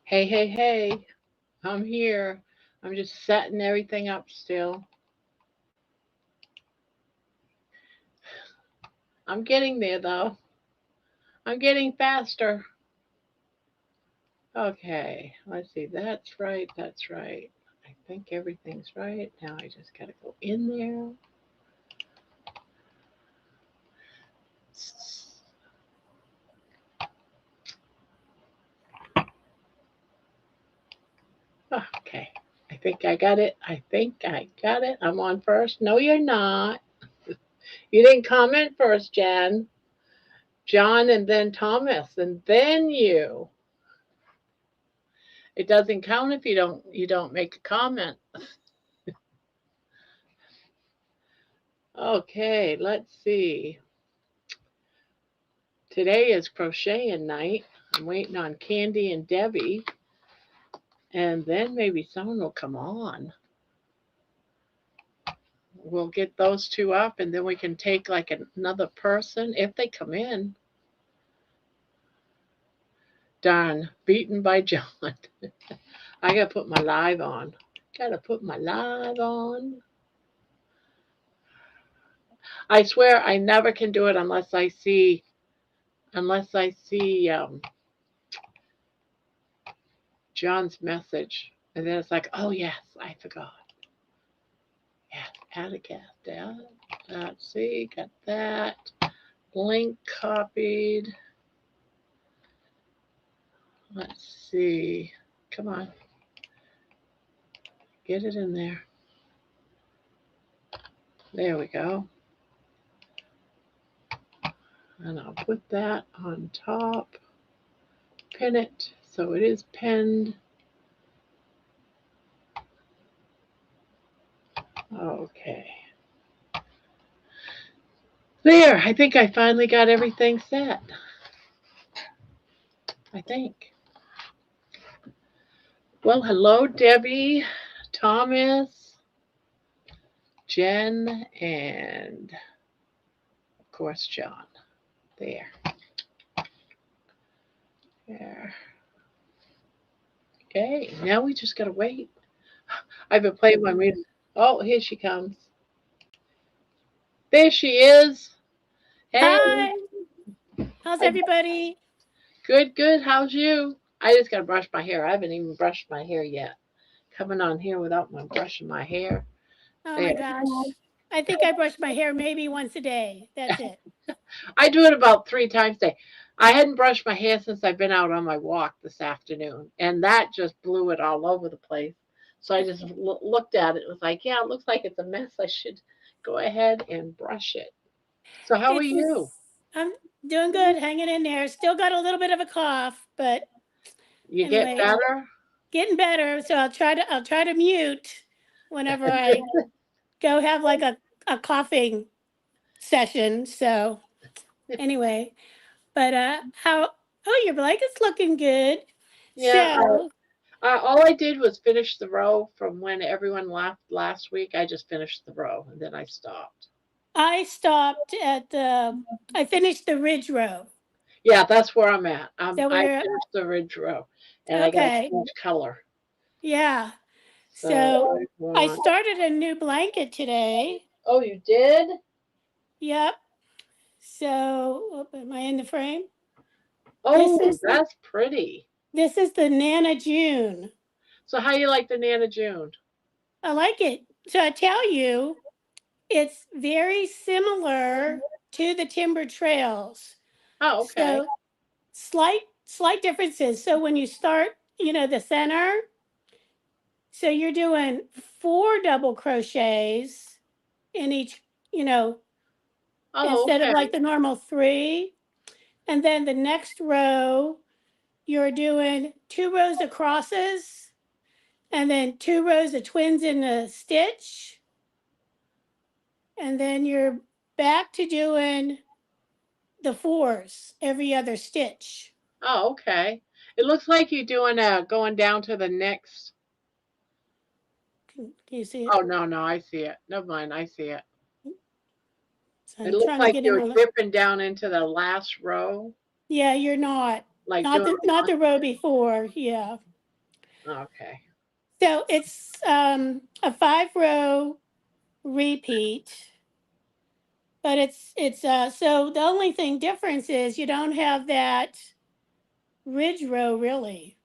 Hey, hey, hey, I'm here. I'm just setting everything up still. I'm getting there though. I'm getting faster. Okay, let's see. That's right. That's right. I think everything's right. Now I just got to go in there. Okay, I think I got it. I think I got it. I'm on first. No, you're not. You didn't comment first, Jen. John and then Thomas and then you. It doesn't count if you don't make a comment. Okay, let's see. Today is crocheting night. I'm waiting on Candy and Debbie, and then maybe someone will come on. We'll get those two up, and then we can take like another person if they come in. Darn, beaten by John. I gotta put my live on. Gotta put my live on. I swear I never can do it unless I see John's message. And then it's like, oh yes, I forgot. Yes, add a cat down. Let's see, got that. Link copied. Let's see. Come on. Get it in there. There we go. And I'll put that on top. Pin it so it is pinned. Okay. There, I think I finally got everything set. I think. Well, hello, Debbie, Thomas, Jen, and of course, John. There. There. Okay, now we just gotta wait. I've been playing my music. Oh, here she comes. There she is. Hey, Hi, how's I, everybody? good, good. How's you? I just gotta brush my hair. I haven't even brushed my hair yet. Coming on here without my brushing my hair. Oh There. my gosh. I think I brush my hair maybe once a day. That's it. I do it about 3 times a day. I hadn't brushed my hair since I've been out on my walk this afternoon, and that just blew it all over the place. So I just looked at it. It was like, yeah, it looks like it's a mess. I should go ahead and brush it. So how are It's you? I'm doing good, hanging in there. Still got a little bit of a cough, but You get anyway, better? getting better. So I'll try to mute whenever I go have like a coughing session. So anyway, but how oh your blanket's looking good. Yeah. So All I did was finish the row from when everyone left last week. I just finished the row and then I stopped. I stopped at the I finished the ridge row. Yeah, that's where I'm at. So I we're finished the ridge row, and I got to okay. change color. Yeah. So So I I want. started a new blanket today. Oh, you did? Yep. So am I in the frame? This Oh, is that's pretty. this is the Nana June. So how you like the Nana June? I like it. So I tell you, it's very similar to the Timber Trails. Oh, okay. So slight differences. So when you start, the center, so you're doing 4 double crochets in each, you know, Oh, instead of okay. like the normal 3. And then the next row, you're doing 2 rows of crosses and then 2 rows of twins in the stitch. And then you're back to doing the 4s every other stitch. Oh, okay. It looks like you're doing going down to the next. Can you see it? Oh no, no, I see it. Never mind, I see it. So It I'm looks trying to like get in you're the. dipping down into the llast row, Yeah, you're not. like Not doing the one. not the row before. Yeah. Okay. So it's a 5-row repeat, but it's so the only thing difference is you don't have that ridge row really.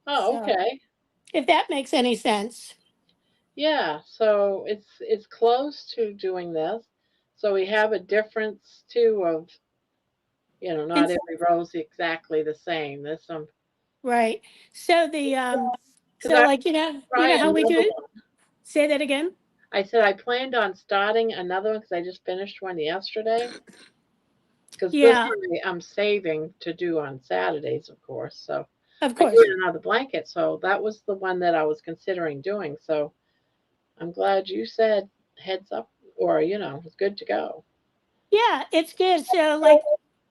Oh, So okay. if that makes any sense. Yeah, so it's close to doing this. So we have a difference too of, And not every row's exactly the same. There's some right. So because so I like you try know how we another do one. say that again? I said I planned on starting another one because I just finished one yesterday. Because this Yeah, one I'm saving to do on Saturdays, of course. So of I need course. another blanket. So that was the one that I was considering doing. So I'm glad you said heads up, or it's good to go. Yeah, it's good. So like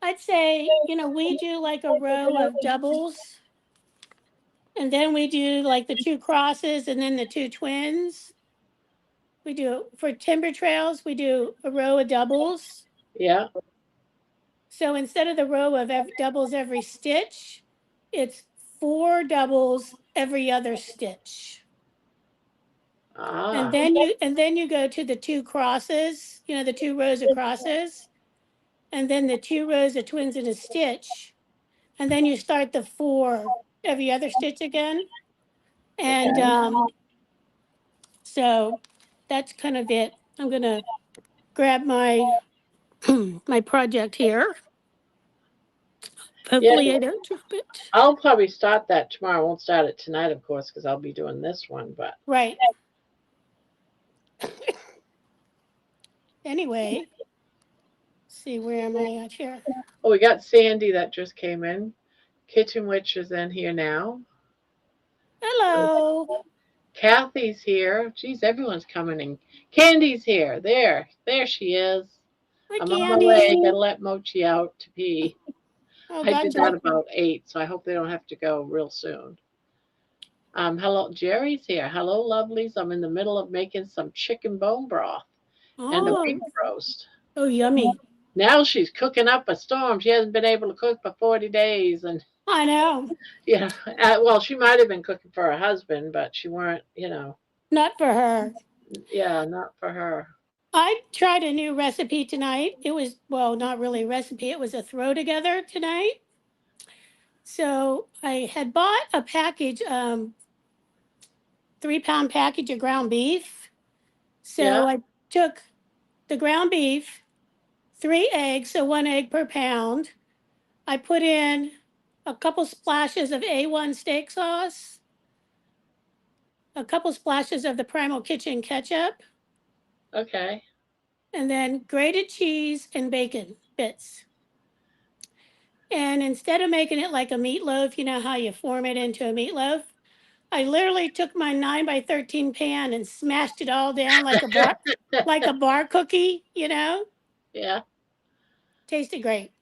I'd say, we do like a row of doubles and then we do like the two crosses and then the two twins. We do for timber trails, we do a row of doubles. Yeah. So instead of the row of doubles every stitch, it's 4 doubles every other stitch. And Ah. then you go to the two crosses, the 2 rows of crosses, and then the 2 rows of twins in a stitch. And then you start the 4 every other stitch again. And Okay. so that's kind of it. I'm gonna grab my my project here. Yeah. Hopefully I don't drop it. I'll probably start that tomorrow. I won't start it tonight, of course, because I'll be doing this one. But Right. Anyway, see where am I at here? oh, we got Sandy that just came in. Kitchen Witch is in here now. Hello. Kathy's here. Geez, everyone's coming in. Candy's here. There she is. Hi, I'm on my way. Candy. Gotta let Mochi out to pee. Oh, I did that gotcha. about 8, so I hope they don't have to go real soon. Hello, Jerry's here. Hello, lovelies. I'm in the middle of making some chicken bone broth and a beef Oh, roast. oh, yummy. Now she's cooking up a storm. She hasn't been able to cook for 40 days, and I know. well, she might have been cooking for her husband, but she weren't. Not for her. Yeah, not for her. I tried a new recipe tonight. It was, well, not really a recipe, it was a throw together tonight. So I had bought a package, 3-pound package of ground beef. Yeah. So I took the ground beef, 3 eggs, so 1 egg per pound. I put in a couple splashes of A1 steak sauce, a couple splashes of the Primal Kitchen ketchup, Okay. and then grated cheese and bacon bits. And instead of making it like a meatloaf, you know how you form it into a meatloaf? I literally took my 9 by 13 pan and smashed it all down like a bar cookie. Yeah. Tasted great.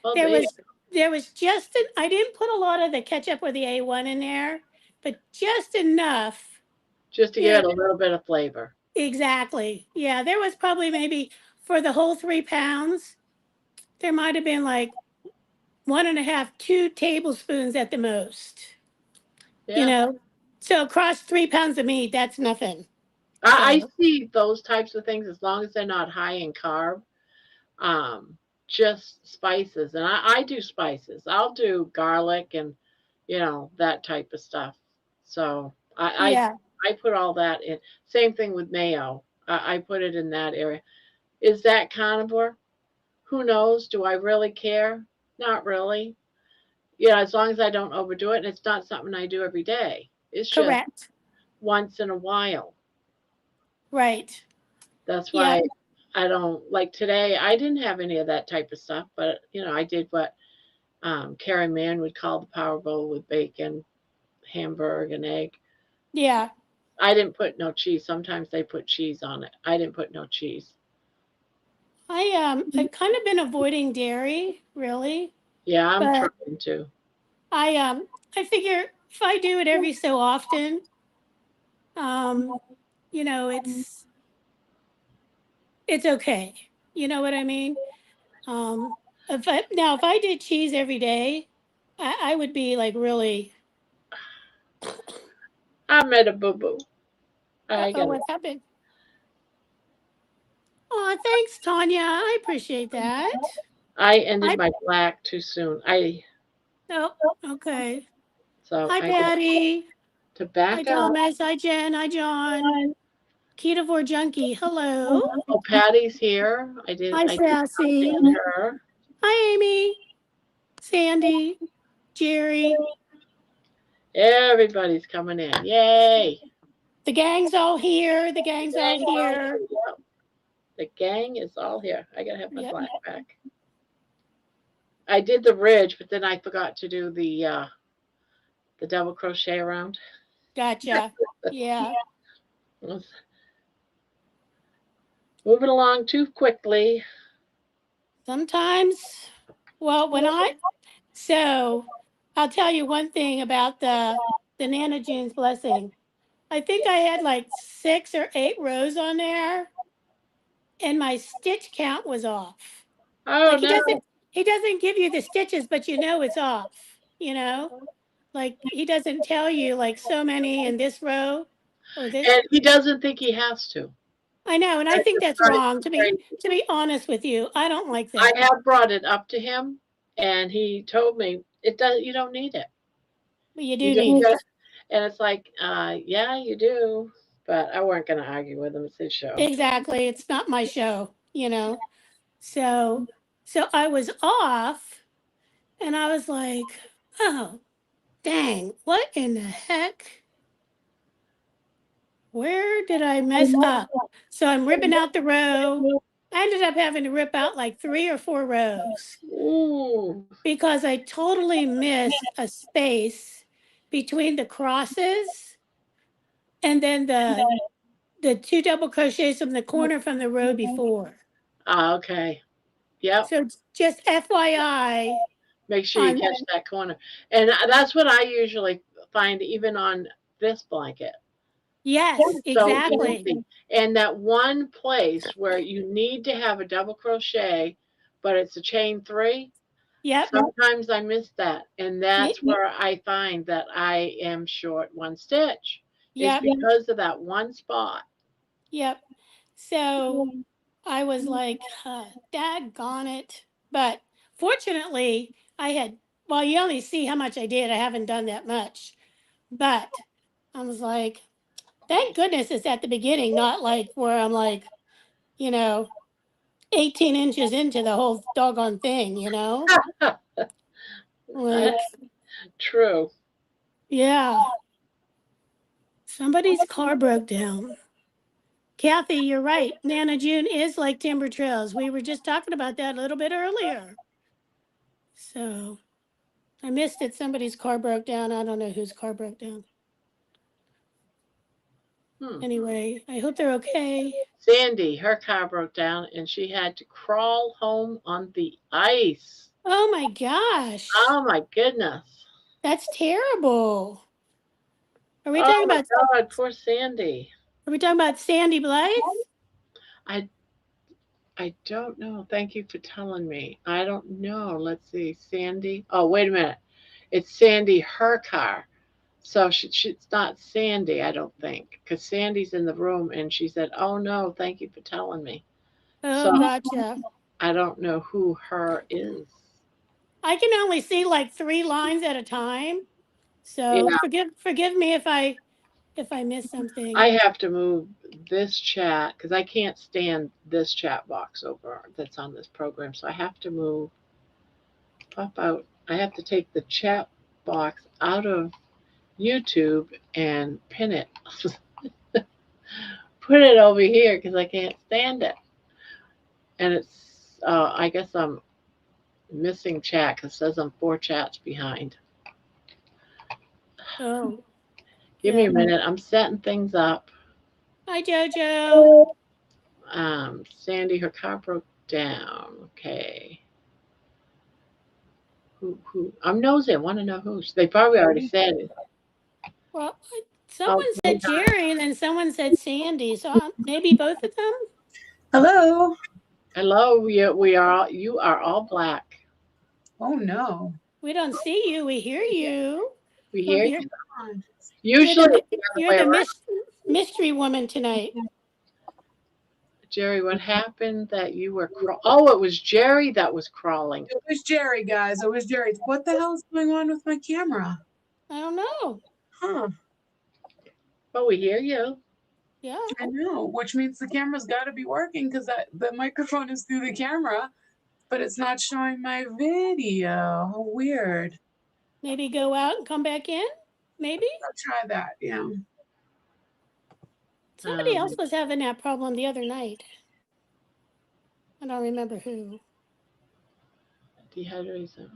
Well, There there, was there was just I didn't put a lot of the ketchup or the A1 in there, but just enough. just to give Yeah, it a little bit of flavor. exactly. Yeah, there was probably maybe for the whole 3 pounds, there might have been like 1.5, 2 tablespoons at the most. you Yeah. know. So across 3 pounds of meat, that's nothing. I So see those types of things as long as they're not high in carb. Um, just spices, and I do spices. I'll do garlic and that type of stuff. So yeah, I put all that in. Same thing with mayo. I put it in that area. Is that carnivore? Who knows? Do I really care? Not really. As long as I don't overdo it, and it's not something I do every day. It's just correct. once in a while. Right. That's Yeah, why I don't like today. I didn't have any of that type of stuff, but I did what Carrie Mann would call the power bowl with bacon, hamburger, and egg. yeah. I didn't put no cheese. Sometimes they put cheese on it. I didn't put no cheese. I've kind of been avoiding dairy, really, Yeah, I'm but trying to. I figure if I do it every so often, um, you know, it's okay. You know what I mean? Um, if I did cheese every day, I would be like really. I made a boo boo. I Uh-oh, got it. what happened? Oh, thanks, Tanya. I appreciate that. I ended I my black too soon. oh, okay. So Hi, I get Patty. to Hi, back up. Thomas. Hi, Jen. Hi, John. Carnivore Junkie. Hello. Oh, Patty's here. Hi, I did Sassy. update her. Hi, Amy. Sandy. Jerry. Everybody's coming in. Yay! The gang's all here. The gang's all here. Yep. The gang is all here. I gotta have my Yep. black back. I did the ridge, but then I forgot to do the double crochet around. Gotcha. Yeah. Was moving along too quickly. Sometimes, well, so I'll tell you one thing about the Nana June's blessing. I think I had like 6 or 8 rows on there, and my stitch count was off. Oh Like no! he doesn't give you the stitches, but you know it's off. You know, like he doesn't tell you like so many in this row or this. And he doesn't think he has to. I know, and I That think just that's drives wrong. me crazy. To be honest with you, I don't like I that. have brought it up to him, and he told me it does. You don't need it. But you You do just need gotta. it. And it's like, yeah, you do. But I weren't gonna argue with him. It's his show. Exactly. It's not my show, you know. So I was off and I was like, "Oh, dang. What in the heck? Where did I mess up?" So I'm ripping out the row. I ended up having to rip out like 3 or 4 rows Ooh. because I totally missed a space between the crosses and then the 2 double crochets from the corner from the row before. Okay. Yep. So just FYI Make sure you on catch that corner. And that's what I usually find even on this blanket. yes, So exactly. easy. And that one place where you need to have a double crochet, but it's a chain 3. Yep. Sometimes I miss that. And that's y- where I find that I am short one stitch is Yep. because of that one spot. Yep. So I was like, daggone it. But fortunately, I had, well, you only see how much I did. I haven't done that much. But I was like, thank goodness it's at the beginning, not like where I'm like, you know, 18 inches into the whole doggone thing, you know? Uh, Like, True. yeah, somebody's car broke down. Kathy, you're right. Nana June is like Timber Trails. We were just talking about that a little bit earlier. So I missed it. Somebody's car broke down. I don't know whose car broke down. Hmm. Anyway, I hope they're okay. Sandy, her car broke down and she had to crawl home on the ice. Oh my gosh. Oh my goodness. That's terrible. Are we Oh talking my about God, poor Sandy. Sandy Blythe? I I don't know. Thank you for telling me. I don't know. Let's see. Sandy. Oh, wait a minute. It's Sandy, her car. So it's not Sandy, I don't think, because Sandy's in the room and she said, "Oh no, thank you for telling me." So Oh, gotcha. I don't know who her is. I can only see like 3 lines at a time. So Yeah, forgive me if I miss something. I have to move this chat because I can't stand this chat box over that's on this program. So I have to move, pop out. I have to take the chat box out of YouTube and pin it, put it over here because I can't stand it. And I guess I'm missing chat because it says I'm 4 chats behind. Oh, Give me yeah. a minute. I'm setting things up. Hi, Jojo. Sandy, her car broke down. Okay. Who? I'm nosy. I want to know who. They probably already said it. Well, Oh, someone said Jerry and then someone said Sandy. So maybe both of them? Hello. hello. We are. You are all black. Oh no. We don't see you. We hear you. We Oh, hear you. Come on. Usually it's the other you're way the around. mystery woman tonight. Jerry, what happened that you were oh, it was Jerry that was crawling. It was Jerry, guys. It was Jerry. What the hell is going on with my camera? I don't know. Huh. But we hear you. Yeah. I know, which means the camera's got to be working because the microphone is through the camera, but it's not showing my video. How weird. Maybe go out and come back in. Maybe I'll try that. Yeah. somebody else was having that problem the other night. I don't remember who. Dehydration.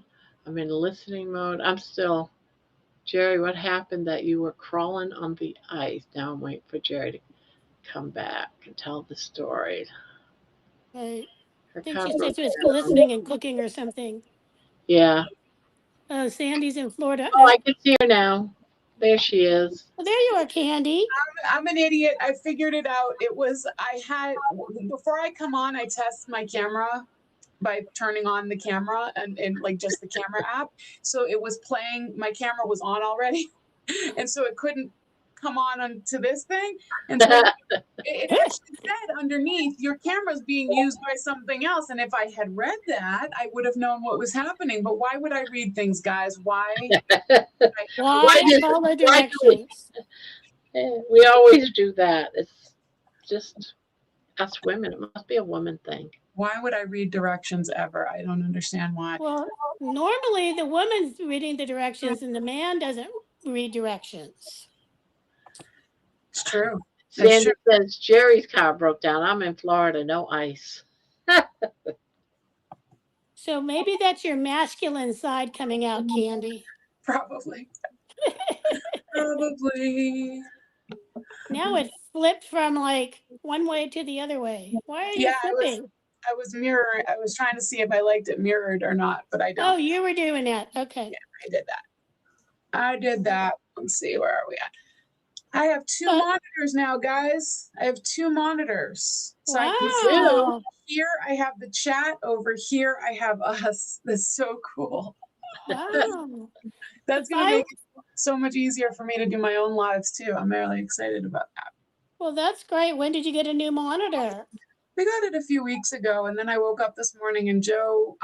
I'm in listening mode. I'm still. Jerry, what happened that you were crawling on the ice? Now I'm waiting for Jerry to come back and tell the story. I Her think she cover- said she was listening and cooking or something. Yeah. Oh, Sandy's in Florida. Oh, I can see her now. There she is. Oh, there you are, Candy. I'm an idiot. I figured it out. It was, before I come on, I test my camera by turning on the camera and like just the camera app. So it was playing, my camera was on already. And so it couldn't come on onto this thing. And so it actually said underneath, your camera's being used by something else. And if I had read that, I would have known what was happening. But why would I read things, guys? Why? Why follow directions? We always do that. It's just us women. It must be a woman thing. Why would I read directions ever? I don't understand why. Well, normally the woman's reading the directions and the man doesn't read directions. It's true. That's Sandy true. says Jerry's car broke down. I'm in Florida, no ice. So maybe that's your masculine side coming out, Candy. Probably. Probably. Now it flipped from like one way to the other way. Why are you Yeah, flipping? I was mirroring. I was trying to see if I liked it mirrored or not, but I don't. Oh, you were doing that. Okay. I did that. I did that. Let's see, where are we at? I have two monitors now, guys. I have two monitors. So I can see Wow. here I have the chat. Over here I have us. That's so cool. Wow. That's going to make it so much easier for me to do my own lives too. I'm really excited about that. Well, that's great. When did you get a new monitor? We got it a few weeks ago, and then I woke up this morning and Joe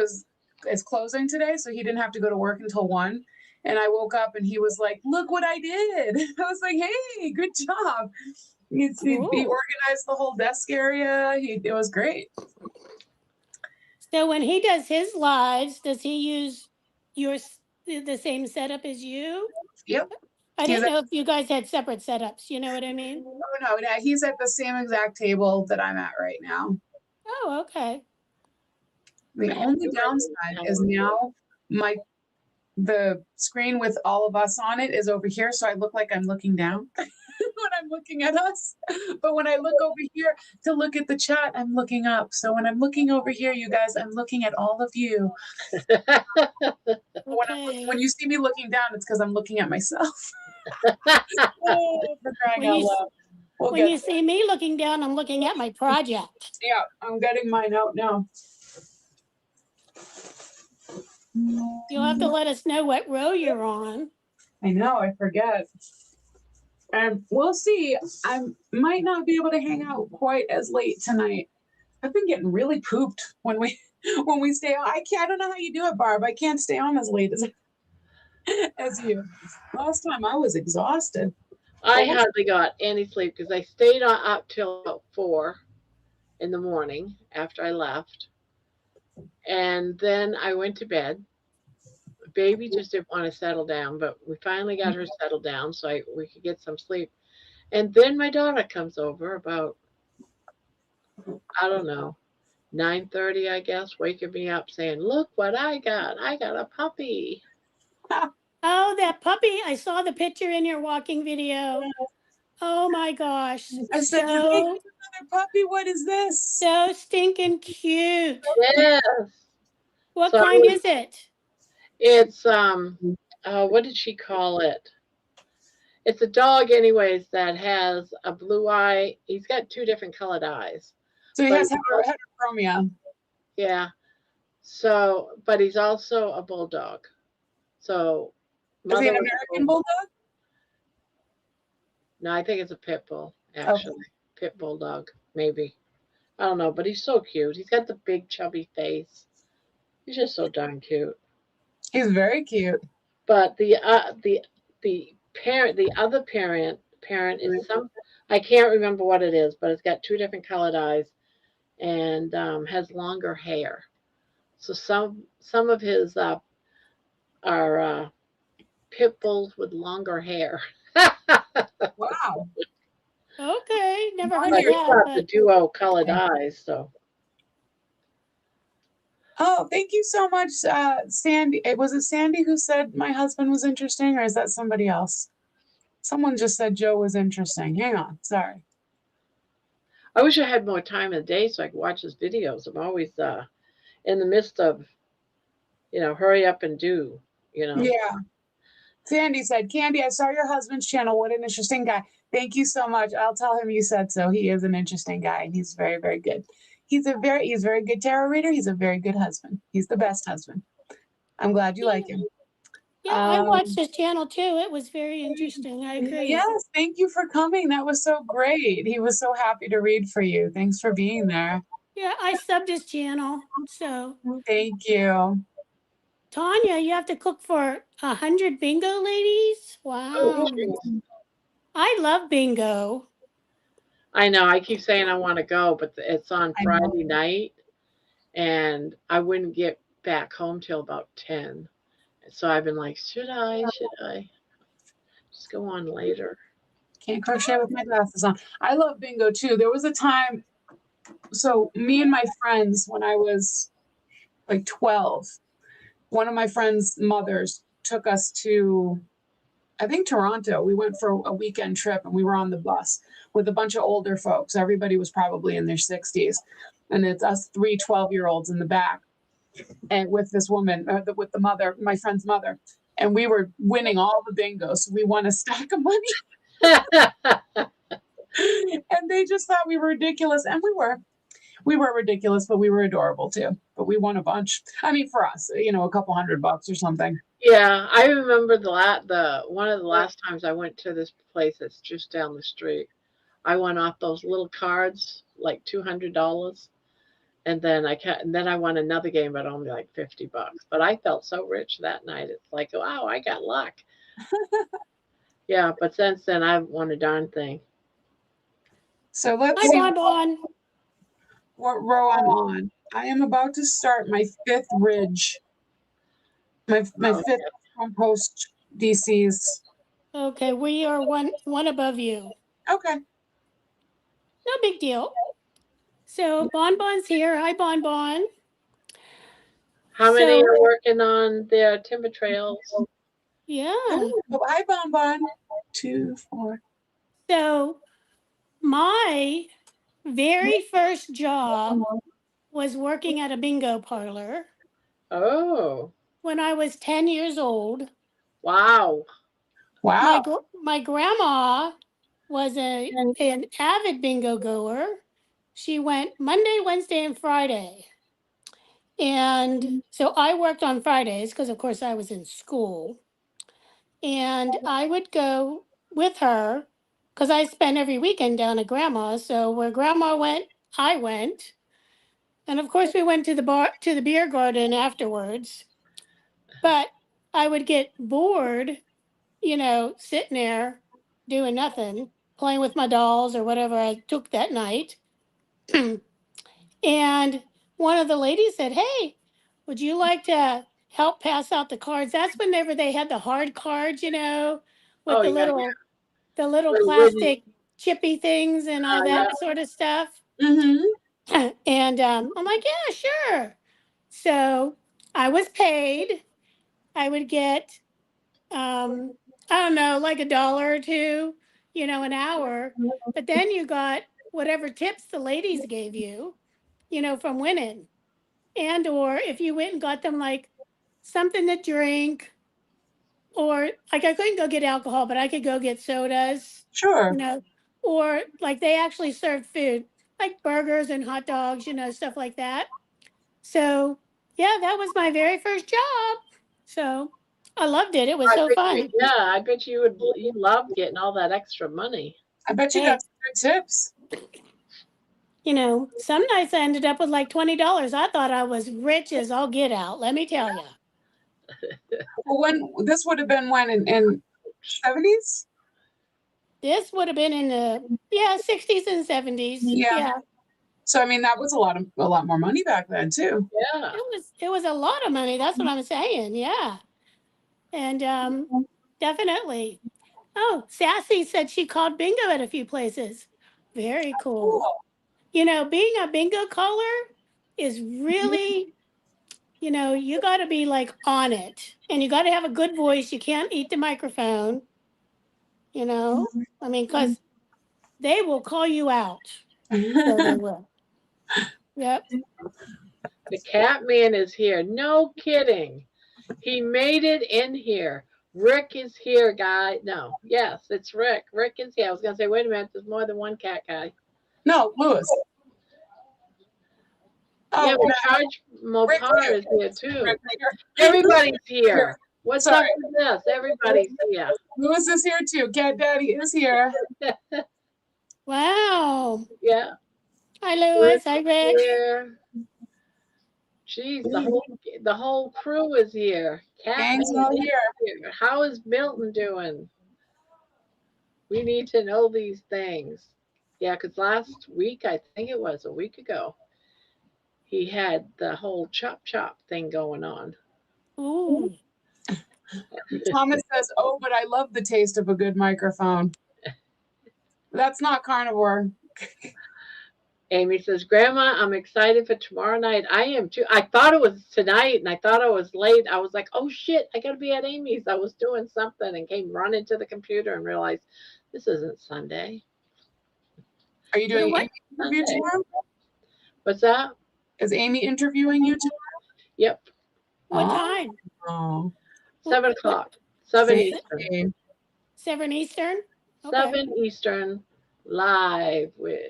is closing today, so he didn't have to go to work until 1. And I woke up and he was like, "Look what I did." I was like, "Hey, good job." He organized the whole desk area. It was great. So when he does his lives, does he use the same setup as you? Yep. I didn't know if you guys had separate setups. You know what I mean? Oh, no, he's at the same exact table that I'm at right now. Oh, okay. The only downside is now the screen with all of us on it is over here, so I look like I'm looking down when I'm looking at us. But when I look over here to look at the chat, I'm looking up. So when I'm looking over here, you guys, I'm looking at all of you. Okay. When you see me looking down, it's because I'm looking at myself. Oh, for crying out loud. When you see me looking down, I'm looking at my project. Yeah, I'm getting mine out now. You'll have to let us know what row you're on. I know, I forget. And we'll see. I might not be able to hang out quite as late tonight. I've been getting really pooped when we stay on. I don't know how you do it, Barb. I can't stay on as late as you. Last time I was exhausted. I hardly got any sleep because I stayed up till about 4 in the morning after I left. And then I went to bed. Baby just didn't want to settle down, but we finally got her settled down so we could get some sleep. And then my daughter comes over about, I don't know, 9:30, I guess, waking me up saying, "Look what I got. I got a puppy." Oh, that puppy. I saw the picture in your walking video. Oh my gosh. I said, "Hey, another puppy. What is this?" So stinking cute. Yes. What kind is it? It's what did she call it? It's a dog anyways that has a blue eye. He's got 2 different colored eyes. So he has heterochromia. Yeah. So, but he's also a bulldog. So Is he mother an was American bulldog? No, I think it's a pit bull, actually. Pit bulldog, maybe. I don't know, but he's so cute. He's got the big chubby face. He's just so darn cute. He's very cute. But the other parent is some, I can't remember what it is, but it's got two different colored eyes and has longer hair. So some of his are pit bulls with longer hair. Wow. Okay, never heard Wonder of But he's that, got the but duo colored eyes, so Oh, thank you so much, Sandy. Was it Sandy who said my husband was interesting, or is that somebody else? Someone just said Joe was interesting. Hang on, sorry. I wish I had more time in the day so I could watch his videos. I'm always in the midst of, hurry up and do, you know. Yeah. Sandy said, Candy, I saw your husband's channel. What an interesting guy. Thank you so much. I'll tell him you said so. He is an interesting guy, and he's very, very good. He's very good tarot reader. He's a very good husband. He's the best husband. I'm glad you like him. yeah, I watched his channel too. It was very interesting. I agree. Yes, thank you for coming. That was so great. He was so happy to read for you. Thanks for being there. Yeah, I subbed his channel. So Thank you. Tanya, you have to cook for 100 bingo ladies? Oh, Wow. geez. I love bingo. I know. I keep saying I want to go, but it's on I know. Friday night, and I wouldn't get back home till about 10. So I've been like, should I? Should I just go on later? Can't crochet with my glasses on. I love bingo too. There was a time, so me and my friends, when I was like 12, one of my friends' mothers took us to, I think, Toronto. We went for a weekend trip and we were on the bus with a bunch of older folks. Everybody was probably in their 60s. And it's us 3 12-year-olds in the back. And with this woman, with the mother, my friend's mother. And we were winning all the bingos. So we won a stack of money. And they just thought we were ridiculous. And we were. We were ridiculous, but we were adorable too. But we won a bunch. I mean, for us, a couple $100 or something. Yeah, I remember the one of the last times I went to this place that's just down the street. I won off those little cards, like $200, and then I won another game, but only like $50. But I felt so rich that night. It's like, wow, I got luck. Yeah, but since then I haven't won a darn thing. So let's Hi, see Bon. what row I'm on. I am about to start my 5th ridge. My 5th compost DCs. Okay, we are one above you. Okay. No big deal. So Bon's here. Hi, Bon. How many So are working on their timber trails? yeah. Oh, hi, Bon. 2, 4. So my very first job was working at a bingo parlor Oh, when I was 10 years old. wow. Wow. My grandma was an avid bingo goer. She went Monday, Wednesday, and Friday. And so I worked on Fridays because, of course, I was in school. And I would go with her because I spent every weekend down at Grandma's. So where Grandma went, I went. And of course, we went to the beer garden afterwards. But I would get bored, sitting there doing nothing, playing with my dolls or whatever I took that night. And one of the ladies said, "Hey, would you like to help pass out the cards?" That's whenever they had the hard cards, with Oh, the yeah. little Little wooden. plastic chippy things and all Yeah. that sort of stuff. Mm-hmm. And I'm like, "Yeah, sure." So I was paid. I would get, I don't know, like $1 or two, an hour. But then you got whatever tips the ladies gave you, from winning. And or if you went and got them like something to drink, or like I couldn't go get alcohol, but I could go get sodas, Sure. or like they actually served food, like burgers and hot dogs, stuff like that. So yeah, that was my very first job. So I loved it. It was I so bet fun. you, yeah, I bet you love getting all that extra money. I bet you Hey. got some good tips. You know, some nights I ended up with like $20. I thought I was rich as all get out. Let me tell you. Well, when this would have been when in 70s? This would have been in the 60s and 70s. Yeah. Yeah. So I mean, that was a lot more money back then too. Yeah. It was a lot of money. That's what I'm saying. Yeah. And definitely. Oh, Sassy said she called bingo at a few places. Very cool. Cool. You know, being a bingo caller is really, you know, you got to be like on it, and you got to have a good voice. You can't eat the microphone, you know, I mean, because they will call you out. So they will. Yep. The cat man is here. No kidding. He made it in here. Rick is here, guy. No, yes, it's Rick. Rick is here. I was gonna say, wait a minute, there's more than one cat guy. No, Lewis. Oh, Yeah, but no, Charge Rick Mopar too. is here too. Rick here. Everybody's here. What's Sorry. up with this? Everybody's here. Lewis is here too. Cat Daddy is here. Wow. Yeah. Hi, Lewis. Hi, Rick. Here. Jeez, the whole crew is here. Cat Gang's Man all is here. here. How is Milton doing? We need to know these things. Yeah, because last week, I think it was a week ago, he had the whole chop chop thing going on. Ooh. Thomas says, "Oh, but I love the taste of a good microphone." That's not carnivore. Amy says, Grandma, I'm excited for tomorrow night. I am too. I thought it was tonight and I thought I was late. I was like, oh shit, I got to be at Amy's. I was doing something and came running to the computer and realized this isn't Sunday. Are you doing what? Amy interview tomorrow? What's that? Is Amy interviewing you tomorrow? Yep. What time? Oh. 7 o'clock. 7 Same Eastern. game. 7 Eastern? Okay. 7 Eastern live with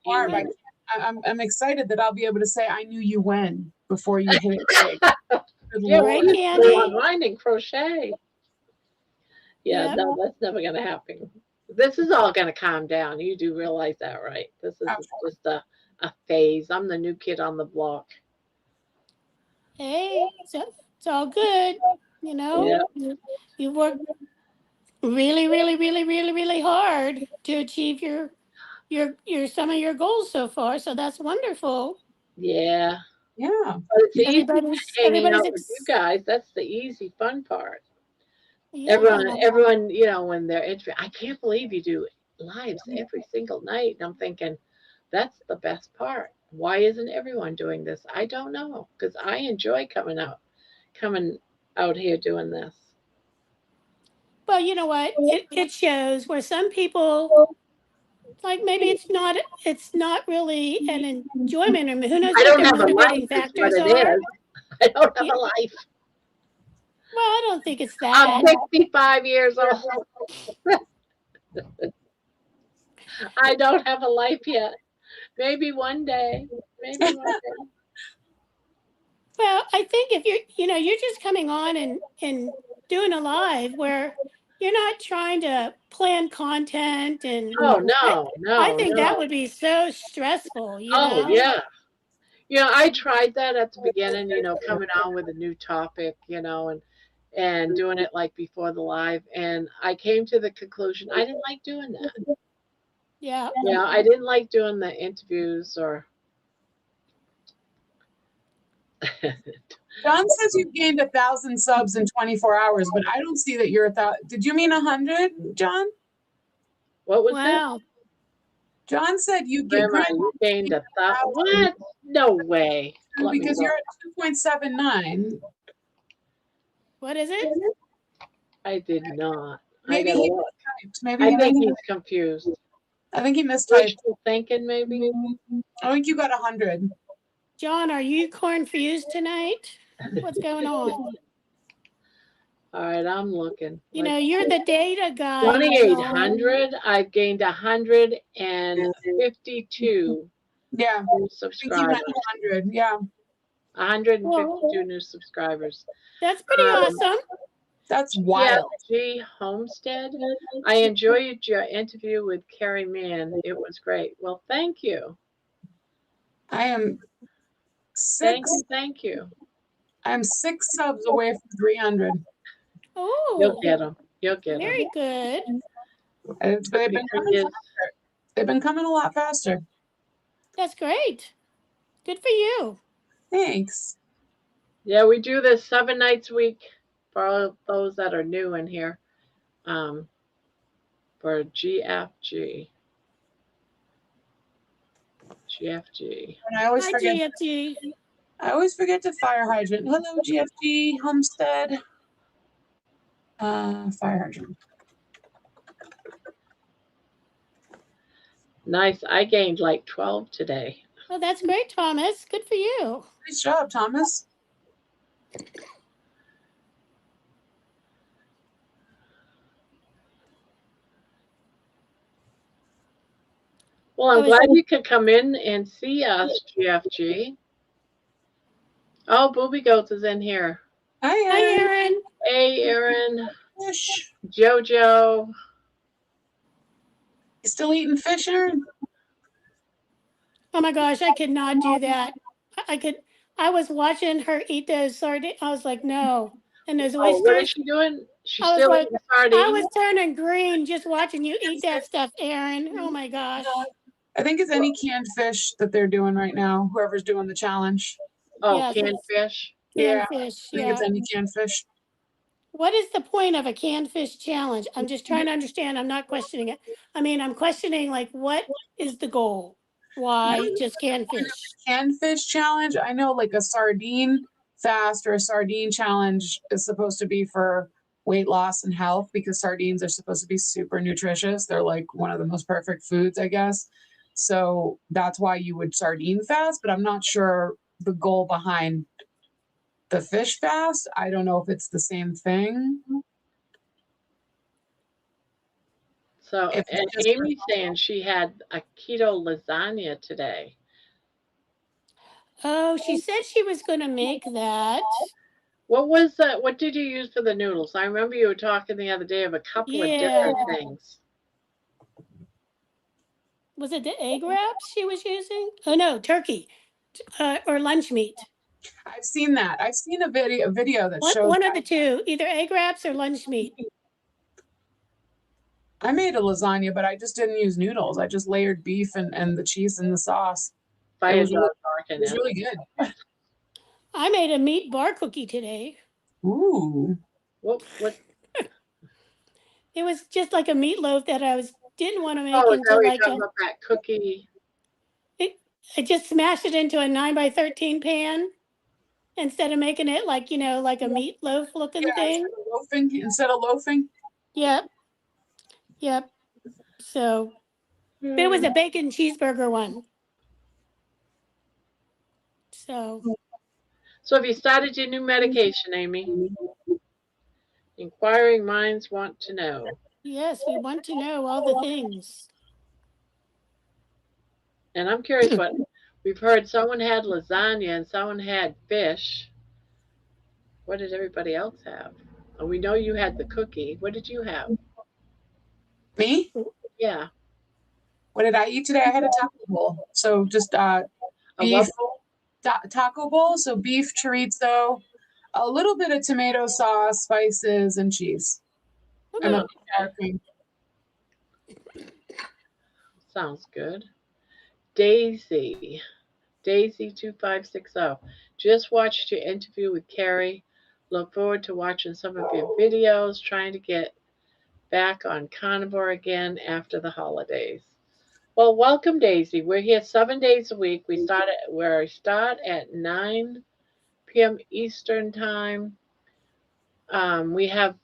Barb, Amy. I'm excited that I'll be able to say I knew you when before you hit it big. Good Yeah, Right, Lord. Candy? unwind and crochet. Yeah, Yep. no, that's never going to happen. This is all going to calm down. You do realize that, right? This is just a phase. I'm the new kid on the block. Hey, so it's all good. You know, you worked really, really, really, really, really hard to achieve your some of your goals so far. So that's wonderful. Yeah. Yeah. But it's easy hanging out with you guys. That's the easy, fun part. Yeah. Everyone, you know, when they're interviewing, I can't believe you do lives every single night. And I'm thinking, that's the best part. Why isn't everyone doing this? I don't know, because I enjoy coming out here doing this. Well, you know what? It shows where some people like maybe it's not really an enjoyment, or who knows I what don't their have a motivating life, is factors what it are. is. I don't have Yeah. a life. Well, I don't think it's that. I'm 65 years old. I don't have a life yet. Maybe one day. Maybe one day. Well, I think if you're just coming on and doing a live where you're not trying to plan content and Oh no, I no, think no. that would be so stressful, Oh yeah. You know, I tried that at the beginning, you know, coming on with a new topic, you know, and doing it like before the live, and I came to the conclusion I didn't like doing that. Yeah. Yeah, I didn't like doing the interviews or John says you've gained 1,000 subs in 24 hours, but I don't see that you're 1,000. Did you mean 100, John? what was Wow. John said you Grandma, you gained 1,000. What? No way. because you're at 2.79. What is it? I did not. Maybe I he gotta look. mistyped. Maybe I think he's confused. I think he mistyped. Wishful thinking, maybe. I think you got 100. John, are you confused tonight? What's going on? All right, I'm looking. You know, you're the data guy. 2,800. I've gained 152 Yeah. new I think you subscribers. meant 100. Yeah. 152 new subscribers. That's pretty awesome. That's wild. G. Homestead. I enjoyed your interview with Carrie Mann. It was great. Well, thank you. I am Thank six. you. Thank you. I'm 6 subs away from 300. You'll Oh, get them. You'll get them. very good. They've been coming faster. They've been coming a lot faster. That's great. Good for you. Thanks. Yeah, we do this 7 nights a week for all those that are new in here. For GFG. GFG. And I always Hi, forget. GFG. I always forget to fire hydrant. Hello, GFG Homestead. Fire hydrant. Nice. I gained like 12 today. Oh, that's great, Thomas. Good for you. Nice job, Thomas. Well, I'm glad you could come in and see us, GFG. Oh, Booby Goats is in here. Hi, Hi, Aaron. Aaron. Hey, Aaron. Fish. Jojo. You still eating fish, Aaron? Oh my gosh, I could not do that. I was watching her eat those sardines. I was like, no. And those Oh, what is oysters. she doing? She's I was still like, eating I sardines? was turning green just watching you eat that stuff, Aaron. Oh my gosh. I think it's any canned fish that they're doing right now, whoever's doing the challenge. Oh, Yes, canned it's fish? Yeah, canned fish. I think Yeah. it's any canned fish. What is the point of a canned fish challenge? I'm just trying to understand. I'm not questioning it. I mean, I'm questioning like what is the goal? Why just canned fish? Canned fish challenge. I know like a sardine fast or a sardine challenge is supposed to be for weight loss and health because sardines are supposed to be super nutritious. They're like one of the most perfect foods, I guess. So that's why you would sardine fast, but I'm not sure the goal behind the fish fast. I don't know if it's the same thing. So, If and it's just for- Amy's saying she had a keto lasagna today. Oh, she said she was going to make that. What was that? What did you use for the noodles? I remember you were talking the other day of a couple of Yeah. different things. Was it the egg wraps she was using? Oh no, turkey or lunch meat. I've seen that. I've seen a video that shows One of the two, either egg wraps or lunch meat. I made a lasagna, but I just didn't use noodles. I just layered beef and the cheese and the sauce. It was really good. I made a meat bar cookie today. Ooh. What? It was just like a meatloaf that didn't want to make Oh, into like talking about that cookie. I just smashed it into a 9x13 pan instead of making it like, like a meatloaf looking thing. Instead of loafing. Yep. So, but it was a bacon cheeseburger one. So have you started your new medication, Amy? Inquiring minds want to know. yes, we want to know all the things. And I'm curious what we've heard. Someone had lasagna and someone had fish. What did everybody else have? And we know you had the cookie. What did you have? Me? Yeah. What did I eat today? I had a taco bowl. So just beef taco bowl. So beef chorizo, a little bit of tomato sauce, spices, and cheese. And a sour cream. Sounds good. Daisy 2560. Just watched your interview with Carrie. Look forward to watching some of your videos, trying to get back on Carnivore again after the holidays. Well, welcome, Daisy. We're here 7 days a week. We start at 9 p.m. Eastern time. We have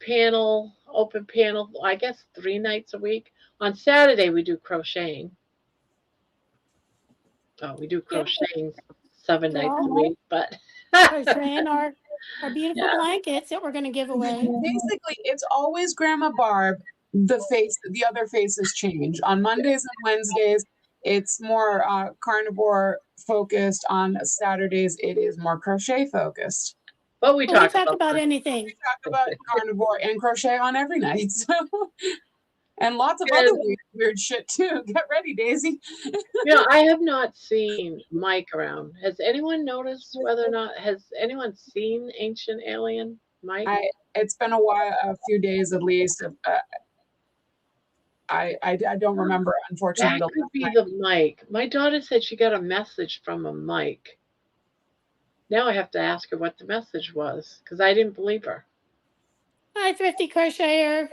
open panel, I guess 3 nights a week. On Saturday, we do crocheting. Oh, we do crocheting 7 nights a week, but crocheting our beautiful blankets that we're going to give away. Basically, it's always Grandma Barb. The other faces change. On Mondays and Wednesdays, it's more carnivore focused. On Saturdays, it is more crochet focused. But we Well, we talk talk about that. anything. We talk about carnivore and crochet on every night. So, and lots of And- other weird shit too. Get ready, Daisy. I have not seen Mike around. Has anyone noticed whether or not has anyone seen Ancient Alien Mike? It's been a while, a few days at least. I don't remember, unfortunately. That could be the Mike. My daughter said she got a message from a Mike. Now I have to ask her what the message was because I didn't believe her. Hi, Thrifty Crocheter.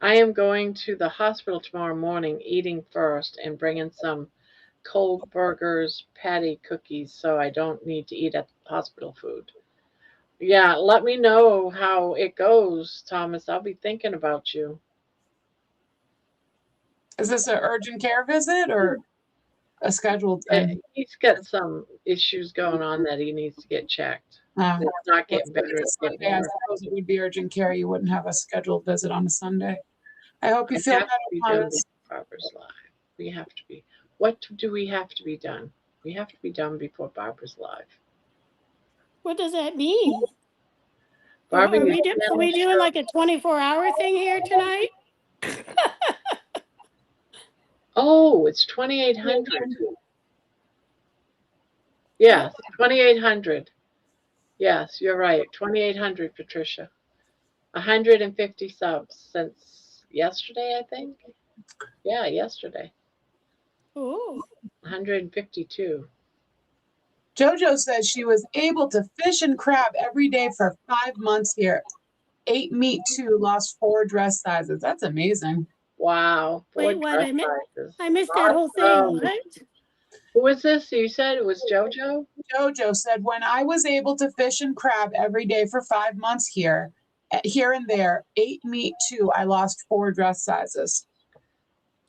I am going to the hospital tomorrow morning, eating first and bringing some cold burgers, patty cookies, so I don't need to eat at the hospital food. Yeah, let me know how it goes, Thomas. I'll be thinking about you. Is this an urgent care visit or a scheduled thing? He's got some issues going on that he needs to get checked. Oh, It's not well, getting better. it's a It's getting Sunday. I worse. suppose it would be urgent care. You wouldn't have a scheduled visit on a Sunday. I hope you It feel has to be better, done Thomas. before Barbara's live. We have to be. What do we have to be done? We have to be done before Barbara's live. What does that mean? Barbara, Are we doing like a 24-hour thing here tonight? Oh, it's 2,800. Yes, 2,800. Yes, you're right. 2,800, Patricia. 150 subs since yesterday, I think. Yeah, yesterday. Ooh. 152. JoJo says she was able to fish and crab every day for 5 months here. 8 meat too, lost 4 dress sizes. That's amazing. Wow. Wait, what? Dress sizes. I missed that whole thing. Awesome. What? Who was this? You said it was JoJo? JoJo said, when I was able to fish and crab every day for 5 months here and there, 8 meat too, I lost 4 dress sizes.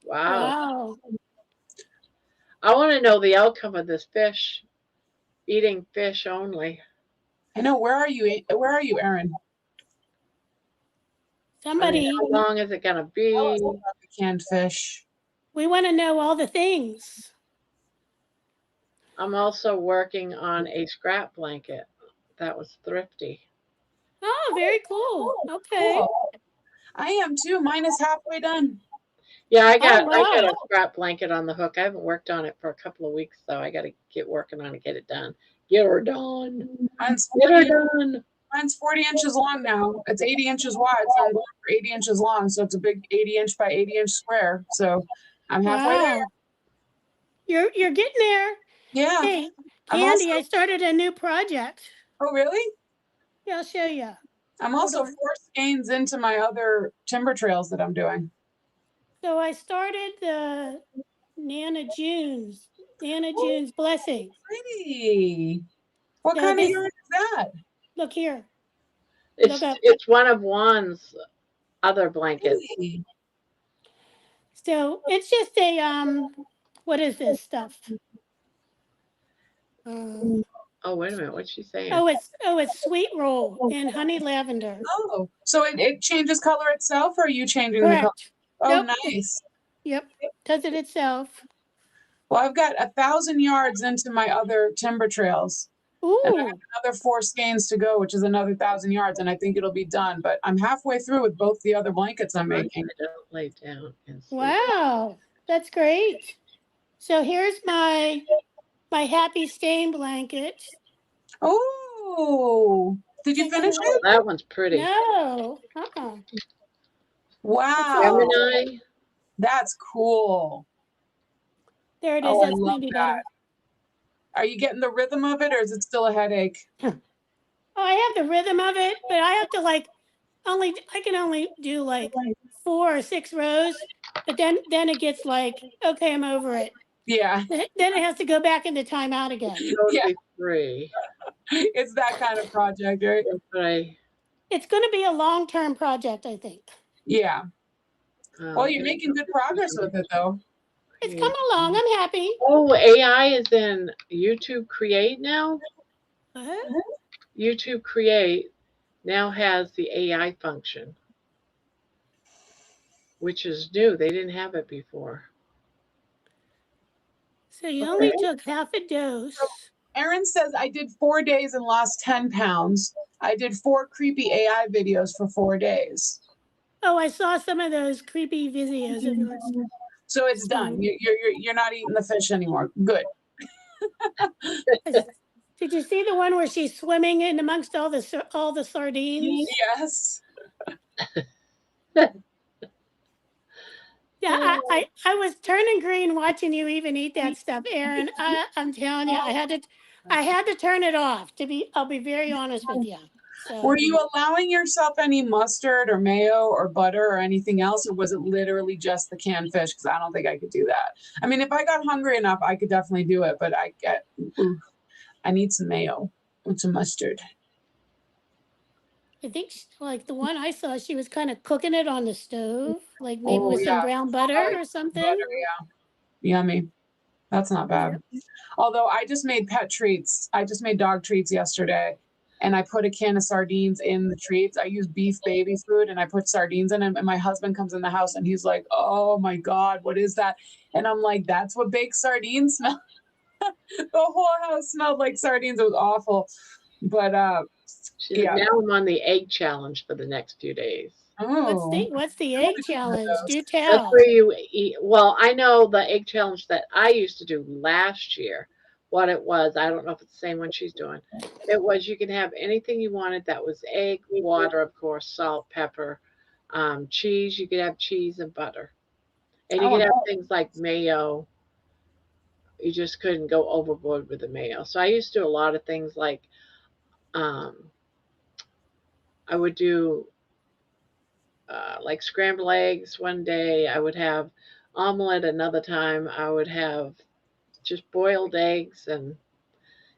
Wow. Wow. I want to know the outcome of this fish. Eating fish only. I know. Where are you? Where are you, Erin? Somebody. How long is it going to be? Tell us about the canned fish. We want to know all the things. I'm also working on a scrap blanket. That was thrifty. Oh, very cool. Okay. Cool. I am too. Mine is halfway done. Yeah, I got wow. a scrap blanket on the hook. I haven't worked on it for a couple of weeks, so I got to get working on it, get it done. Get her done. Mine's Get her 40, done. mine's 40 inches long now. It's 80 inches wide, so I'm going for 80 inches long. So it's a big 80-inch by 80-inch square. So I'm halfway there. You're getting there. Yeah. Hey, Candy, I started a new project. Oh, really? Yeah, I'll show you. I'm also 4 skeins into my other timber trails that I'm doing. So I started the Nana June's Blessing. Pretty. What So kind of this- yarn is that? Look here. It's Look up. it's one of Juan's other blankets. Really? So it's just a what is this stuff? Oh, wait a minute. What's she saying? Oh, it's sweet roll and honey lavender. Oh, so it changes color itself, or are you changing the color? Correct. Oh, Nope. nice. Yep. Does it itself. Well, I've got 1,000 yards into my other timber trails. Ooh. And I have another 4 skeins to go, which is another 1,000 yards, and I think it'll be done. But I'm halfway through with both the other blankets I'm making. I don't lay down and sleep. Wow, that's great. So here's my happy stain blanket. Oh, did you finish it? That one's pretty. No. Wow, Gemini. that's cool. There it is. Oh, I That's love maybe that. better. Are you getting the rhythm of it, or is it still a headache? Oh, I have the rhythm of it, but I have to I can only do like 4 or 6 rows, but then it gets like, okay, I'm over it. Yeah. Then it has to go back into timeout again. Yeah. 3. It's that kind of project, right? It's going to be a long-term project, I think. Yeah. Well, you're making good progress with it, though. It's coming along. I'm happy. Oh, AI is in YouTube Create now? What? YouTube Create now has the AI function, which is new. They didn't have it before. So you only took half a dose. Erin says, I did 4 days and lost 10 pounds. I did 4 creepy AI videos for 4 days. Oh, I saw some of those creepy videos of yours. So it's done. You're not eating the fish anymore. Good. Did you see the one where she's swimming in amongst all the sardines? Yes. Yeah, I was turning green watching you even eat that stuff, Erin. I'm telling you, I had to turn it off. I'll be very honest with you. So Were you allowing yourself any mustard or mayo or butter or anything else, or was it literally just the canned fish? Because I don't think I could do that. I mean, if I got hungry enough, I could definitely do it, but I need some mayo and some mustard. I think like the one I saw, she was kind of cooking it on the stove, like maybe Oh with some yeah, brown butter or something. butter, yeah, yummy. That's not bad. Although I just made pet treats. I just made dog treats yesterday. And I put a can of sardines in the treats. I use beef baby food and I put sardines in them. And my husband comes in the house and he's like, oh my God, what is that? And I'm like, that's what baked sardines smell. The whole house smelled like sardines. It was awful. But yeah. Now I'm on the egg challenge for the next few days. What's the egg challenge? Do That's tell. where you eat. Well, I know the egg challenge that I used to do last year. What it was, I don't know if it's the same one she's doing. It was you can have anything you wanted. That was egg, water, of course, salt, pepper, cheese. You could have cheese and butter, and you could have things like mayo. You just couldn't go overboard with the mayo. So I used to do a lot of things like um, I would do like scrambled eggs one day. I would have omelet another time. I would have just boiled eggs and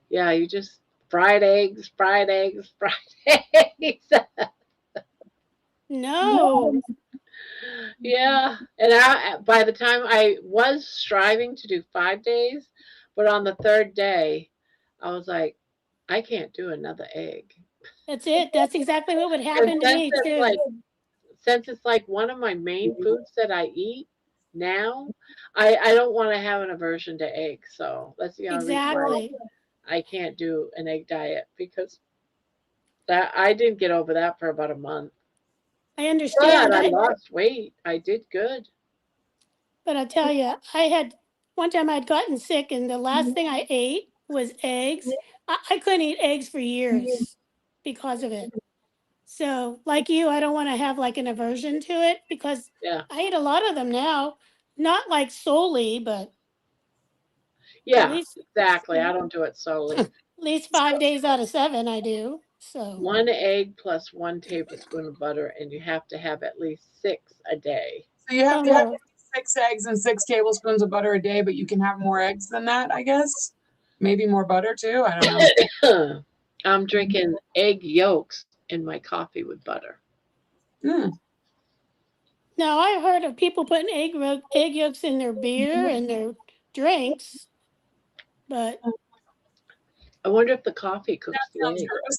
yeah, you just fried eggs, fried eggs, fried eggs. No. Yeah, and by the time I was striving to do 5 days, but on the third day, I was like, I can't do another egg. That's it. That's exactly what would And happen to me too. since it's like one of my main foods that I eat now, I don't want to have an aversion to eggs. So that's the only reason why Exactly. I can't do an egg diet because that I didn't get over that for about a month. I But understand. I lost weight. I did good. But I tell you, I had one time I'd gotten sick, and the last thing I ate was eggs. I couldn't eat eggs for years because of it. So, like you, I don't want to have like an aversion to it because Yeah. I eat a lot of them now. Not like solely, but at Yeah, least exactly. I don't do it solely. at least 5 days out of 7 I do. So One egg plus 1 tablespoon of butter, and you have to have at least 6 a day. So you have oh to have no, 6 eggs and 6 tablespoons of butter a day, but you can have more eggs than that, I guess. Maybe more butter too. I don't know. I'm drinking egg yolks in my coffee with butter. Mm. now I heard of people putting egg yolks in their beer and their drinks, but I wonder if the coffee cooks That the sounds egg. gross.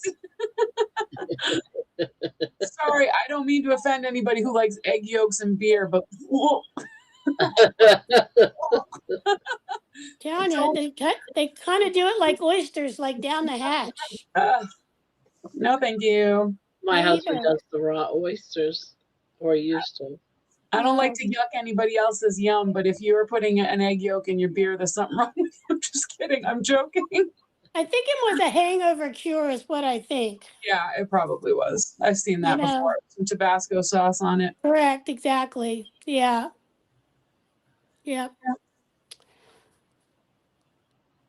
Sorry, I don't mean to offend anybody who likes egg yolks and beer, but telling you, they kind of do it like oysters, like down the hatch. no, thank you. My Me husband either. does the raw oysters, or he used to. I don't like to yuck anybody else's yum, but if you were putting an egg yolk in your beer, there's something wrong with you. I'm just kidding. I'm joking. I think it was a hangover cure, is what I think. Yeah, it probably was. I've seen that You know, before. Some Tabasco sauce on it. correct, exactly. Yeah. Yep.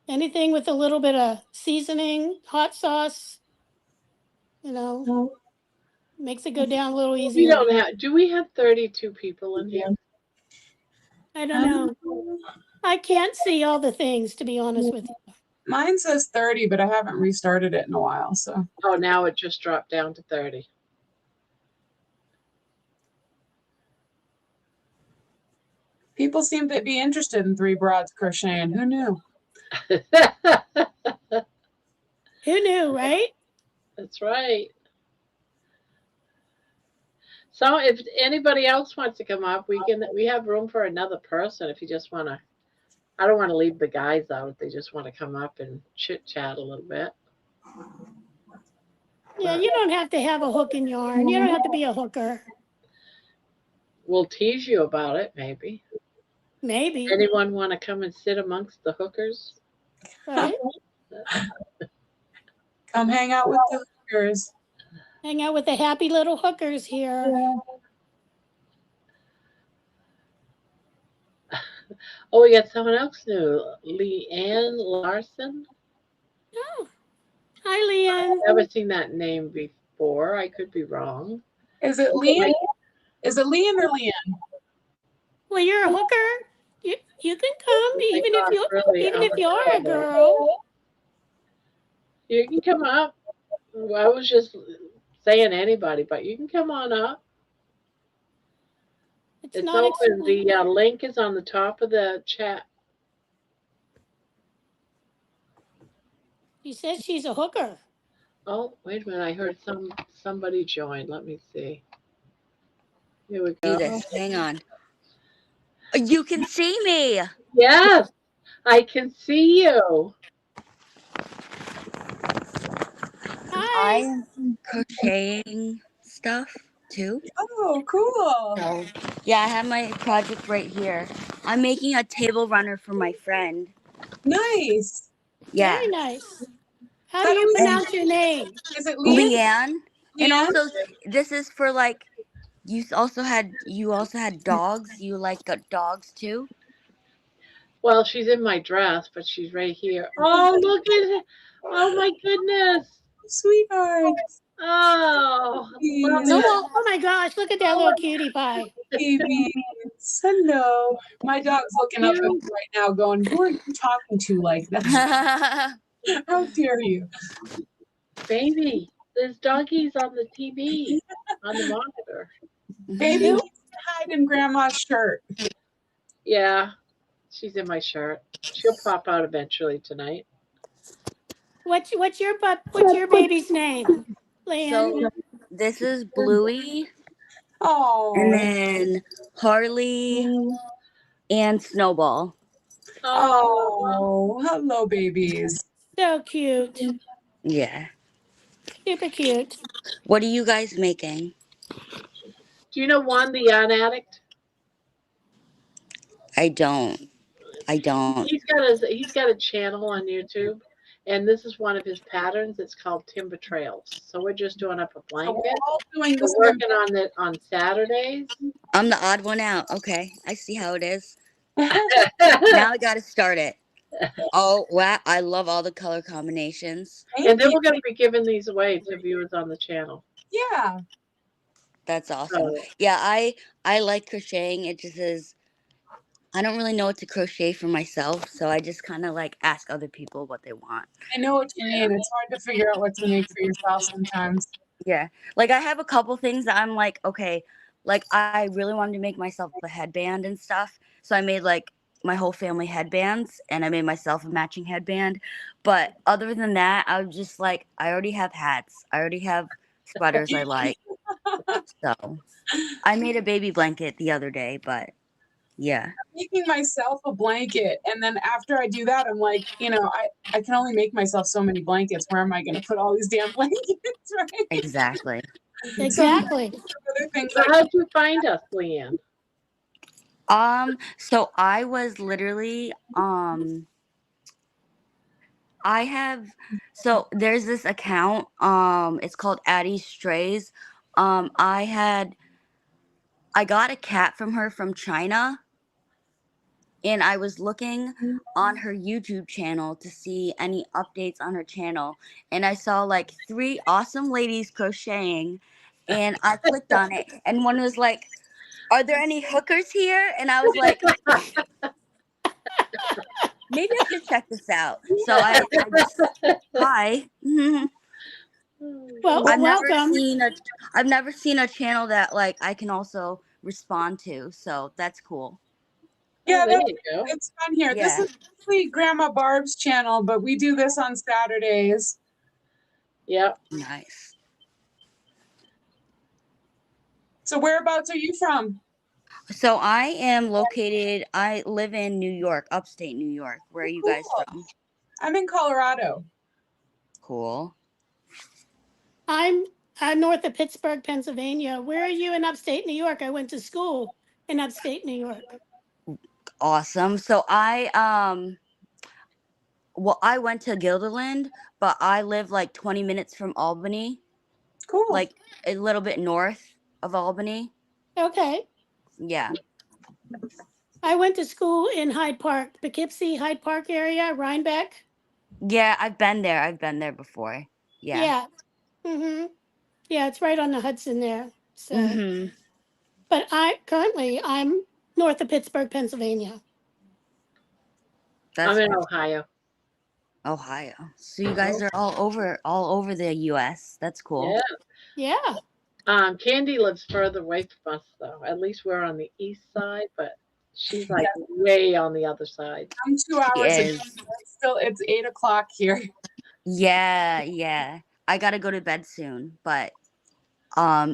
Anything with a little bit of seasoning, hot sauce, makes it go down a little We easier. don't have. Do we have 32 people in here? I don't know. I can't see all the things, to be honest with you. Mine says 30, but I haven't restarted it in a while. So Oh, now it just dropped down to 30. people seem to be interested in Three Broads crocheting. Who knew? Who knew, right? That's right. So if anybody else wants to come up, we have room for another person if you just want to. I don't want to leave the guys out if they just want to come up and chit chat a little bit. Yeah, you don't have to have a hook and yarn. You don't have to be a hooker. We'll tease you about it, maybe. Maybe, Anyone want to come and sit amongst the hookers? right? Come hang out with the hookers. Hang out with the happy little hookers here. Oh, we got someone else new. Leanne Larson. Oh, hi, Leanne. Never seen that name before. I could be wrong. Is it Leanne? Is it Leanne or Leanne? Well, you're a hooker. You can come even if you Really, even if you are a girl. You can come up. Well, I was just saying anybody, but you can come on up. It's It's not open. exclusive. The link is on the top of the chat. She says she's a hooker. Oh, wait a minute. I heard somebody join. Let me see. Here we go. Do this. Hang on. You can see me. Yes, I can see you. Hi. I'm crocheting stuff too. Oh, cool. So yeah, I have my project right here. I'm making a table runner for my friend. Nice. Yeah, Very nice. How do you pronounce your name? Is it Leanne? Leanne. And Leanne? also, this is for like you also had dogs. You like got dogs too? Well, she's in my dress, but she's right here. Oh, look at it. Oh, my goodness. Sweetheart. Oh, love Please. it. Oh my gosh, look at that little cutie pie. Baby. Hello. My dog's looking up at me right now going, who are you talking to like that? How dare you? Baby, there's doggies on the TV, on the monitor. Baby needs to hide in grandma's shirt. Yeah, she's in my shirt. She'll pop out eventually tonight. What's your baby's name? Leanne? So this is Bluey, Oh. and then Harley and Snowball. Oh, hello, babies. So cute. Yeah. Super cute. What are you guys making? Do you know Juan the Yarn Addict? I don't. He's got a channel on YouTube, and this is one of his patterns. It's called Timber Trails. So we're just doing up a So blanket. we're all doing We're this. working on it on Saturdays. I'm the odd one out. Okay, I see how it is. Now I got to start it. Oh, wow. I love all the color combinations. And then we're going to be giving these away to viewers on the channel. Yeah. That's awesome. So, Yeah, I like crocheting. It just is, I don't really know what to crochet for myself, so I just kind of like ask other people what they want. I know what you mean. It's hard to figure out what to make for yourself sometimes. Yeah. Like I have a couple things that I'm like, okay, like I really wanted to make myself a headband and stuff. So I made like my whole family headbands and I made myself a matching headband. But other than that, I was just like, I already have hats. I already have sweaters I like. So I made a baby blanket the other day, but yeah. Making myself a blanket, and then after I do that, I'm like, I can only make myself so many blankets. Where am I going to put all these damn blankets, right? Exactly. Exactly. Other things so how'd you find us, Leanne? So I was literally there's this account, it's called Addie's Strays. I got a cat from her from China, and I was looking on her YouTube channel to see any updates on her channel, and I saw like 3 awesome ladies crocheting, and I clicked on it, and one was like, "Are there any hookers here?" And I was like, maybe I should check this out. So I just, hi. Well, welcome. I've never seen a channel that like I can also respond to. So that's cool. Yeah, there you go. it's fun here. Yeah. This is actually Grandma Barb's channel, but we do this on Saturdays. Yep. Nice. So whereabouts are you from? So I am located. I live in New York, upstate New York. Where are you guys Cool. from? I'm in Colorado. Cool. I'm north of Pittsburgh, Pennsylvania. Where are you in upstate New York? I went to school in upstate New York. Awesome. So I went to Guilderland, but I live like 20 minutes from Albany, Cool. like a little bit north of Albany. Okay. Yeah. I went to school in Hyde Park, Poughkeepsie, Hyde Park area, Rhinebeck. Yeah, I've been there. I've been there before. Yeah. Yeah. Mm-hmm. Yeah, it's right on the Hudson there. So, Mm-hmm. but I'm north of Pittsburgh, Pennsylvania. That's I'm in awesome. Ohio. Ohio. So you guys are all over the US. That's cool. Yeah. Yeah. Candy lives further away from us, though. At least we're on the east side, but she's like way on the other side. I'm 2 hours ahead. Is. It's 8 o'clock here. Yeah, yeah. I gotta go to bed soon, but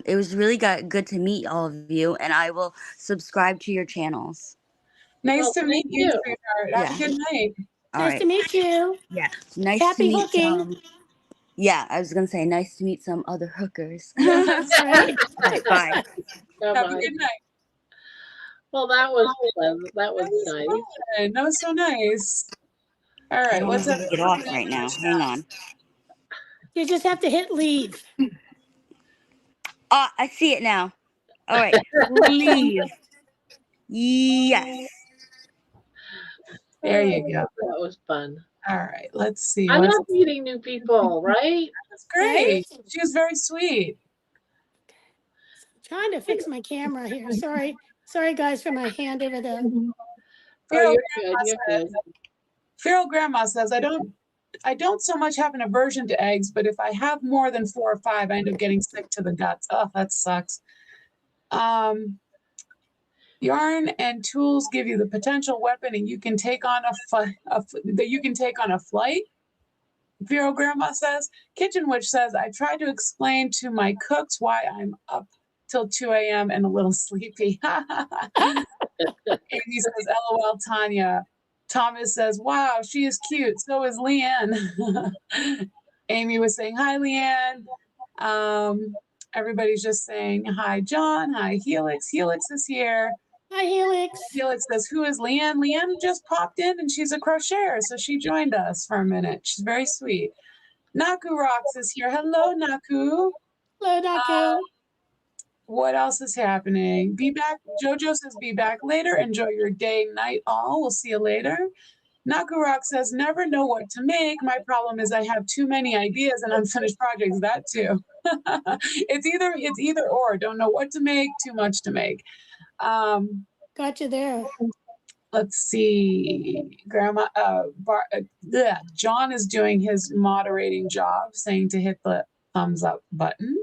it was really good to meet all of you, and I will subscribe to your channels. Nice Well, to meet thank you, you. sweetheart. Have a Yeah. good night. All Nice right. to meet you. Yeah. Nice Happy to meet hooking. some. Yeah, I was gonna say nice to meet some other hookers. That's right. All right, bye. Have a Bye-bye. good night. Well, that was pleasant. That was nice. Fun. That was so nice. All I right, don't know what's how up? to get off right now. Hang on. You just have to hit leave. Ah, I see it now. All right, leave. Yes. There you go. That was fun. All right, let's see. I What's love meeting new people, right? That's great. She was very sweet. Trying to fix my camera here. Sorry guys for my hand over the. Oh, Feral you're good. Grandma You're says, good. Feral Grandma says, I don't so much have an aversion to eggs, but if I have more than 4 or 5, I end up getting sick to the guts. Oh, that sucks. Yarn and tools give you the potential weapon, and you can take on a flight. Vero Grandma says. Kitchen Witch says, I try to explain to my cooks why I'm up till 2 a.m. and a little sleepy. Amy says, LOL, Tanya. Thomas says, wow, she is cute. So is Leanne. Amy was saying, hi, Leanne. Everybody's just saying, hi, John. Hi, Helix. Helix is here. Hi, Helix. Felix says, who is Leanne? Leanne just popped in and she's a crocheter, so she joined us for a minute. She's very sweet. Naku Rocks is here. Hello, Naku. Hello, Naku. What else is happening? Be back. Jojo says, be back later. Enjoy your day, night, all. We'll see you later. Naku Rock says, never know what to make. My problem is I have too many ideas and unfinished projects. That too. It's either or. Don't know what to make, too much to make. Got you there. Let's see. John is doing his moderating job, saying to hit the thumbs up button.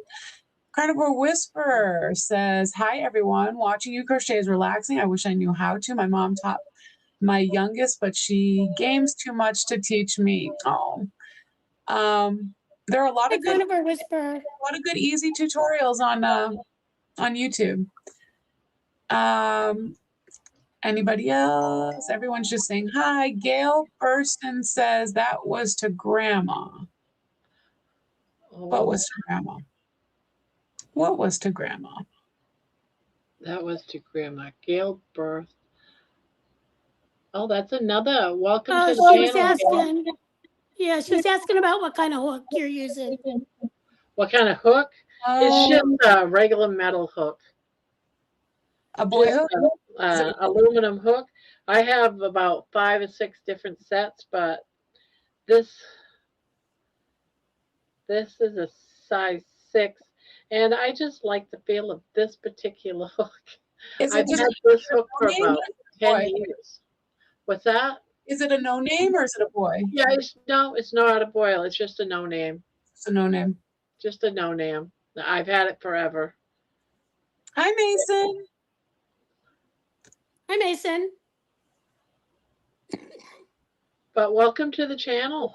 Carnivore Whisperer says, hi, everyone. Watching you crochet is relaxing. I wish I knew how to. My mom taught my youngest, but she games too much to teach me. Oh. There are a lot Hi, of good Carnivore Whisperer. easy tutorials on YouTube. Anybody else? Everyone's just saying hi. Gail Burstyn says that was to Grandma. What was to Grandma? What was to Grandma? That was to Grandma. Gail Birth. Oh, that's another. Welcome to Oh, the she was channel. Gail. asking. Yeah, she was asking about what kind of hook you're using. What kind of hook? It's just a regular metal hook. A boy Just hook? aluminum hook. I have about 5 or 6 different sets, but this is a size 6, and I just like the feel of this particular hook. Is I've it just had this hook for name about or 10 boy? years. What's that? Is it a no name or is it a boy? Yeah, it's not a boil. It's just a no name. It's a no name. Just a no name. I've had it forever. Hi, Mason. Hi, Mason. But welcome to the channel.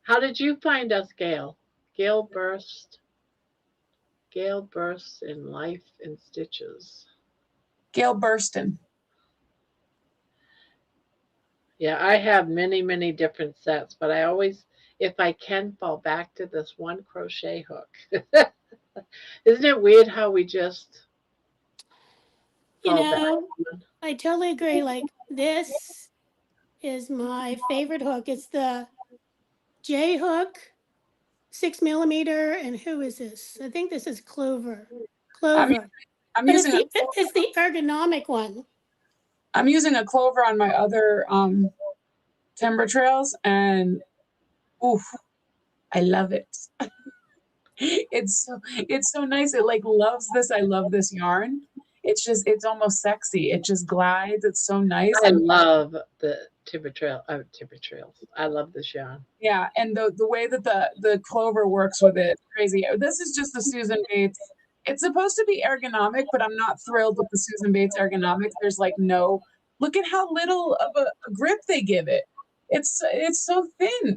How did you find us, Gail? Gail bursts in life in stitches. Gail Burston. Yeah, I have many, many different sets, but I always, if I can, fall back to this one crochet hook. Isn't it weird how we just You fall back? know, I totally agree. Like this is my favorite hook. It's the J hook, 6 millimeter, and who is this? I think this is Clover. I'm, Clover. I'm But using it's the ergonomic one. I'm using a Clover on my other timber trails, and oof, I love it. It's so nice. It like loves this. I love this yarn. It's almost sexy. It just glides. It's so nice. I love the timber trails. I love this yarn. Yeah, and the way that the Clover works with it, crazy. This is just the Susan Bates. It's supposed to be ergonomic, but I'm not thrilled with the Susan Bates ergonomics. There's like no, look at how little of a grip they give it. It's so thin.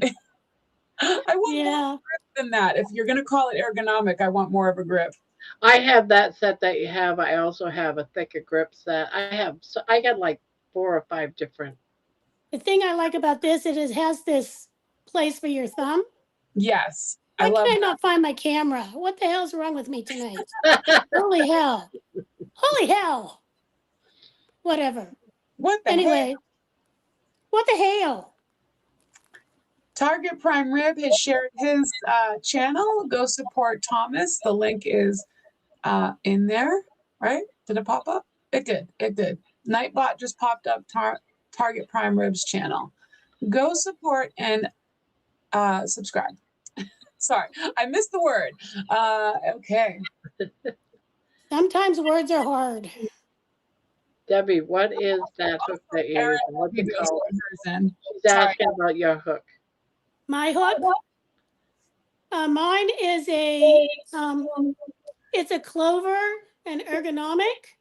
I want more grip than that. If you're gonna call it ergonomic, I want more of a grip. I have that set that you have. I also have a thicker grip set. I got like 4 or 5 different. The thing I like about this, has this place for your thumb. Yes, Why can I not find my camera? What the hell's wrong with me tonight? Holy hell. Holy hell. Whatever. What the Anyway, heck? what the hell? Target Prime Rib has shared his channel. Go support Thomas. The link is in there, right? Did it pop up? It did. It did. Nightbot just popped up Target Prime Rib's channel. Go support and subscribe. Sorry, I missed the word. Okay. Sometimes words are hard. Debbie, what is that hook that you're using? What's it called? She's asking about your hook. My hook? Mine is it's a Clover and ergonomic.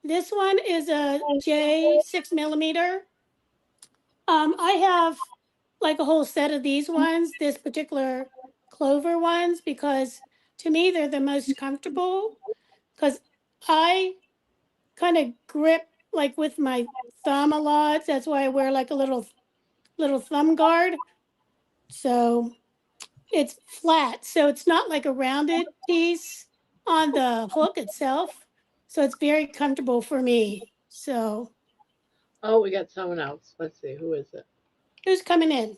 This one is a J 6 millimeter. I have like a whole set of these ones, this particular Clover ones, because to me they're the most comfortable, because I kind of grip like with my thumb a lot. That's why I wear like a little thumb guard. So it's flat. So it's not like a rounded piece on the hook itself. So it's very comfortable for me. So. Oh, we got someone else. Let's see. Who is it? Who's coming in?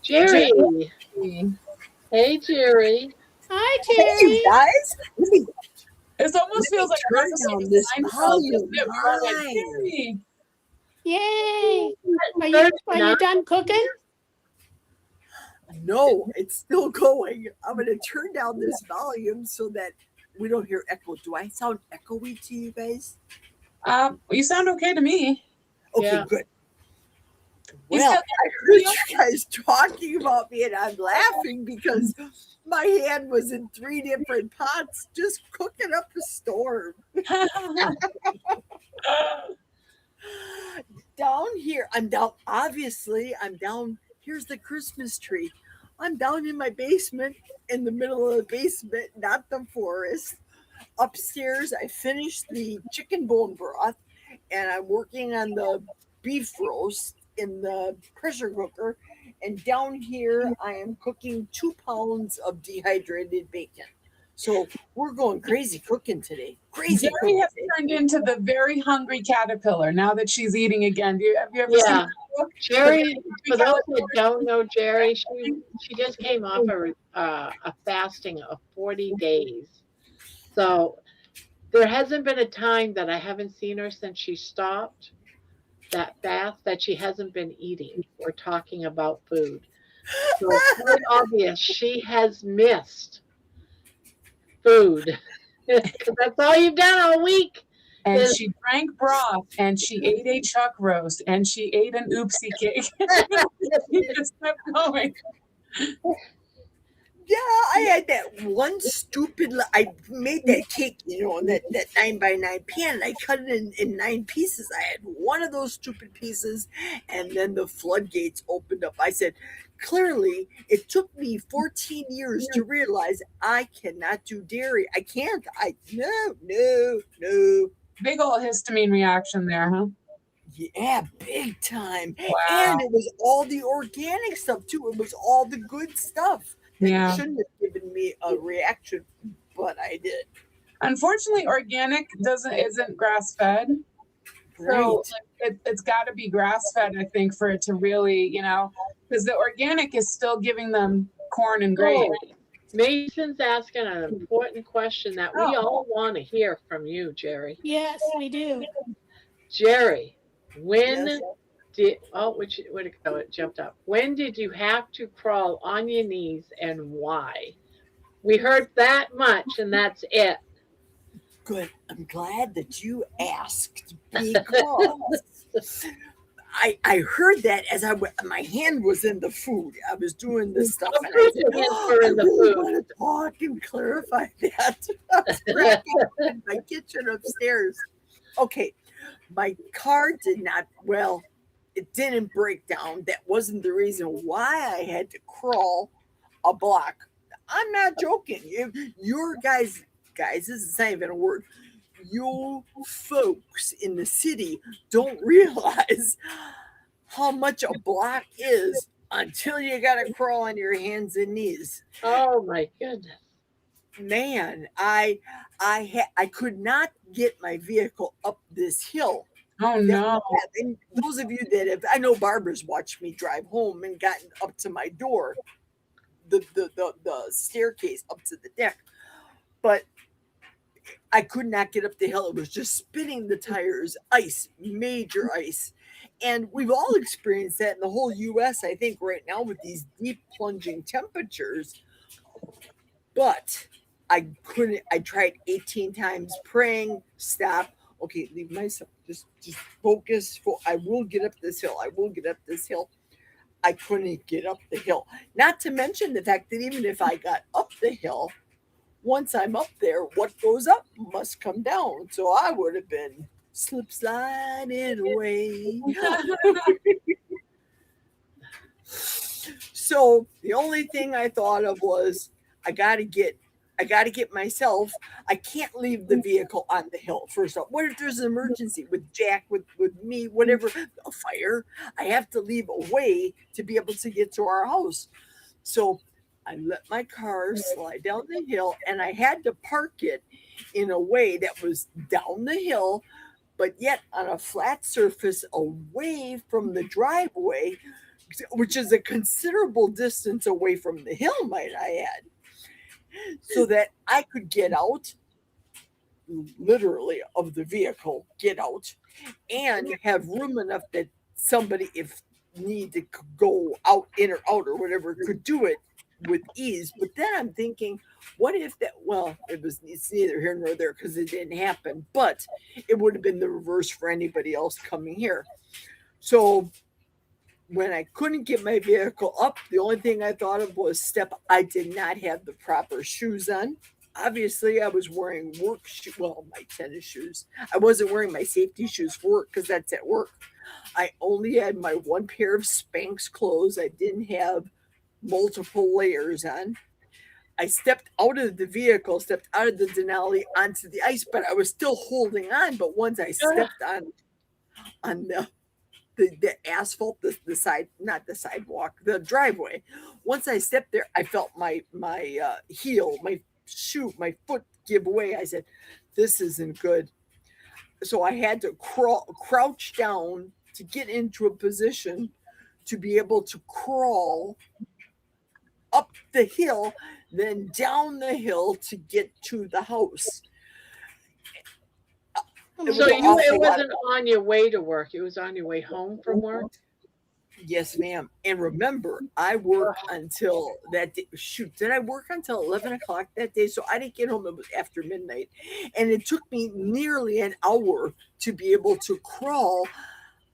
Jerry. Hey, Jerry. Hi, Jerry. Hey, you guys. It almost feels like turn down this volume. Jerry. Yay. Are you done cooking? No, it's still going. I'm going to turn down this volume so that we don't hear echo. Do I sound echoey to you guys? You sound okay to me. Okay, Yeah. good. Well, I heard you guys talking about me and I'm laughing because my hand was in 3 different pots just cooking up a storm. Down here, I'm down. Obviously, I'm down. Here's the Christmas tree. I'm down in my basement, in the middle of the basement, not the forest. Upstairs, I finished the chicken bone broth, and I'm working on the beef roast in the pressure cooker. And down here, I am cooking 2 pounds of dehydrated bacon. So we're going crazy cooking today. Crazy. Jerry has turned into the very hungry caterpillar now that she's eating again. Have you ever seen that book? Jerry, for those that don't know Jerry, she just came off a fasting of 40 days. So there hasn't been a time that I haven't seen her since she stopped that fast that she hasn't been eating or talking about food. So it's quite obvious she has missed food. Because that's all you've done all week. And she drank broth, and she ate a chuck roast, and she ate an oopsie cake. She just kept going. Yeah, I had that one stupid. I made that cake, that 9x9 pan. I cut it in 9 pieces. I had one of those stupid pieces, and then the floodgates opened up. I said, clearly it took me 14 years to realize I cannot do dairy. I can't. No. Big old histamine reaction there, huh? Yeah, big time. Wow. And it was all the organic stuff too. It was all the good stuff that Yeah. shouldn't have given me a reaction, but I did. Unfortunately, organic isn't grass fed. So it's got to be grass fed, I think, for it to really, because the organic is still giving them corn and grain. Oh, Mason's asking an important question that we all want to hear from you, Jerry. Yes, we do. Jerry, when Yes. did where'd it go? It jumped up. When did you have to crawl on your knees and why? We heard that much and that's it. Good. I'm glad that you asked because I heard that as my hand was in the food. I was doing this stuff, and I said, I really want to talk and clarify that. I was cracking in my kitchen upstairs. Okay, my car did not. Well, it didn't break down. That wasn't the reason why I had to crawl a block. I'm not joking. Your guys, this is not even a word. You folks in the city don't realize how much a block is until you got to crawl on your hands and knees. Oh my goodness. Man, I could not get my vehicle up this hill. Oh no. And those of you that have, I know Barbara's watched me drive home and gotten up to my door, the staircase up to the deck, but I could not get up the hill. It was just spinning the tires, ice, major ice. And we've all experienced that in the whole US, I think, right now with these deep plunging temperatures. But I couldn't, I tried 18 times praying, stop. Okay, leave myself, just focus. I will get up this hill. I will get up this hill. I couldn't get up the hill. Not to mention the fact that even if I got up the hill, once I'm up there, what goes up must come down. So I would have been slip sliding away. So the only thing I thought of was I gotta get myself. I can't leave the vehicle on the hill. First off, what if there's an emergency with Jack, with me, whatever, a fire? I have to leave a way to be able to get to our house. So I let my car slide down the hill, and I had to park it in a way that was down the hill, but yet on a flat surface away from the driveway, which is a considerable distance away from the hill, might I add, so that I could get out, literally, of the vehicle, get out, and have room enough that somebody, if need to go out, in or out, or whatever, could do it with ease. But then I'm thinking, what if that, well, it's neither here nor there because it didn't happen, but it would have been the reverse for anybody else coming here. So when I couldn't get my vehicle up, the only thing I thought of was step. I did not have the proper shoes on. Obviously, I was wearing work shoes, well, my tennis shoes. I wasn't wearing my safety shoes for work because that's at work. I only had my one pair of Spanx clothes. I didn't have multiple layers on. I stepped out of the vehicle, stepped out of the Denali onto the ice, but I was still holding on. But once I stepped on the asphalt, the side, not the sidewalk, the driveway. Once I stepped there, I felt my heel, my shoe, my foot give way. I said, this isn't good. So I had to crouch down to get into a position to be able to crawl up the hill, then down the hill to get to the house. So it wasn't on your way to work. It was on your way home from work? Yes, ma'am. And remember, I worked until that day. Shoot, did I work until 11 o'clock that day? So I didn't get home. It was after midnight. And it took me nearly an hour to be able to crawl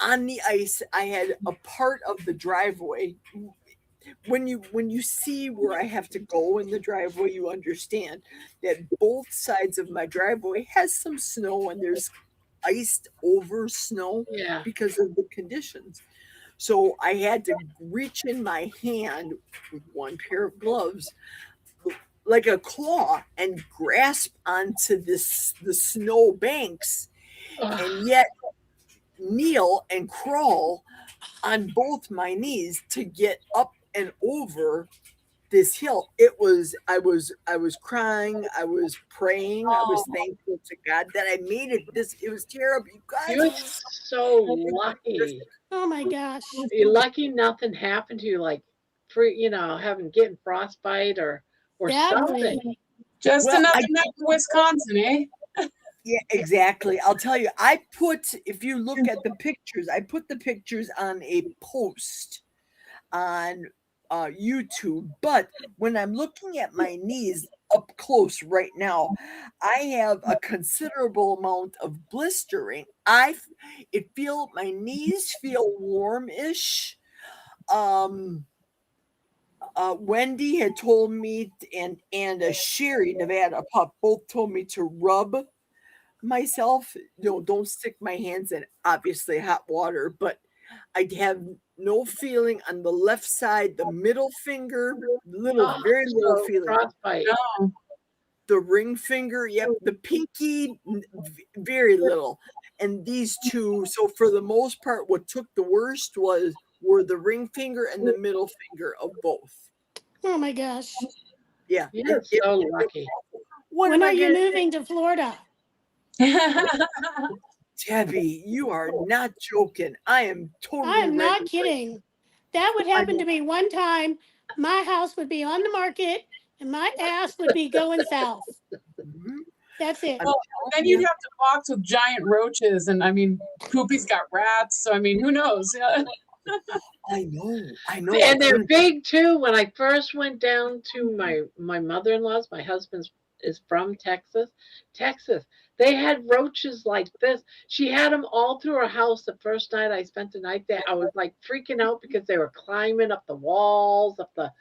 on the ice. I had a part of the driveway. When you see where I have to go in the driveway, you understand that both sides of my driveway has some snow and there's iced over snow because of the conditions. So I had to reach in my hand with one pair of gloves, like a claw, and grasp onto the snow banks, and yet kneel and crawl on both my knees to get up and over this hill. I was crying, I was praying, I was thankful to God that I made it. It was terrible, you guys. You're It was so lucky. Oh my gosh. You're lucky nothing happened to you, like getting frostbite or something. Exactly. Just Well, enough I- to make Wisconsin, eh? Yeah, exactly. I'll tell you, if you look at the pictures, I put the pictures on a post on YouTube. But when I'm looking at my knees up close right now, I have a considerable amount of blistering. My knees feel warmish. Wendy had told me, and Sherry, Nevada pup, both told me to rub myself. Don't stick my hands in obviously hot water, but I have no feeling on the left side, the middle finger, very little So feeling. frostbite. No. The ring finger, yep, the pinky, very little. And these two, so for the most part, what took the worst were the ring finger and the middle finger of both. Oh my gosh. Yeah. You're so lucky. What When am are I you gonna moving to Florida? Debbie, you are not joking. I am totally I am not ready. kidding. That would happen to me one time. My house would be on the market and my ass would be going south. Mhm. That's it. Well, then you'd have to box with giant roaches, and I mean, Poopy's got rats, so I mean, who knows? I know. And they're big too. When I first went down to my mother-in-law's, my husband's is from Texas. They had roaches like this. She had them all through her house. The first night I spent the night there, I was like freaking out because they were climbing up the walls, up the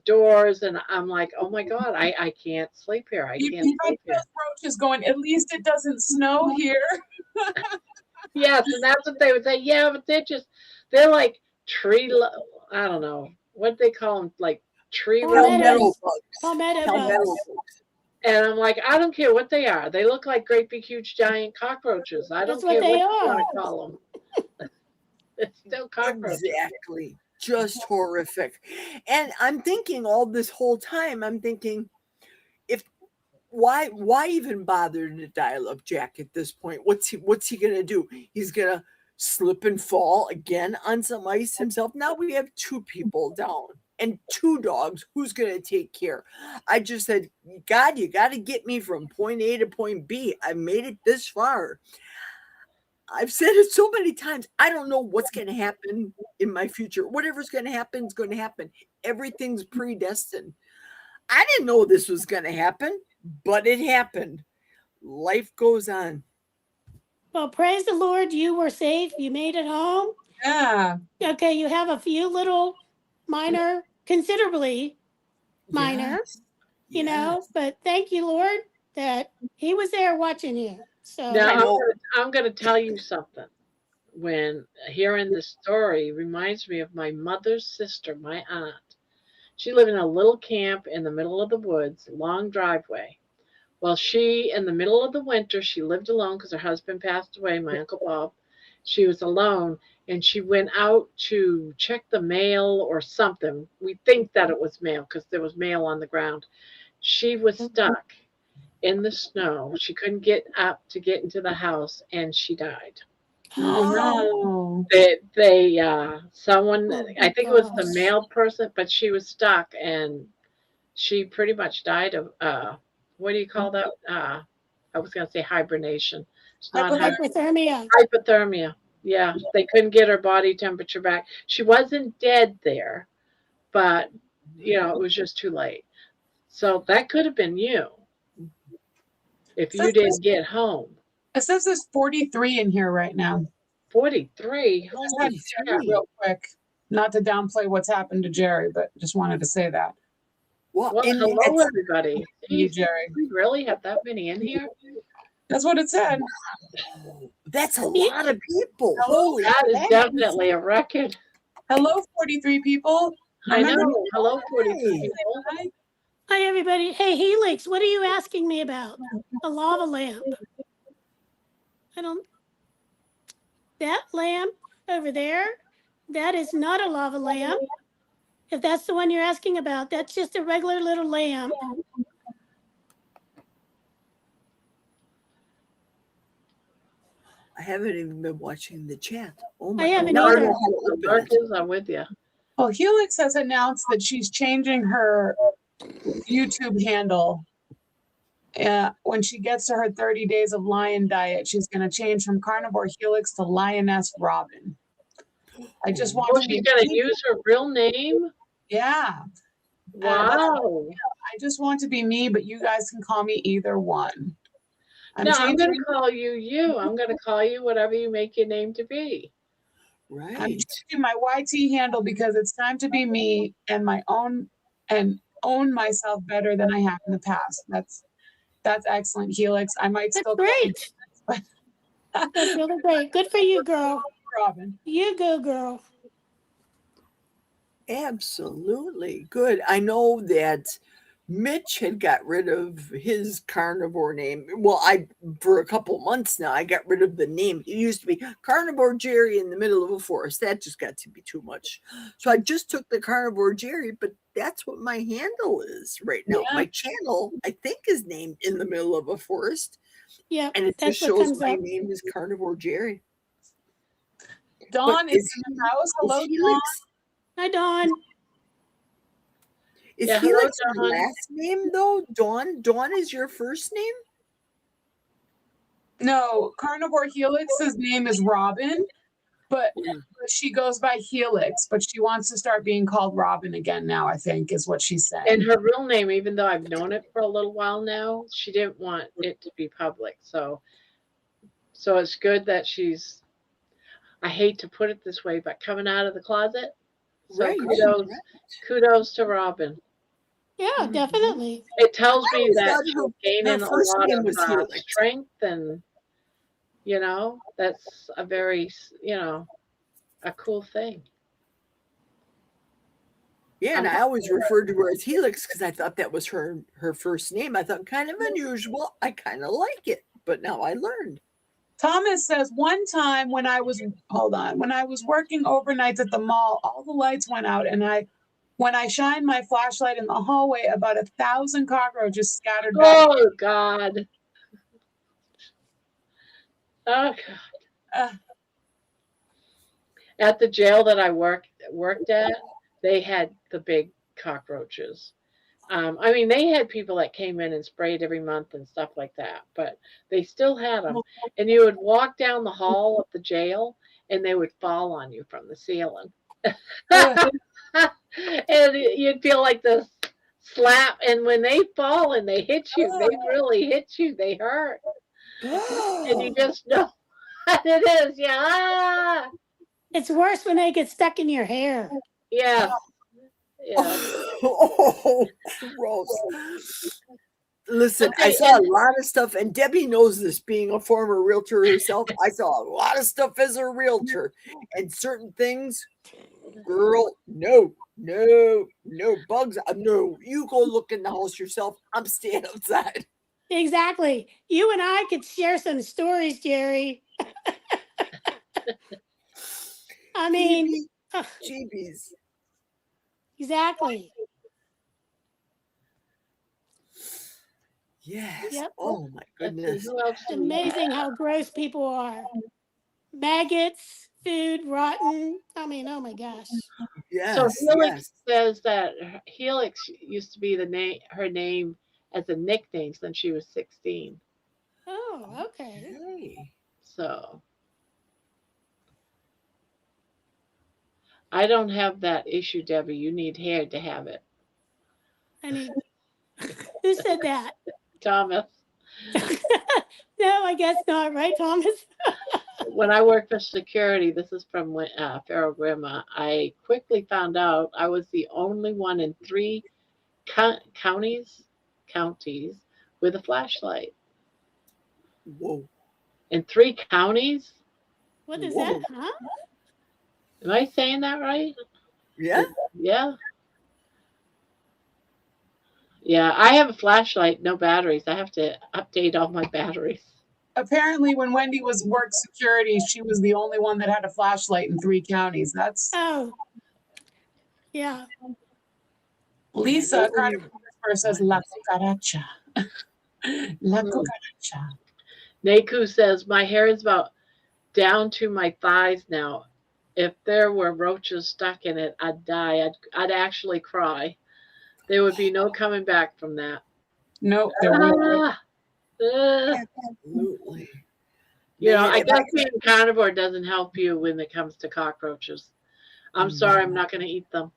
doors, and I'm like, oh my God, I can't sleep here. I You can't had sleep here. those roaches going, at least it doesn't snow here. Yes, and that's what they would say. Yeah, but they're like I don't know what they call them, like tree Palmettos. roaches. Palmetto Palmetto bugs. bugs. And I'm like, I don't care what they are. They look like great big huge giant cockroaches. I don't That's what care they what you want are. to call them. It's still cockroaches. Exactly. Just horrific. And I'm thinking all this whole time, why even bother to dial up Jack at this point? What's he gonna do? He's gonna slip and fall again on some ice himself. Now we have two people down and two dogs. Who's gonna take care? I just said, God, you gotta get me from point A to point B. I made it this far. I've said it so many times. I don't know what's going to happen in my future. Whatever's going to happen is going to happen. Everything's predestined. I didn't know this was going to happen, but it happened. Life goes on. Well, praise the Lord, you were safe. You made it home. Yeah. Okay, you have a few little minor, considerably minor, Yes. but thank you, Lord, that He was there watching you. So Now I know. I'm gonna tell you something. When hearing this story reminds me of my mother's sister, my aunt. She lived in a little camp in the middle of the woods, long driveway. Well, in the middle of the winter, she lived alone because her husband passed away, my Uncle Bob. She was alone and she went out to check the mail or something. We think that it was mail because there was mail on the ground. She was stuck in the snow. She couldn't get up to get into the house and she died. Oh, Someone, Oh, I think it was the gosh. mail person, but she was stuck and she pretty much died of what do you call that? I was gonna say hibernation. It's not Hypothermia. hypothermia. Yeah, they couldn't get her body temperature back. She wasn't dead there, but it was just too late. So that could have been you if you didn't get home. it says there's 43 in here right now. 43. I just had to check that real quick. Not to downplay what's happened to Jerry, but just wanted to say that. Well, Well, and hello everybody. You, Jeez, Jerry. we really have that many in here? That's what it said. That's a lot of people. Holy That is crap. definitely a record. Hello, 43 people. I Remember know. Hello, 42 Hi. people. Hi. Hi, everybody. Hey, Helix, what are you asking me about? A lava lamp. I don't. That lamp over there, that is not a lava lamp. If that's the one you're asking about, that's just a regular little lamp. I haven't even been watching the chat. Oh my I haven't God. either. Now I know how to open it. Marcus, I'm with you. Well, Helix has announced that she's changing her YouTube handle. When she gets to her 30 days of lion diet, she's going to change from Carnivore Helix to Lioness Robin. I just want Oh, to she's be going to me. use her real name? Yeah. Wow. I just want to be me, but you guys can call me either one. I'm going changing- to call you you. I'm going to call you whatever you make your name to be. I'm Right. changing my YT handle because it's time to be me and my own and own myself better than I have in the past. That's excellent, Helix. I might That's still call you great. That's really great. Good for you, girl. Robin. You go, girl. Absolutely. Good. I know that Mitch had got rid of his carnivore name. Well, for a couple months now, I got rid of the name. It used to be Carnivore Jerry in the middle of a forest. That just got to be too much. So I just took the Carnivore Jerry, but that's what my handle is right now. Yeah. My channel, I think, is named In the Middle of a Forest. Yeah, And it that's just what shows comes my up. name is Carnivore Jerry. Dawn But is in the house. Hello, Dawn. Helix, Hi, Dawn. is Yeah, hello, Helix your Dawn. last name though? Dawn? Dawn is your first name? No, Carnivore Helix's name is Robin, but she goes by Helix, but she wants to start being called Robin again now, I think, is what she's saying. And her real name, even though I've known it for a little while now, she didn't want it to be public. So it's good that she's, I hate to put it this way, but coming out of the closet. So Right. kudos to Robin. Yeah, definitely. It tells I me always that thought she's her gaining a first lot name of was Helix. strength, and that's a very a cool thing. Yeah, and I always referred to her as Helix because I thought that was her first name. I thought kind of unusual. I kind of like it, but now I learned. Thomas says one time when I was working overnights at the mall, all the lights went out, and when I shined my flashlight in the hallway, about 1,000 cockroaches scattered back. Oh God. Oh God. Uh, At the jail that I worked at, they had the big cockroaches. I mean, they had people that came in and sprayed every month and stuff like that, but they still had them. And you would walk down the hall of the jail, and they would fall on you from the ceiling. And you'd feel like this slap. And when they fall and they hit you, they really hit you. They hurt. And you just know what it is. Yeah. It's worse when they get stuck in your hair. Yeah. Yeah. Oh, gross. Listen, I Okay, saw a lot of stuff, and Debbie knows this, being a former realtor herself. I saw a lot of stuff as a realtor, and certain things, girl, no bugs. No, you go look in the house yourself. I'm staying outside. Exactly. You and I could share some stories, Jerry. I mean, Jeebies. Exactly. Yes. Yep. Oh my goodness. Who else It's do we have? amazing how gross people are. Maggots, food, rotten. I mean, oh my gosh. Yes. So Helix yes. says that Helix used to be her name as a nickname since she was 16. Oh, okay. Hey. So I don't have that issue, Debbie. You need hair to have it. I mean, who said that? Thomas. No, I guess not, right, Thomas? When I worked for security, this is from Pharaoh Gramma, I quickly found out I was the only one in 3 counties with a flashlight. Whoa. in 3 counties. What is Whoa. that? Huh? Am I saying that right? Yeah. Yeah. Yeah, I have a flashlight, no batteries. I have to update all my batteries. Apparently, when Wendy was work security, she was the only one that had a flashlight in 3 counties. That's Oh, yeah. Lisa. Carnivore says La Cucaracha. La Mm. Cucaracha. Naku says, my hair is about down to my thighs now. If there were roaches stuck in it, I'd die. I'd actually cry. There would be no coming back from that. Nope, there wouldn't. Ah, Absolutely. you know, Man, I if guess being carnivore doesn't help you when it comes to cockroaches. I'm sorry, I'm not going to eat them.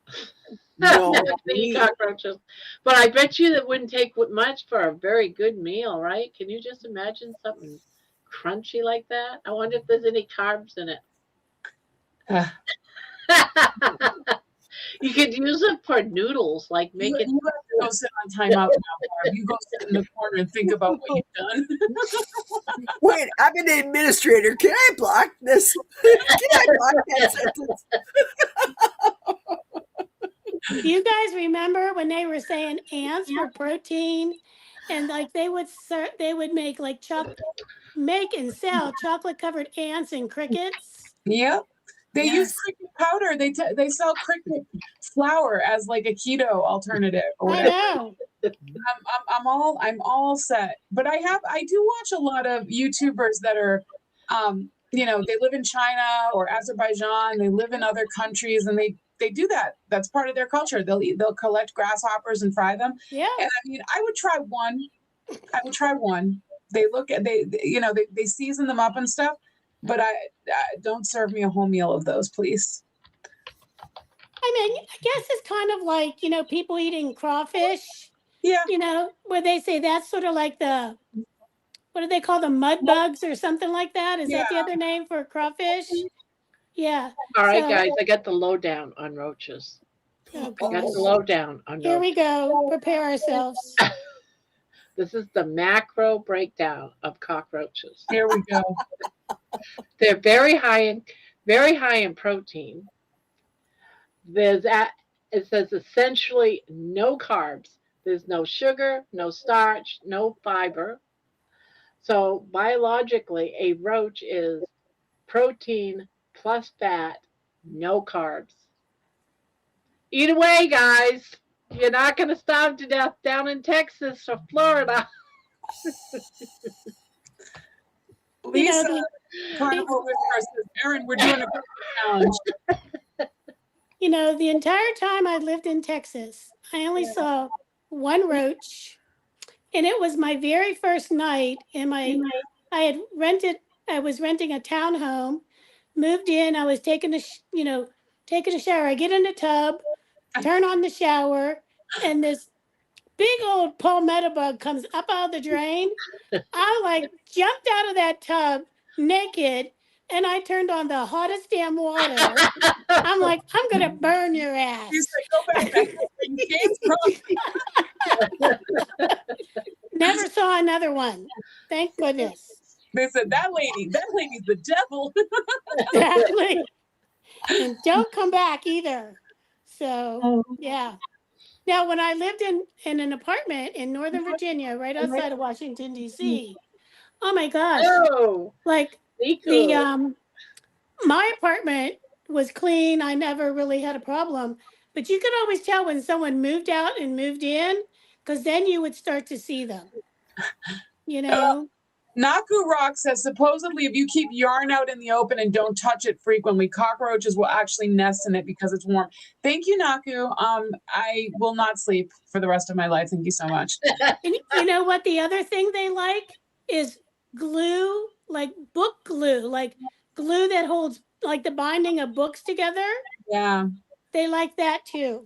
I'm no, not going to eat cockroaches. But I bet you that wouldn't take much for a very good meal, right? Can you just imagine something crunchy like that? I wonder if there's any carbs in it. Uh, You could use it for noodles, like make you it. have to go sit on timeout now, Barb. You go sit in the corner and think about what you've done. wait, I'm an administrator. Can I block this? Can I block that sentence? Do you guys remember when they were saying ants for protein, and like they would make like make and sell chocolate covered ants and crickets? Yep. They use Yes. cricket powder. They sell cricket flour as like a keto alternative or I whatever. know. I'm all set. But I do watch a lot of YouTubers that are you know, they live in China or Azerbaijan, they live in other countries, and they do that. That's part of their culture. They'll collect grasshoppers and fry them. Yeah. And I mean, I would try one. They look at you know, they season them up and stuff, but I don't serve me a whole meal of those, please. I mean, I guess it's kind of like, you know, people eating crawfish, Yeah. you know, where they say that's sort of like what do they call them, mud bugs or something like that? Is that the other name for crawfish? Yeah. All right, So- guys, I got the lowdown on roaches. Oh, I got the gosh. lowdown on Here we roaches. go. Prepare ourselves. This is the macro breakdown of cockroaches. Here we go. They're very high in protein. It says essentially no carbs. There's no sugar, no starch, no fiber. So biologically, a roach is protein plus fat, no carbs. Eat away, guys. You're not going to starve to death down in Texas or Florida. Lisa, Carnivore Whisperer says, Erin, we're doing a cooking challenge. You know, the entire time I lived in Texas, I only saw one roach, and it was my very first night in I was renting a townhome, moved in, I was taking a shower. I get in the tub, turn on the shower, and this big old palmetto bug comes up out of the drain. I like jumped out of that tub naked, and I turned on the hottest damn water. I'm like, I'm gonna burn your ass. She's like, go back to Never saw another one. Thank goodness. They said that lady's the devil. Exactly. And don't come back either. So yeah. Now when I lived in an apartment in Northern Virginia, right outside of Washington, DC, oh my gosh. Oh, Like the my apartment was clean. I never really had a problem. But you could always tell when someone moved out and moved in, because then you would start to see them. You know? Naku Rock says, supposedly if you keep yarn out in the open and don't touch it frequently, cockroaches will actually nest in it because it's warm. Thank you, Naku. I will not sleep for the rest of my life. Thank you so much. And you know what? The other thing they like is glue, like book glue, like glue that holds like the binding of books together. Yeah. They like that too.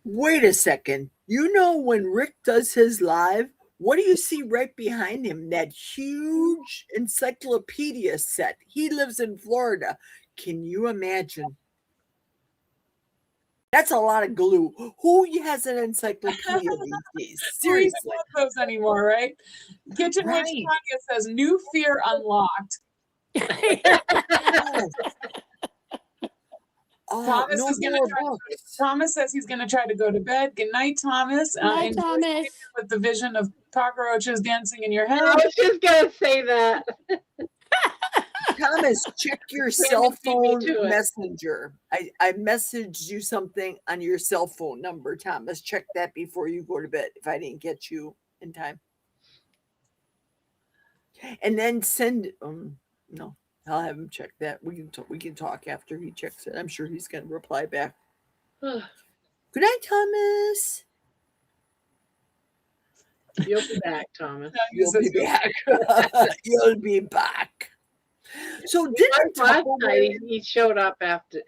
Wait a second. You know when Rick does his live, what do you see right behind him? That huge encyclopedia set. He lives in Florida. Can you imagine? That's a lot of glue. Who has an encyclopedia these days? Who even Seriously. knows those anymore, right? Kitchen Witch Right. Tanya says, new fear unlocked. Yes. Oh, Thomas no is gonna more try. books. Thomas says he's going to try to go to bed. Good night, Thomas. Night, Enjoy Thomas. sleeping with the vision of cockroaches dancing in your I head. was just gonna say that. Thomas, check your Can't cell beat me phone to it. messenger. I messaged you something on your cell phone number, Thomas. Check that before you go to bed if I didn't get you in time. And then send no, I'll have him check that. We can talk after he checks it. I'm sure he's going to reply back. Good night, Thomas. You'll be back, Thomas. You'll be back. You'll be back. So Last didn't night Tupperware- he showed up what do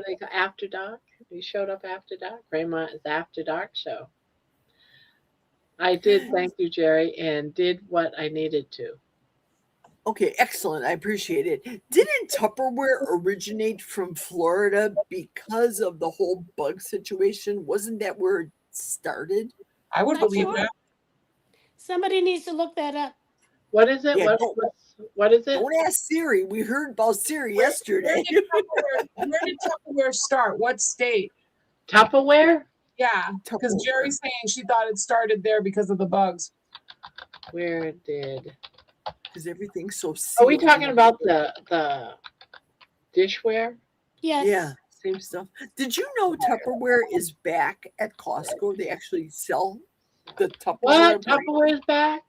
they call after dark? He showed up after dark. Grandma's after dark show. I did, thank you, Jerry, and did what I needed to. Okay, excellent. I appreciate it. Didn't Tupperware originate from Florida because of the whole bug situation? Wasn't that where it started? I would Not believe sure. that. Somebody needs to look that up. What is it? Yeah, What is it? Don't ask Siri. We heard about Siri Where yesterday. where did Tupperware start? What state? Tupperware? Yeah, because Tupperware. Jerry's saying she thought it started there because of the bugs. Where did? Because everything's so Are we sealed. talking about the dishware? Yes. Yeah, same stuff. Did you know Tupperware is back at Costco? They actually sell the Tupperware. What? brand. Tupperware's back?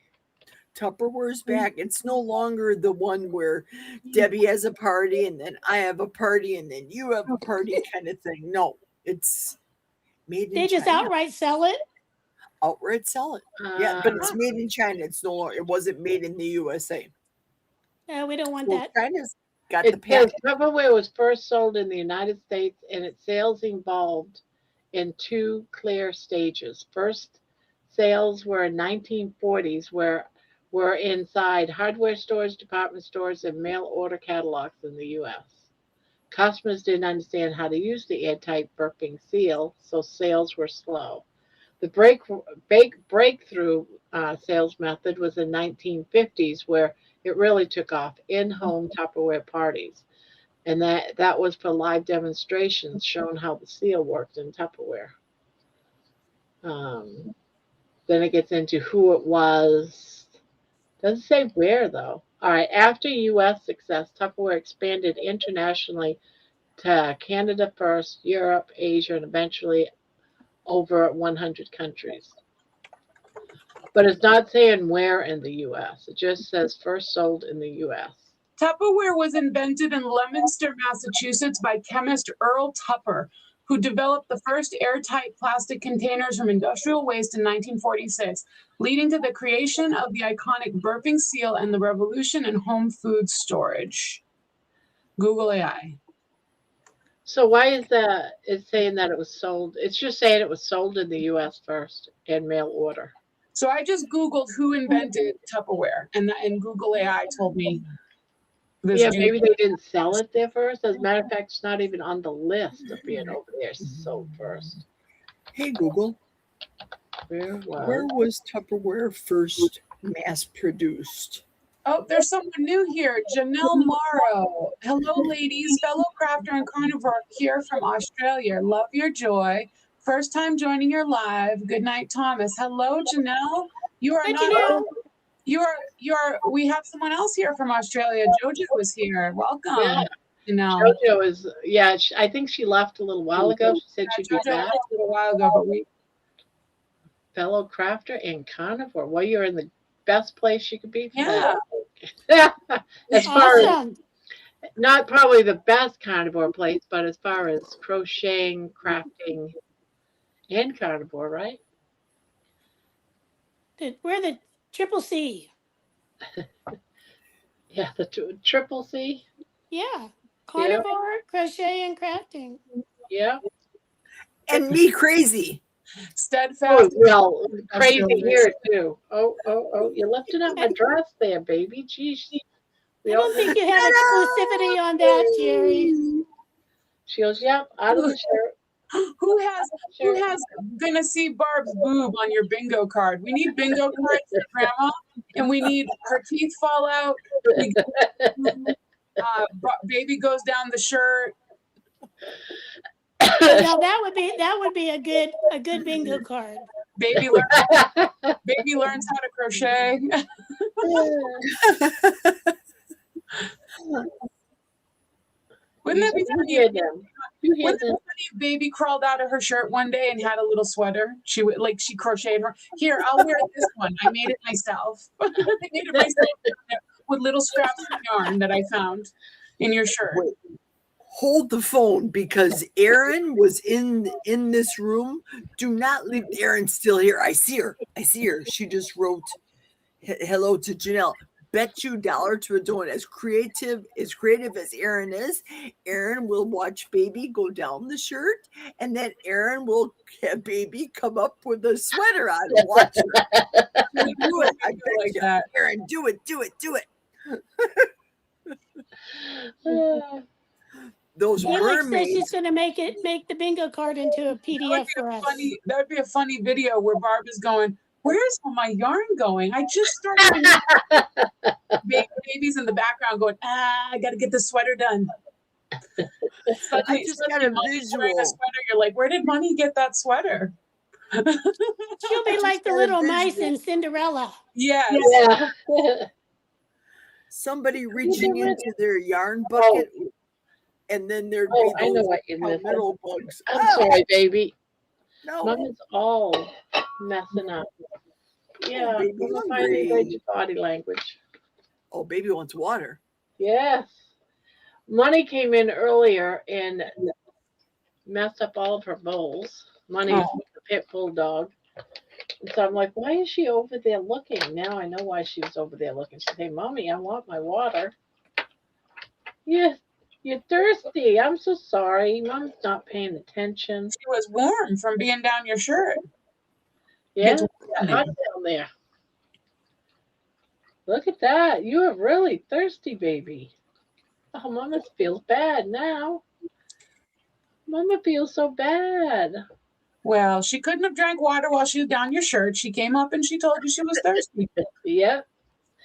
Tupperware's back. It's no longer the one where Debbie has a party and then I have a party and then you have a party kind of thing. No, it's made in They just China. outright sell it. Outright sell it. Yeah, but it's made in China. It's no longer. It wasn't made in the USA. No, we don't want Well, that. China's got the It says patent. Tupperware was first sold in the United States, and its sales evolved in two clear stages. First sales were in 1940s, were inside hardware stores, department stores, and mail order catalogs in the U.S. Customers didn't understand how to use the airtight burping seal, so sales were slow. The breakthrough sales method was in 1950s, where it really took off in-home Tupperware parties, and that was for live demonstrations showing how the seal worked in Tupperware. Then it gets into who it was. Doesn't say where though. All right. After U.S. success, Tupperware expanded internationally to Canada first, Europe, Asia, and eventually over 100 countries. But it's not saying where in the U.S. It just says first sold in the U.S. Tupperware was invented in Leominster, Massachusetts by chemist Earl Tupper, who developed the first airtight plastic containers from industrial waste in 1946, leading to the creation of the iconic burping seal and the revolution in home food storage. Google AI. So why is that? It's saying that it was sold. It's just saying it was sold in the U.S. first in mail order. So I just Googled who invented Tupperware, and Google AI told me this. Yeah, maybe they didn't sell it there first. As a matter of fact, it's not even on the list of being over there sold first. Hey Google, Where where was? was Tupperware first mass produced? Oh, there's someone new here. Janelle Morrow. Hello, ladies. Fellow crafter and carnivore here from Australia. Love your joy. First time joining your live. Good night, Thomas. Hello, Janelle. You are Hi, not. Janelle. You're. We have someone else here from Australia. Jojo is here. Welcome, Yeah. Janelle. JoJo is, yeah, I think she left a little while ago. She said she'd be Jojo back. left a little while ago, but we. Fellow crafter and carnivore. Well, you're in the best place you could be for Yeah. that. As far as, Awesome. not probably the best carnivore place, but as far as crocheting, crafting, and carnivore, right? We're the triple C. Yeah, the triple C. Yeah. Carnivore, crochet, and crafting. Yeah. And me crazy. Steadfast. Oh, well, crazy Australians. here too. Oh, you're lifting up my dress there, baby. Jeez. I don't think you have exclusivity on that, Jerry. She goes, yep, out of the shirt. Who has gonna see Barb's boob on your bingo card? We need bingo cards for Grandma, and we need her teeth fall out. Baby goes down the shirt. Now that would be a good bingo card. Baby learns how to crochet. Wouldn't that be funny? Wouldn't it be funny if Baby crawled out of her shirt one day and had a little sweater? She crocheted her. Here, I'll wear this one. I made it myself. I made it myself with little scraps of yarn that I found in your shirt. Wait, hold the phone, because Erin was in this room. Do not leave. Erin's still here. I see her. She just wrote hello to Janelle. Bet you $1 to a donut. As creative as Erin is, Erin will watch Baby go down the shirt, and then Erin will have Baby come up with a sweater on. Watch her. Do it. I bet like you. that. Erin, do it. Those Felix says mermaids. she's going to make the bingo card into a PDF for us. That would be a funny video where Barb is going, where's all my yarn going? I just started. Baby's in the background going, I got to get the sweater done. I just got a visual. A sweater, you're like, where did Money get that sweater? She'll be like the little mice in Cinderella. Yes. Yeah. Somebody reaching into their yarn bucket, and then there'd be I know those what you meant. metal bugs. I'm sorry, Baby. No. Mama's all messing up. Yeah, Baby I'm hungry. finding good body language. Oh, Baby wants water. Yes. Money came in earlier and messed up all of her bowls. Money is the pit bull dog. And so I'm like, why is she over there looking? Now I know why she was over there looking. She said, Mommy, I want my water. Yes, you're thirsty. I'm so sorry. Mom's not paying attention. She was warm from being down your shirt. Yeah, It's it's hot down there. Look at that. You are really thirsty, Baby. Oh, Mama feels bad now. Mama feels so bad. Well, she couldn't have drank water while she was down your shirt. She came up and she told you she was thirsty. Yep.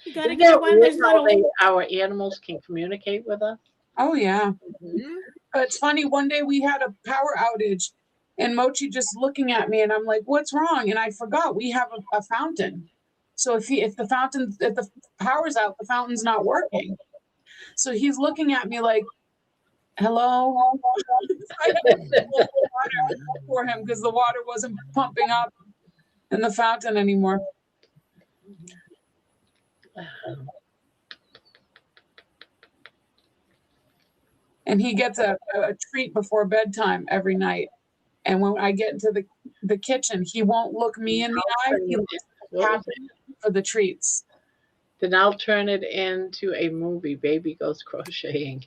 You got to Isn't get that one of weird those how little. our animals can communicate with us? Oh, yeah. Mhm. It's funny. One day we had a power outage and Mochi just looking at me and I'm like, what's wrong? And I forgot we have a fountain. So if the power's out, the fountain's not working. So he's looking at me like, hello? I had to pull the water for him because the water wasn't pumping up in the fountain anymore. And he gets a treat before bedtime every night. And when I get into the kitchen, he won't look me in the eye. He looks happy for the treats. Then I'll turn it into a movie. Baby goes crocheting.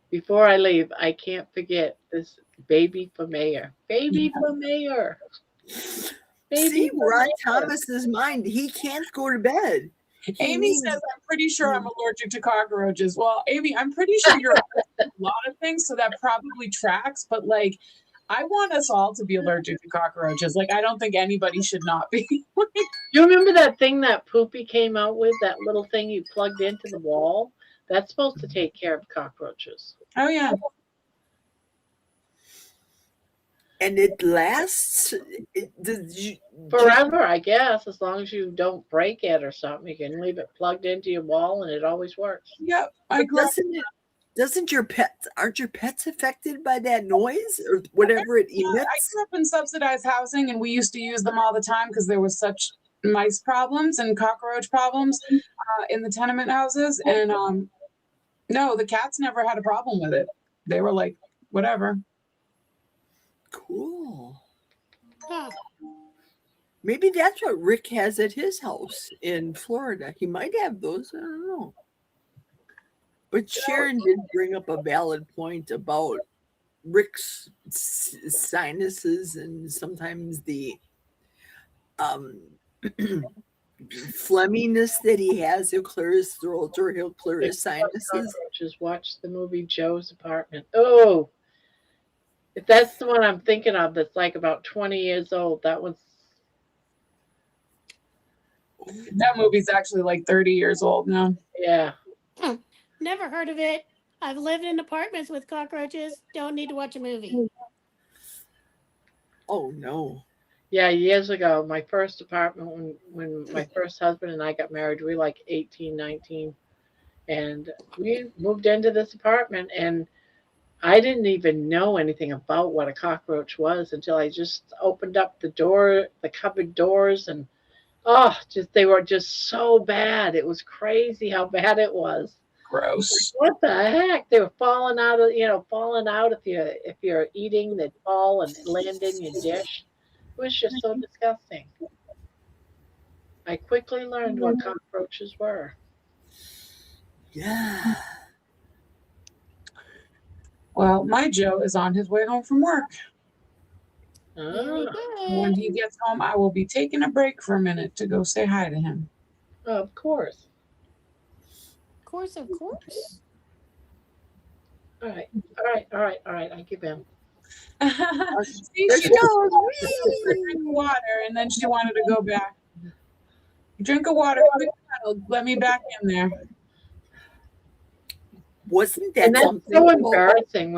Before I leave, I can't forget this Baby for Mayor. Baby for Mayor. See, we're on Thomas's mind. He can't go to bed. Amy says, I'm pretty sure I'm allergic to cockroaches. Well, Amy, I'm pretty sure you're allergic to a lot of things, so that probably tracks. But, like, I want us all to be allergic to cockroaches. Like, I don't think anybody should not be. You remember that thing that Poopy came out with, that little thing you plugged into the wall? That's supposed to take care of cockroaches. Oh, yeah. And it lasts Forever, I guess, as long as you don't break it or something. You can leave it plugged into your wall and it always works. Yep. I agree. Aren't your pets affected by that noise or whatever it emits? I grew up in subsidized housing and we used to use them all the time because there was such mice problems and cockroach problems in the tenement houses. And no, the cats never had a problem with it. They were like, whatever. Cool. Huh. Maybe that's what Rick has at his house in Florida. He might have those. I don't know. But Sharon did bring up a valid point about Rick's sinuses and sometimes the phlegminess that he has. He'll clear his throat or he'll clear his sinuses. Just watch the movie Joe's Apartment. Oh, If that's the one I'm thinking of, that's like about 20 years old. That one's That movie's actually like 30 years old now. yeah. Never heard of it. I've lived in apartments with cockroaches. Don't need to watch a movie. Oh no. Yeah, years ago, my first apartment when my first husband and I got married, we were like 18, 19, and we moved into this apartment, and I didn't even know anything about what a cockroach was until I just opened up the cupboard doors, and oh, just they were just so bad. It was crazy how bad it was. Gross. What the heck? They were falling out of, falling out if you're eating, they'd fall and land in your dish. It was just so disgusting. I quickly learned what cockroaches were. Yeah. Well, my Joe is on his way home from work. Very Ah, When good. he gets home, I will be taking a break for a minute to go say hi to him. of course. Of course, of course. All right, all right, all right, all right. I give in. See, There she she just goes. took a drink of water and then she wanted to go back. Drink of water, quick, let me back in there. Wasn't that And that's something? so embarrassing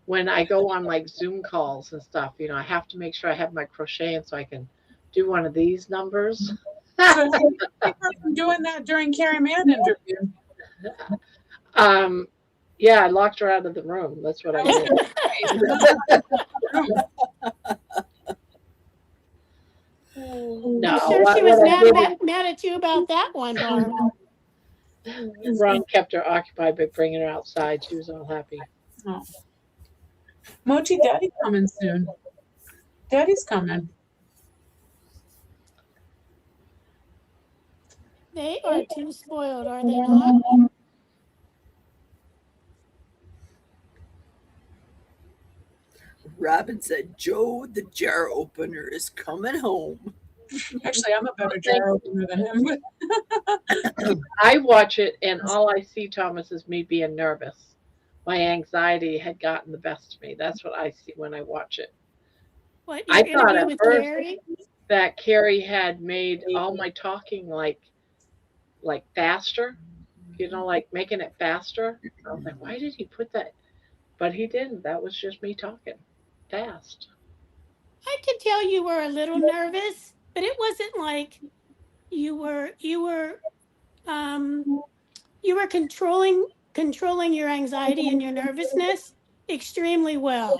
when I go on like Zoom calls and stuff. I have to make sure I have my crochet in so I can do one of these numbers. So you keep her from doing that during Carrie Mann interview. Yeah, I locked her out of the room. That's what I did. No, I'm sure she was mad at you about that one, Barb. Ron kept her occupied by bringing her outside. She was all happy. Oh. Mochi, Daddy's coming soon. Daddy's coming. They are too spoiled, are they not? Robin said, Joe the jar opener is coming home. Actually, I'm a better jar opener than him. I watch it, and all I see, Thomas, is me being nervous. My anxiety had gotten the best of me. That's what I see when I watch it. What, I your thought interview at with first Carrie? that Carrie had made all my talking like faster, like making it faster. I was like, why did he put that? But he didn't. That was just me talking fast. I could tell you were a little nervous, but it wasn't like you were controlling your anxiety and your nervousness extremely well.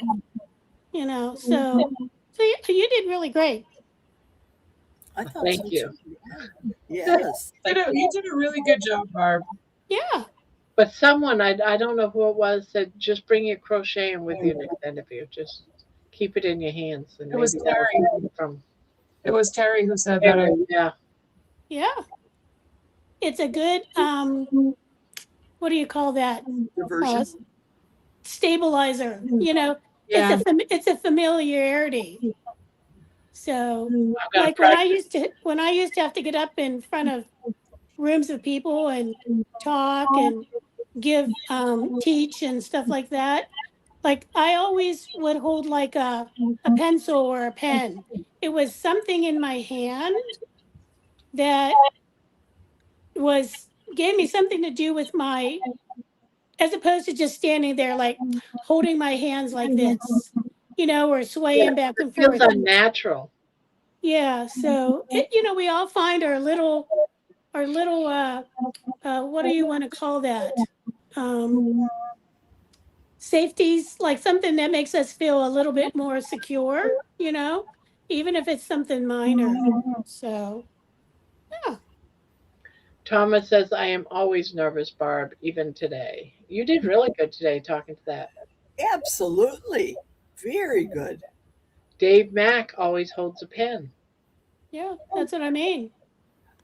So you did really great. I thought Thank so you. too. Yes. You did a really good job, Barb. Yeah. But someone, I don't know who it was, said just bring your crocheting with you next interview. Just keep it in your hands. And It was maybe that was Terry. something from It was Terry who said that. Terry, yeah. Yeah. It's a good what do you call that? Diversion. Stabilizer. Yeah. It's a familiarity. So I'm gonna like when I practice. used to have to get up in front of rooms of people and talk and give teach and stuff like that, like I always would hold like a pencil or a pen. It was something in my hand that gave me something to do with my, as opposed to just standing there like holding my hands like this, or swaying back and Feels forth. unnatural. Yeah, so we all find our little what do you want to call that? Safeties, like something that makes us feel a little bit more secure, even if it's something minor. So, yeah. Thomas says I am always nervous, Barb, even today. You did really good today talking to that. Absolutely. Very good. Dave Mack always holds a pen. Yeah, that's what I mean.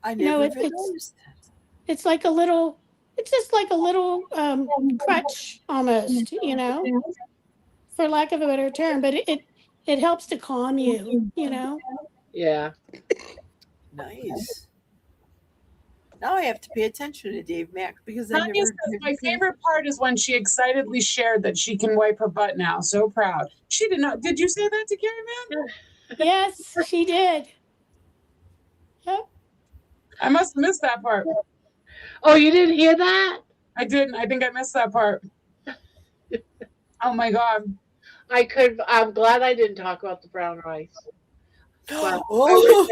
I never even it's noticed that. it's like it's just like a little crutch almost, for lack of a better term, but it helps to calm you. Yeah. Nice. Now I have to pay attention to Dave Mack because I Tanya never. says, my favorite part is when she excitedly shared that she can wipe her butt now. So proud. She did not. Did you say that to Carrie Man? Yes, she did. Yep. I must have missed that part. Oh, you didn't hear that? I didn't. I think I missed that part. Oh my God. I'm glad I didn't talk about the brown rice. Well, Oh.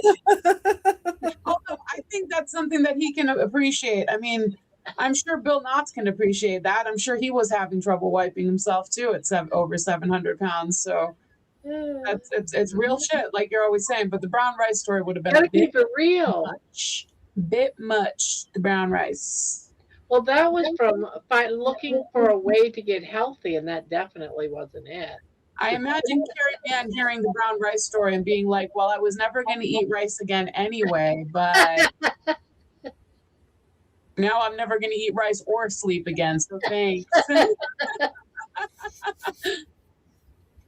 Although I think that's something that he can appreciate. I mean, I'm sure Bill Knotts can appreciate that. I'm sure he was having trouble wiping himself too at over 700 pounds. So it's real shit, like you're always saying. But the brown rice story would have been gotta a bit keep it real. much. The brown rice. Well, that was from looking for a way to get healthy, and that definitely wasn't it. I imagine Carrie Mann hearing the brown rice story and being like, well, I was never going to eat rice again anyway, but now I'm never going to eat rice or sleep again. So thanks.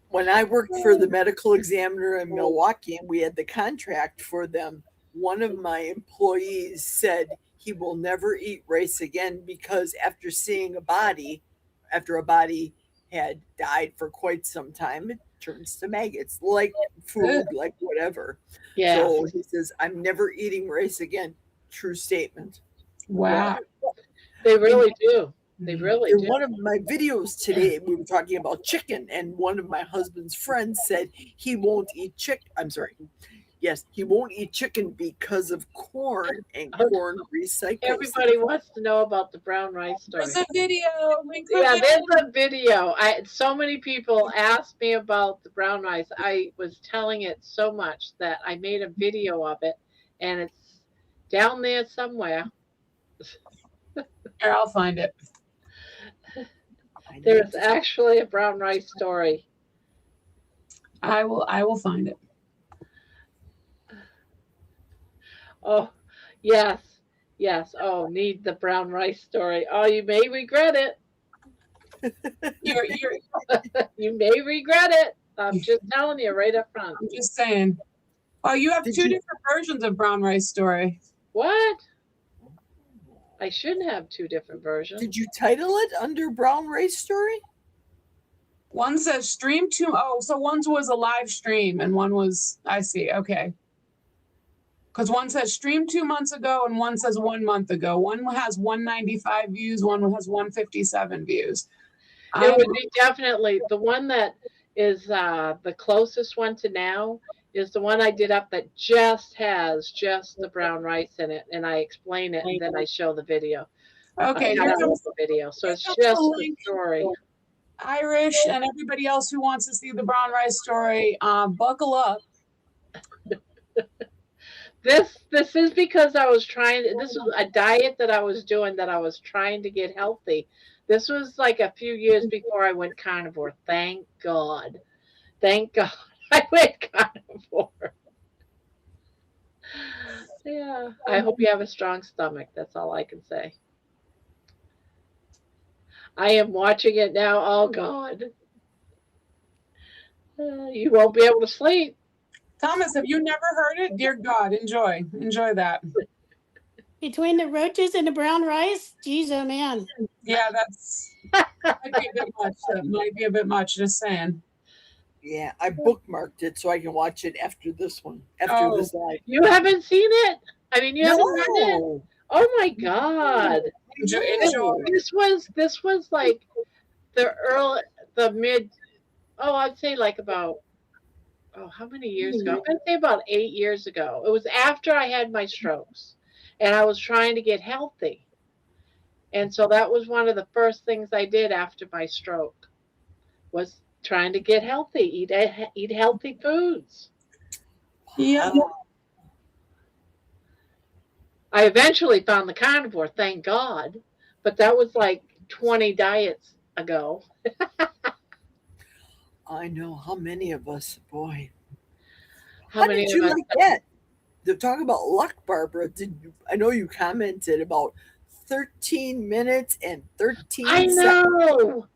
When I worked for the medical examiner in Milwaukee and we had the contract for them, one of my employees said he will never eat rice again because after seeing after a body had died for quite some time, it turns to maggots, like food, like whatever. Yeah. So he says, I'm never eating rice again. True statement. Wow. They really do. They really In do. one of my videos today, we were talking about chicken, and one of my husband's friends said he won't eat chicken. I'm sorry. Yes, he won't eat chicken because of corn and corn recycling. Everybody wants to know about the brown rice story. There's a video. Yeah, there's a video. So many people asked me about the brown rice. I was telling it so much that I made a video of it, and it's down there somewhere. Here, I'll find it. There's actually a brown rice story. I will find it. Oh, yes. Oh, need the brown rice story. Oh, you may regret it. You may regret it. I'm just telling you right up front. I'm just saying. Oh, you have two different versions of brown rice story. What? I shouldn't have two different versions. Did you title it under brown rice story? One says stream 2. Oh, so one was a live stream and one was, I see. Okay. Because one says stream 2 months ago and one says 1 month ago. One has 195 views, one has 157 views. It would be definitely the one that is the closest one to now is the one I did up that just has the brown rice in it, and I explain it, and then I show the video. Okay, here comes the video. So it's just the the story. Irish and everybody else who wants to see the brown rice story, buckle up. This is because I was trying. This was a diet that I was doing that I was trying to get healthy. This was like a few years before I went carnivore. Thank God. Thank God I went carnivore. Yeah. I hope you have a strong stomach. That's all I can say. I am watching it now. Oh God. You won't be able to sleep. Thomas, have you never heard it? Dear God, enjoy that. Between the roaches and the brown rice, geez, oh man. Yeah, that might be a bit much. That might be a bit much, just saying. Yeah, I bookmarked it so I can watch it after this one. After this live. You haven't seen it? I mean, you haven't heard it? No. Oh my God. Enjoy. This was like the mid, I'd say like about, how many years ago? I'm going to say about 8 years ago. It was after I had my strokes and I was trying to get healthy. And so that was one of the first things I did after my stroke was trying to get healthy, eat healthy foods. Yeah. I eventually found the carnivore, thank God, but that was like 20 diets ago. I know. How many of us, boy. How many did you of us? like that? To talk about luck, Barbara. I know you commented about 13 minutes and 13 I seconds. know.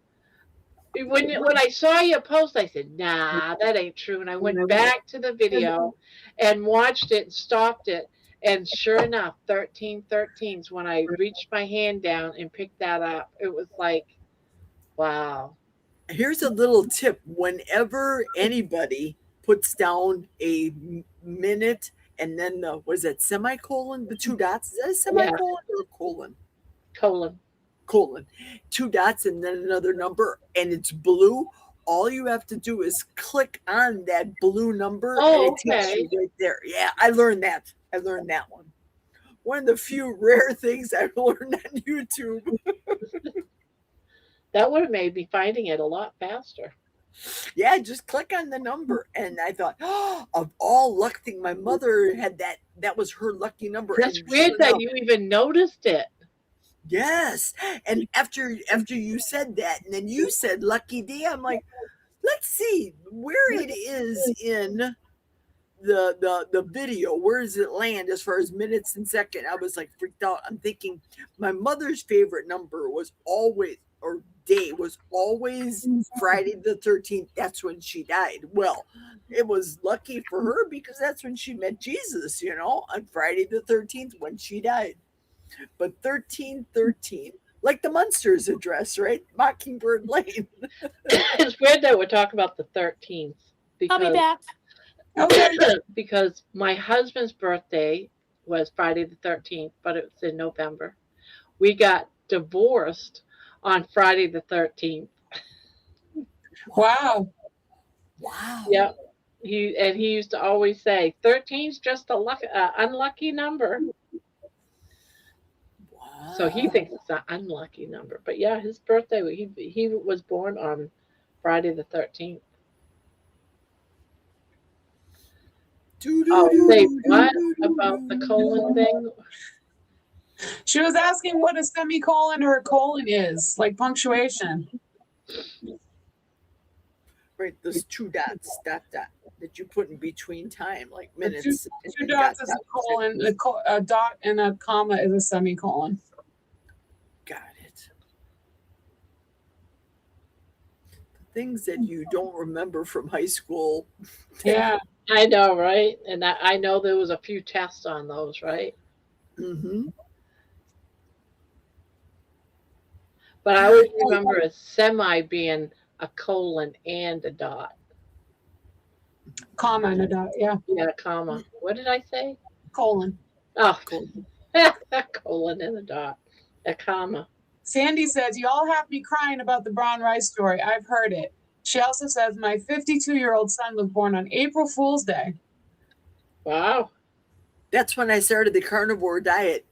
When I saw your post, I said, nah, that ain't true. And I went back to the video and watched it and stopped it. And sure enough, 1313s, when I reached my hand down and picked that up, it was like, wow. Here's a little tip. Whenever anybody puts down a minute and then the, what is that, semicolon, the two dots, is that a Yeah, semicolon or a colon? colon. Colon, two dots and then another number, and it's blue. All you have to do is click on that blue number and Oh, it takes okay. you right there. Yeah, I learned that. I learned that one. One of the few rare things I've learned on YouTube. That would have made me finding it a lot faster. Yeah, just click on the number. And I thought, oh, of all luck thing, my mother had that. That was her lucky number. That's And weird sure that enough, you even noticed it. yes. And after you said that, and then you said lucky day, I'm like, let's see where it is in the video. Where does it land as far as minutes and second? I was like freaked out. I'm thinking my mother's favorite number was always, or day was always, Friday the 13th. That's when she died. Well, it was lucky for her because that's when she met Jesus, on Friday the 13th when she died. But 1313, like the Munsters address, right? Mockingbird Lane. It's weird that we're talking about the 13th I'll be because back. Okay. because my husband's birthday was Friday the 13th, but it was in November. We got divorced on Friday the 13th. Wow. Wow. Yep. He used to always say 13's just a unlucky number. Wow. So he thinks it's an unlucky number. But yeah, his birthday, he was born on Friday the 13th. Oh, say what about the colon thing? She was asking what a semicolon or a colon is, like punctuation. Right, those two dots, dot, that you put in between time, like The minutes. two dots is a colon, a dot and a comma is a semicolon. Got it. Things that you don't remember from high school. Yeah. I know, right? And I know there was a few tests on those, right? Mm-hmm. But I always remember a semi being a colon and a dot. Comma and a dot. Yeah. Yeah, comma. What did I say? Colon. Oh, colon and a dot. A comma. Sandy says, you all have me crying about the brown rice story. I've heard it. She also says, my 52-year-old son was born on April Fool's Day. Wow. That's when I started the carnivore diet.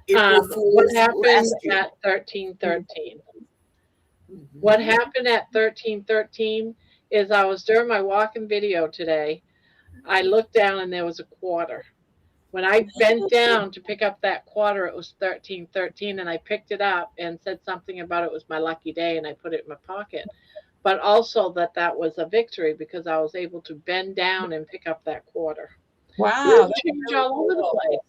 April What Fool's happened last year. at 1313? Mhm. What happened at 1313 is I was doing my walking video today. I looked down and there was a quarter. When I bent down to pick up that quarter, it was 1313, and I picked it up and said something about it was my lucky day, and I put it in my pocket. But also that was a victory because I was able to bend down and pick up that quarter. Wow. It changed all over the place.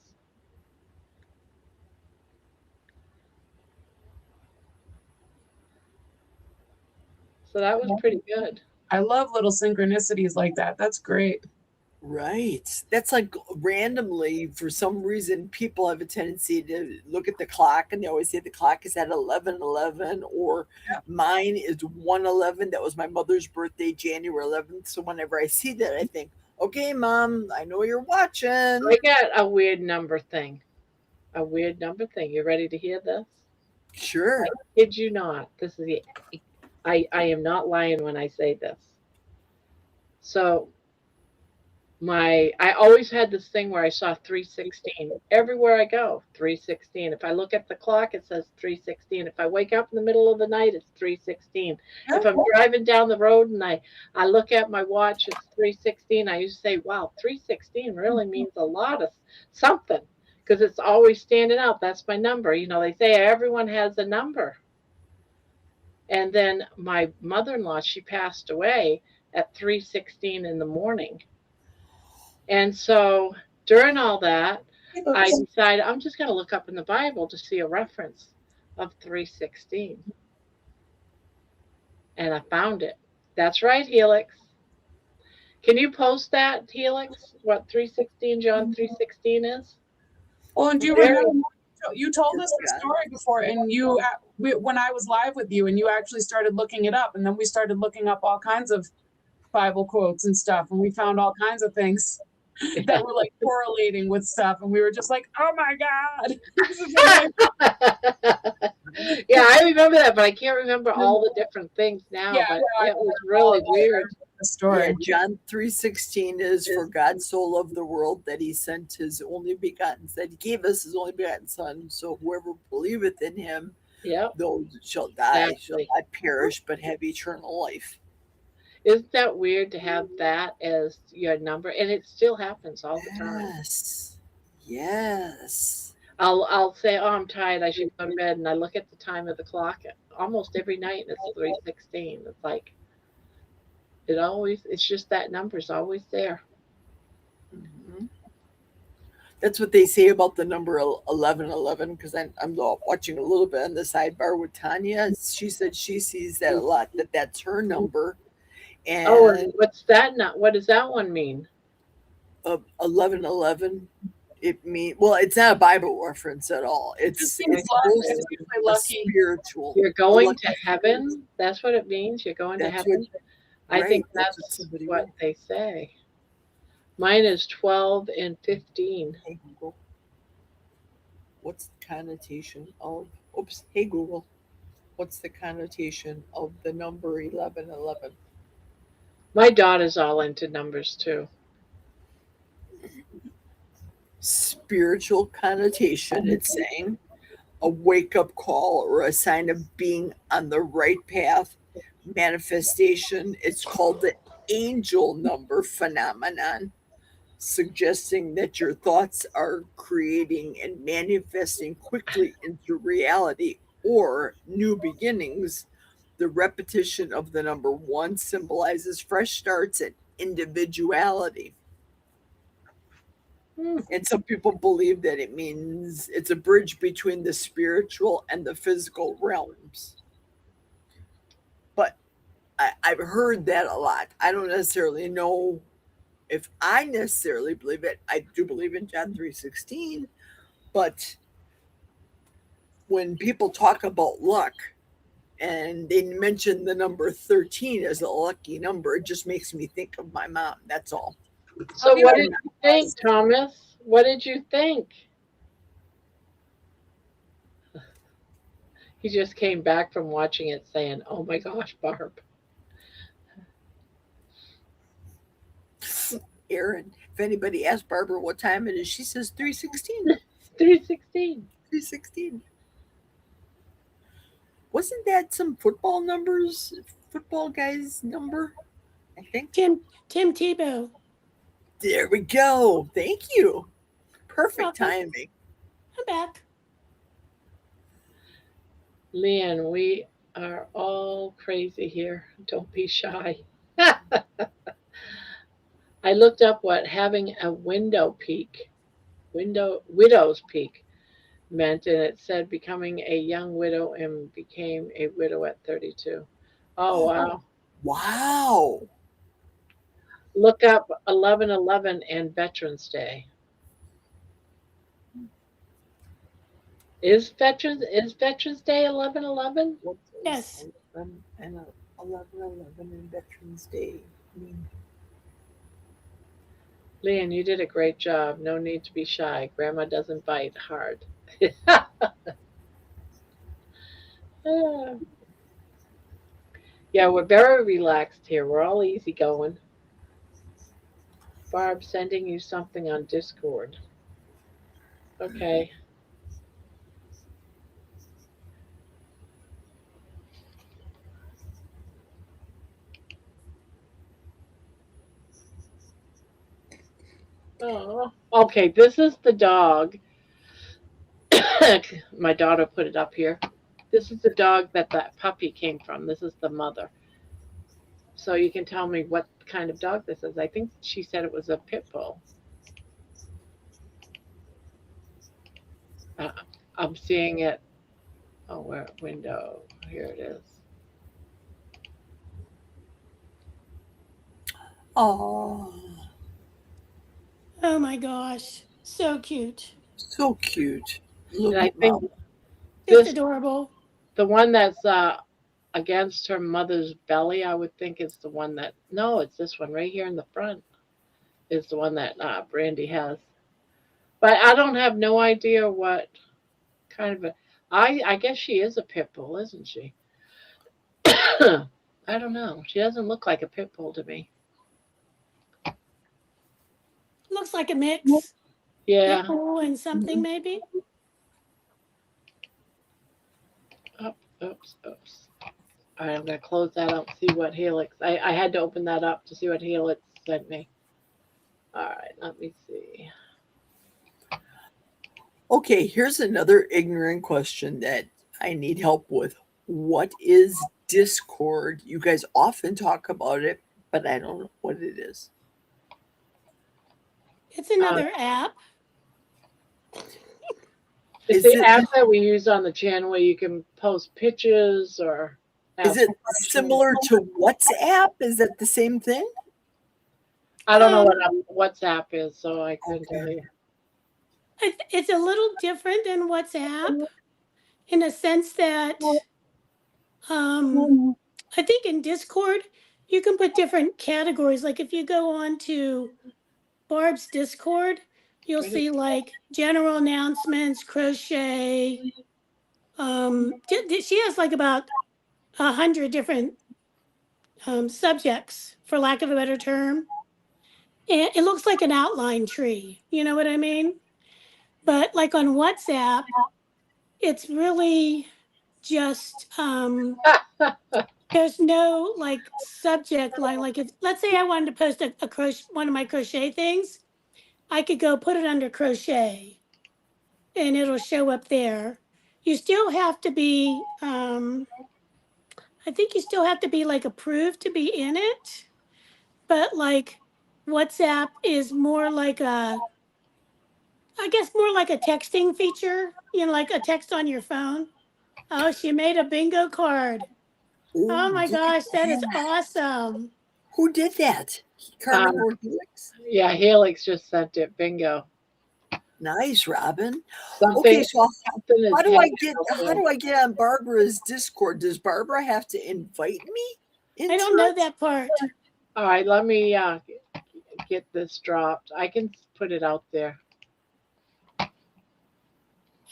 So that was pretty good. I love little synchronicities like that. That's great. Right. That's like randomly, for some reason, people have a tendency to look at the clock and they always say the clock is at 11:11, or mine is 1:11. That was my mother's birthday, January 11th. So whenever I see that, I think, okay, Mom, I know you're watching. I got a weird number thing. A weird number thing. You ready to hear this? Sure. I kid you not. This is I am not lying when I say this. So I always had this thing where I saw 316 everywhere I go. 316. If I look at the clock, it says 316. If I wake up in the middle of the night, it's 316. If I'm driving down the road and I look at my watch, it's 316. I used to say, wow, 316 really means a lot of something because it's always standing out. That's my number. They say everyone has a number. And then my mother-in-law, she passed away at 316 in the morning. And so during all that, I decided I'm just going to look up in the Bible to see a reference of 316. And I found it. That's right, Helix. Can you post that, Helix? What 316 John 316 is? Well, and do you Very- remember you told us the story before, and when I was live with you, and you actually started looking it up, and then we started looking up all kinds of Bible quotes and stuff, and we found all kinds of things that were like correlating with stuff, and we were just like, "Oh my God, this is amazing!" Yeah, I remember that, but I can't remember all the different things now. Yeah, but no, I it was really weird. The story. Yeah, John 3:16 is for God so loved the world that he sent his only begotten, that he gave us his only begotten son. So whoever believeth in him, Yep. those shall die, shall Exactly. not perish, but have eternal life. Isn't that weird to have that as your number? And it still happens all the time. Yes. Yes. I'll say, "Oh, I'm tired. I should go to bed," and I look at the time of the clock almost every night, and it's 3:16. It's like it's just that number's always there. Mhm. That's what they say about the number 1111, because I'm watching a little bit on the sidebar with Tanya. She said she sees that a lot, that's her number. Oh, and And what's that? Not what does that one mean? 1111, it means, well, it's not a Bible reference at all. Just It's means luck. supposed It's to be usually a lucky. spiritual. You're going lucky to heaven. That's what it means. You're going to That's heaven. what- I think right, that's what that's somebody what wrote. they say. Mine is 12 and 15. Hey Google, what's the connotation of? Oops. Hey Google, what's the connotation of the number 1111? My daughter's all into numbers too. Spiritual connotation, it's saying a wake up call or a sign of being on the right path. Manifestation, it's called the angel number phenomenon, suggesting that your thoughts are creating and manifesting quickly into reality or new beginnings. The repetition of the number one symbolizes fresh starts and individuality. Hmm. And some people believe that it means it's a bridge between the spiritual and the physical realms. But I've heard that a lot. I don't necessarily know if I necessarily believe it. I do believe in John 3:16, but when people talk about luck and they mention the number 13 as a lucky number, it just makes me think of my mom. That's all. So you what know, did you think, Thomas? What did you think? He just came back from watching it saying, "Oh my gosh, Barb." Aaron, if anybody asks Barbara what time it is, she says 3:16. 316. 3:16. Wasn't that some football guy's number? I think. Tim Tebow. There we go. Thank you. Perfect Welcome. timing. I'm back. Leanne, we are all crazy here. Don't be shy. I looked up what having a widow's peak meant, and it said becoming a young widow and became a widow at 32. Oh, wow. Wow. Look up 11/11 and Veterans Day. Is Veterans Day 11/11? What Yes. does 11/11 and Veterans Day mean? Leanne, you did a great job. No need to be shy. Grandma doesn't bite hard. Yeah, we're very relaxed here. We're all easygoing. Barb sending you something on Discord. Okay. Oh, okay. This is the dog. My daughter put it up here. This is the dog that puppy came from. This is the mother. So you can tell me what kind of dog this is. I think she said it was a pit bull. Uh, I'm seeing it. Oh, where window? Here it is. Oh, Oh my gosh. So cute. so cute. And Look I at think Mom. Just this, adorable. the one that's against her mother's belly, I would think is the one that, no, it's this one right here in the front is the one that Brandy has. But I don't have no idea what kind of a, I guess she is a pit bull, isn't she? I don't know. She doesn't look like a pit bull to me. Looks like a mix. Pit Yeah. bull and something maybe. Oh, oops, oops. All right, I'm gonna close that up. See what Helix. I had to open that up to see what Helix sent me. All right, let me see. Okay, here's another ignorant question that I need help with. What is Discord? You guys often talk about it, but I don't know what it is. It's Uh, another app. it's Is the it app that we use on the channel where you can post pictures or is ask it questions. similar to WhatsApp? Is that the same thing? I don't know Um, what WhatsApp is, so I couldn't tell Okay. you. it's a little different than WhatsApp in a sense that I think in Discord you can put different categories. Like if you go on to Barb's Discord, you'll Where did- see like general announcements, crochet. She has like about 100 different subjects, for lack of a better term. And it looks like an outline tree. You know what I mean? But like on WhatsApp, it's really just there's no like subject line. Like if let's say I wanted to post a crochet one of my crochet things, I could go put it under crochet and it'll show up there. You still have to be I think you still have to be like approved to be in it, but like WhatsApp is more like a I guess more like a texting feature, you know, like a text on your phone. Oh, she made a bingo card. Oh, Oh my look at gosh, that is that. awesome. Who did that? Um, Carnivore Helix? yeah, Helix just sent it. Bingo. Nice, Robin. Okay, Something so something is happening over how there. do I get on Barbara's Discord? Does Barbara have to invite me I into don't know it? that part. All right, let me get this dropped. I can put it out there.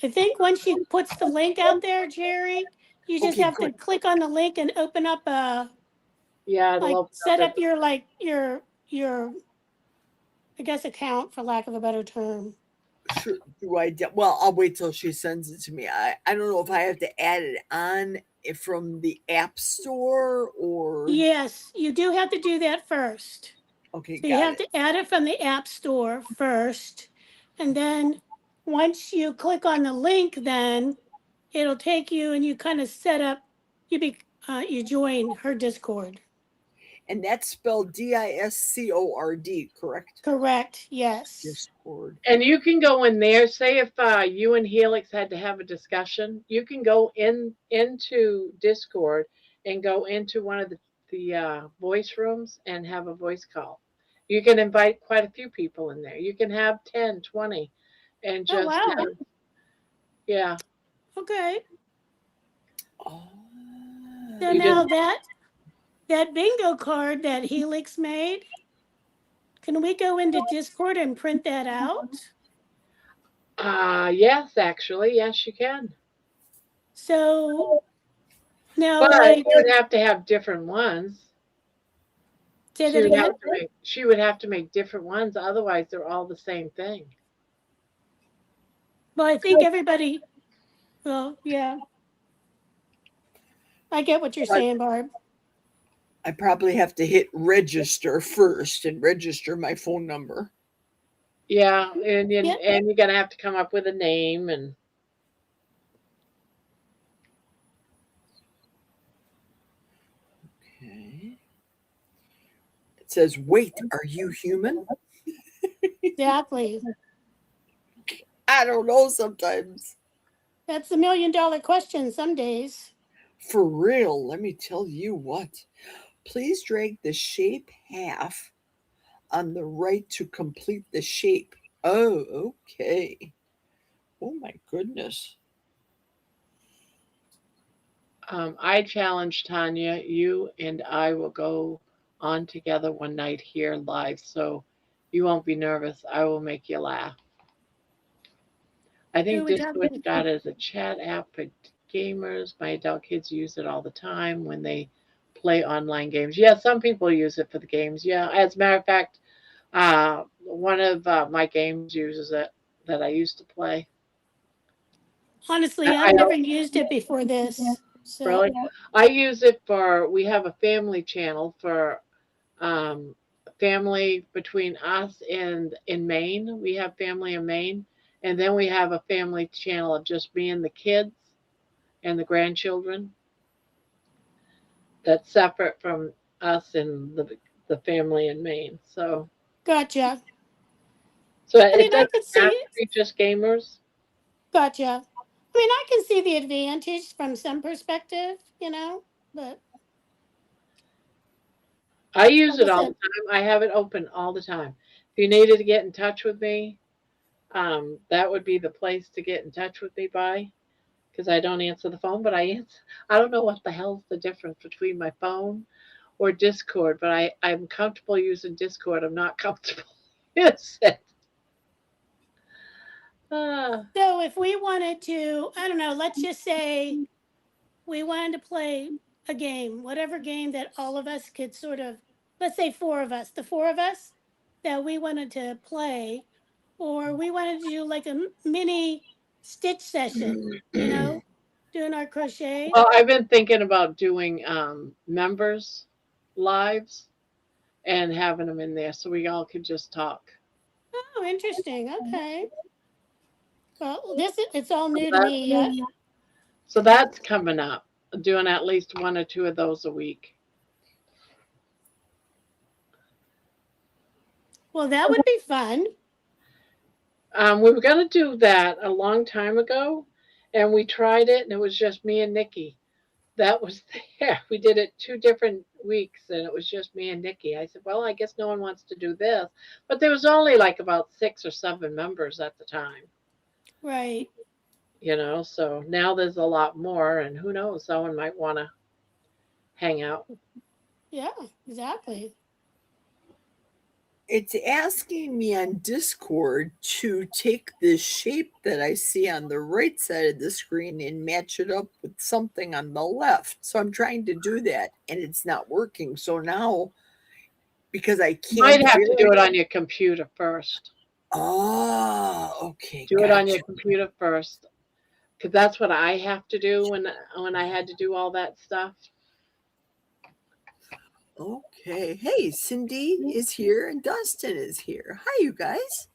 I think once she puts the link out there, Jerry, you just Okay, have to good. click on the link and open up a Yeah, it'll like open up set as up your like your I guess account for lack of a better term. Sure. Well, I'll wait till she sends it to me. I don't know if I have to add it on from the App Store or. Yes, you do have to do that first. Okay, So you got have it. to add it from the App Store first. And then once you click on the link, then it'll take you and you kind of set up, you join her Discord. And that's spelled Discord, correct? Correct. Yes. Discord. and you can go in there. Say if you and Helix had to have a discussion, you can go into Discord and go into one of the voice rooms and have a voice call. You can invite quite a few people in there. You can have 10, 20, and Oh just wow. yeah, Okay. Oh. So you just now that bingo card that Helix made, can we go into Discord and print that out? yes, actually, yes, you can. So now, But like, you would have to have different ones. say that again. She would have to make different ones, otherwise they're all the same thing. Well, I think everybody. Well, yeah, I get what you're But saying, Barb. I probably have to hit register first and register my phone number. Yeah, and Yeah. and you're gonna have to come up with a name and Okay. It says, wait, are you human? Exactly. I don't know sometimes. That's the $1,000,000 question some days. For real, let me tell you what. Please drag the shape half on the right to complete the shape. Oh, okay. Oh my goodness. I challenge Tanya, you and I will go on together one night here live, so you won't be nervous. I will make you laugh. I Who think we Discord talking? started as a chat app for gamers. My adult kids use it all the time when they play online games. Yeah, some people use it for the games. Yeah, as a matter of fact, one of my games uses it that I used to play. Honestly, I I've never don't used it before this. really. So, I use it for. We have a family channel for um, family between us and in Maine. We have family in Maine, and then we have a family channel of just me and the kids and the grandchildren. That's separate from us and the family in Maine. gotcha. So I it mean, I doesn't could have see, to be just gamers. gotcha. I mean, I can see the advantage from some perspective, but I use like I it all the said, time. I have it open all the time. If you needed to get in touch with me, that would be the place to get in touch with me by, because I don't answer the phone, but I answer. I don't know what the hell's the difference between my phone or Discord, but I'm comfortable using Discord. I'm not comfortable using. Ah, so if we wanted to, I don't know, let's just say we wanted to play a game, whatever game that all of us could sort of, let's say four of us, the four of us that we wanted to play, or we wanted to do like a mini stitch session, doing our crochet. well, I've been thinking about doing members lives and having them in there so we all could just talk. Oh, interesting. Okay. Well, it's all new to That, me yet. so that's coming up. Doing at least one or two of those a week. Well, that would be fun. We were going to do that a long time ago, and we tried it, and it was just me and Nikki. That was there. We did it 2 different weeks, and it was just me and Nikki. I said, "Well, I guess no one wants to do this," but there was only like about 6 or 7 members at the time. Right. So now there's a lot more, and who knows, someone might want to hang out. Yeah, exactly. It's asking me on Discord to take this shape that I see on the right side of the screen and match it up with something on the left. So I'm trying to do that and it's not working. So now, because I You might can't have hear to do it. it on your computer first. Oh, okay, Do it on your gotcha. computer first, because that's what I have to do when I had to do all that stuff. Okay. Hey, Cindy is here and Dustin is here. Hi, you guys.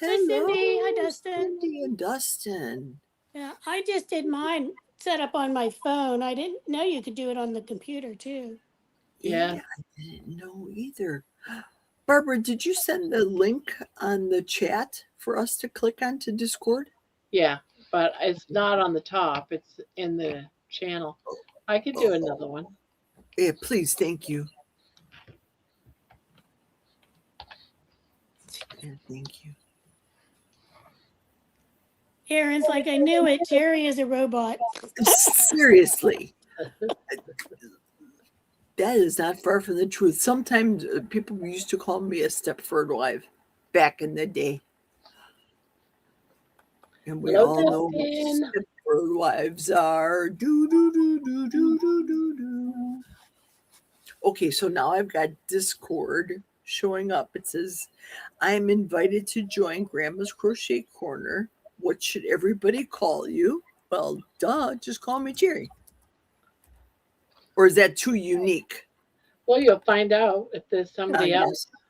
Hi, Cindy. Hi, Hello, Dustin. Cindy and Dustin. Yeah, I just did mine set up on my phone. I didn't know you could do it on the computer too. Yeah, Yeah, I didn't know either. Barbara, did you send the link on the chat for us to click on to Discord? yeah, but it's not on the top. It's in the channel. I could do another one. Yeah, please, thank you. Yeah, thank you. Aaron's like, I knew it. Jerry is a robot. Seriously, that is not far from the truth. Sometimes people used to call me a Stepford wife back in the day. And we Hello, all know what Dustin. Stepford wives are. Do, do, do, do, do, do, do, do. Okay, so now I've got Discord showing up. It says, I am invited to join Grandma's Crochet Corner. What should everybody call you? Well, duh, just call me Jerry. Or is that too unique? Well, you'll find out if there's I somebody else. guess.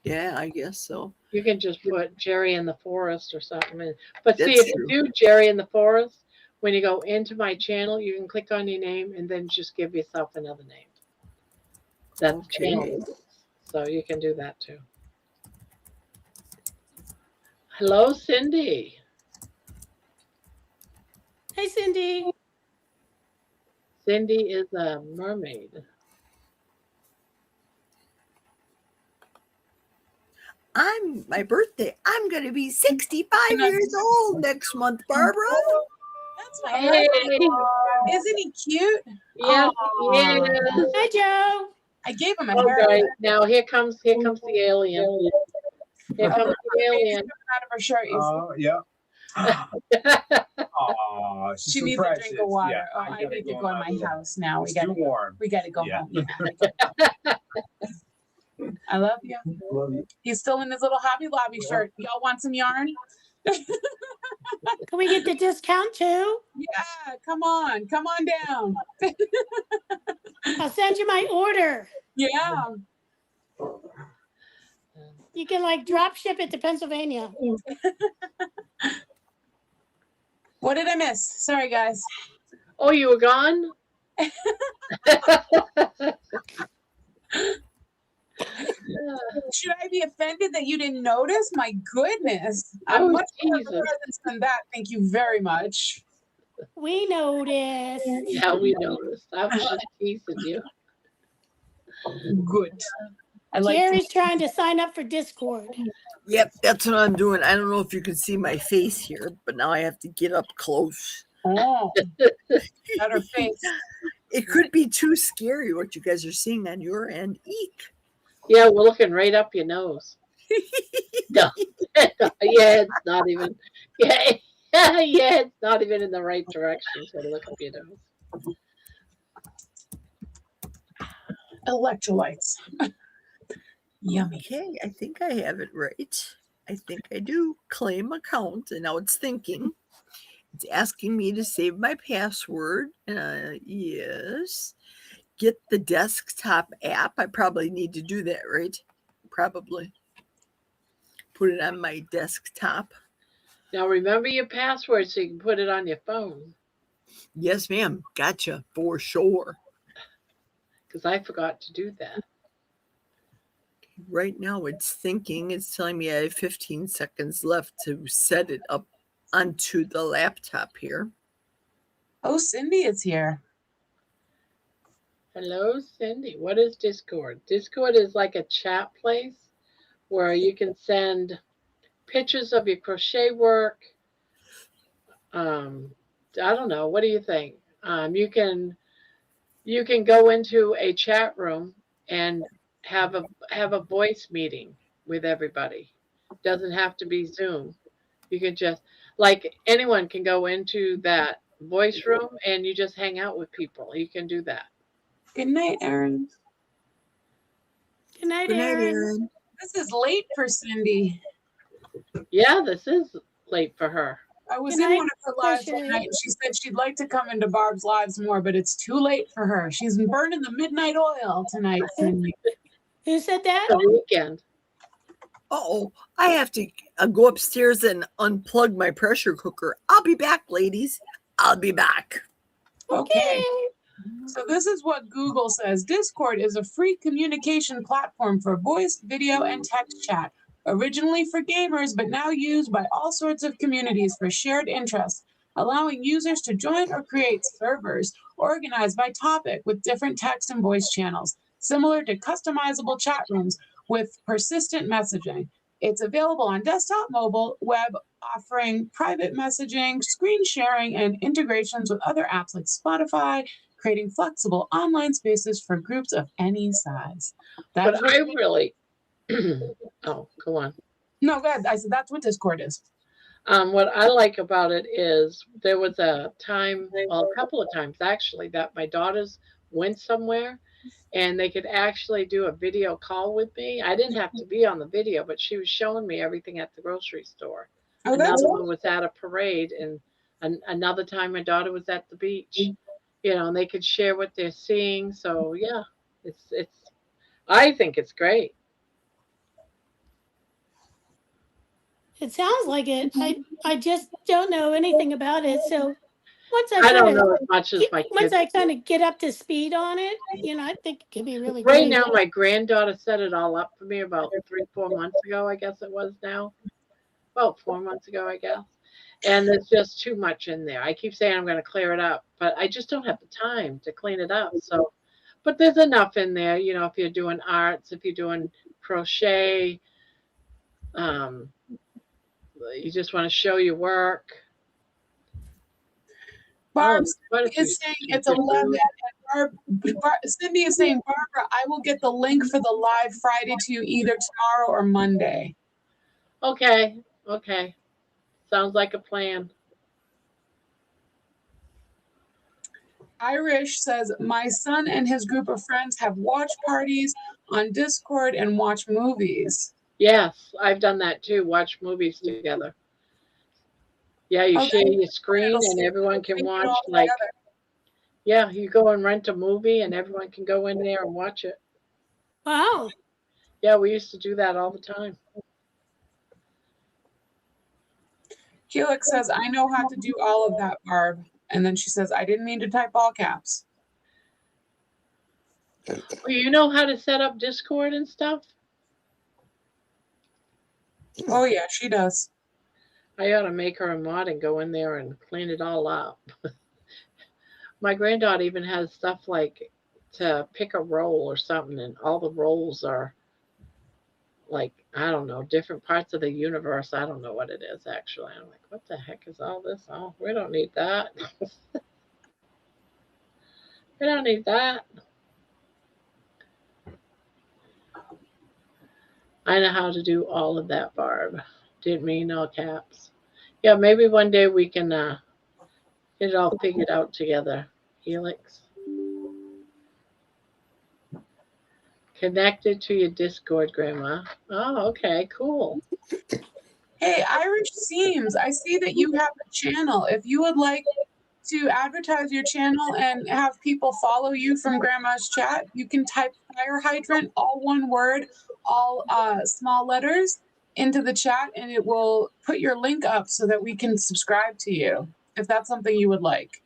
Yeah, I guess so. You can just put Jerry in the forest or something. But see, That's if you true. do Jerry in the forest, when you go into my channel, you can click on your name and then just give yourself another name. That's channel Okay. rules. So you can do that too. Hello, Cindy. Hey, Cindy. Cindy is a mermaid. my birthday. I'm gonna be 65 years old next month, Barbara. That's my Hey. husband. Isn't he cute? Yes, Aw. yes. Hi, Joe. I gave him a Oh, haircut. right. Now here comes the alien. Here comes the Baby's alien. coming out of her shirt. Oh, yeah. Aw, she's She so needs precious. a drink of water. Yeah, Oh, I gotta need to go go in now, my though. house now. It's too warm. We gotta go Yeah. home. Yeah, I love you. Love you. He's still in his little Hobby Lobby shirt. Y'all want some yarn? Can we get the discount too? Yeah, come on down. I'll send you my order. Yeah. You can like drop ship it to Pennsylvania. What did I miss? Sorry, guys. Oh, you were gone? Should I be offended that you didn't notice? My goodness. I I'm was much more teasing. present than that. Thank you very much. We noticed. Yeah, we noticed. I was just teasing you. Good. I like Jerry's trying to sign up for Discord. Yep, that's what I'm doing. I don't know if you can see my face here, but now I have to get up close. Oh, at her face. It could be too scary what you guys are seeing on your end. Eek. Yeah, we're looking right up your nose. No. Yeah, it's not even. Yeah, yeah, it's not even in the right direction. So look up your nose. Electrolytes. Yummy. Okay, I think I have it right. I think I do. Claim account, and now it's thinking. It's asking me to save my password. Yes. Get the desktop app. I probably need to do that, right? Probably. Put it on my desktop. Now remember your password so you can put it on your phone. Yes, ma'am. Gotcha. For sure. Because I forgot to do that. Right now it's thinking. It's telling me I have 15 seconds left to set it up onto the laptop here. Oh, Cindy is here. Hello, Cindy. What is Discord? Discord is like a chat place where you can send pictures of your crochet work. I don't know. What do you think? You can go into a chat room and have a voice meeting with everybody. Doesn't have to be Zoom. You can just like anyone can go into that voice room and you just hang out with people. You can do that. Good night, Erin. Good night, Good night, Erin. Erin. This is late for Cindy. Yeah, this is late for her. I was Good in night, one of her lives Crochet. one night. She said she'd like to come into Barb's lives more, but it's too late for her. She's burning the midnight oil tonight, Cindy. Who said that? The weekend. Uh-oh. I have to go upstairs and unplug my pressure cooker. I'll be back, ladies. I'll be back. Okay. So this is what Google says. Discord is a free communication platform for voice, video, and text chat. Originally for gamers, but now used by all sorts of communities for shared interests, allowing users to join or create servers organized by topic with different text and voice channels, similar to customizable chat rooms with persistent messaging. It's available on desktop, mobile, web, offering private messaging, screen sharing, and integrations with other apps like Spotify, creating flexible online spaces for groups of any size. But That's what, I really oh, go on. no, go ahead. I said that's what Discord is. What I like about it is there was a time, well, a couple of times actually, that my daughters went somewhere and they could actually do a video call with me. I didn't have to be on the video, but she was showing me everything at the grocery store. Oh, that's Another one was at a parade, and another time my daughter was at the beach. You know, and they could share what they're seeing. So yeah, it's. I think it's great. It sounds like it. I just don't know anything about it. So once I don't kind know as much as my once kids. I kind of get up to speed on it, I think it could be really Right great. now, my granddaughter set it all up for me about 3-4 months ago. I guess it was now. About 4 months ago, I guess. And there's just too much in there. I keep saying I'm going to clear it up, but I just don't have the time to clean it up. So, but there's enough in there, you know, if you're doing arts, if you're doing crochet, Um, you just want to show your work. Barb, quite a few is saying it's different 11. And Cindy is saying, Barbara, I will get the link for the live Friday to you either tomorrow or Monday. Okay. Okay. Sounds like a plan. Irish says, my son and his group of friends have watch parties on Discord and watch movies. Yes, I've done that too. Watch movies together. Yeah, you Oh, share then your screen it'll and everyone can link it watch. all Like, together. yeah, you go and rent a movie and everyone can go in there and watch it. Wow. Yeah, we used to do that all the time. Helix says, I know how to do all of that, Barb. And then she says, I didn't mean to type all caps. Well, you know how to set up Discord and stuff? Oh, yeah, she does. I ought to make her a mod and go in there and clean it all up. My granddaughter even has stuff like to pick a role or something, and all the roles are like, I don't know, different parts of the universe. I don't know what it is actually. I'm like, what the heck is all this? Oh, we don't need that. We don't need that. I know how to do all of that, Barb. Didn't mean all caps. Yeah, maybe one day we can get it all figured out together. Helix. Connected to your Discord, Grandma. Oh, okay, cool. Hey, Irish Seams, I see that you have a channel. If you would like to advertise your channel and have people follow you from Grandma's chat, you can type fire hydrant, all one word, all small letters, into the chat, and it will put your link up so that we can subscribe to you, if that's something you would like.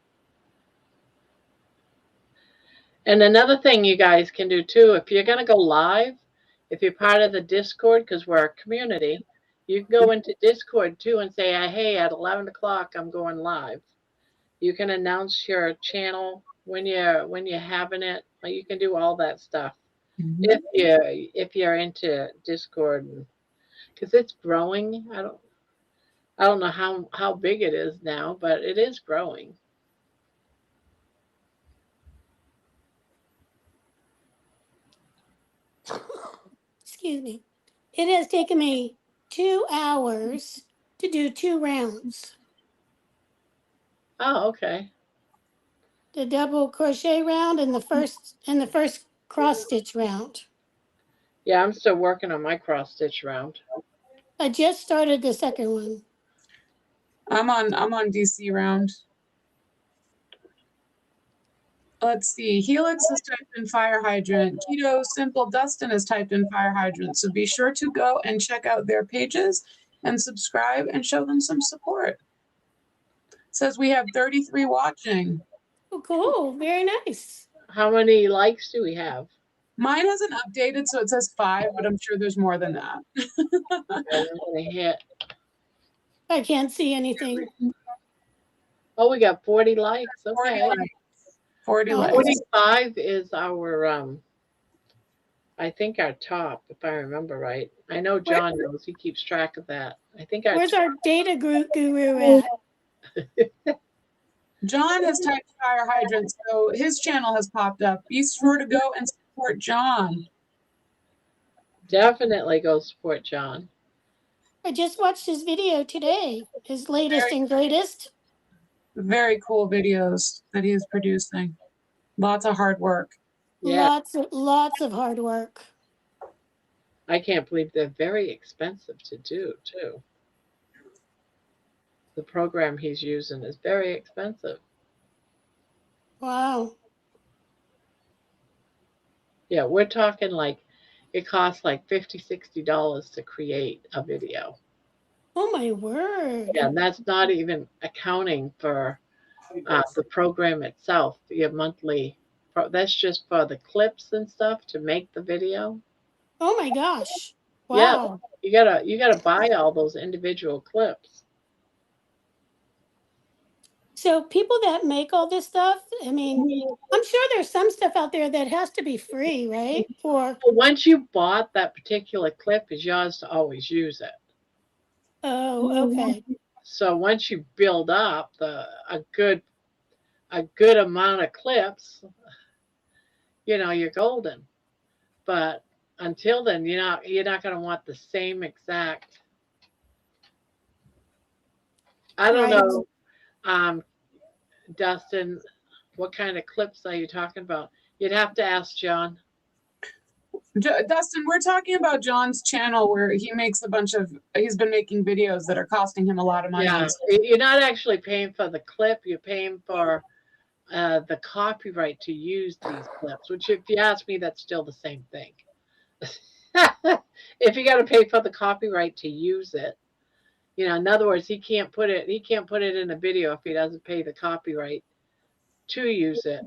And another thing you guys can do too, if you're going to go live, if you're part of the Discord, because we're a community, you can go into Discord too and say, hey, at 11 o'clock, I'm going live. You can announce your channel when you're having it. You can do all that stuff if you're into Discord, because it's growing. I don't know how big it is now, but it is growing. Excuse me. It has taken me 2 hours to do 2 rounds. Oh, okay. The double crochet round and the first cross stitch round. Yeah, I'm still working on my cross stitch round. I just started the second one. I'm on DC round. Let's see. Helix has typed in fire hydrant. Keto Simple Dustin has typed in fire hydrant. So be sure to go and check out their pages and subscribe and show them some support. It says we have 33 watching. Oh, cool. Very nice. How many likes do we have? Mine hasn't updated, so it says 5, but I'm sure there's more than that. I'm gonna hit. I can't see anything. Oh, we got 40 likes. 40 Okay. likes. 40 Oh. likes. 45 is our I think our top, if I remember right. I know John knows. He keeps track of that. I think Where's our data guru at? John has typed fire hydrant, so his channel has popped up. Be sure to go and support John. Definitely go support John. I just watched his video today. His latest and greatest. Very cool videos that he is producing. Lots of hard work. Yeah. Lots of hard work. I can't believe they're very expensive to do too. The program he's using is very expensive. Wow. Yeah, we're talking like it costs like $50, $60 to create a video. Oh my word. Yeah, and that's not even accounting for the program itself, your monthly. That's just for the clips and stuff to make the video. Oh my gosh. Wow. Yeah, you gotta buy all those individual clips. So people that make all this stuff, I mean, I'm sure there's some stuff out there that has to be free, right? Or But once you bought that particular clip, it's yours to always use it. oh, okay. So once you build up a good amount of clips, you're golden. But until then, you're not going to want the same exact. I don't Right. know, Dustin, what kind of clips are you talking about? You'd have to ask John. Dustin, we're talking about John's channel where he's been making videos that are costing him a lot of money. Yeah, you're not actually paying for the clip. You're paying for the copyright to use these clips, which, if you ask me, that's still the same thing. If you got to pay for the copyright to use it, in other words, he can't put it in a video if he doesn't pay the copyright to use it.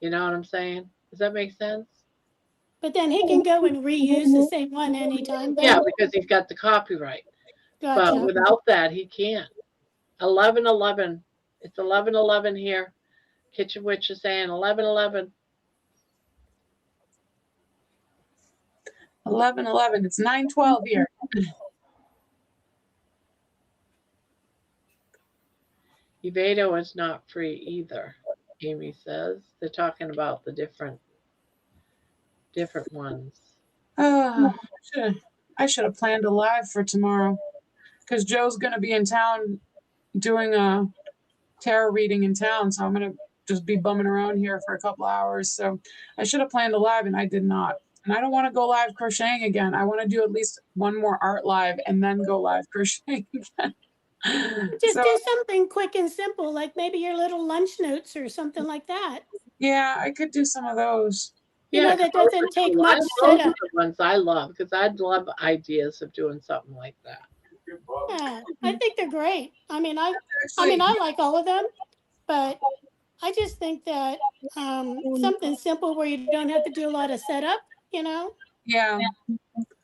You know what I'm saying? Does that make sense? But then he can go and reuse the same one anytime Yeah, then? because he's got the copyright. But Gotcha. without that, he can't. 11:11. It's 11:11 here. Kitchen Witch is saying 11:11. 11:11. It's 9:12 here. Evado is not free either, Amy says. They're talking about the different ones. I should have planned a live for tomorrow because Joe's going to be in town doing a tarot reading in town. So I'm going to just be bumming around here for a couple hours. So I should have planned a live and I did not. And I don't want to go live crocheting again. I want to do at least one more art live and then go live crocheting again. Just do something quick and simple, like maybe your little lunch notes or something like that. Yeah, I could do some of those. That doesn't take much setup. The ones I love, because I'd love ideas of doing something like that. Yeah, I think they're great. I mean, I like all of them, but I just think that something simple where you don't have to do a lot of setup, Yeah.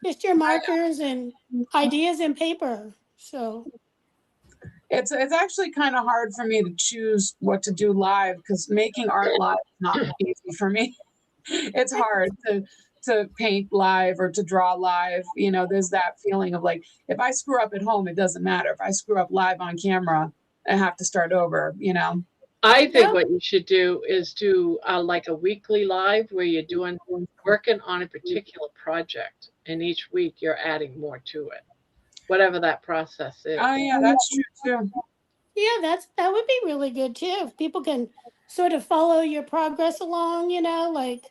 just your markers and ideas and paper. So it's actually kind of hard for me to choose what to do live because making art live is not easy for me. It's hard to paint live or to draw live. There's that feeling of like, if I screw up at home, it doesn't matter. If I screw up live on camera, I have to start over, I think what you should do is do like a weekly live where you're working on a particular project, and each week you're adding more to it, whatever that process is. Oh yeah, that's true too. Yeah, that would be really good too. If people can sort of follow your progress along, like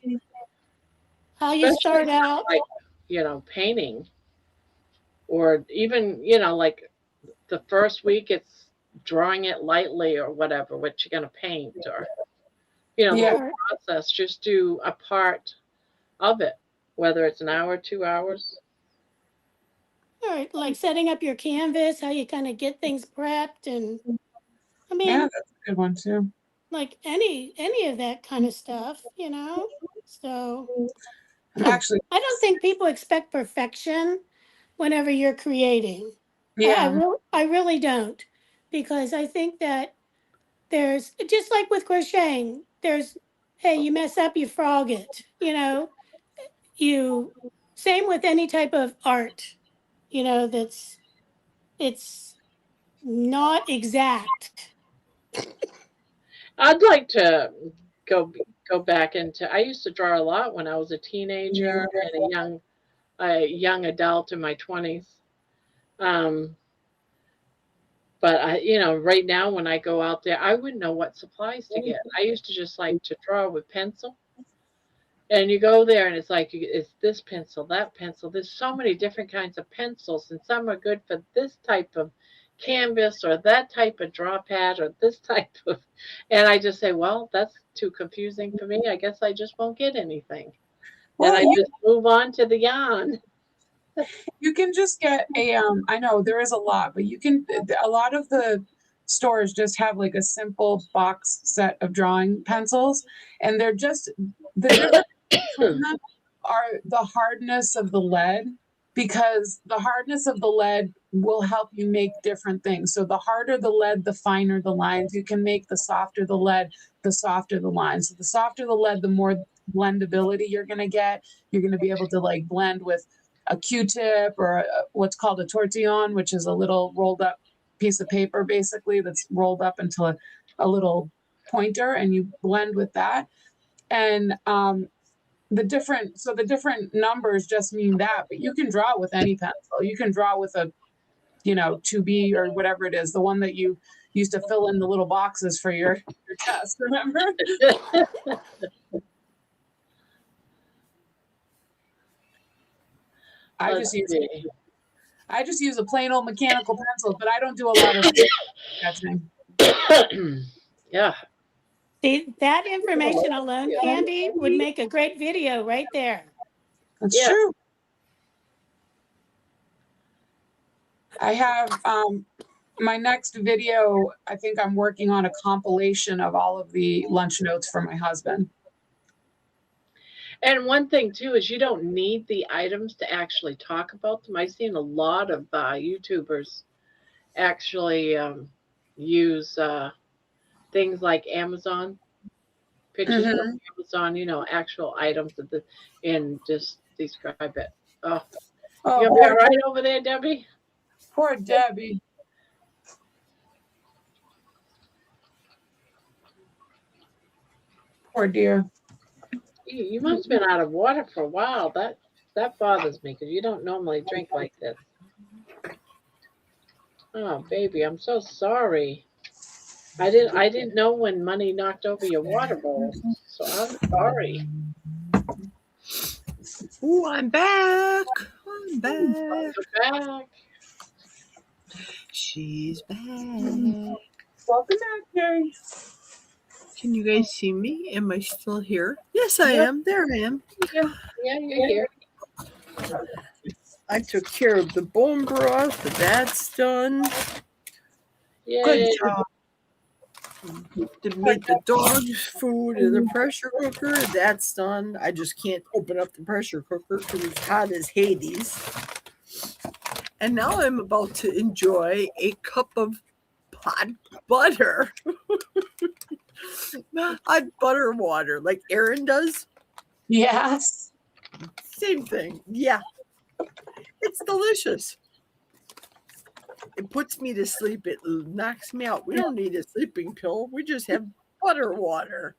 how you start out. Like, painting, or even, like the first week it's drawing it lightly or whatever, what you're going to paint, or, the whole process. Just do a part of it, whether it's an hour, 2 hours. All right, like setting up your canvas, how you kind of get things prepped, and I mean, yeah, that's a good one too. Like any of that kind of stuff, So actually, I don't think people expect perfection whenever you're creating. Yeah, I really don't, because I think that there's just like with crocheting. There's, hey, you mess up, you frog it. You same with any type of art. It's not exact. I'd like to go back into. I used to draw a lot when I was a teenager and a young adult in my 20s. But right now when I go out there, I wouldn't know what supplies to get. I used to just like to draw with pencil. And you go there and it's like, it's this pencil, that pencil. There's so many different kinds of pencils, and some are good for this type of canvas or that type of draw pad or this type of. And I just say, well, that's too confusing for me. I guess I just won't get anything. Well, and I just move on to the yarn. You can just get I know there is a lot, but a lot of the stores just have like a simple box set of drawing pencils, and they're just the difference between them are the hardness of the lead, because the hardness of the lead will help you make different things. So the harder the lead, the finer the lines. You can make the softer the lead, the softer the lines. So the softer the lead, the more blendability you're going to get. You're going to be able to like blend with a Q-tip or what's called a tortillon, which is a little rolled up piece of paper basically that's rolled up into a little pointer, and you blend with that. And the different numbers just mean that, but you can draw with any pencil. You can draw with a 2B or whatever it is, the one that you used to fill in the little boxes for your test, remember? I just use a plain old mechanical pencil, but I don't do a lot of sketching. Yeah. See, that information alone, Candy, would make a great video right there. That's Yeah. true. I have my next video, I think I'm working on a compilation of all of the lunch notes for my husband. And one thing too is you don't need the items to actually talk about them. I've seen a lot of YouTubers actually use things like Amazon, pictures from Amazon, actual items and just describe it. Oh, you'll be all right over there, Debbie? Poor Debbie. Poor dear. You must have been out of water for a while. That bothers me because you don't normally drink like this. Oh, baby, I'm so sorry. I didn't know when money knocked over your water bowl, so I'm sorry. Oh, I'm back. I'm back. You're back. She's back. Welcome back, Jerry. Can you guys see me? Am I still here? Yes, I am. There I am. Yeah, you're here. I took care of the bone broth. That's done. Yay. Good job. Made the dog's food in the pressure cooker. That's done. I just can't open up the pressure cooker because it's hot as Hades. And now I'm about to enjoy a cup of hot butter. Hot butter water, like Erin does. Yes. Same thing. Yeah. It's delicious. It puts me to sleep. It knocks me out. We don't need a sleeping pill. We just have butter water.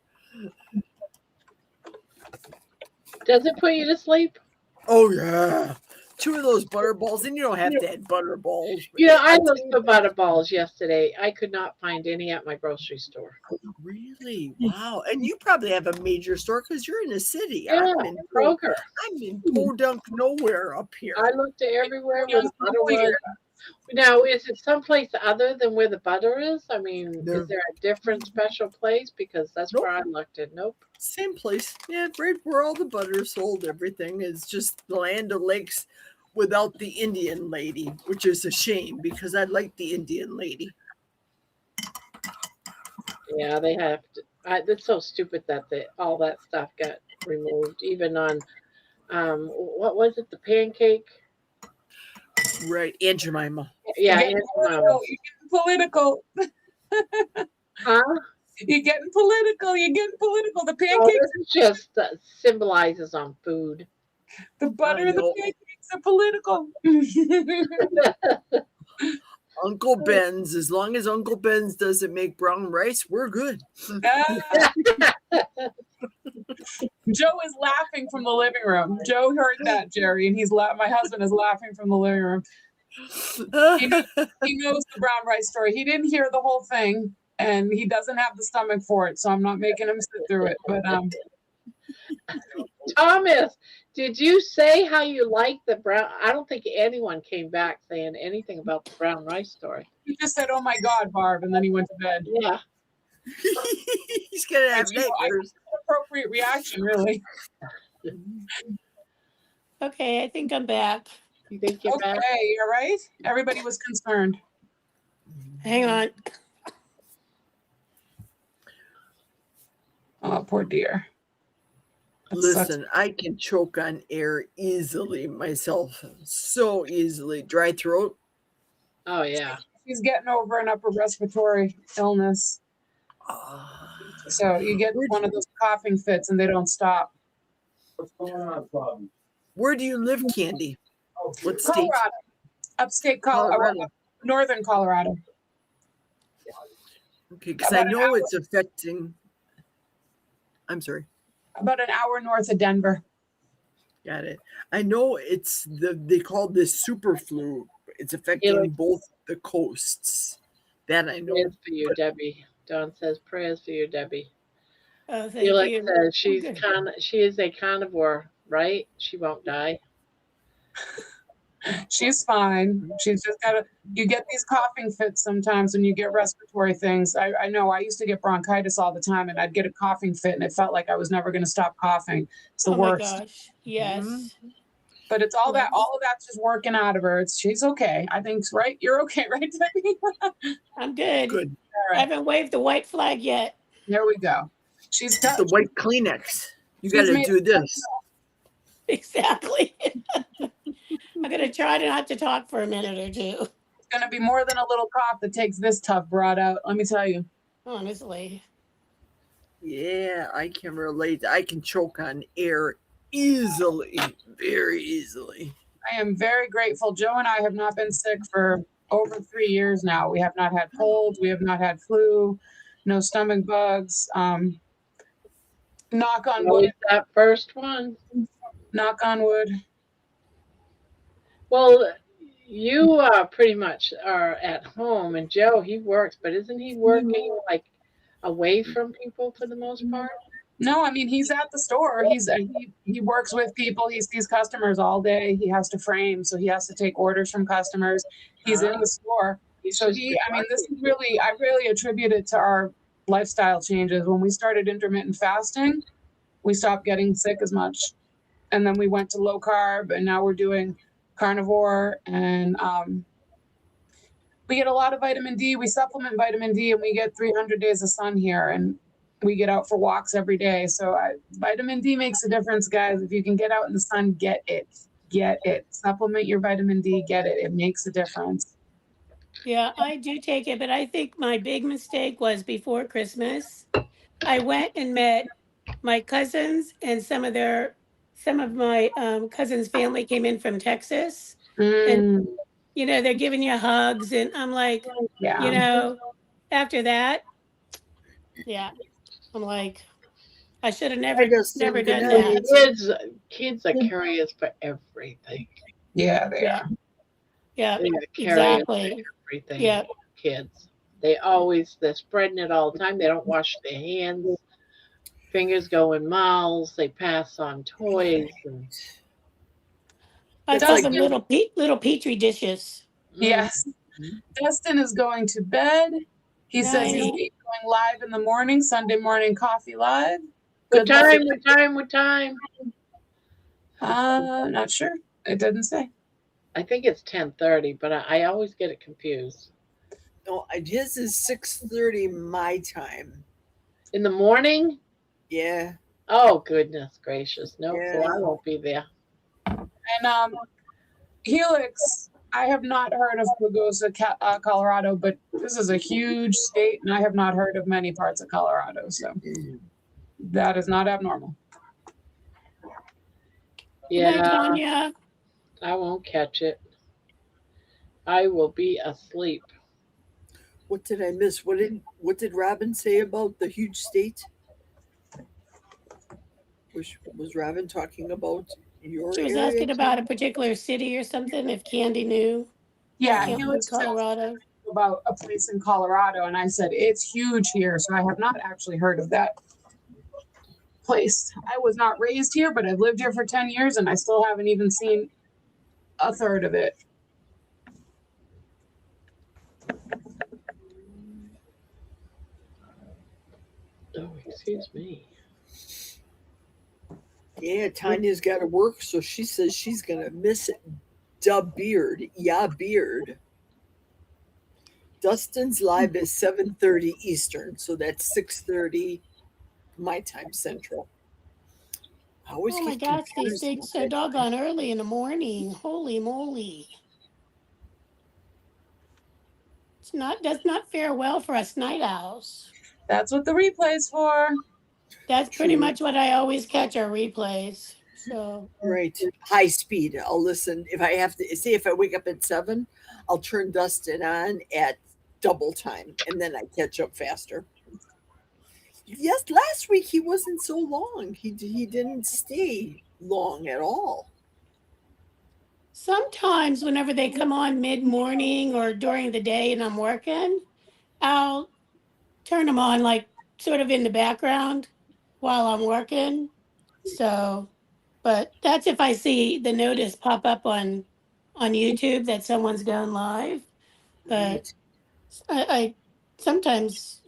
Does it put you to sleep? Oh, yeah. 2 of those butter balls, and you don't have to add butter balls. Yeah, I looked for butter balls yesterday. I could not find any at my grocery store. Really? Wow. And you probably have a major store because you're in a city. Yeah, Kroger. I'm in podunk nowhere up here. I looked everywhere where the butter was. Now, is it someplace other than where the butter is? I mean, No. is there a different special place? Because that's Nope. where I looked at. Nope. Same place. Yeah, right where all the butter is sold. Everything is just the Land O'Lakes without the Indian lady, which is a shame because I like the Indian lady. Yeah, they have to. It's so stupid that all that stuff got removed. Even on, what was it? The pancake? Right, Aunt Jemima. Yeah. You're getting political. Huh? You're getting political. You're getting political. The Oh, pancakes, this is just symbolizes on food. the butter, I and the know. pancakes are political. Uncle Ben's, as long as Uncle Ben's doesn't make brown rice, we're good. Joe is laughing from the living room. Joe heard that, Jerry, and my husband is laughing from the living room. He knows the brown rice story. He didn't hear the whole thing, and he doesn't have the stomach for it, so I'm not making him sit through it. But Thomas, did you say how you like the brown? I don't think anyone came back saying anything about the brown rice story. he just said, "Oh my God, Barb," and then he went to bed. Yeah. He's gonna have I think nightmares. it's an appropriate reaction, really. Okay, I think I'm back. You think you're Okay, back? you're right. Everybody was concerned. Hang on. Oh, poor dear. Listen, I can choke on air easily myself. So easily. Dry throat. Oh yeah. She's getting over an upper respiratory illness. Ah. So you get one of those coughing fits and they don't stop. What's going on, Bobby? Where do you live, Candy? What state? Colorado, upstate Colorado, northern Colorado. Okay, because I know it's affecting. I'm sorry. About an hour north of Denver. Got it. I know it's they call this super flu. It's affecting both the coasts. That I know. Prayers for you, Debbie. Dawn says prayers for you, Debbie. Oh, thank Felix you. says she is a carnivore, right? She won't die. She's fine. She's just you get these coughing fits sometimes when you get respiratory things. I know I used to get bronchitis all the time and I'd get a coughing fit and it felt like I was never going to stop coughing. It's the worst. My gosh. Yes. Mm-hmm. But it's all of that's just working out of her. She's okay. I think, right? You're okay, right, Debbie? I'm good. Good. I haven't waved the white flag yet. There we go. She's the white Kleenex. You got to do this. Exactly. I'm going to try not to talk for a minute or two. It's going to be more than a little cough that takes this tough broad out. Let me tell you. Honestly. Yeah, I can relate. I can choke on air easily, very easily. I am very grateful. Joe and I have not been sick for over 3 years now. We have not had colds. We have not had flu, no stomach bugs. Knock on wood. That first one. Knock on wood. Well, you pretty much are at home, and Joe, he works, but isn't he working like away from people for the most part? No, I mean, he's at the store. He works with people. He sees customers all day. He has to frame, so he has to take orders from customers. He's in the store. So this is really, I really attribute it to our lifestyle changes. When we started intermittent fasting, we stopped getting sick as much. And then we went to low carb, and now we're doing carnivore, and we get a lot of vitamin D. We supplement vitamin D, and we get 300 days of sun here, and we get out for walks every day. So vitamin D makes a difference, guys. If you can get out in the sun, get it. Supplement your vitamin D, get it. It makes a difference. Yeah, I do take it, but I think my big mistake was before Christmas. I went and met my cousins, and some of my cousins' family came in from Texas. And, they're giving you hugs. And I'm like, after that, I'm like, I should have never done that. Kids are curious for everything. Yeah, they are. Yeah, exactly. Everything. Yeah, kids. They're spreading it all the time. They don't wash their hands. Fingers go in mouths. They pass on toys. I call them little petri dishes. Yes. Dustin is going to bed. He says he's going live in the morning, Sunday morning coffee live. What time? Not sure. It didn't say. I think it's 10:30, but I always get it confused. No, his is 6:30 my time. In the morning? Yeah. Oh, goodness gracious. No, so I won't be there. And Helix, I have not heard of Pagosa, Colorado, but this is a huge state, and I have not heard of many parts of Colorado, so that is not abnormal. Yeah, Tanya. I won't catch it. I will be asleep. What did I miss? What did Robin say about the huge state? Was Robin talking about your She was area? asking about a particular city or something, if Candy knew. Yeah, Helix, Colorado. About a place in Colorado, and I said it's huge here, so I have not actually heard of that place. I was not raised here, but I've lived here for 10 years, and I still haven't even seen a third of it. Oh, excuse me. Yeah, Tanya's got to work, so she says she's going to miss the beard. Yeah, beard. Dustin's live is 7:30 Eastern, so that's 6:30 my time Central. I always Oh my get gosh, these confused things about so that. doggone early in the morning. Holy moly. It's not does not fare well for us night owls. That's what the replay's for. That's pretty True. much what I always catch our replays. So Right. High speed. I'll listen. If I have to see if I wake up at 7, I'll turn Dustin on at double time and then I catch up faster. Yes, last week he wasn't so long. He didn't stay long at all. sometimes whenever they come on mid-morning or during the day and I'm working, I'll turn them on like sort of in the background while I'm working. So, but that's if I see the notice pop up on YouTube that someone's going live. But Right. I sometimes,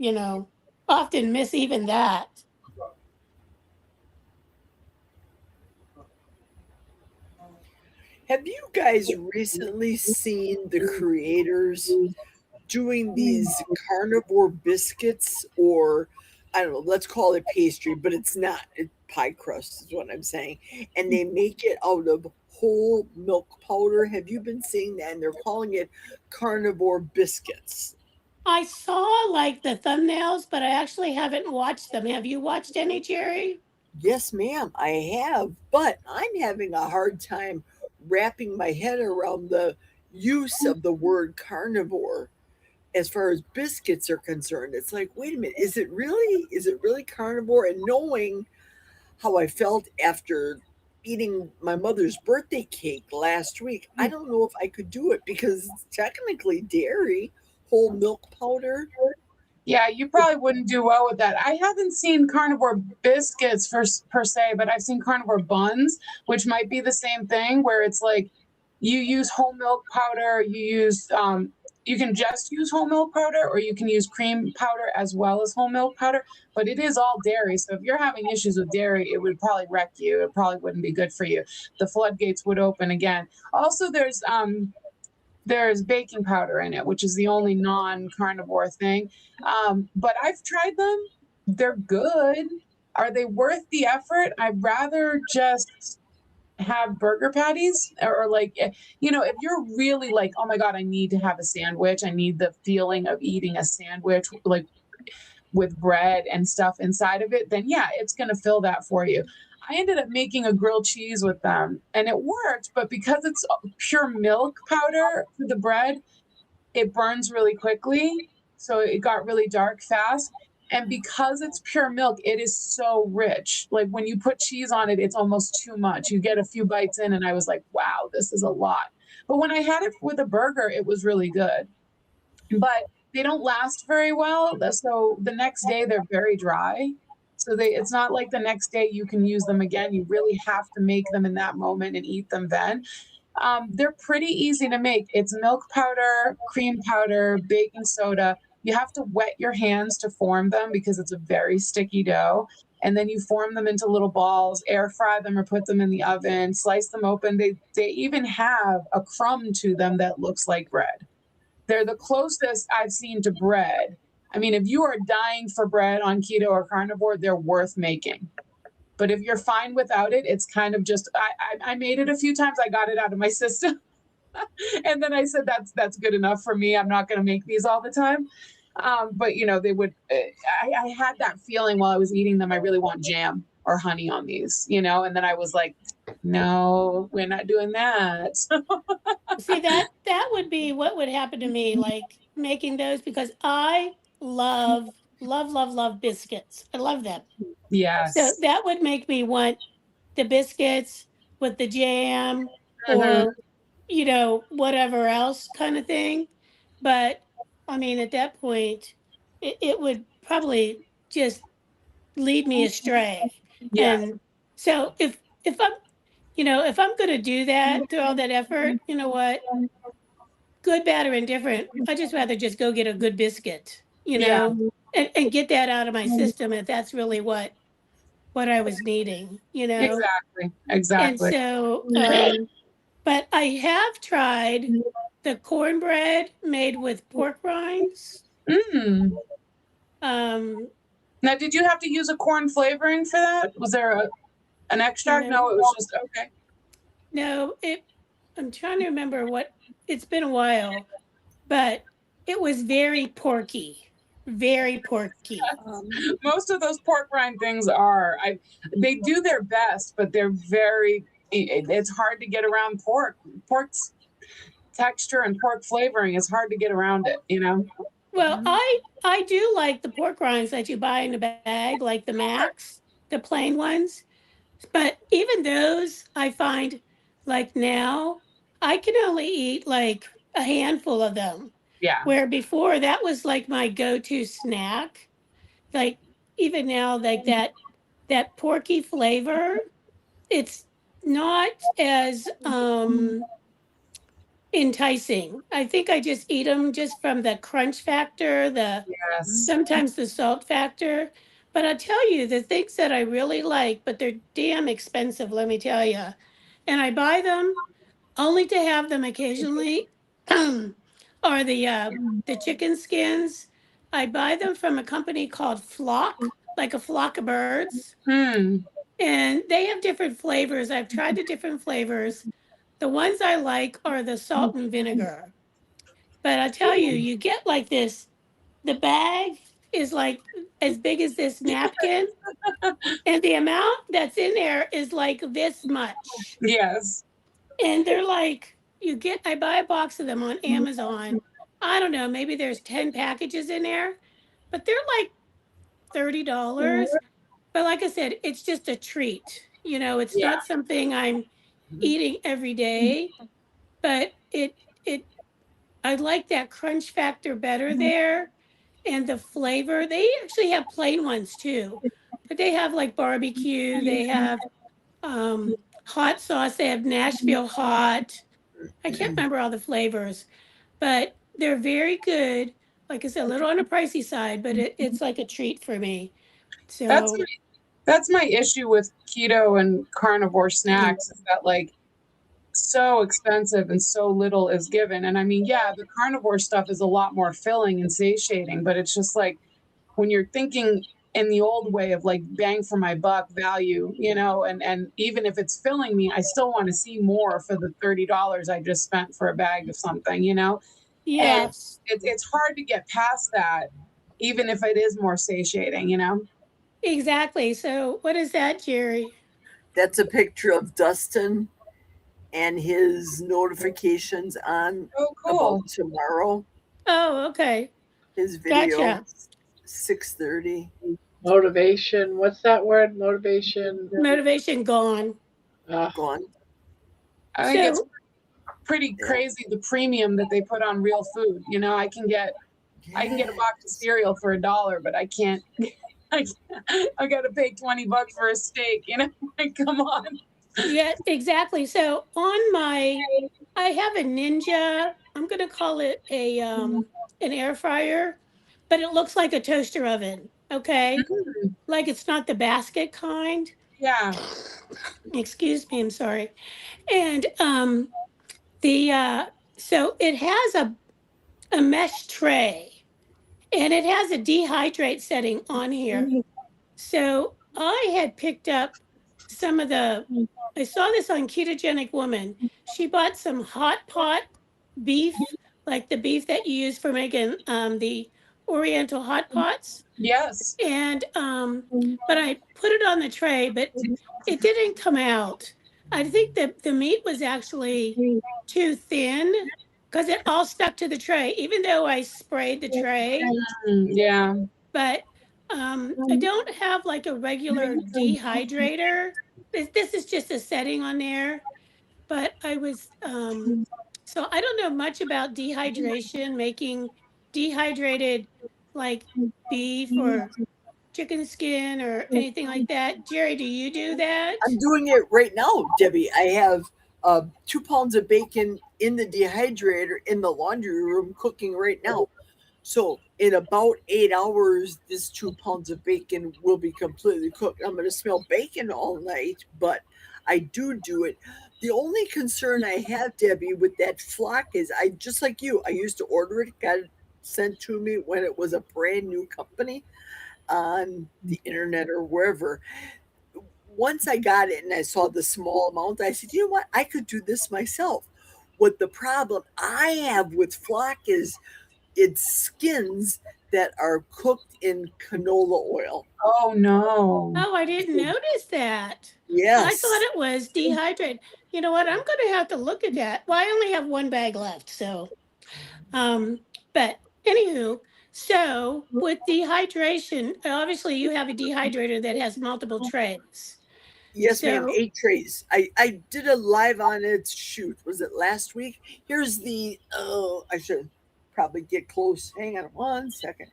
often miss even that. Have you guys recently seen the creators doing these carnivore biscuits, or I don't know, let's call it pastry, but it's not. It's pie crust is what I'm saying. And they make it out of whole milk powder. Have you been seeing that? And they're calling it carnivore biscuits. I saw like the thumbnails, but I actually haven't watched them. Have you watched any, Jerry? Yes, ma'am, I have, but I'm having a hard time wrapping my head around the use of the word carnivore as far as biscuits are concerned. It's like, wait a minute, is it really carnivore? And knowing how I felt after eating my mother's birthday cake last week, I don't know if I could do it because it's technically dairy, whole milk powder. Yeah, you probably wouldn't do well with that. I haven't seen carnivore biscuits per se, but I've seen carnivore buns, which might be the same thing, where it's like you use whole milk powder, you can just use whole milk powder, or you can use cream powder as well as whole milk powder, but it is all dairy. So if you're having issues with dairy, it would probably wreck you. It probably wouldn't be good for you. The floodgates would open again. Also, there's baking powder in it, which is the only non-carnivore thing. But I've tried them. They're good. Are they worth the effort? I'd rather just have burger patties or like, if you're really like, oh my God, I need to have a sandwich. I need the feeling of eating a sandwich, like with bread and stuff inside of it, then yeah, it's going to fill that for you. I ended up making a grilled cheese with them and it worked, but because it's pure milk powder for the bread, it burns really quickly. So it got really dark fast. And because it's pure milk, it is so rich. Like when you put cheese on it, it's almost too much. You get a few bites in, and I was like, wow, this is a lot. But when I had it with a burger, it was really good. But they don't last very well. So the next day they're very dry. So it's not like the next day you can use them again. You really have to make them in that moment and eat them then. They're pretty easy to make. It's milk powder, cream powder, baking soda. You have to wet your hands to form them because it's a very sticky dough. And then you form them into little balls, air fry them or put them in the oven, slice them open. They even have a crumb to them that looks like bread. They're the closest I've seen to bread. I mean, if you are dying for bread on keto or carnivore, they're worth making. But if you're fine without it, it's kind of just I made it a few times. I got it out of my system. And then I said, that's good enough for me. I'm not going to make these all the time. But they would, I had that feeling while I was eating them. I really want jam or honey on these, and then I was like, no, we're not doing that. See, that would be what would happen to me, like making those, because I love biscuits. I love them. So Yes. that would make me want the biscuits with the jam Mhm. or, whatever else kind of thing. But I mean, at that point, it would probably just lead me astray. Yeah. And so if I'm going to do that, through all that effort, you know what? Good, bad, or indifferent, I just rather just go get a good biscuit, Yeah. and get that out of my system if that's really what I was needing. Exactly. And Exactly. so, but I have tried the cornbread made with pork rinds. Mm. Um, Now, did you have to use a corn flavoring for that? Was there An extract? No. No, it was just okay. No, I'm trying to remember it's been a while, but it was very porky. Very porky. Most of those pork rind things are. They do their best, but they're very. It's hard to get around pork. Pork's texture and pork flavoring is hard to get around it. You know. Well, I do like the pork rinds that you buy in a bag, like the Max, the plain ones. But even those, I find like now, I can only eat like a handful of them. Yeah. Where before that was like my go-to snack. Like even now, like that porky flavor, it's not as enticing. I think I just eat them just from the crunch factor, Yes. sometimes the salt factor. But I'll tell you the things that I really like, but they're damn expensive, let me tell you. And I buy them only to have them occasionally, are the chicken skins. I buy them from a company called Flock, like a flock of birds. Hmm. And they have different flavors. I've tried the different flavors. The ones I like are the salt and vinegar. But I tell you, you get like this, the bag is like as big as this napkin, and the amount that's in there is like this much. Yes. And they're like, I buy a box of them on Amazon. I don't know, maybe there's 10 packages in there, but they're like $30. But like I said, it's just a treat. It's Yeah. not something I'm eating every day, but it I like that crunch factor better there, and the flavor. They actually have plain ones too, but they have like barbecue, they have hot sauce, they have Nashville hot. I can't remember all the flavors, but they're very good. Like I said, a little on the pricey side, but it's like a treat for me. That's So that's my issue with keto and carnivore snacks is that like so expensive and so little is given. And I mean, yeah, the carnivore stuff is a lot more filling and satiating, but it's just like when you're thinking in the old way of like bang for my buck value, and even if it's filling me, I still want to see more for the $30 I just spent for a bag of something. And yes, it's hard to get past that, even if it is more satiating. exactly. So what is that, Jerry? That's a picture of Dustin and his notifications on Oh, cool. about tomorrow. Oh, okay. His video, Gotcha. 6:30. Motivation. What's that word? Motivation. Motivation gone. Gone. I think it's So pretty crazy the premium that they put on real food. I can get a box of cereal for $1, but I can't. I got to pay $20 for a steak. Like, come on. yeah, exactly. So I have a Ninja. I'm gonna call it an air fryer, but it looks like a toaster oven. Okay, like it's not the basket kind. Yeah. Excuse me. I'm sorry. And the so it has a mesh tray, and it has a dehydrate setting on here. So I had picked up some of I saw this on Ketogenic Woman. She bought some hot pot beef, like the beef that you use for making the Oriental hot pots. Yes. And, but I put it on the tray, but it didn't come out. I think that the meat was actually too thin because it all stuck to the tray, even though I sprayed the tray. Yeah. But I don't have like a regular dehydrator. This is just a setting on there. But I was, so I don't know much about dehydration, making dehydrated like beef or chicken skin or anything like that. Jerry, do you do that? I'm doing it right now, Debbie. I have 2 pounds of bacon in the dehydrator in the laundry room cooking right now. So in about 8 hours, this 2 pounds of bacon will be completely cooked. I'm going to smell bacon all night, but I do it. The only concern I have, Debbie, with that flock is I just like you. I used to order it, got it sent to me when it was a brand new company on the internet or wherever. once I got it and I saw the small amount, I said, you know what? I could do this myself. What the problem I have with flock is it's skins that are cooked in canola oil. Oh no. Oh, I didn't notice that. I Yes. thought it was dehydrated. You know what? I'm going to have to look at that. Well, I only have one bag left, so. But anywho, so with dehydration, obviously you have a dehydrator that has multiple trays. Yes, ma'am. So- 8 trays. I did a live on it. Shoot, was it last week? Here's the. Oh, I should probably get close. Hang on 1 second.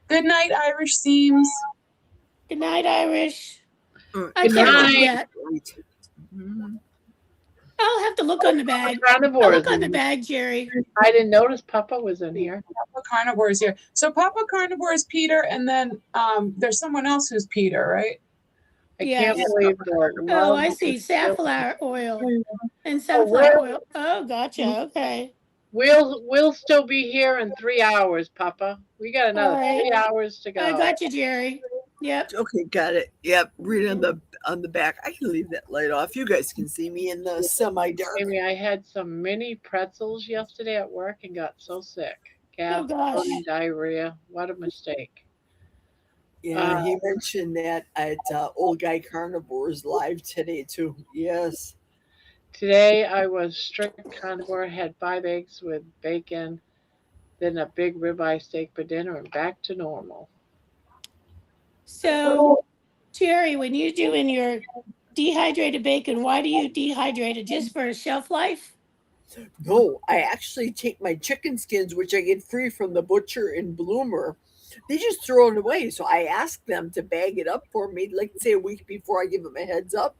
Good night, Irish Seams. Good night, Irish. Mm, I Good can't night. look yet. Right. Mhm. I'll have to look on the bag. I'll Carnivore. look on the bag, Jerry. I didn't notice Papa was in here. Papa Carnivore is here. So Papa Carnivore is Peter, and then there's someone else who's Peter, right? I Yes. can't believe the Oh, world I see. is still- Safflower oil and Oh, sunflower well- oil. Oh, gotcha. Okay. We'll still be here in 3 hours, Papa. We got another All right. 3 hours to go. I got you, Jerry. Yep. Okay, got it. Yep, read on the back. I can leave that light off. You guys can see me in the semi-dark. Amy, I had some mini pretzels yesterday at work and got so sick. Oh, Gas, gosh. bloating, diarrhea. What a mistake. Yeah, he mentioned that at Old Guy Carnivore's live today too. Yes. Today I was strict carnivore, had 5 eggs with bacon, then a big ribeye steak for dinner, and back to normal. So, Jerry, when you're doing your dehydrated bacon, why do you dehydrate it? Just for shelf life? No, I actually take my chicken skins, which I get free from the butcher in Bloomer. They just throw it away. So I ask them to bag it up for me, like say a week before I give them a heads up.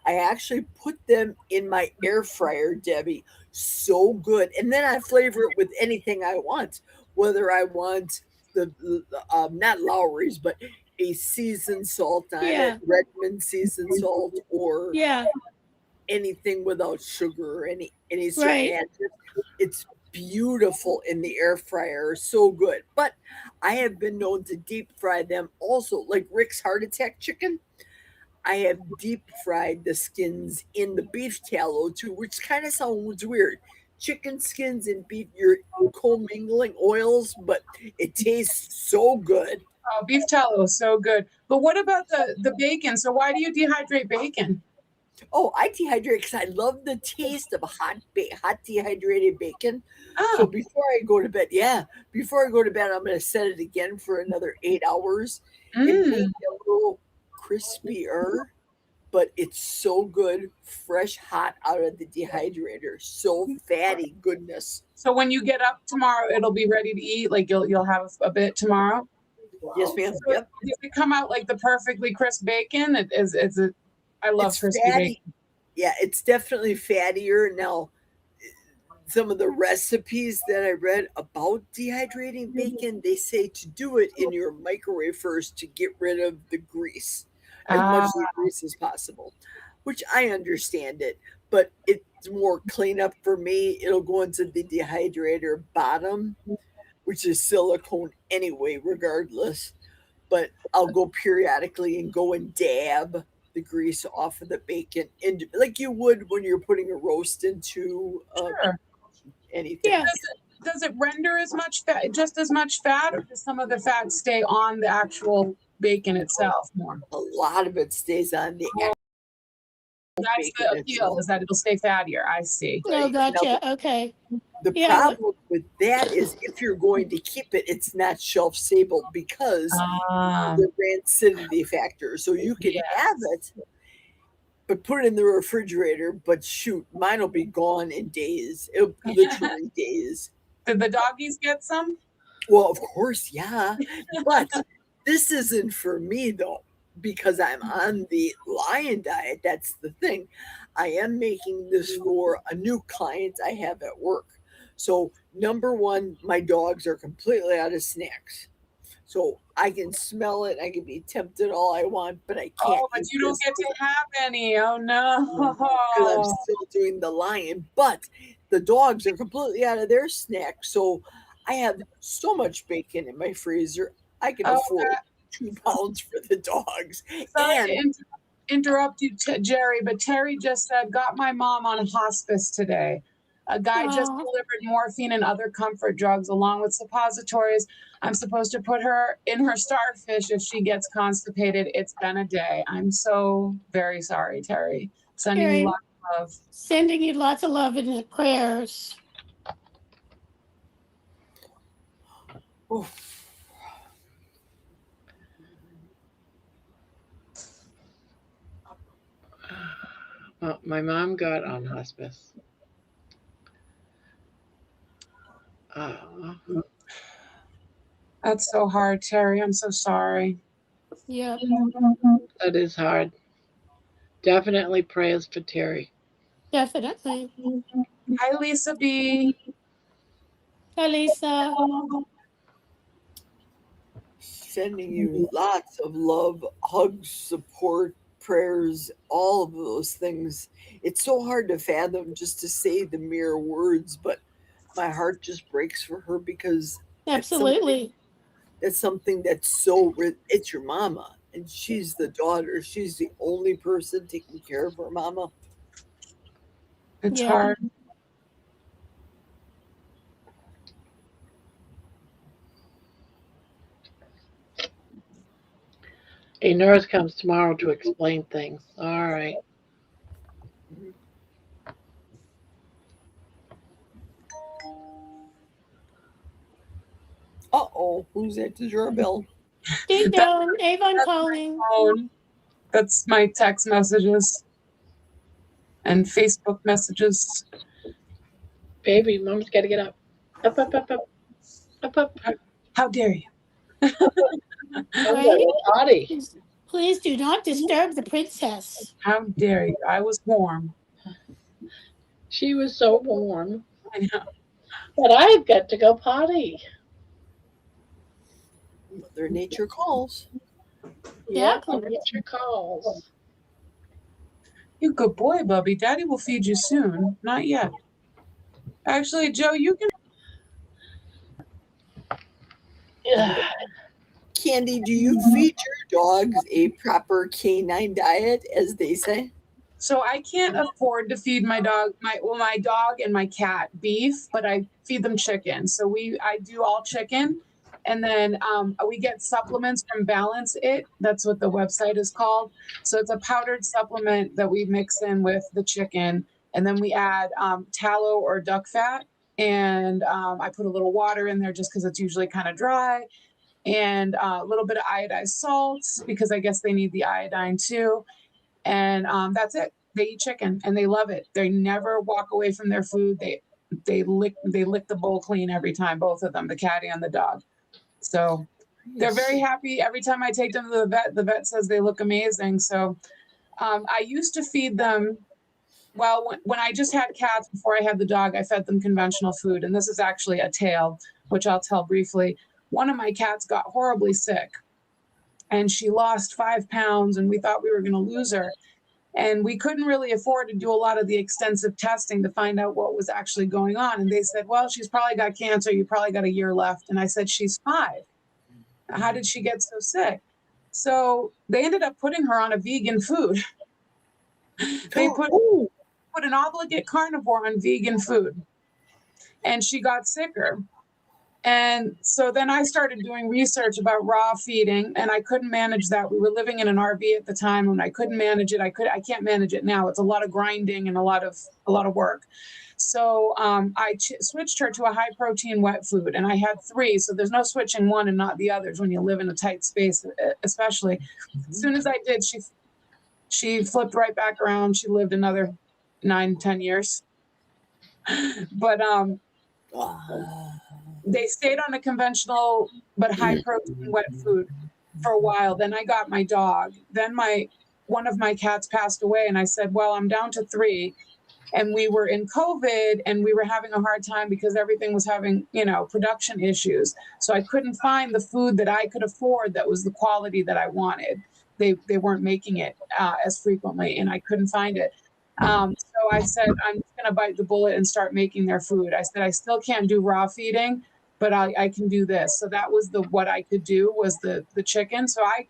I actually put them in my air fryer, Debbie. So good. And then I flavor it with anything I want, whether I want the not Lowry's, but a seasoned salt on Yeah. it, Redmond seasoned salt, or Yeah. anything without sugar or any certain Right. additives. It's beautiful in the air fryer, so good. But I have been known to deep fry them also, like Rick's heart attack chicken. I have deep fried the skins in the beef tallow too, which kind of sounds weird. Chicken skins and beef, you're commingling oils, but it tastes so good. Oh, beef tallow is so good. But what about the bacon? So why do you dehydrate bacon? Oh, I dehydrate because I love the taste of hot dehydrated bacon. So Oh, before I go to bed, before I go to bed, I'm going to set it again for another 8 hours. It may be a little crispier, but it's so good, fresh, hot out of the dehydrator. So fatty goodness. so when you get up tomorrow, it'll be ready to eat. Like you'll have a bit tomorrow. Yes, ma'am. So Yep. does it come out like the perfectly crisp bacon? I love It's crispy fatty. bacon. Yeah, it's definitely fattier. Now, some of the recipes that I read about dehydrating bacon, they say to do it in your microwave first to get rid of the grease, as much of the grease as possible, which I understand it, but it's more cleanup for me. It'll go into the dehydrator bottom, which is silicone anyway, regardless. But I'll go periodically and go and dab the grease off of the bacon, and like you would when you're putting a roast into Sure. anything. Yeah. Does it render as much fat, just as much fat, or does some of the fat stay on the actual bacon itself more? A lot of it stays on the That's the bacon appeal, itself. is that it'll stay fattier. I see. Oh, gotcha. Okay. The Yeah, problem with that is if you're going to keep it, it's not shelf stable because Ah, the rancidity factor. So you can have it, but put it in the refrigerator. But shoot, mine will be gone in days. It'll literally days. did the doggies get some? Well, of course, yeah. But this isn't for me though, because I'm on the lion diet. That's the thing. I am making this for a new client I have at work. So, number one, my dogs are completely out of snacks. So I can smell it. I can be tempted all I want, but I can't. Oh, but eat you don't this get to have any. Oh no. because I'm still doing the lion. But the dogs are completely out of their snacks. So I have so much bacon in my freezer. I can Oh, afford 2 pounds for the dogs. Sorry to And interrupt you, Jerry, but Terry just said, got my mom on hospice today. A guy just Aw. delivered morphine and other comfort drugs along with suppositories. I'm supposed to put her in her starfish if she gets constipated. It's been a day. I'm so very sorry, Terry. Sending you Terry, lots of love. sending you lots of love and prayers. Oof. Well, my mom got on hospice. Oh, That's so hard, Terry. I'm so sorry. Yep. that is hard. Definitely prayers for Terry. Definitely. Hi, Lisa B. Hi, Lisa. Sending you lots of love, hugs, support, prayers, all of those things. It's so hard to fathom just to say the mere words, but my heart just breaks for her because Absolutely. that's something that's it's your mama and she's the daughter. She's the only person taking care of her mama. It's Yeah. hard. A nurse comes tomorrow to explain things. All right. Uh-oh, who's at the doorbell? Ding dong. Avon That's calling. phone. That's my text messages and Facebook messages. Baby, mom's got to get up. Up, up, up, up. Up, up. How dare you? I'm Right? going to potty. Please do not disturb the princess. How dare you? I was warm. She was so warm. I know. But I've got to go potty. Mother Nature calls. Yeah, Yep, nature calls. You good boy, Bubby. Daddy will feed you soon. Not yet. Actually, Joe, you can. Yeah. Candy, do you feed your dogs a proper canine diet, as they say? So I can't afford to feed my dog, my dog and my cat beef, but I feed them chicken. So I do all chicken, and then we get supplements from Balance It. That's what the website is called. So it's a powdered supplement that we mix in with the chicken, and then we add tallow or duck fat, and I put a little water in there just because it's usually kind of dry, and a little bit of iodized salt because I guess they need the iodine too. And that's it. They eat chicken and they love it. They never walk away from their food. They lick the bowl clean every time, both of them, the catty and the dog. So they're very happy. Every time I take them to the vet says they look amazing. So I used to feed them. Well, when I just had cats before I had the dog, I fed them conventional food. And this is actually a tale, which I'll tell briefly. One of my cats got horribly sick and she lost 5 pounds, and we thought we were going to lose her. And we couldn't really afford to do a lot of the extensive testing to find out what was actually going on. And they said, well, she's probably got cancer. You probably got a year left. And I said, she's 5. How did she get so sick? So they ended up putting her on a vegan food. They put an obligate carnivore on vegan food, and she got sicker. And so then I started doing research about raw feeding, and I couldn't manage that. We were living in an RV at the time, and I couldn't manage it. I can't manage it now. It's a lot of grinding and a lot of work. So I switched her to a high protein wet food, and I had 3. So there's no switching one and not the others when you live in a tight space, especially. As soon as I did, she flipped right back around. She lived another 9-10 years. But they stayed on a conventional but high protein wet food for a while. Then I got my dog. Then one of my cats passed away, and I said, well, I'm down to 3. And we were in COVID, and we were having a hard time because everything was having, production issues. So I couldn't find the food that I could afford that was the quality that I wanted. They weren't making it as frequently, and I couldn't find it. So I said, I'm just going to bite the bullet and start making their food. I said, I still can't do raw feeding, but I can do this. So that was what I could do was the chicken. So I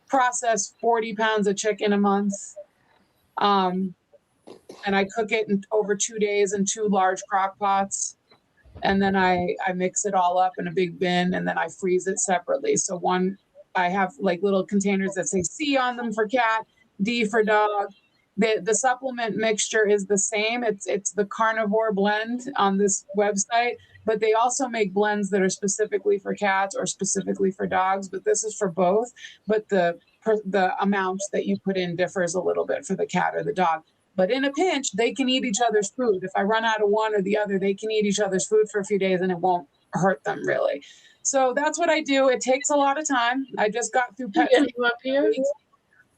process 40 pounds of chicken a month. And I cook it in over 2 days in 2 large crock pots. And then I mix it all up in a big bin, and then I freeze it separately. So I have like little containers that say C on them for cat, D for dog. The supplement mixture is the same. It's the Carnivore blend on this website, but they also make blends that are specifically for cats or specifically for dogs. But this is for both. But the amount that you put in differs a little bit for the cat or the dog. But in a pinch, they can eat each other's food. If I run out of one or the other, they can eat each other's food for a few days and it won't hurt them really. So that's what I do. It takes a lot of time. I just got through pet Get food him up here.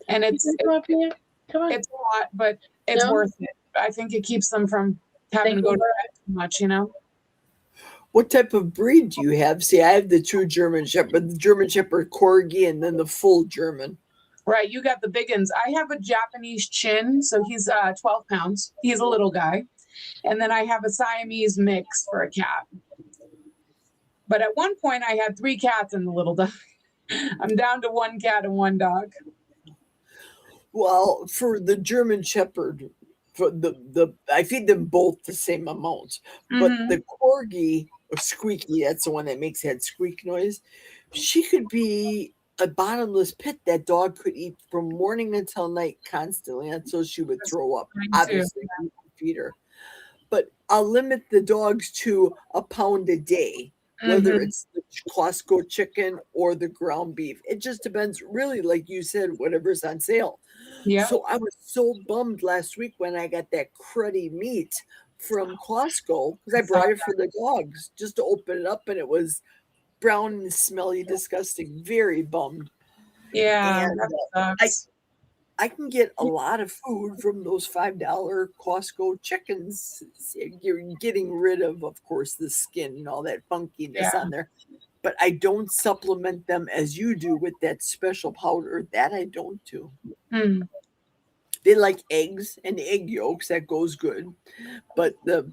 and Get him up here. Come on. it's a lot, but it's No? worth it. I think it keeps them from having to Think go to about bed too much, you know? What type of breed do you have? See, I have the 2 German Shepherd, the German Shepherd Corgi, and then the full German. Right, you got the big uns. I have a Japanese chin, so he's 12 pounds. He's a little guy. And then I have a Siamese mix for a cat. But at one point, I had 3 cats and the little dog. I'm down to 1 cat and 1 dog. Well, for the German Shepherd, for the I feed them both the same amount, but Mhm. the Corgi or Squeaky, that's the one that makes that squeak noise. She could be a bottomless pit. That dog could eat from morning until night constantly until she would throw up. Mine too. Obviously, we would feed her, but I'll limit the dogs to a pound a day, whether Mhm. it's the Costco chicken or the ground beef. It just depends, really, like you said, whatever's on sale. Yeah. So I was so bummed last week when I got that cruddy meat from Costco because I brought it for the dogs just to open it up, and it was brown and smelly, disgusting. Very bummed. Yeah, And that sucks. I can get a lot of food from those $5 Costco chickens. You're getting rid of course, the skin and all that funkiness Yeah. on there. But I don't supplement them as you do with that special powder. That I don't do. Mm. They like eggs and egg yolks. That goes good. But the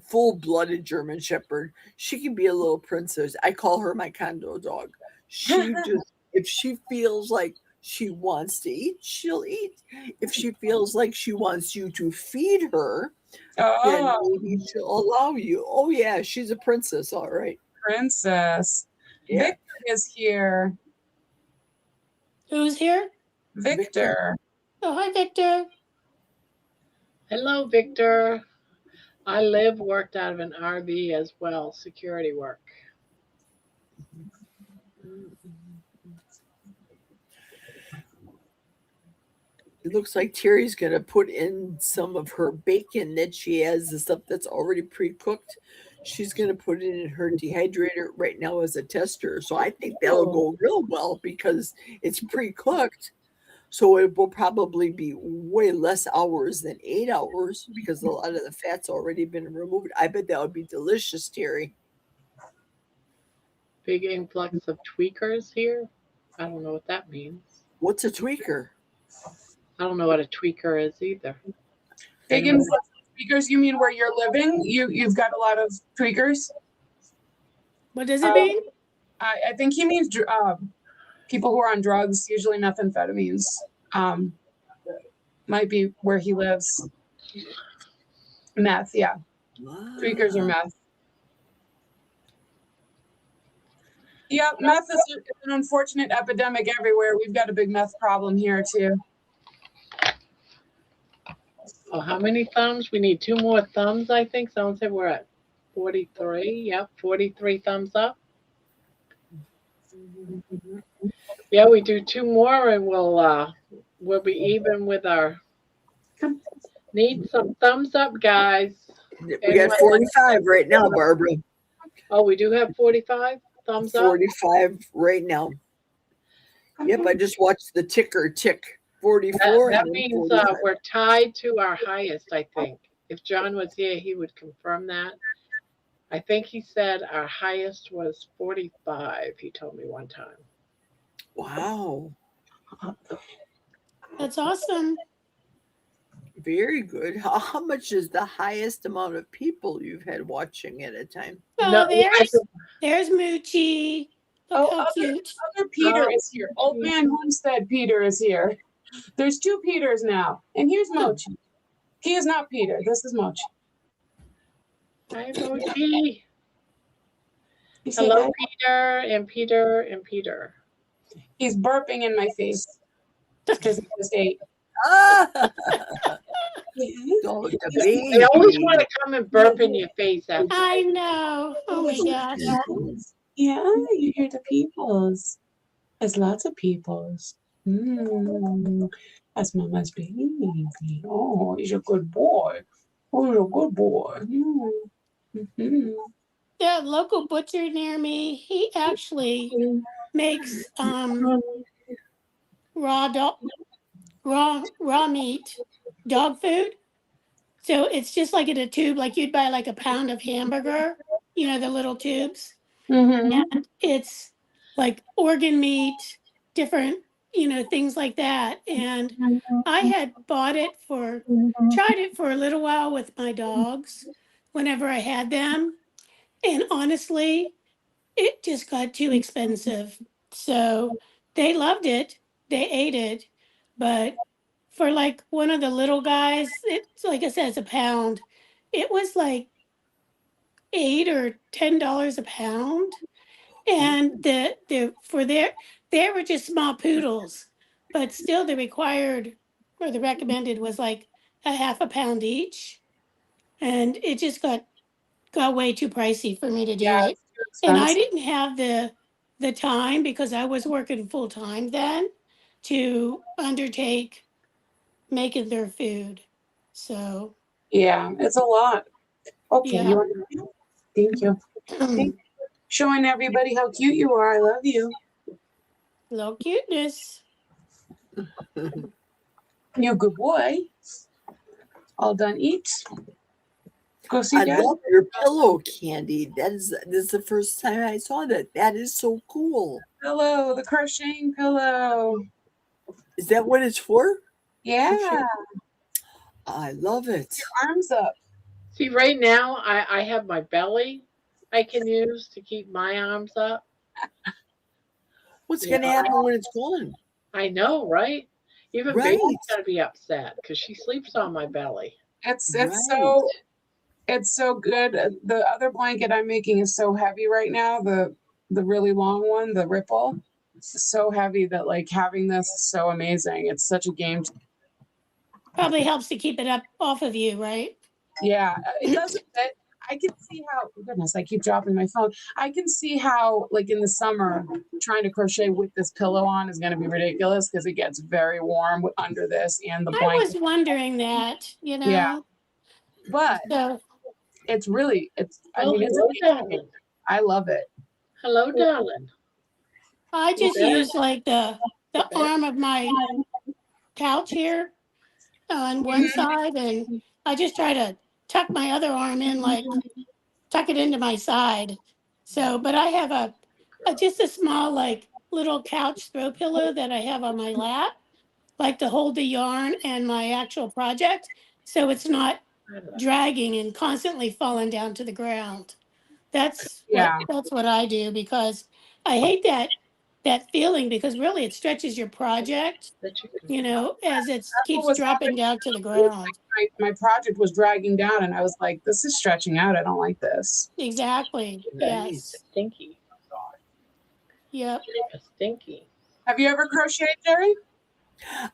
full-blooded German Shepherd, she can be a little princess. I call her my condo dog. She just, if she feels like she wants to eat, she'll eat. If she feels like she wants you to feed her, then Oh, maybe she'll allow you. Oh yeah, she's a princess, all right. princess. Yeah. Victor is here. Who's here? Victor. Oh, hi, Victor. Hello, Victor. I worked out of an RV as well, security work. It looks like Terry's gonna put in some of her bacon that she has, the stuff that's already pre-cooked. She's gonna put it in her dehydrator right now as a tester. So I think that'll go real well because it's pre-cooked. So it will probably be way less hours than 8 hours because a lot of the fat's already been removed. I bet that would be delicious, Terry. Big influx of tweakers here. I don't know what that means. What's a tweaker? I don't know what a tweaker is either. Big influx of tweakers. You mean where you're living? You've got a lot of tweakers? What does it mean? I think he means people who are on drugs, usually methamphetamines. Might be where he lives. Meth, yeah. Tweakers are meth. Yeah, meth is an unfortunate epidemic everywhere. We've got a big meth problem here too. Oh, how many thumbs? We need 2 more thumbs, I think. Someone said we're at 43. Yep, 43 thumbs up. Yeah, we do 2 more and we'll be even with our. Need some thumbs up, guys. We got 45 right now, Barbara. Oh, we do have 45 thumbs up. 45 right now. Yep, I just watched the ticker tick. 44. That and then means 45. we're tied to our highest, I think. If John was here, he would confirm that. I think he said our highest was 45, he told me one time. Wow. That's awesome. Very good. How much is the highest amount of people you've had watching at a time? Oh, No, there's Moochie. Look Oh, how cute. other Peter is here. Old Man Homestead Peter is here. There's two Peters now. And here's Mochi. He is not Peter. This is Mochi. Hi, Mochi. You say Hello, hi? Peter and Peter and Peter. He's burping in my face because he just ate. Ah, Yeah. so the They always baby. want to come and burp in your face after. I know. Oh my gosh. Yeah, you hear the peoples. There's lots of peoples. That's Mama's baby. Oh, he's a good boy. Oh, he's a good boy. Mm-hmm. The local butcher near me, he actually makes raw dog raw meat dog food. So it's just like in a tube, like you'd buy like a pound of hamburger, the little tubes. Mm-hmm. And it's like organ meat, different, things like that. And I had tried it for a little while with my dogs whenever I had them. And honestly, it just got too expensive. So they loved it, they ate it. But for like one of the little guys, it's like I said, it's a pound. It was like $8 or $10 a pound. And they were just small poodles, but still the required or the recommended was like a half a pound each. And it just got way too pricey for me to do Yeah, it. it's too And I expensive. didn't have the time because I was working full time then to undertake making their food. So Yeah, it's a lot. Okay, yeah. you want Thank you. Thank you. Showing everybody how cute you are. I love you. Little cuteness. You good boy. All done eat. Go see I Dad. love your pillow candy. This is the first time I saw that. That is so cool. Pillow, the crocheting pillow. Is that what it's for? Yeah, I love it. arms up. See, right now I have my belly I can use to keep my arms up. What's Yeah. going to happen when it's gone? I know, right? Even Right. baby's gonna be upset because she sleeps on my belly. It's Right. it's so good. The other blanket I'm making is so heavy right now. The really long one, the ripple. It's so heavy that like having this is so amazing. It's such a game. Probably helps to keep it up off of you, right? Yeah, it doesn't fit. I can see how, goodness, I keep dropping my phone. I can see how, like in the summer, trying to crochet with this pillow on is going to be ridiculous because it gets very warm under this and the I blanket. was wondering that, Yeah. But So it's really, I Oh, mean, it's, hello, darling. I love it. Hello, darling. I just Yeah. use like the arm of my couch here on one side, and I just try to tuck my other arm in, like tuck it into my side. So, but I have just a small like little couch throw pillow that I have on my lap, like to hold the yarn and my actual project, so it's not dragging and constantly falling down to the ground. That's Yeah. what I do because I hate that feeling because really it stretches your project, That you can as it What keeps was dropping happening? down to the ground. My project was dragging down and I was like, this is stretching out. I don't like this. Exactly. Right. Yes. stinky. Yep. Stinky. Have you ever crocheted, Jerry?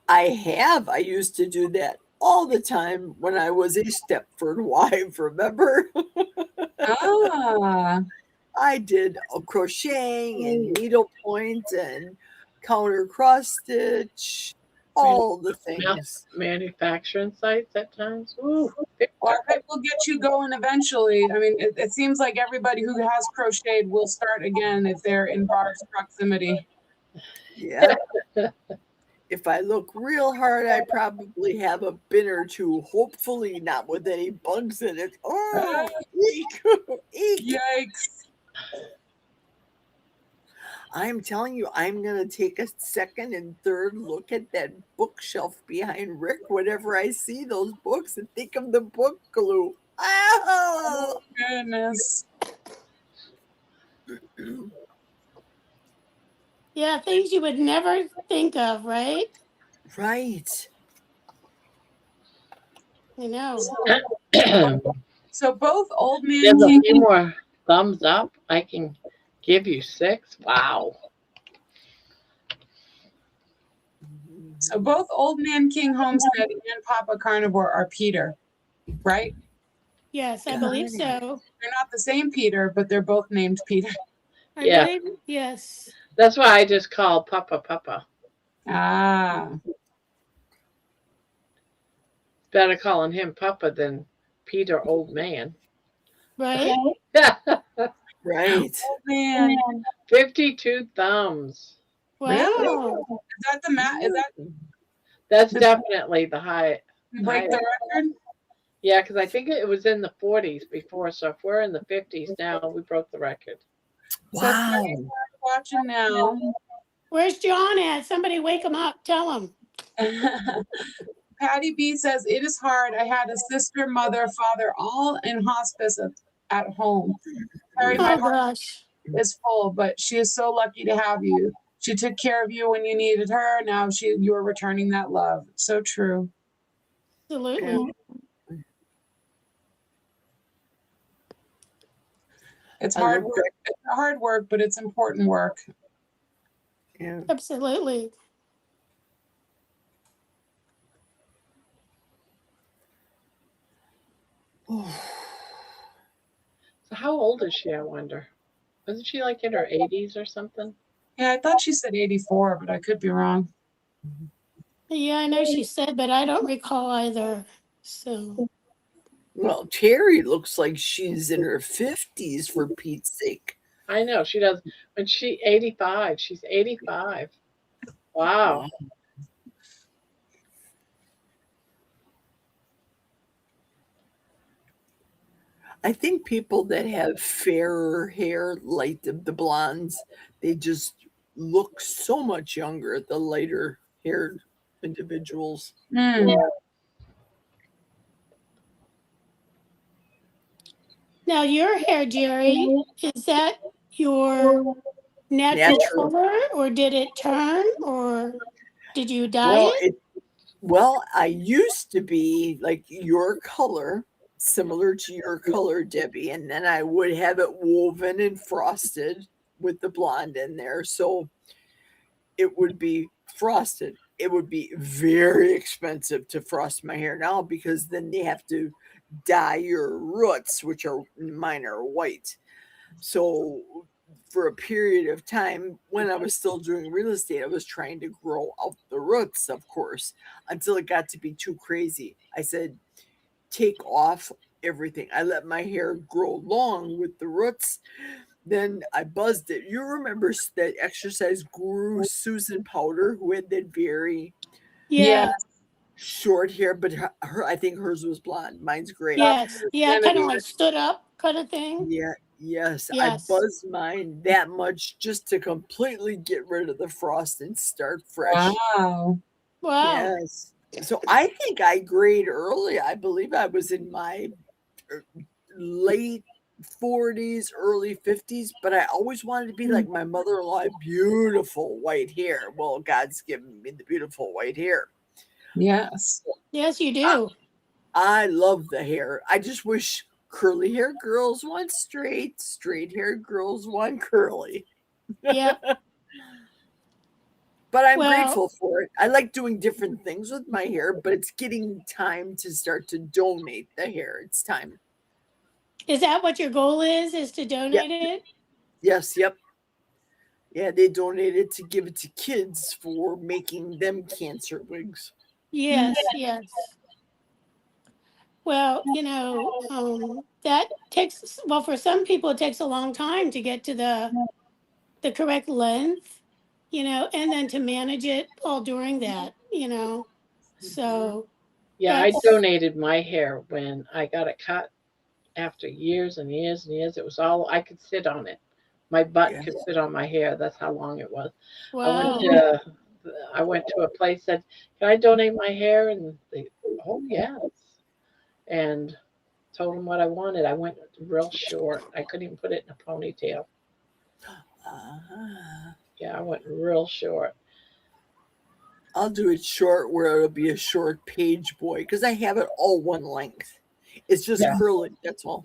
I have. I used to do that all the time when I was a Stepford wife, remember? Ah, I did crocheting and needlepoint and counter cross stitch, all the things. Manufacturing sites at times. Ooh. well, I bet we'll get you going eventually. I mean, it seems like everybody who has crocheted will start again if they're in Barb's proximity. Yeah. If I look real hard, I probably have a bin or two, hopefully not with any bugs in it. Oh, eek, eek. Yikes. I'm telling you, I'm going to take a second and third look at that bookshelf behind Rick whenever I see those books and think of the book glue. Oh! Goodness. Yeah, things you would never think of, right? Right. I know. There's So both Old Man a King. few more thumbs up. I can give you 6. Wow. So both Old Man King Homestead and Papa Carnivore are Peter, right? Yes, I Got believe it. so. They're not the same Peter, but they're both named Peter. I Yeah. believe, yes. That's why I just call Papa Papa. Ah, Better calling him Papa than Peter Old Man. Right? Right. oh man, 52 thumbs. really? Wow. Is that the Is that That's the definitely the we break the record? Yeah, because I think it was in the 40s before. So if we're in the 50s now, we broke the record. So Wow. watching now. Where's John at? Somebody wake him up. Tell him. Patty B says it is hard. I had a sister, mother, father, all in hospice at home. Carrie, my Oh, gosh. is full, but she is so lucky to have you. She took care of you when you needed her. Now you are returning that love. So true. Absolutely. It's I hard look work. It's hard work, but it's important work. Yeah. Absolutely. So how old is she, I wonder? Wasn't she like in her 80s or something? Yeah, I thought she said 84, but I could be wrong. Yeah, I know she said, but I don't recall either. So, Well, Terry looks like she's in her 50s for Pete's sake. I know she does. When she 85, she's 85. Wow. Wow. I think people that have fairer hair, like the blondes, they just look so much younger, the lighter haired individuals. Hmm. now your hair, Jerry, is that your natural Natural. color or did it turn or did you dye Well, it? I used to be like your color, similar to your color, Debbie, and then I would have it woven and frosted with the blonde in there. So it would be frosted. It would be very expensive to frost my hair now because then they have to dye your roots, which are mine are white. So for a period of time when I was still doing real estate, I was trying to grow out the roots, of course, until it got to be too crazy. I said, take off everything. I let my hair grow long with the roots. Then I buzzed it. You remember that exercise guru Susan Powder, who had that very Yeah. Yeah. short hair, but I think hers was blonde. Mine's gray. Yes. Yeah. Kind of Jennifer. like stood up kind of thing. Yeah, yes. I Yes. buzzed mine that much just to completely get rid of the frost and start fresh. Wow. Wow. Yes. So I think I grayed early. I believe I was in my late 40s, early 50s, but I always wanted to be like my mother in law, beautiful white hair. Well, God's given me the beautiful white hair. Yes. Yes, you do. I love the hair. I just wish curly hair girls want straight, straight hair girls want curly. Yep. But I'm Well, grateful for it. I like doing different things with my hair, but it's getting time to start to donate the hair. It's time. is that what your goal is to donate it? Yes, yep. Yeah, they donated to give it to kids for making them cancer wigs. Yes, yes. Well, that takes, well, for some people, it takes a long time to get to the correct length, and then to manage it all during that. So Yeah, I that's, donated my hair when I got it cut after years and years and years. It was all I could sit on it. My butt Yeah. could sit on my hair. That's how long it was. wow. I went to a place said, "Can I donate my hair?" And they, "Oh yes," and told them what I wanted. I went real short. I couldn't even put it in a ponytail. Ah. Yeah, I went real short. I'll do it short where it'll be a short page boy because I have it all one length. It's just Yeah. curly. That's all.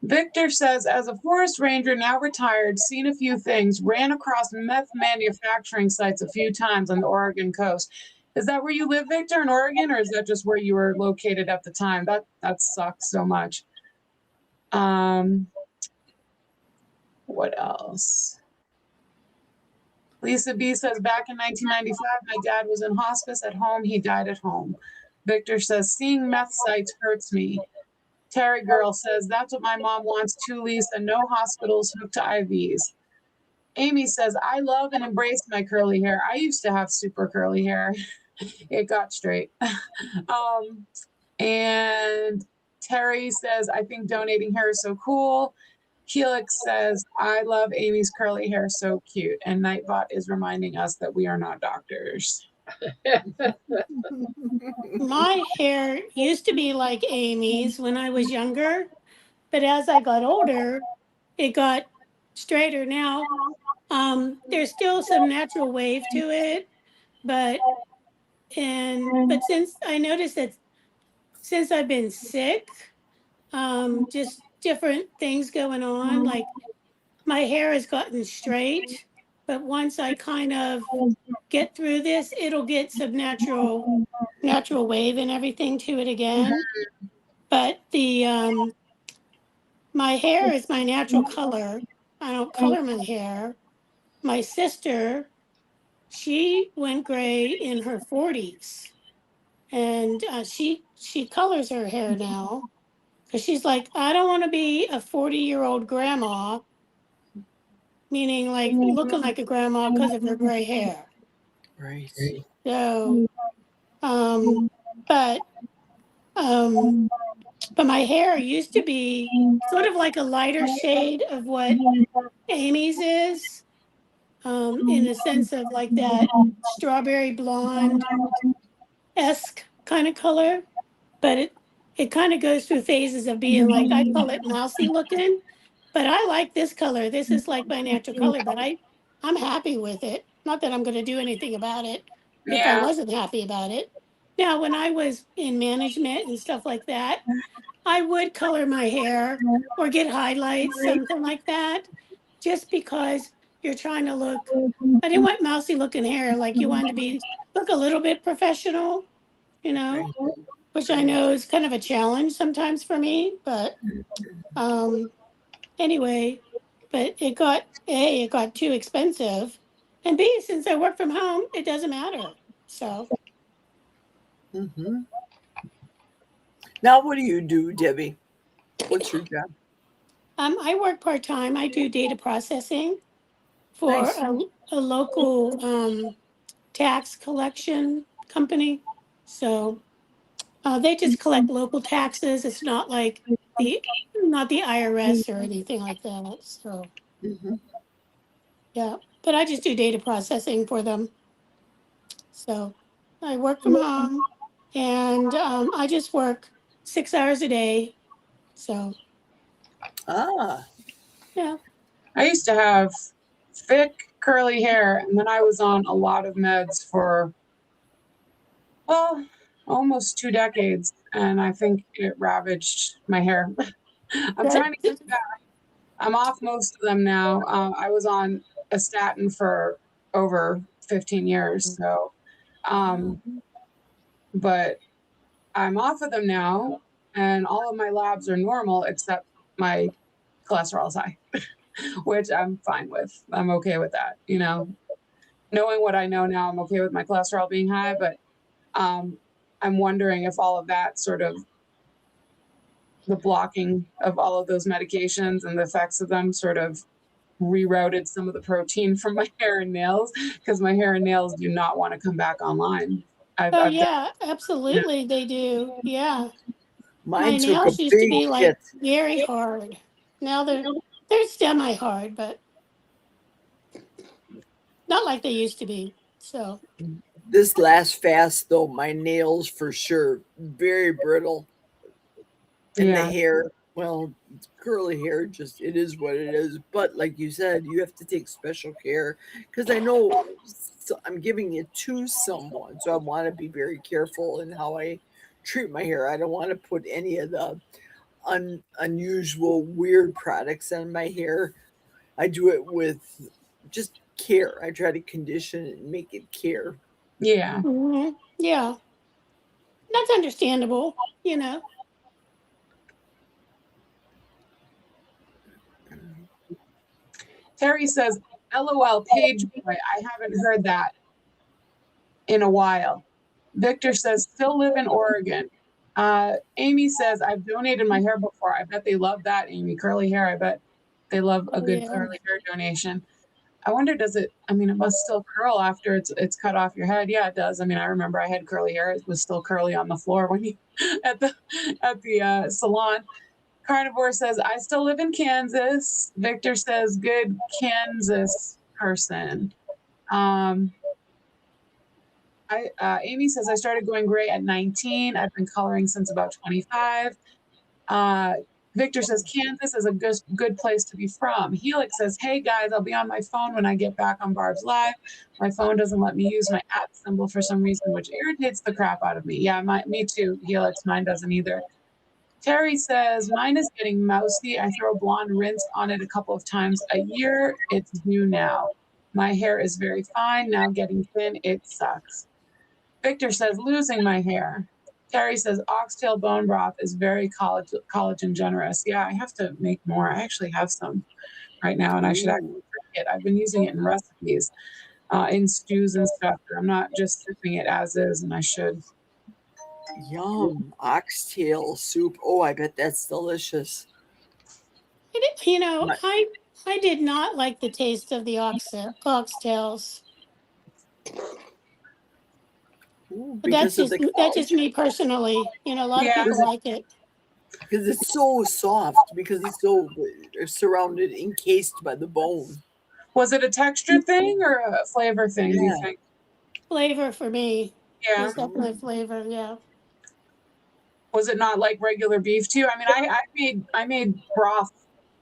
Victor says, as a forest ranger, now retired, seen a few things, ran across meth manufacturing sites a few times on the Oregon coast. Is that where you live, Victor, in Oregon, or is that just where you were located at the time? That sucks so much. What else? Lisa B says, back in 1995, my dad was in hospice at home. He died at home. Victor says, seeing meth sites hurts me. Terry Girl says, that's what my mom wants too, Lisa. No hospitals hooked to IVs. Amy says, I love and embrace my curly hair. I used to have super curly hair. It got straight. And Terry says, I think donating hair is so cool. Helix says, I love Amy's curly hair, so cute. And Nightbot is reminding us that we are not doctors. My hair used to be like Amy's when I was younger, but as I got older, it got straighter now. There's still some natural wave to it, but since I noticed that since I've been sick, just different things going on, like my hair has gotten straight, but once I kind of get through this, it'll get some natural wave and everything to it again. But the my hair is my natural color. I don't color my hair. My sister, she went gray in her 40s, and she colors her hair now because she's like, I don't want to be a 40-year-old grandma, meaning like looking like a grandma because of her gray hair. Right. So, but um, but my hair used to be sort of like a lighter shade of what Amy's is, in the sense of like that strawberry blonde esque kind of color. But it kind of goes through phases of being like, I call it mousy looking, but I like this color. This is like my natural color, but I'm happy with it. Not that I'm going to do anything about it if I Yeah. wasn't happy about it. Now, when I was in management and stuff like that, I would color my hair or get highlights, something like that, just because you're trying to look. I didn't want mousy looking hair. Like you wanted to look a little bit professional, you know, Right. which I know is kind of a challenge sometimes for me. But anyway, but it got too expensive, and B, since I work from home, it doesn't matter. So Mm-hmm. Now, what do you do, Debbie? What's your job? I work part time. I do data processing for Nice. a local tax collection company. So they just collect local taxes. It's not like not the IRS or anything like that. So Mm-hmm. yeah, but I just do data processing for them. So I work from home, and I just work 6 hours a day. So Ah, yeah, I used to have thick curly hair, and then I was on a lot of meds for, well, almost 2 decades, and I think it ravaged my hair. I'm trying to get it back. I'm off most of them now. I was on a statin for over 15 years, so, but I'm off of them now, and all of my labs are normal except my cholesterol is high, which I'm fine with. I'm okay with that, you know. Knowing what I know now, I'm okay with my cholesterol being high, but I'm wondering if all of that sort of the blocking of all of those medications and the effects of them sort of rerouted some of the protein from my hair and nails because my hair and nails do not want to come back online. oh I've done, yeah, absolutely they do. Yeah, my mine took a nails used to big be like hit. very hard. Now they're semi hard, but not like they used to be. So This last fast, though, my nails for sure very brittle, and the yeah. hair Well, curly hair just it is what it is. But like you said, you have to take special care because I know I'm giving it to someone, so I want to be very careful in how I treat my hair. I don't want to put any of the unusual, weird products on my hair. I do it with just care. I try to condition it and make it care. Yeah. Yeah, that's understandable. You know. Terry says, LOL, Page Boy. I haven't heard that in a while. Victor says, still live in Oregon. Amy says, I've donated my hair before. I bet they love that, Amy. Curly hair. I bet they love a good Yeah. curly hair donation. I wonder, does it? I mean, it must still curl after it's cut off your head. Yeah, it does. I mean, I remember I had curly hair. It was still curly on the floor when you at the salon. Carnivore says, I still live in Kansas. Victor says, good Kansas person. Amy says, I started going gray at 19. I've been coloring since about 25. Victor says, Kansas is a good place to be from. Helix says, hey guys, I'll be on my phone when I get back on Barb's Live. My phone doesn't let me use my @ symbol for some reason, which irritates the crap out of me. Yeah, me too, Helix. Mine doesn't either. Terry says, mine is getting mousy. I throw blonde rinse on it a couple of times a year. It's due now. My hair is very fine, now getting thin. It sucks. Victor says, losing my hair. Terry says, oxtail bone broth is very collagen generous. Yeah, I have to make more. I actually have some right now, and I should actually drink it. I've been using it in recipes, in stews and stuff. I'm not just sipping it as is, and I should. Yum, oxtail soup. Oh, I bet that's delicious. You know, I did not like the taste of the oxtails. Ooh, But that's because of the that's just collagen. me personally. You know, a lot of Yeah. people like it. Because it's so soft. Because it's so surrounded, encased by the bone. Was it a texture thing or a flavor thing, do you Yeah. think? Flavor for me. Yeah. It's definitely flavor. Yeah. Was it not like regular beef too? I mean, I made broth,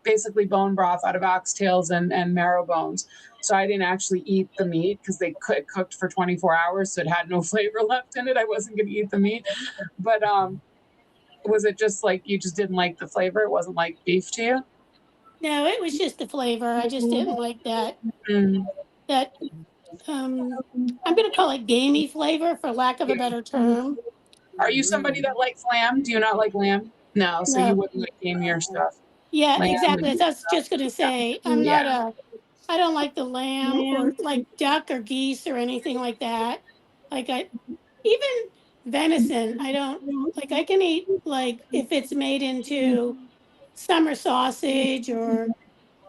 basically bone broth out of oxtails and marrow bones. So I didn't actually eat the meat because it cooked for 24 hours, so it had no flavor left in it. I wasn't going to eat the meat, but was it just like you just didn't like the flavor? It wasn't like beef to you? No, it was just the flavor. I just didn't like that. Mm. That I'm gonna call it gamey flavor for lack of a better term. Are you somebody that likes lamb? Do you not like lamb? No, so you No. wouldn't like gamier stuff. Yeah, Like exactly. As I was just gonna say, yeah. I don't like the lamb or like duck or geese or anything like that. Like even venison, I don't like. I can eat like if it's made into summer sausage or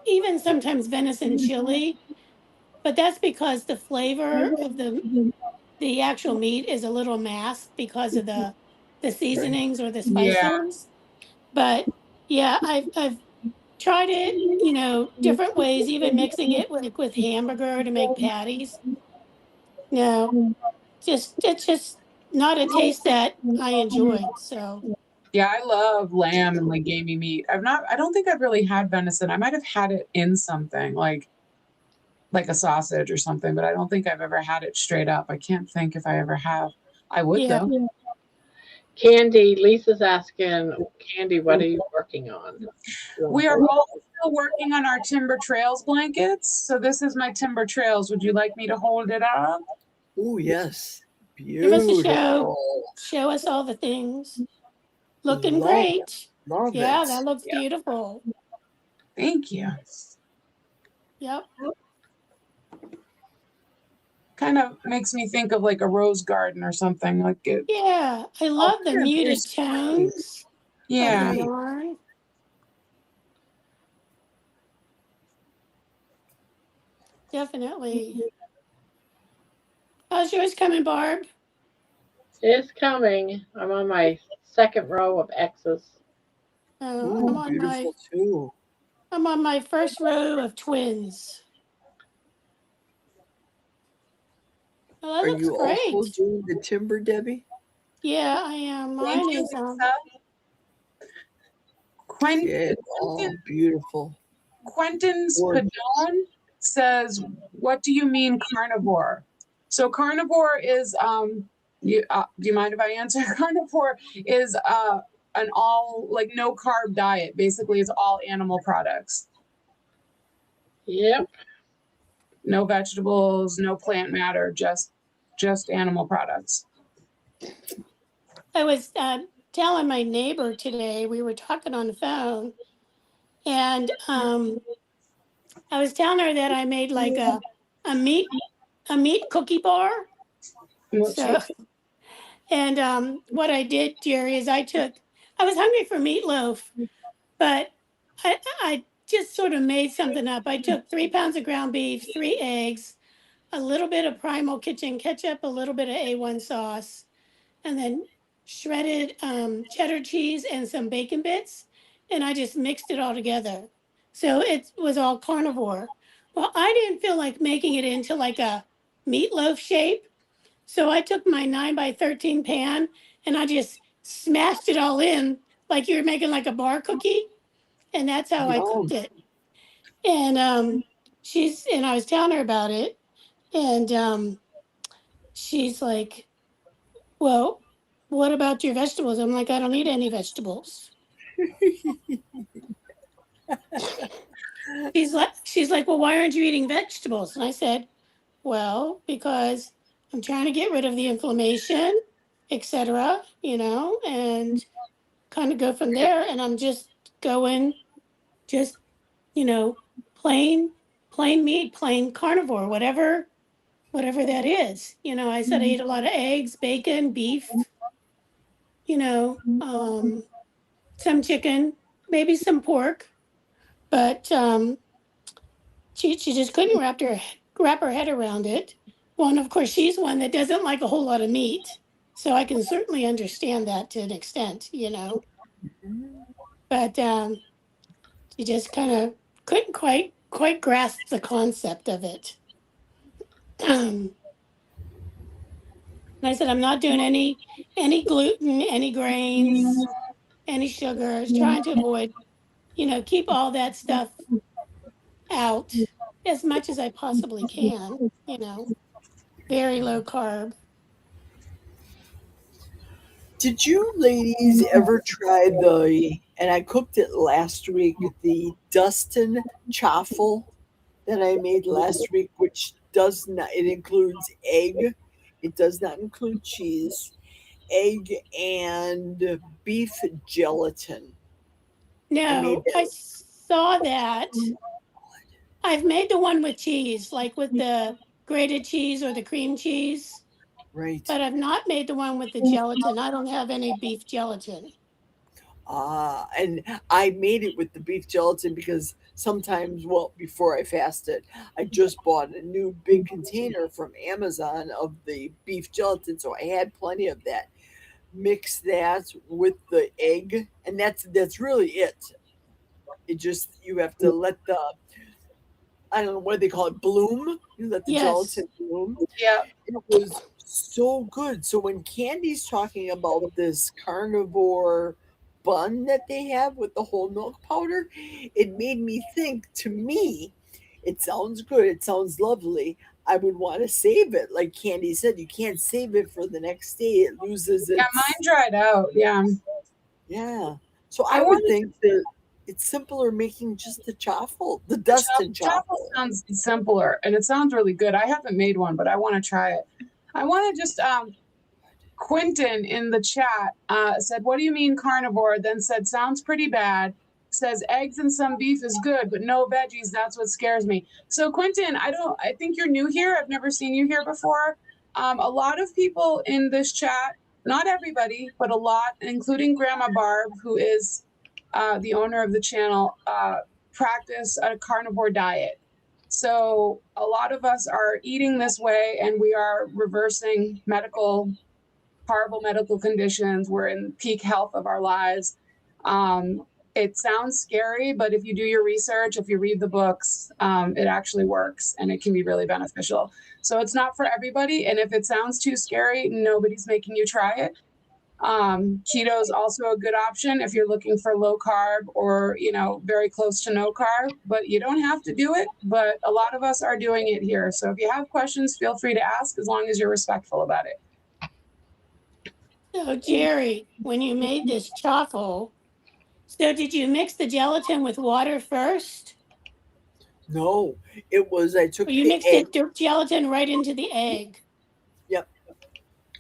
even sometimes venison chili, but that's because the flavor of the actual meat is a little masked because of the seasonings or the Yeah. spices. But yeah, I've tried it, you know, different ways, even mixing it with hamburger to make patties. No, just it's just not a taste that I enjoyed. So Yeah, I love lamb and like gamey meat. I don't think I've really had venison. I might have had it in something like a sausage or something, but I don't think I've ever had it straight up. I can't think if I ever have. I would yeah. though. Candy, Lisa's asking, Candy, what are you working on? We are all still working on our Timber Trails blankets. So this is my Timber Trails. Would you like me to hold it up? Oh, yes. Give us a show. Beautiful. Show us all the things. Looking Love it. great. Love Yeah, it. that looks Yeah. beautiful. Thank you. Yep. Kind of makes me think of like a rose garden or something like it. Yeah, I Oh, love the yeah, very muted sweet. tones of the Yeah. Right. yarn. Definitely. How's yours coming, Barb? It's coming. I'm on my second row of X's. Oh, Ooh, beautiful too. I'm on my first row of twins. Oh, that Are looks you also great. doing the timber, Debbie? Yeah, I am. Thank Mine you, is Lisa. Yeah, oh, beautiful. Quentin Gorgeous. Spadone says, "What do you mean carnivore?" So carnivore is do you mind if I answer? Carnivore is an all like no carb diet. Basically, it's all animal products. Yep. No vegetables, no plant matter, just animal products. I was telling my neighbor today, we were talking on the phone, and I was telling her that I made like a meat cookie bar. So, and what I did, Jerry, is I was hungry for meatloaf, but I just sort of made something up. I took 3 pounds of ground beef, 3 eggs, a little bit of Primal Kitchen ketchup, a little bit of A1 sauce, and then shredded cheddar cheese and some bacon bits. And I just mixed it all together. So it was all carnivore. Well, I didn't feel like making it into like a meatloaf shape. So I took my 9 by 13 pan and I just smashed it all in like you were making like a bar cookie. And that's how I cooked it. And I was telling her about it. And she's like, well, what about your vegetables? I'm like, I don't eat any vegetables. she's like, well, why aren't you eating vegetables? And I said, well, because I'm trying to get rid of the inflammation, etc., and kind of go from there. And I'm just going, just, plain meat, plain carnivore, whatever that is. I said I eat a lot of eggs, bacon, beef, some chicken, maybe some pork, but she just couldn't wrap her head around it. Well, and of course, she's one that doesn't like a whole lot of meat, so I can certainly understand that to an extent, But she just kind of couldn't quite grasp the concept of it. And I said, I'm not doing any gluten, any grains, any sugars. Trying to avoid, keep all that stuff out as much as I possibly can, very low carb. Did you ladies ever try and I cooked it last week, the Dustin chaffle that I made last week, which it includes egg, it does not include cheese, egg, and beef gelatin. No, I saw that. I've made the one with cheese, like with the grated cheese or the cream cheese. Right. But I've not made the one with the gelatin. I don't have any beef gelatin. And I made it with the beef gelatin because sometimes, well, before I fasted, I just bought a new big container from Amazon of the beef gelatin, so I had plenty of that. Mix that with the egg, and that's really it. It just you have to let I don't know what they call it, bloom. You let the gelatin bloom. Yeah. It was so good. So when Candy's talking about this carnivore bun that they have with the whole milk powder, it made me think, to me, it sounds good. It sounds lovely. I would want to save it. Like Candy said, you can't save it for the next day. It loses its... Yeah, mine dried out. Yeah. Yeah. So I would think that it's simpler making just the chaffle, the Dustin chaffle. Sounds simpler, and it sounds really good. I haven't made one, but I want to try it. I want to just Quentin in the chat said, what do you mean carnivore? Then said, sounds pretty bad. Says eggs and some beef is good, but no veggies. That's what scares me. So Quentin, I think you're new here. I've never seen you here before. A lot of people in this chat, not everybody, but a lot, including Grandma Barb, who is the owner of the channel, practice a carnivore diet. So a lot of us are eating this way, and we are reversing horrible medical conditions. We're in peak health of our lives. It sounds scary, but if you do your research, if you read the books, it actually works, and it can be really beneficial. So it's not for everybody, and if it sounds too scary, nobody's making you try it. Keto is also a good option if you're looking for low carb or, very close to no carb, but you don't have to do it. But a lot of us are doing it here. So if you have questions, feel free to ask as long as you're respectful about it. So Jerry, when you made this chaffle, so did you mix the gelatin with water first? No, it was I took Or you the mixed egg. it gelatin right into the egg? Yep.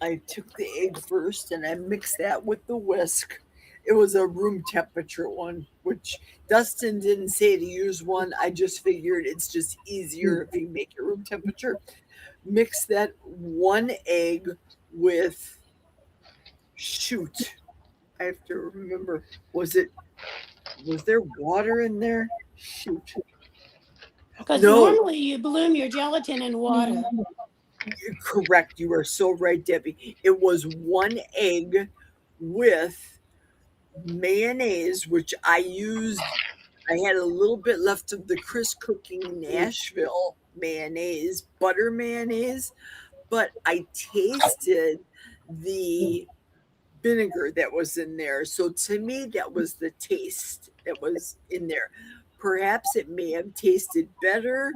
I took the egg first and I mixed that with the whisk. It was a room temperature one, which Dustin didn't say to use one. I just figured it's just easier if you make it room temperature. Mix that one egg with, shoot, I have to remember, was there water in there? Shoot. Because No, normally you bloom your gelatin in water. you're correct. You are so right, Debbie. It was one egg with mayonnaise, which I used. I had a little bit left of the Chris Cooking Nashville mayonnaise, butter mayonnaise, but I tasted the vinegar that was in there. So to me, that was the taste that was in there. Perhaps it may have tasted better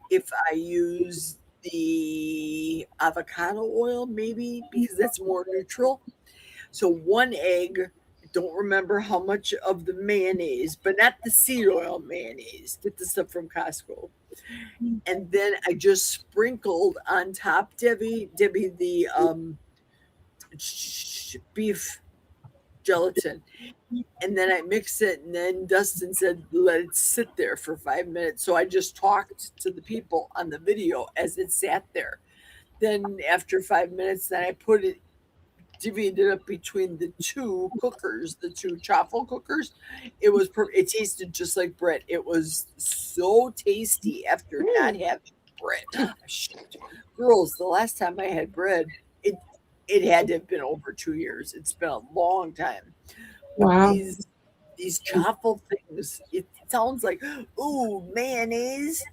if I used the avocado oil, maybe because that's more neutral. So one egg, don't remember how much of the mayonnaise, but not the seed oil mayonnaise. Get the stuff from Costco. And then I just sprinkled on top, Debbie, the beef gelatin. And then I mix it, and then Dustin said, let it sit there for 5 minutes. So I just talked to the people on the video as it sat there. Then after 5 minutes, then I put it, divvied it up between the two cookers, the two chaffle cookers. It was, it tasted just like bread. It was so tasty after not having bread. Shoot. Girls, the last time I had bread, it had to have been over 2 years. It's been a long time. Wow. These chaffle things, it sounds like, ooh, mayonnaise.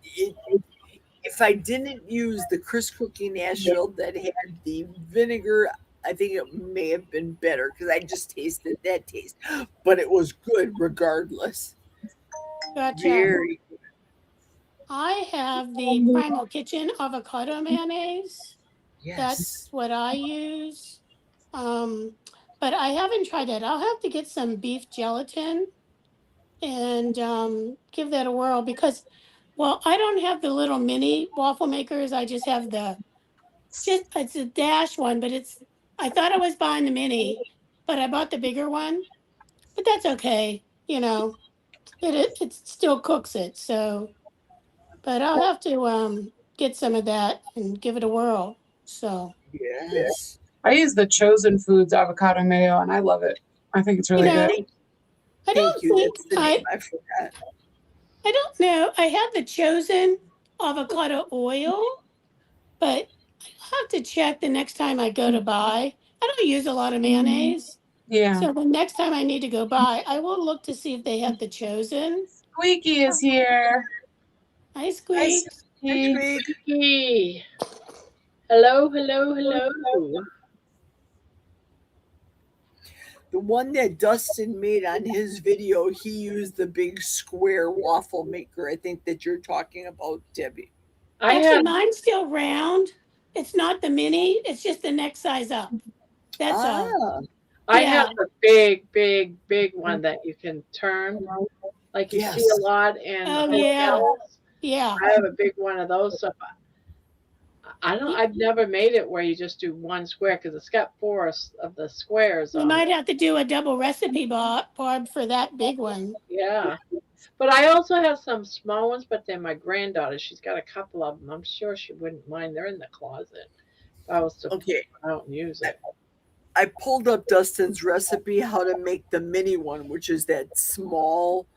If I didn't use the Chris Cooking Nashville that had the vinegar, I think it may have been better because I just tasted that taste. But it was good regardless. Gotcha. Very good. I have the Primal Kitchen avocado mayonnaise. Yes. That's what I use. But I haven't tried that. I'll have to get some beef gelatin and give that a whirl because, well, I don't have the little mini waffle makers. I just have it's a dash one, but I thought I was buying the mini, but I bought the bigger one. But that's okay. It still cooks it. So, but I'll have to get some of that and give it a whirl. So, Yes. I use the Chosen Foods avocado mayo, and I love it. I think it's really good. I don't Thank you. think That's the name. I forgot. I don't know. I have the Chosen avocado oil, but I'll have to check the next time I go to buy. I don't use a lot of mayonnaise. Yeah. So the next time I need to go buy, I will look to see if they have the Chosen. Squeaky is here. Hi, Squeak. Squeaky. Squeaky. Hello, hello, hello. The one that Dustin made on his video, he used the big square waffle maker. I think that you're talking about, Debbie. Actually, mine's still round. It's not the mini. It's just the next size up. That's all. I have a big, big, big one that you can turn, like you see a lot in hotels. Yeah. I have a big one of those. So I've never made it where you just do one square because it's got 4 of the squares. You might have to do a double recipe, Barb, for that big one. Yeah. But I also have some small ones, but they're my granddaughter. She's got a couple of them. I'm sure she wouldn't mind. They're in the closet. If I was to pull it out and use it. I pulled up Dustin's recipe how to make the mini one, which is that small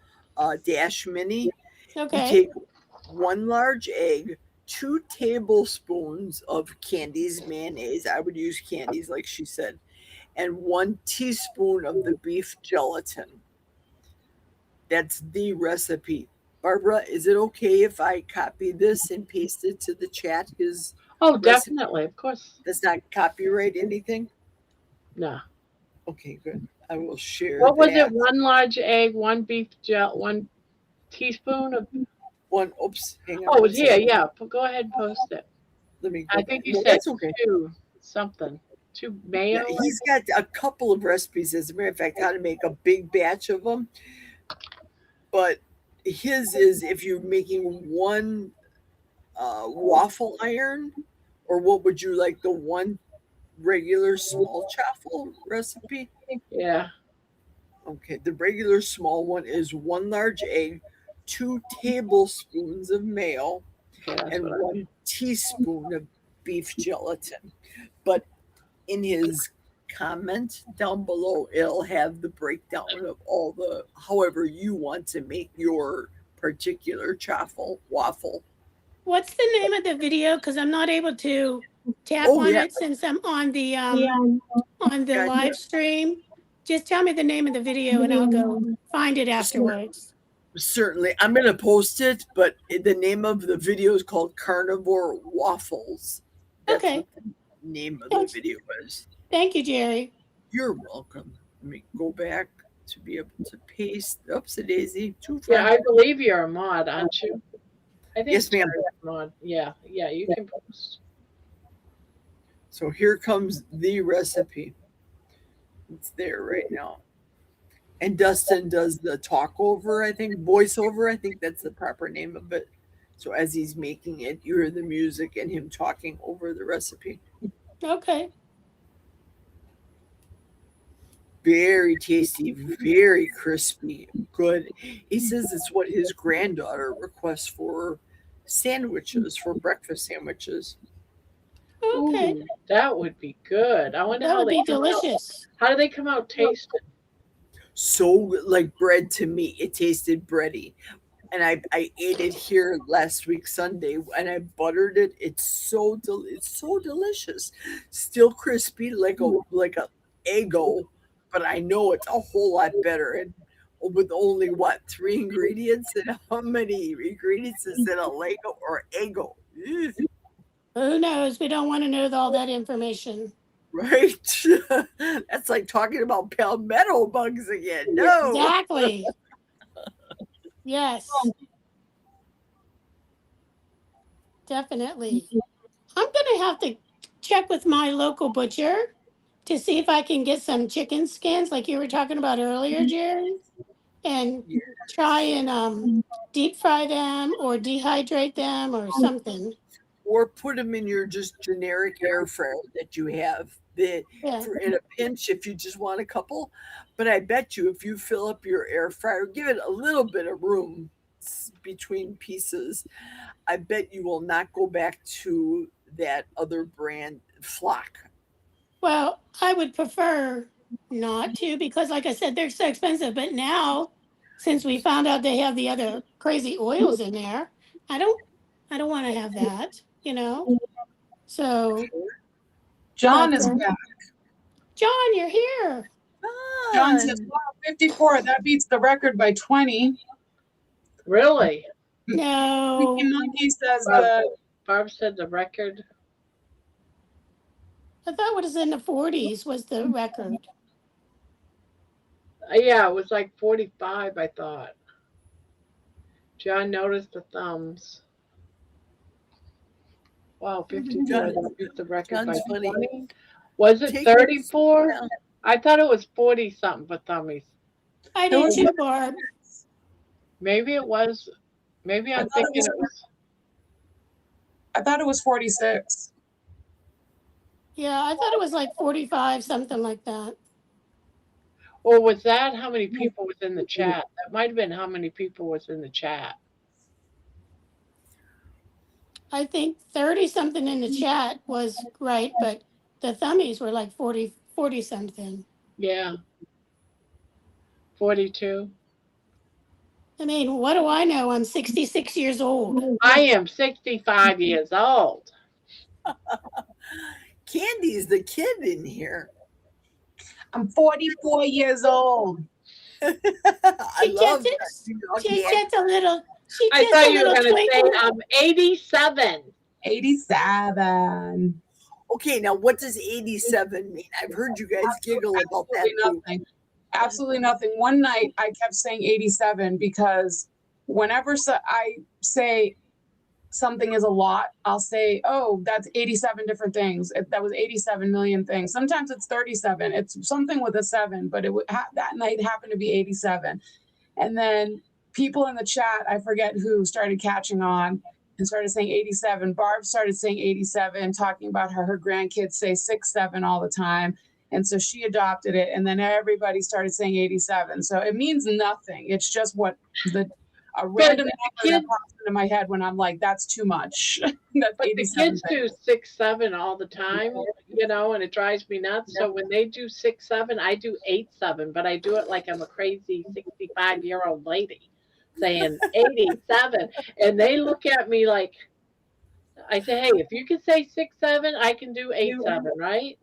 dash mini. Okay. You take 1 large egg, 2 tablespoons of Candy's mayonnaise. I would use Candy's like she said. And 1 teaspoon of the beef gelatin. That's the recipe. Barbara, is it okay if I copy this and paste it to the chat? Oh, definitely. Of course. Does not copyright anything? No. Okay, good. I will share What was that. it? 1 large egg, 1 beef gel, 1 teaspoon of. One, oops, hang on Oh, it one was here. second. Yeah. Go ahead and post it. Let me I go back. think you No, said that's okay. 2 something. 2 Yeah, mayo. he's got a couple of recipes, as a matter of fact, how to make a big batch of them. But his is if you're making one waffle iron, or what would you like, the one regular small chaffle recipe? Yeah. Okay, the regular small one is 1 large egg, 2 tablespoons of mayo, Okay, that's and what 1 teaspoon of beef gelatin. But in his comment down below, it'll have the breakdown of all the however you want to make your particular chaffle waffle. What's the name of the video? Because I'm not able to tap Oh on yeah, it since I'm on the gotcha. live stream. Just tell me the name of the video and I'll go find it afterwards. Certainly, I'm going to post it, but the name of the video is called Carnivore Waffles. That's Okay. what the name of the Thanks. video is. Thank you, Jerry. You're welcome. Let me go back to be able to paste. Oops, a daisy. Too Yeah, far. I believe you're a mod, aren't you? I think Yes, ma'am. Jerry's a mod. Yeah, you can post. So here comes the recipe. It's there right now. And Dustin does the talk over, I think, voiceover. I think that's the proper name of it. So as he's making it, you hear the music and him talking over the recipe. Okay. Very tasty, very crispy, good. He says it's what his granddaughter requests for sandwiches, for breakfast sandwiches. Okay. Ooh, that would be good. I wonder That how would they be come out. delicious. How do they come out tasting? So like bread to me, it tasted bready. And I ate it here last week Sunday, and I buttered it. It's so delicious, still crispy like a Eggo, but I know it's a whole lot better. And with only what 3 ingredients, and how many ingredients is in a Lego or Eggo? Ugh, Who knows? We don't want to know all that information. right? That's like talking about palmetto bugs again. No. Exactly. Yes. Definitely. I'm going to have to check with my local butcher to see if I can get some chicken skins like you were talking about earlier, Jerry, and try and deep fry them or dehydrate them or something. Or put them in your just generic air fryer that you have. Yeah. For in a pinch, if you just want a couple. But I bet you, if you fill up your air fryer, give it a little bit of room between pieces, I bet you will not go back to that other brand Flock. Well, I would prefer not to because, like I said, they're so expensive. But now, since we found out they have the other crazy oils in there, I don't want to have that, you know. So, John but is back. John, you're here. John says, wow, 54. That beats the record by 20. Really? No, Mickey Monkey says Barb said the record. I thought what was in the 40s was the record. Yeah, it was like 45, I thought. John noticed the thumbs. Wow, 54. That beat the record by John's funny. 20. Was it Take 34? Yeah. I thought it was 40 something for thummies. I did too, Barb. Maybe it was. Maybe I'm thinking it was. I thought it was 46. Yeah, I thought it was like 45, something like that. Or was that how many people was in the chat? That might have been how many people was in the chat. I think 30 something in the chat was right, but the thummies were like 40 something. Yeah. 42. I mean, what do I know? I'm 66 years old. I am 65 years old. Candy's the kid in here. I'm 44 years old. I love that. She gets a little. She I gets thought a you were little going to say twinkle. I'm 87. 87. Okay, now what does 87 mean? I've heard you guys giggle about that Absolutely too. nothing. Absolutely nothing. One night I kept saying 87 because whenever I say something is a lot, I'll say, oh, that's 87 different things. That was 87 million things. Sometimes it's 37. It's something with a 7, but that night happened to be 87. And then people in the chat, I forget who, started catching on and started saying 87. Barb started saying 87, talking about how her grandkids say 6-7 all the time. And so she adopted it. And then everybody started saying 87. So it means nothing. It's just what a random number that pops into my head when I'm like, that's too much. That's But the 87 kids do 6-7 all the time, you know, and it drives me nuts. So when they do 6-7, I do 8-7, but I do it like I'm a crazy 65-year-old lady saying 87, and they look at me like, I say, hey, if you can say 6-7, I can do 8-7, right?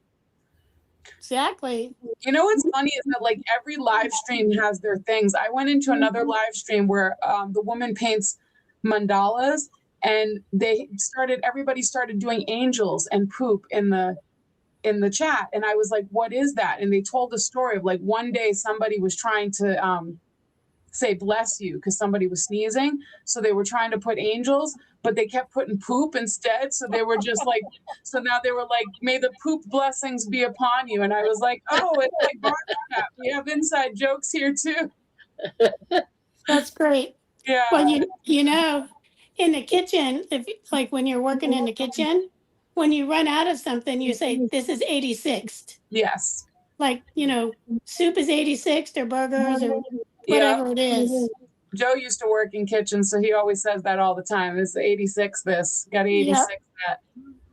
Exactly. You know what's funny is that like every live stream has their things. I went into another live stream where the woman paints mandalas, and everybody started doing angels and poop in the chat, and I was like, what is that? And they told the story of like one day somebody was trying to say bless you because somebody was sneezing, so they were trying to put angels, but they kept putting poop instead. So they were just like, so now they were like, may the poop blessings be upon you. And I was like, oh, it's like Barbershop. We have inside jokes here too. That's great. Yeah. Well, you know, in the kitchen, if like when you're working in the kitchen, when you run out of something, you say, this is 86th. Yes. Like, you know, soup is 86th or burgers or Yeah. whatever it is. Joe used to work in kitchens, so he always says that all the time. It's 86 this, got 86 that.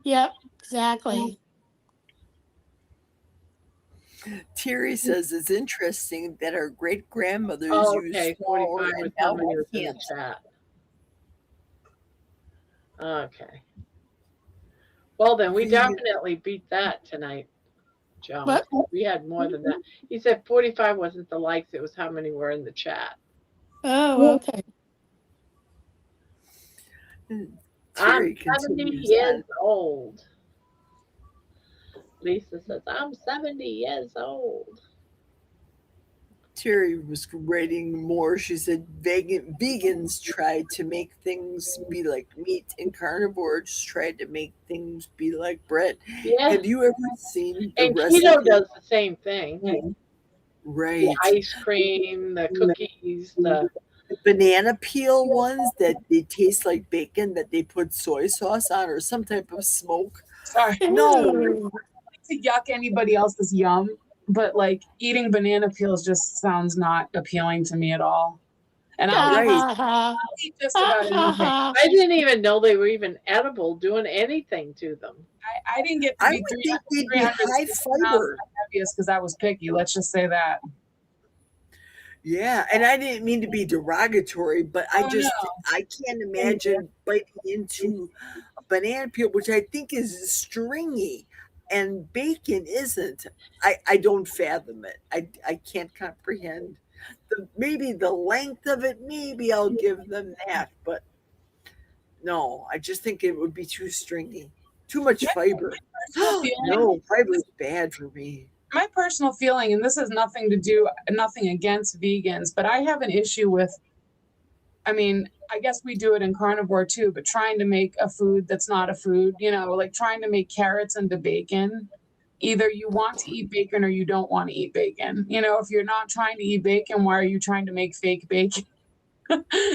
Yep, exactly. Terry says it's interesting that our great grandmothers Oh, used okay, flour 45 and was now somebody we was in the can't. chat. Okay. Well, then we definitely beat that tonight, Joan. What? We had more than that. He said 45 wasn't the likes, it was how many were in the chat. Oh, okay. Terry I'm 70 continues years on. old. Lisa says, I'm 70 years old. Terry was writing more. She said vegans tried to make things be like meat, and carnivores tried to make things be like bread. Yeah. Have you ever seen the And recipe? keto does the same thing. Right. The ice cream, the cookies, the banana peel ones that they taste like bacon that they put soy sauce on or some type of smoke. Sorry. No. Ooh. To yuck anybody else's yum, but like eating banana peels just sounds not appealing to me at all. And I'll eat just about anything. I didn't even know they were even edible, doing anything to them. I didn't get to I be would think they'd be 300 high fiber. because I was picky. Let's just say that. Yeah, and I didn't mean to be derogatory, but I can't imagine biting into a banana peel, which I think is stringy, and bacon isn't. I don't fathom it. I can't comprehend. Maybe the length of it, maybe I'll give them that, but no, I just think it would be too stringy. Too much fiber. No, fiber is bad for me. My personal feeling, and this has nothing against vegans, but I have an issue with, I mean, I guess we do it in carnivore too, but trying to make a food that's not a food, you know, like trying to make carrots into bacon. Either you want to eat bacon or you don't want to eat bacon. You know, if you're not trying to eat bacon, why are you trying to make fake bacon?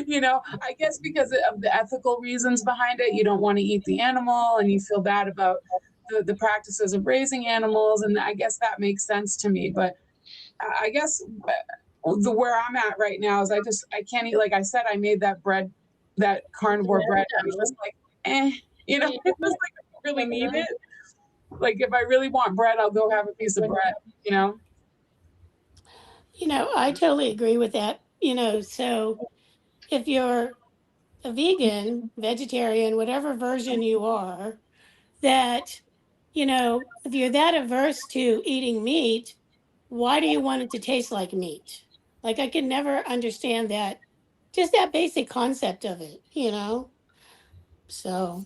You know, I guess because of the ethical reasons behind it. You don't want to eat the animal and you feel bad about the practices of raising animals. And I guess that makes sense to me. But I guess where I'm at right now is I can't eat. Like I said, I made that bread, that carnivore bread. I was just like, you know, it was like I don't really need it. Like if I really want bread, I'll go have a piece of bread, you know? You know, I totally agree with that. You know, so if you're a vegan, vegetarian, whatever version you are, that, you know, if you're that averse to eating meat, why do you want it to taste like meat? Like I can never understand that, just that basic concept of it, you know? So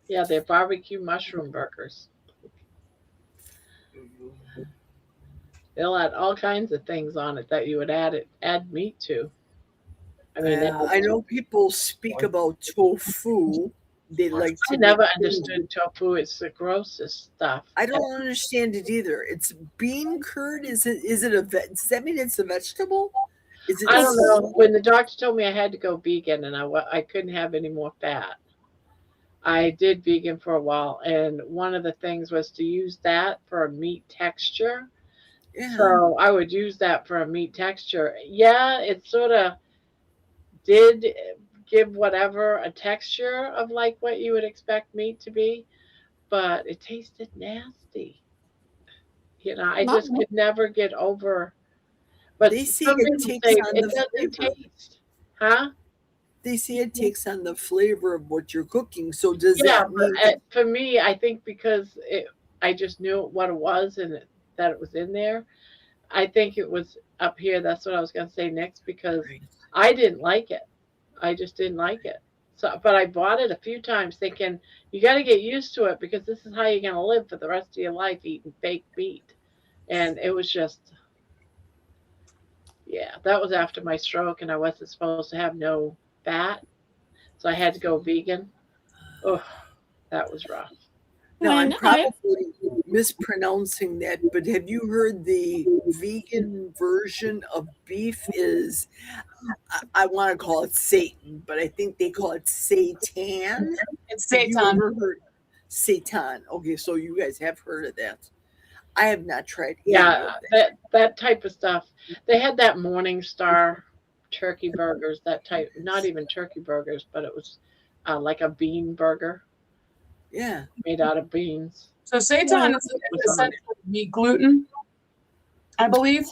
Yeah, they're barbecue mushroom burgers. They'll add all kinds of things on it that you would add meat to. I mean, I know people speak about tofu. They like I to make. never understood tofu. It's the grossest stuff. I don't understand it either. It's bean curd. Is it? Is it a? Does that mean it's a vegetable? Is it? I don't know. When the doctor told me I had to go vegan and I couldn't have any more fat, I did vegan for a while, and one of the things was to use that for a meat texture. Yeah. So I would use that for a meat texture. Yeah, it sort of did give whatever a texture of like what you would expect meat to be, but it tasted nasty. I My, just could never get over. But They say some it people takes say on it the doesn't flavor. taste, huh? They say it takes on the flavor of what you're cooking. So does Yeah, that mean? but for me, I think because I just knew what it was and that it was in there. I think it was up here. That's what I was going to say next because I didn't like it. I just didn't like it. So, but I bought it a few times thinking you got to get used to it because this is how you're going to live for the rest of your life eating fake meat. And it was just, yeah, that was after my stroke and I wasn't supposed to have no fat. So I had to go vegan. Oh, that was rough. Now I'm when I probably mispronouncing that, but have you heard the vegan version of beef is? I want to call it Satan, but I think they call it Satan. It's Have you seitan. ever heard Satan? Okay, so you guys have heard of that. I have not tried any Yeah, of that. that type of stuff. They had that Morning Star turkey burgers, that type, not even turkey burgers, but it was like a bean burger Yeah. made out of beans. So seitan when is essentially wheat gluten, I believe.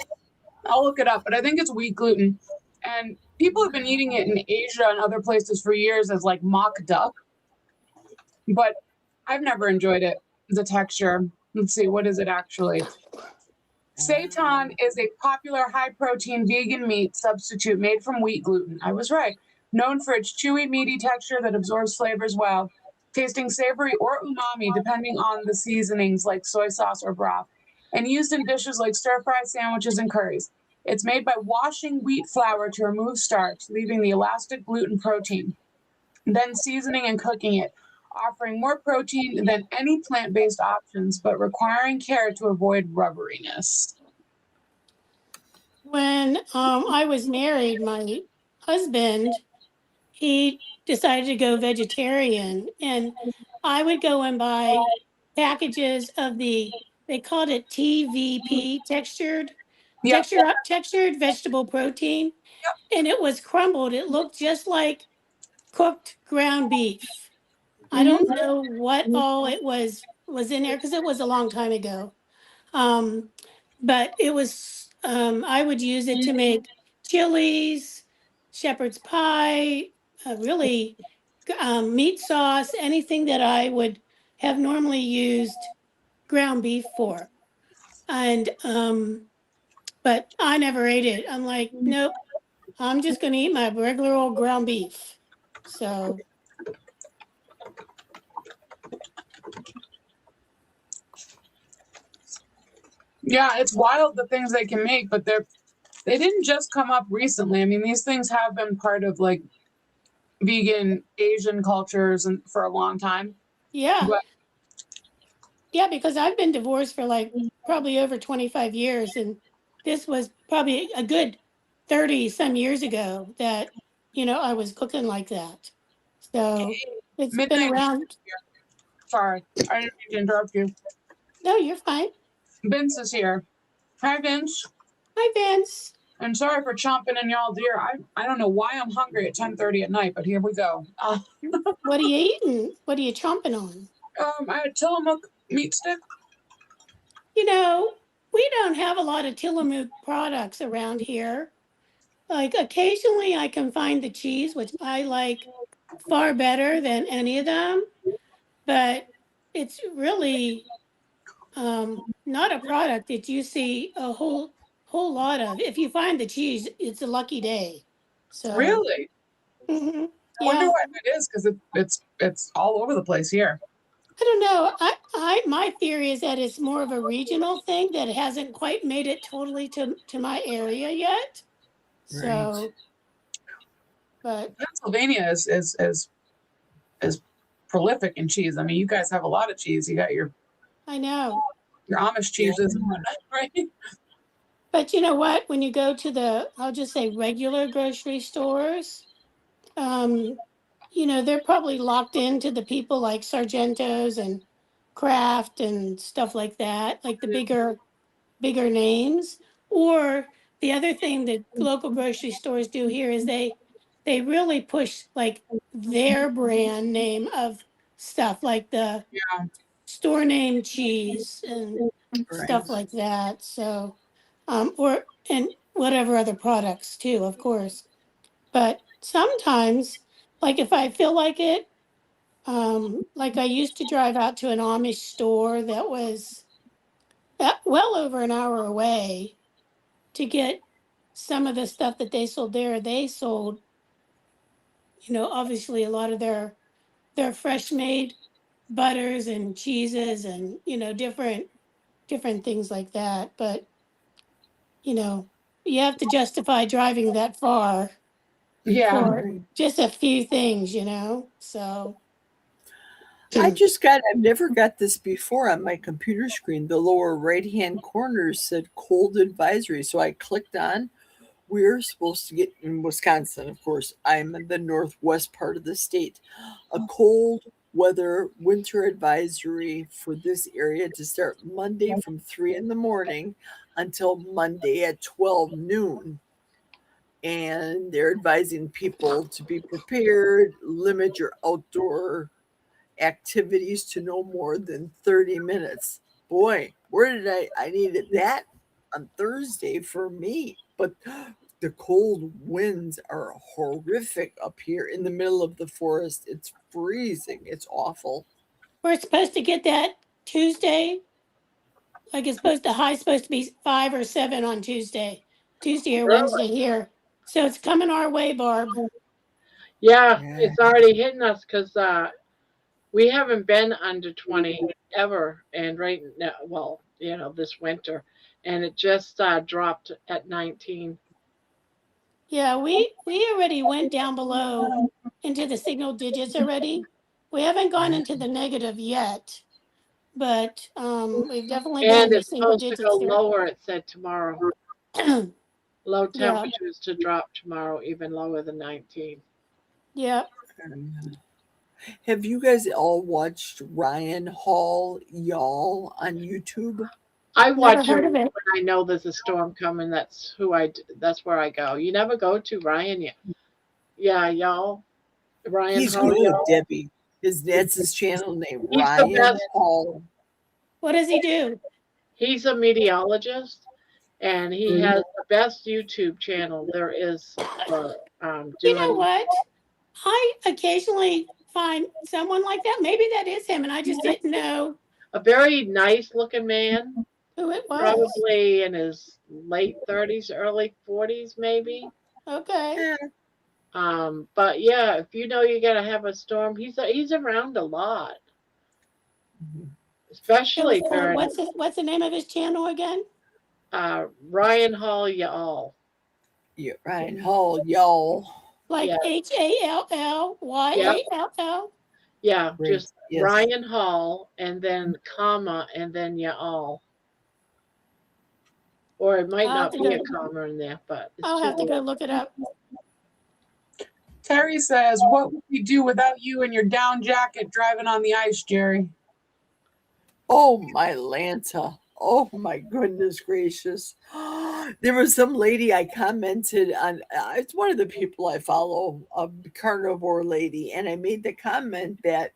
I'll look it up, but I think it's wheat gluten. And people have been eating it in Asia and other places for years as like mock duck. But I've never enjoyed it. The texture. Let's see, what is it actually? Seitan is a popular high-protein vegan meat substitute made from wheat gluten. I was right. Known for its chewy, meaty texture that absorbs flavors well, tasting savory or umami depending on the seasonings like soy sauce or broth, and used in dishes like stir-fry sandwiches and curries. It's made by washing wheat flour to remove starch, leaving the elastic gluten protein, then seasoning and cooking it, offering more protein than any plant-based options, but requiring care to avoid rubberiness. when I was married, my husband, he decided to go vegetarian, and I would go and buy packages of they called it TVP, Yep. textured vegetable protein, and it was crumbled. It looked just like cooked ground beef. I don't know what all it was in there because it was a long time ago. But it was I would use it to make chilies, shepherd's pie, really meat sauce, anything that I would have normally used ground beef for. And but I never ate it. I'm like, nope, I'm just gonna eat my regular old ground beef. So Yeah, it's wild the things they can make, but they didn't just come up recently. I mean, these things have been part of like vegan Asian cultures and for a long time. yeah. But Yeah, because I've been divorced for like probably over 25 years, and this was probably a good 30 some years ago that, I was cooking like that. So it's been midnight. around. Sorry, I didn't mean to interrupt you. No, you're fine. Vince is here. Hi, Vince. Hi, Vince. I'm sorry for chomping in y'all's ear. I don't know why I'm hungry at 10:30 at night, but here we go. What are you eating? What are you chomping on? I had Tillamook meat stick. We don't have a lot of Tillamook products around here. Like occasionally I can find the cheese, which I like far better than any of them, but it's really not a product that you see a whole lot of. If you find the cheese, it's a lucky day. So Really? mhm, I wonder yeah, why that is because it's all over the place here. I don't know. my theory is that it's more of a regional thing that hasn't quite made it totally to my area yet. So, but Pennsylvania is prolific in cheese. I mean, you guys have a lot of cheese. You got your I know. Amish cheeses and whatnot, right? But you know what? When you go to the, I'll just say regular grocery stores, they're probably locked into the people like Sargentos and Kraft and stuff like that, like the bigger names. Or the other thing that local grocery stores do here is they really push like their brand name of stuff, like the Yeah. store name cheese and stuff like that. So, or and whatever other products too, of course. But sometimes, like if I feel like it, like I used to drive out to an Amish store that was well over an hour away to get some of the stuff that they sold there. They sold, obviously a lot of their fresh made butters and cheeses and different things like that. But you have to justify driving that far Yeah. for just a few things, So I've never got this before on my computer screen. The lower right hand corner said cold advisory. So I clicked on, we're supposed to get in Wisconsin, of course. I'm in the northwest part of the state. A cold weather winter advisory for this area to start Monday from 3 in the morning until Monday at 12 noon. And they're advising people to be prepared, limit your outdoor activities to no more than 30 minutes. Boy, where did I needed that on Thursday for me. But the cold winds are horrific up here in the middle of the forest. It's freezing. It's awful. we're supposed to get that Tuesday. Like the high's supposed to be 5 or 7 on Tuesday or Really? Wednesday here. So it's coming our way, Barb. Yeah, Yeah. it's already hitting us because we haven't been under 20 ever. And right now, well, this winter, and it just dropped at 19. Yeah, we already went down below into the single digits already. We haven't gone into the negative yet, but we've definitely been And in the it's single supposed to go digits there. lower, it said tomorrow. Low Yeah, temperatures to drop tomorrow, even lower than 19. yeah. Have you guys all watched Ryan Hall, y'all, on YouTube? I Never watch him heard of when it. I know there's a storm coming. That's where I go. You never go to Ryan yet. Yeah, y'all. Ryan He's Hall, good, y'all. Debbie. That's his channel name, He's the Ryan best. Hall. What does he do? He's a meteorologist, and he has the best YouTube channel there is for You know doing what? I occasionally find someone like that. Maybe that is him, and I just didn't know a very nice looking man, who it was. probably in his late 30s, early 40s, maybe. Okay. Yeah. But yeah, if you know you're gonna have a storm, he's around a lot, especially So during what's the name of his channel again? Ryan Hall, y'all. Yeah, Ryan Hall, y'all. Like Yeah, yeah, HALLYALL? yeah. Right. Just Yes. Ryan Hall, and then comma, and then y'all. Or it might I'll have not to be a go. comma in there, but it's I'll too have to late. go look it up. Terry says, "What would we do without you and your down jacket driving on the ice, Jerry?" Oh, my Lanta. Oh, my goodness gracious. There was some lady I commented on. It's one of the people I follow, a carnivore lady, and I made the comment that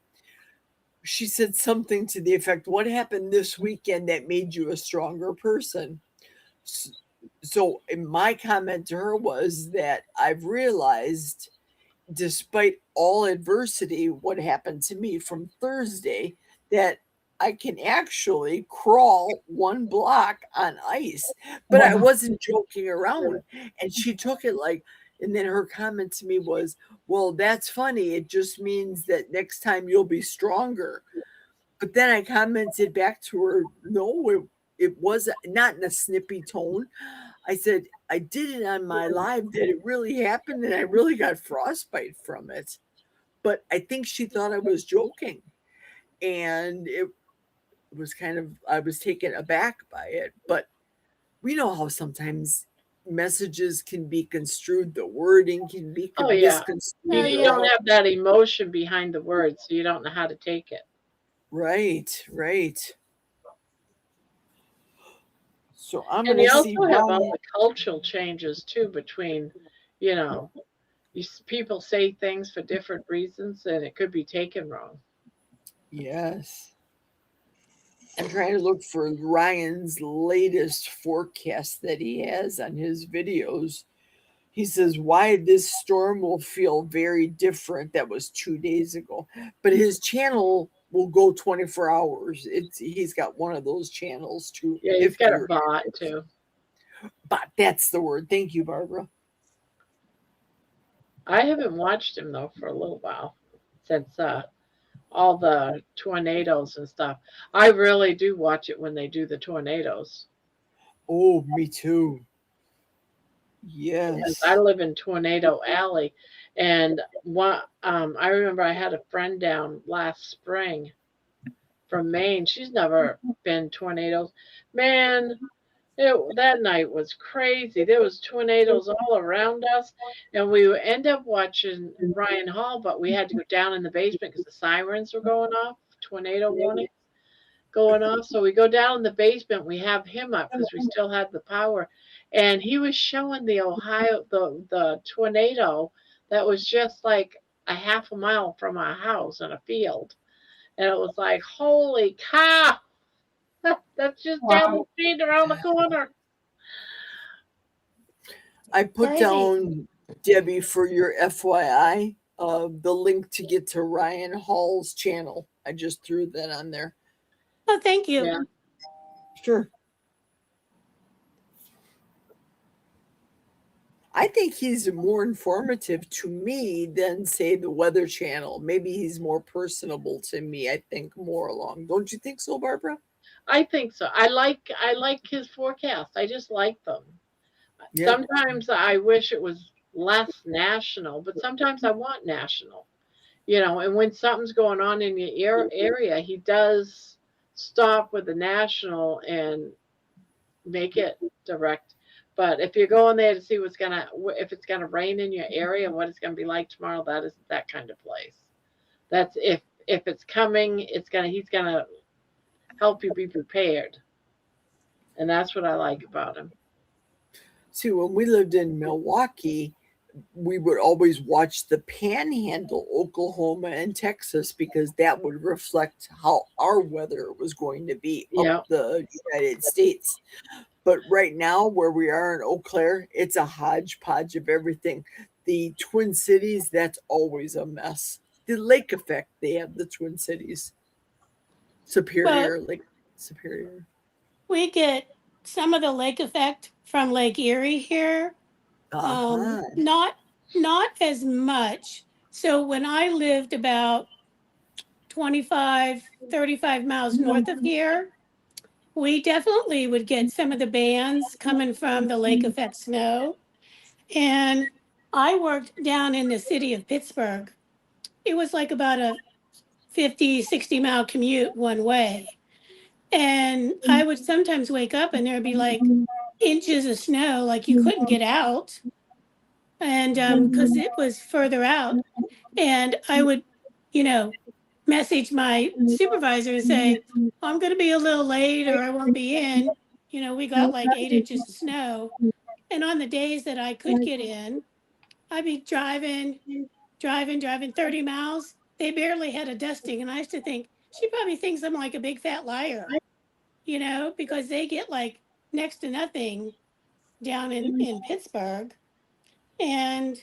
she said something to the effect, what happened this weekend that made you a stronger person? So my comment to her was that I've realized, despite all adversity, what happened to me from Thursday, that I can actually crawl 1 block on ice. But I wasn't joking around. And she took it like, and then her comment to me was, well, that's funny. It just means that next time you'll be stronger. But then I commented back to her, no, it was not in a snippy tone. I said, I did it on my live that it really happened and I really got frostbite from it. But I think she thought I was joking. And it was kind of, I was taken aback by it. But we know how sometimes messages can be construed, the wording can be Oh yeah. misconstrued. You don't have that emotion behind the words, so you don't know how to take it. Right, right. So I'm And going you to see also have why. all the cultural changes too between, you know, people say things for different reasons and it could be taken wrong. Yes. I'm trying to look for Ryan's latest forecast that he has on his videos. He says, why this storm will feel very different. That was 2 days ago. But his channel will go 24 hours. He's got one of those channels too. Yeah, he's got a bot too. Bot, that's the word. Thank you, Barbara. I haven't watched him though for a little while since all the tornadoes and stuff. I really do watch it when they do the tornadoes. Oh, me too. Because Yes. I live in Tornado Alley, and I remember I had a friend down last spring from Maine. She's never been tornadoes. Man, that night was crazy. There was tornadoes all around us, and we would end up watching Ryan Hall, but we had to go down in the basement because the sirens were going off, tornado warning going off. So we go down in the basement. We have him up because we still had the power, and he was showing the tornado that was just like a half a mile from our house in a field, and it was like, holy cow! That's just down the street around the corner. I put Crazy. down, Debbie, for your FYI, the link to get to Ryan Hall's channel. I just threw that on there. Oh, thank you. Yeah. Sure. I think he's more informative to me than, say, the Weather Channel. Maybe he's more personable to me. I think more along. Don't you think so, Barbara? I think so. I like his forecast. I just like them. Yeah. Sometimes I wish it was less national, but sometimes I want national. And when something's going on in your area, he does stop with the national and make it direct. But if you're going there to see if it's gonna rain in your area and what it's gonna be like tomorrow, that isn't that kind of place. That's if it's coming, he's gonna help you be prepared, and that's what I like about him. See, when we lived in Milwaukee, we would always watch the Panhandle, Oklahoma and Texas, because that would reflect how our weather was going to be up the United States. But right now, where we are in Eau Claire, it's a hodgepodge of everything. The Twin Cities, that's always a mess. The lake effect, they have the Twin Cities. Superior. We get some of the lake effect from Lake Erie here. Not as much. So when I lived about 25, 35 miles north of here, we definitely would get some of the bands coming from the lake effect snow. And I worked down in the city of Pittsburgh. It was like about a 50, 60-mile commute one way. And I would sometimes wake up and there'd be like inches of snow, like you couldn't get out. And because it was further out. And I would, message my supervisor and say, I'm going to be a little late or I won't be in. We got like 8 inches of snow. And on the days that I could get in, I'd be driving 30 miles. They barely had a dusting. And I used to think, she probably thinks I'm like a big fat liar, because they get like next to nothing down in Pittsburgh. And,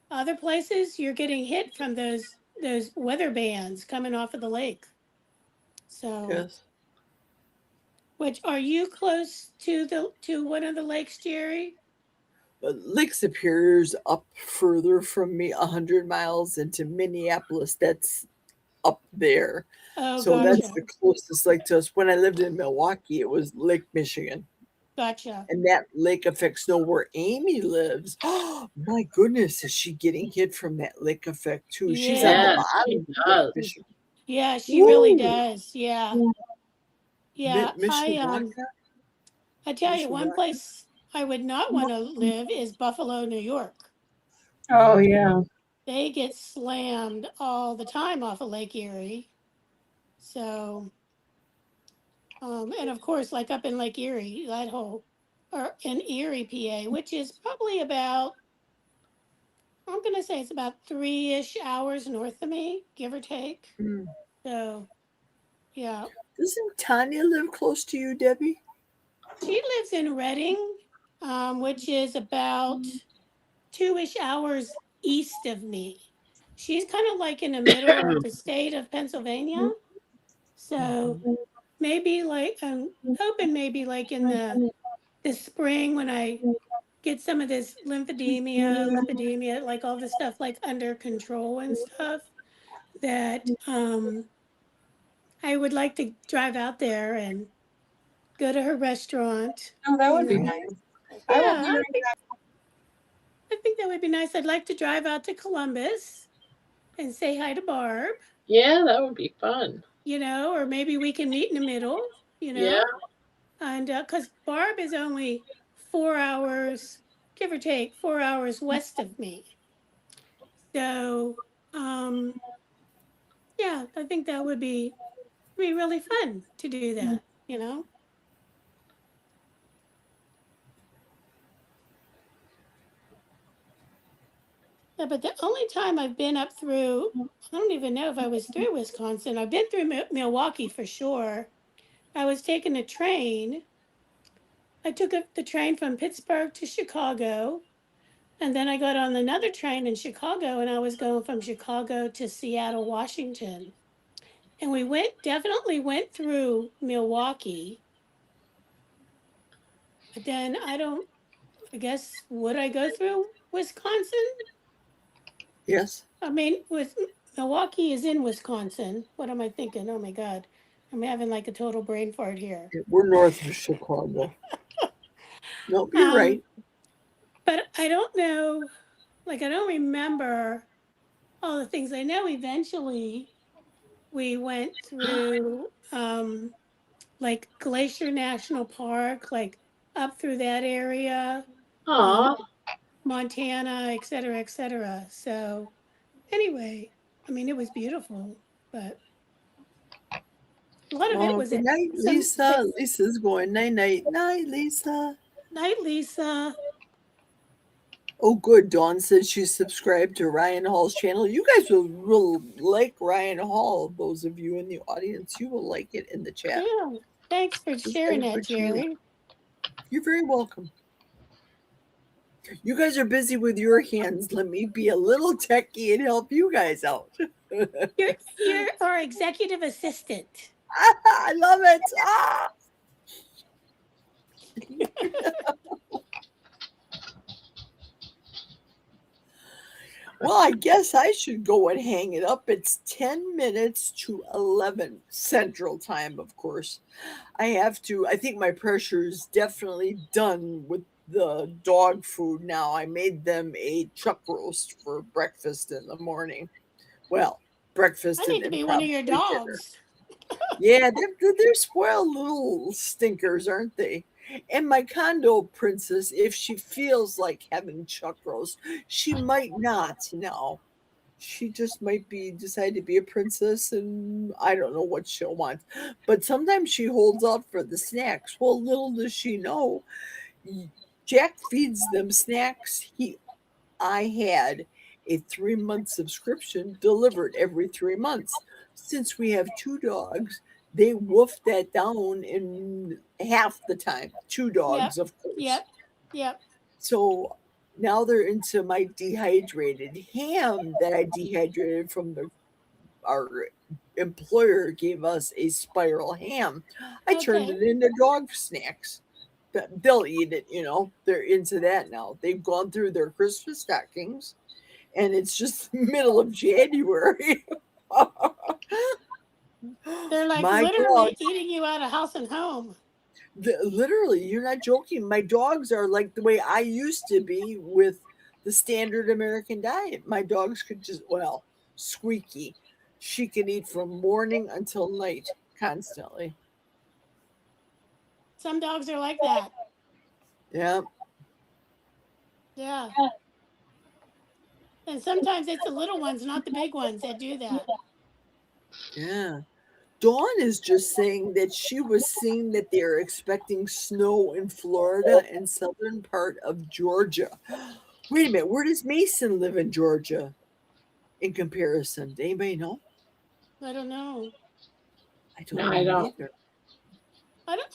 other places you're getting hit from those weather bands coming off of the lake. So, yes. Which are you close to one of the lakes, Jerry? Lake Superior's up further from me, 100 miles into Minneapolis. That's up there. Oh, So that's gotcha. the closest lake to us. When I lived in Milwaukee, it was Lake Michigan. Gotcha. And that lake effect snow where Amy lives. Oh my goodness, is she getting hit from that lake effect too? She's on the Yeah. Yes, she bottom of Lake does. Michigan. Yeah, she really Woo! does. Yeah. Yeah. Mishawaka? I tell you, one Mishawaka? place I would not want to live is Buffalo, New York. Oh yeah. They get slammed all the time off of Lake Erie. So, and of course, like up in Lake Erie, that whole, or in Erie, PA, which is probably about, I'm going to say it's about 3-ish hours north of me, give or take. Mm. So, yeah. Doesn't Tanya live close to you, Debbie? She lives in Reading, which is about 2-ish hours east of me. She's kind of like in the middle of the state of Pennsylvania. So maybe like I'm hoping maybe like in the spring when I get some of this lipidemia, like all this stuff like under control and stuff, that I would like to drive out there and go to her restaurant. Oh, that You would be know. nice. I will Yeah, be doing that. I think that would be nice. I'd like to drive out to Columbus and say hi to Barb, Yeah, that would be fun. or maybe we can meet in the middle, Yeah. and because Barb is only 4 hours, give or take, 4 hours west of me. So, yeah, I think that would be really fun to do that. Yeah, but the only time I've been up through, I don't even know if I was through Wisconsin. I've been through Milwaukee for sure. I was taking a train. I took the train from Pittsburgh to Chicago, and then I got on another train in Chicago, and I was going from Chicago to Seattle, Washington. And we definitely went through Milwaukee. But then I guess, would I go through Wisconsin? Yes. I mean, with Milwaukee is in Wisconsin. What am I thinking? Oh my God. I'm having like a total brain fart here. We're north of Chicago. Nope, you're right. But I don't know, like, I don't remember all the things. I know eventually we went through like Glacier National Park, like up through that area, Aw. Montana, et cetera, et cetera. So anyway, I mean, it was beautiful, but a lot of it Oh, was good at night, some Lisa. Lisa's going night, night, night, Lisa. night, Lisa. Oh, good. Dawn said she's subscribed to Ryan Hall's channel. You guys will like Ryan Hall. Those of you in the audience, you will like it in the chat. Yeah. Thanks for sharing that, Jerry. You're very welcome. You guys are busy with your hands. Let me be a little techie and help you guys out. You're our executive assistant. I love it. Ah! Well, I guess I should go and hang it up. It's 10 minutes to 11 Central Time, of course. I think my pressure is definitely done with the dog food now. I made them a chuck roast for breakfast in the morning. Well, breakfast I and need to then be one of your probably dinner. dogs. Yeah, they're spoiled little stinkers, aren't they? And my condo princess, if she feels like having chuck roast, she might not now. She just might decide to be a princess, and I don't know what she'll want. But sometimes she holds out for the snacks. Well, little does she know, Jack feeds them snacks. I had a 3-month subscription delivered every 3 months. Since we have 2 dogs, they wolf that down in half the time. 2 dogs, of course. Yep. So now they're into my dehydrated ham that I dehydrated from our employer gave us a spiral ham. I turned it into dog snacks. They'll eat it, They're into that now. They've gone through their Christmas stockings, and it's just the middle of January. They're like My literally dogs, eating you out of house and home. literally, you're not joking. My dogs are like the way I used to be with the standard American diet. My dogs could just, well, Squeaky, she could eat from morning until night constantly. Some dogs are like that. Yeah. Yeah. And sometimes it's the little ones, not the big ones, that do that. Yeah. Dawn is just saying that she was seeing that they're expecting snow in Florida and southern part of Georgia. Wait a minute, where does Mason live in Georgia in comparison? Do anybody know? I don't know. I don't No, I know don't. either.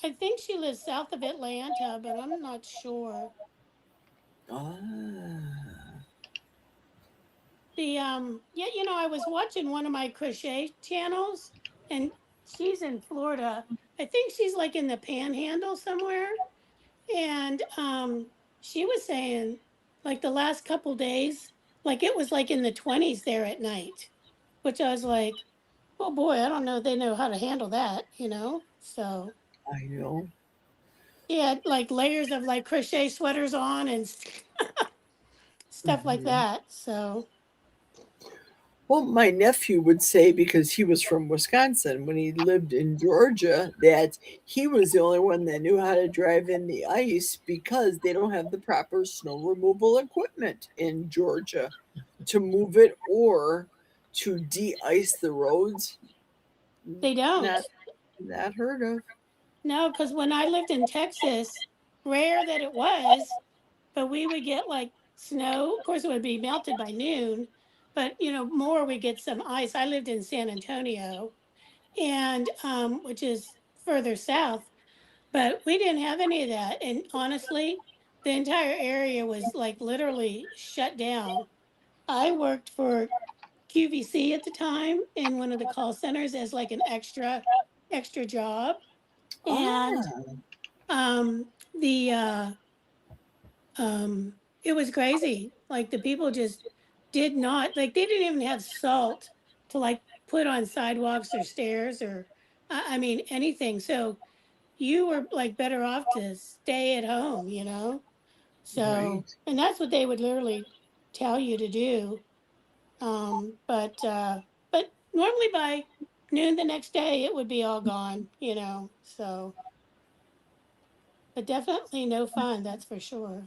I think she lives south of Atlanta, but I'm not sure. Ah. Yeah, I was watching one of my crochet channels, and she's in Florida. I think she's like in the Panhandle somewhere, and she was saying like the last couple days, like it was like in the 20s there at night, which I was like, oh boy, I don't know if they know how to handle that. So I know. she had like layers of like crochet sweaters on and stuff like Mhm. that. So Well, my nephew would say, because he was from Wisconsin when he lived in Georgia, that he was the only one that knew how to drive in the ice because they don't have the proper snow removal equipment in Georgia to move it or to de-ice the roads. they don't. Not heard of. No, because when I lived in Texas, rare that it was, but we would get like snow. Of course, it would be melted by noon, but more we get some ice. I lived in San Antonio, and which is further south, but we didn't have any of that. And honestly, the entire area was like literally shut down. I worked for QVC at the time in one of the call centers as like an extra job, and Ah, um the it was crazy. Like the people just did not, like, they didn't even have salt to like put on sidewalks or stairs or I mean anything. So you were like better off to stay at home. So, right. and that's what they would literally tell you to do. But normally by noon the next day it would be all gone. So, but definitely no fun, that's for sure.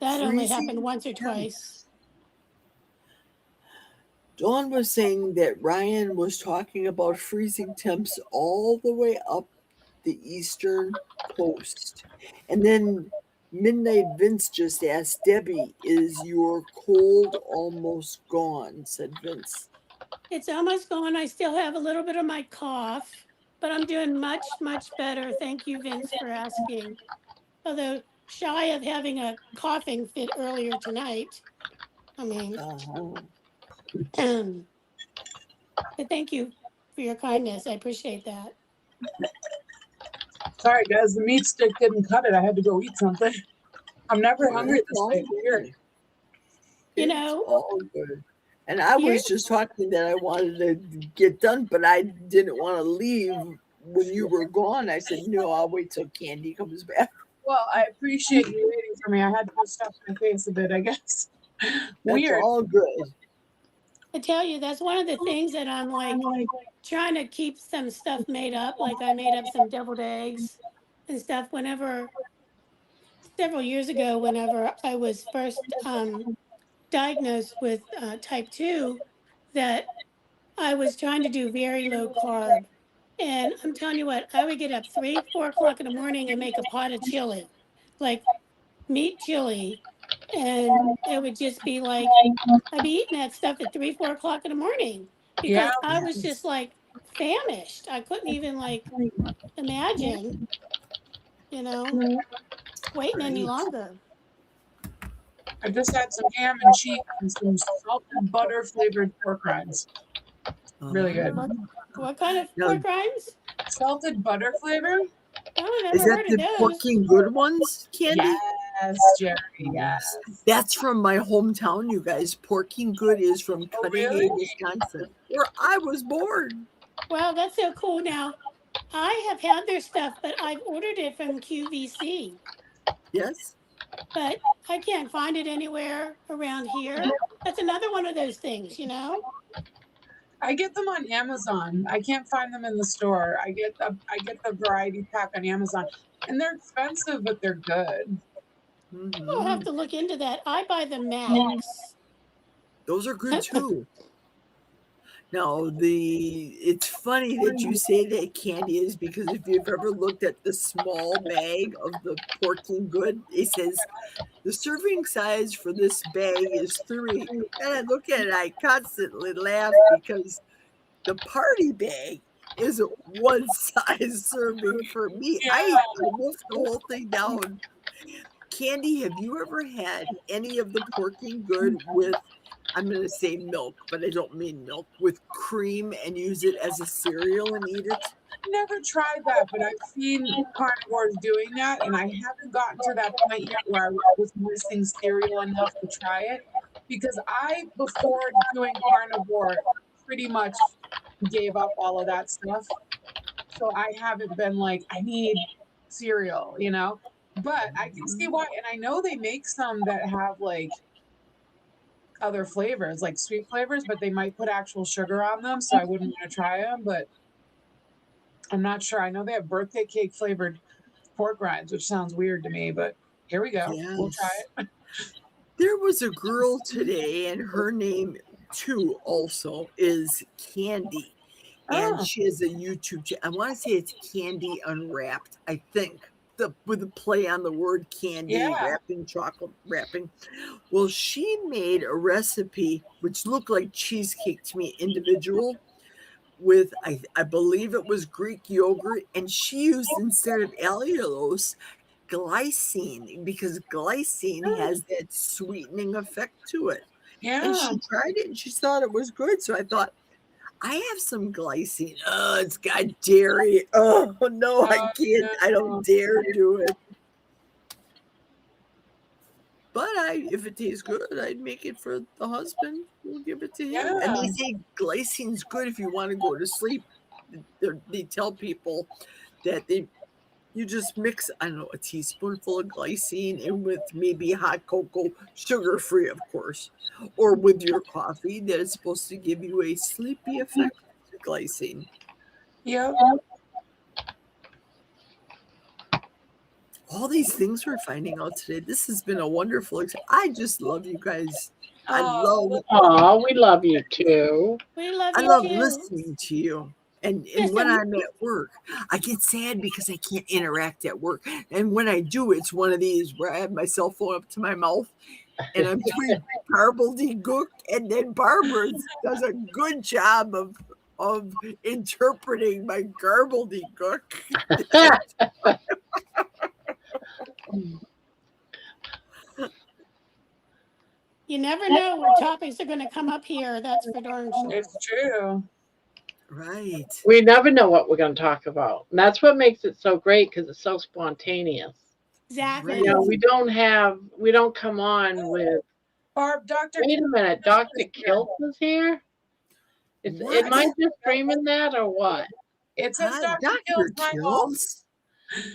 That only happened Freezing once or twice. temps. Dawn was saying that Ryan was talking about freezing temps all the way up the eastern coast. And then Midnight Vince just asked Debbie, is your cold almost gone? Said Vince. It's almost gone. I still have a little bit of my cough, but I'm doing much, much better. Thank you, Vince, for asking. Although shy of having a coughing fit earlier tonight. I mean, Uh-huh. but thank you for your kindness. I appreciate that. Sorry, guys, the meat stick didn't cut it. I had to go eat something. I'm never hungry It's this all late. Weird. good. You It's know, all good. And I you're was just talking that I wanted to get done, but I didn't want to leave when you were gone. I said, no, I'll wait till Candy comes back. Well, I appreciate you waiting for me. I had to go stuff my face a bit, I guess. That's Weird. all good. I tell you, that's one of the things that I'm like trying to keep some stuff made up. Like I made up some deviled eggs and stuff several years ago, whenever I was first diagnosed with type 2, that I was trying to do very low carb. And I'm telling you what, I would get up 3, 4 o'clock in the morning and make a pot of chili, like meat chili. And it would just be like, I'd be eating that stuff at 3, 4 o'clock in the morning Yeah. because I was just like famished. I couldn't even like imagine, you know, waiting any Right. longer. I just had some ham and cheese and some salt and butter flavored pork rinds. Really good. What kind of Now, pork rinds? Salted butter flavor? Oh, I is never that heard of the those. Porking Good ones, Candy? Yes, Jerry. Yes. That's from my hometown, you guys. Porking Good is from Oh, Cutting really? A, Wisconsin, where I was born. Wow, that's so cool. Now, I have had their stuff, but I've ordered it from QVC, Yes. but I can't find it anywhere around here. That's another one of those things, you know? I get them on Amazon. I can't find them in the store. I get the variety pack on Amazon, and they're expensive, but they're good. I'll have Mhm. to look into that. I buy the Max. Those are good too. Now, it's funny that you say that, Candy, is because if you've ever looked at the small bag of the Porking Good, it says the serving size for this bag is 3. And I look at it, I constantly laugh because the party bag is a one size serving for me. I wolf the whole thing down. Candy, have you ever had any of the Porking Good with, I'm going to say milk, but I don't mean milk, with cream and use it as a cereal and eat it? Never tried that, but I've seen carnivores doing that, and I haven't gotten to that point yet where I was missing cereal enough to try it. Because before doing carnivore, pretty much gave up all of that stuff. So I haven't been like, I need cereal, you know? But I can see why. And I know they make some that have like other flavors, like sweet flavors, but they might put actual sugar on them. So I wouldn't want to try them, but I'm not sure. I know they have birthday cake flavored pork rinds, which sounds weird to me, but here we go. We'll try Yes. it. There was a girl today, and her name too also is Candy. And Oh, she has a YouTube channel. I want to say it's Candy Unwrapped, I think. With a play on the word candy, yeah. wrapping, chocolate wrapping. Well, she made a recipe which looked like cheesecake to me, individual, with I believe it was Greek yogurt, and she used, instead of allulose, glycine, because glycine has that sweetening effect to it. And Yeah. she tried it and she thought it was good. So I thought, I have some glycine. Oh, it's got dairy. Oh no, I Oh, can't. I don't no. dare do it. But if it tastes good, I'd make it for the husband. We'll give it to him. And Yeah. they say glycine's good if you want to go to sleep. They tell people that you just mix, I don't know, a teaspoonful of glycine in with maybe hot cocoa, sugar free, of course, or with your coffee, that is supposed to give you a sleepy effect. Glycine. Yep. All these things we're finding out today. This has been a wonderful. I just love you guys. I Oh, Oh, we love you too. We love I you love too. listening to you. And Just when a, I'm at work, I get sad because I can't interact at work. And when I do, it's one of these where I have my cell phone up to my mouth and I'm doing gook, and then Barbara does a good job of interpreting my gook. you never know what topics are going to come up here. That's for darn sure. it's true. Right. We never know what we're going to talk about. And that's what makes it so great because it's so spontaneous. Exactly. You know, we don't come on with, Barb, Dr. wait a minute, Dr. Kilt is here? What? Am I just dreaming that or what? It says Hi, Dr. Dr. Kiltz. Hi, all. Kiltz.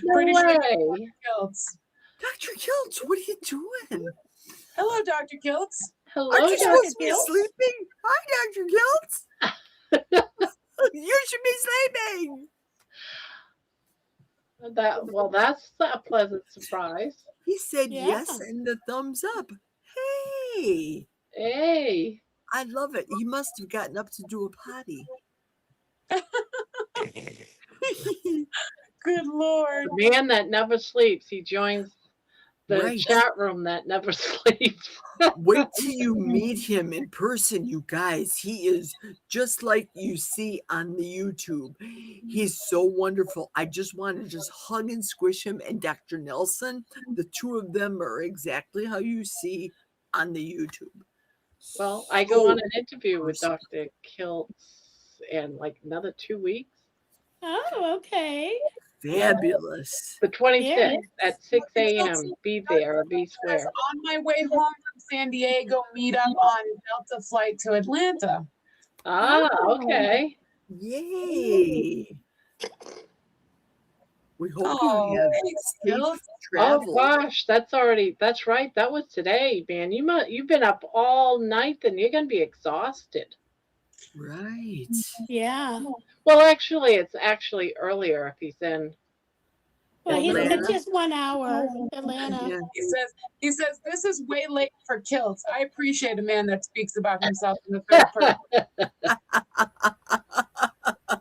No Pretty sure that's way. Dr. Kiltz. Dr. Kiltz, what are you doing? Hello, Dr. Kiltz. Hello, Aren't you Dr. supposed to be Kiltz? sleeping? Hi, Dr. Kiltz. You should be sleeping. That's a pleasant surprise. He said Yeah. yes and the thumbs up. Hey, Hey. I love it. He must have gotten up to do a potty. Good Lord. The man that never sleeps. He joins the Right. chat room that never sleeps. Wait till you meet him in person, you guys. He is just like you see on the YouTube. He's so wonderful. I just want to just hug and squish him. And Dr. Nelson, the two of them are exactly how you see on the YouTube. Well, I go on So an interview with personal. Dr. Kiltz in like another 2 weeks. Oh, okay. Fabulous. The 26th Very. at 6 a.m. Be there or be square. On my way home from San Diego, meet up on Delta flight to Atlanta. Ah, Oh. okay. Yay. We hope Oh, you have thanks, safe Bill. travel. Oh gosh, that's right. That was today, man. You've been up all night, then you're gonna be exhausted. Right. Yeah. Well, actually, it's actually earlier if he's in. Well, he's Atlanta. it's just 1 hour, Atlanta. Yeah. He says, this is way late for kilts. I appreciate a man that speaks about himself in the third person.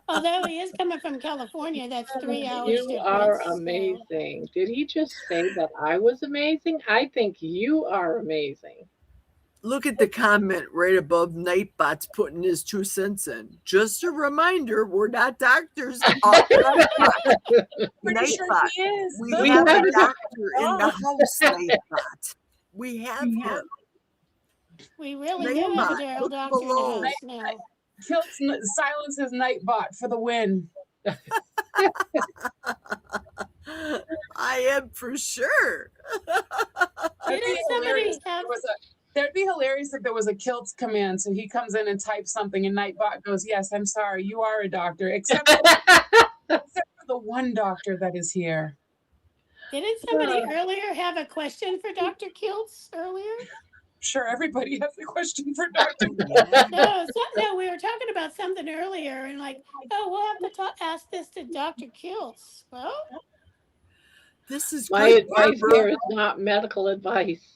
Although he is coming from California, that's 3 hours You difference. are so- amazing. Did he just say that I was amazing? I think you are amazing. Look at the comment right above Nightbot's putting his 2 cents in. Just a reminder, we're not doctors. Pretty sure Nightbot. he is. We We have have a a doctor in the house, Nightbot. We have him. We really do have a Nightbot, Daryl look doctor in the below. house now. Kilts silences Nightbot for the win. I am for sure. Didn't somebody have That'd be hilarious if there was a kilts command. So he comes in and types something, and Nightbot goes, "Yes, I'm sorry, you are a doctor, except for the one doctor that is here." Didn't somebody earlier have a question for Dr. Kiltz earlier? Sure, everybody has a question for Dr. No, we were talking about something earlier and like, oh, we'll have to ask this to Dr. Kiltz. Well, This is My good, advice Barbara. here is not medical advice.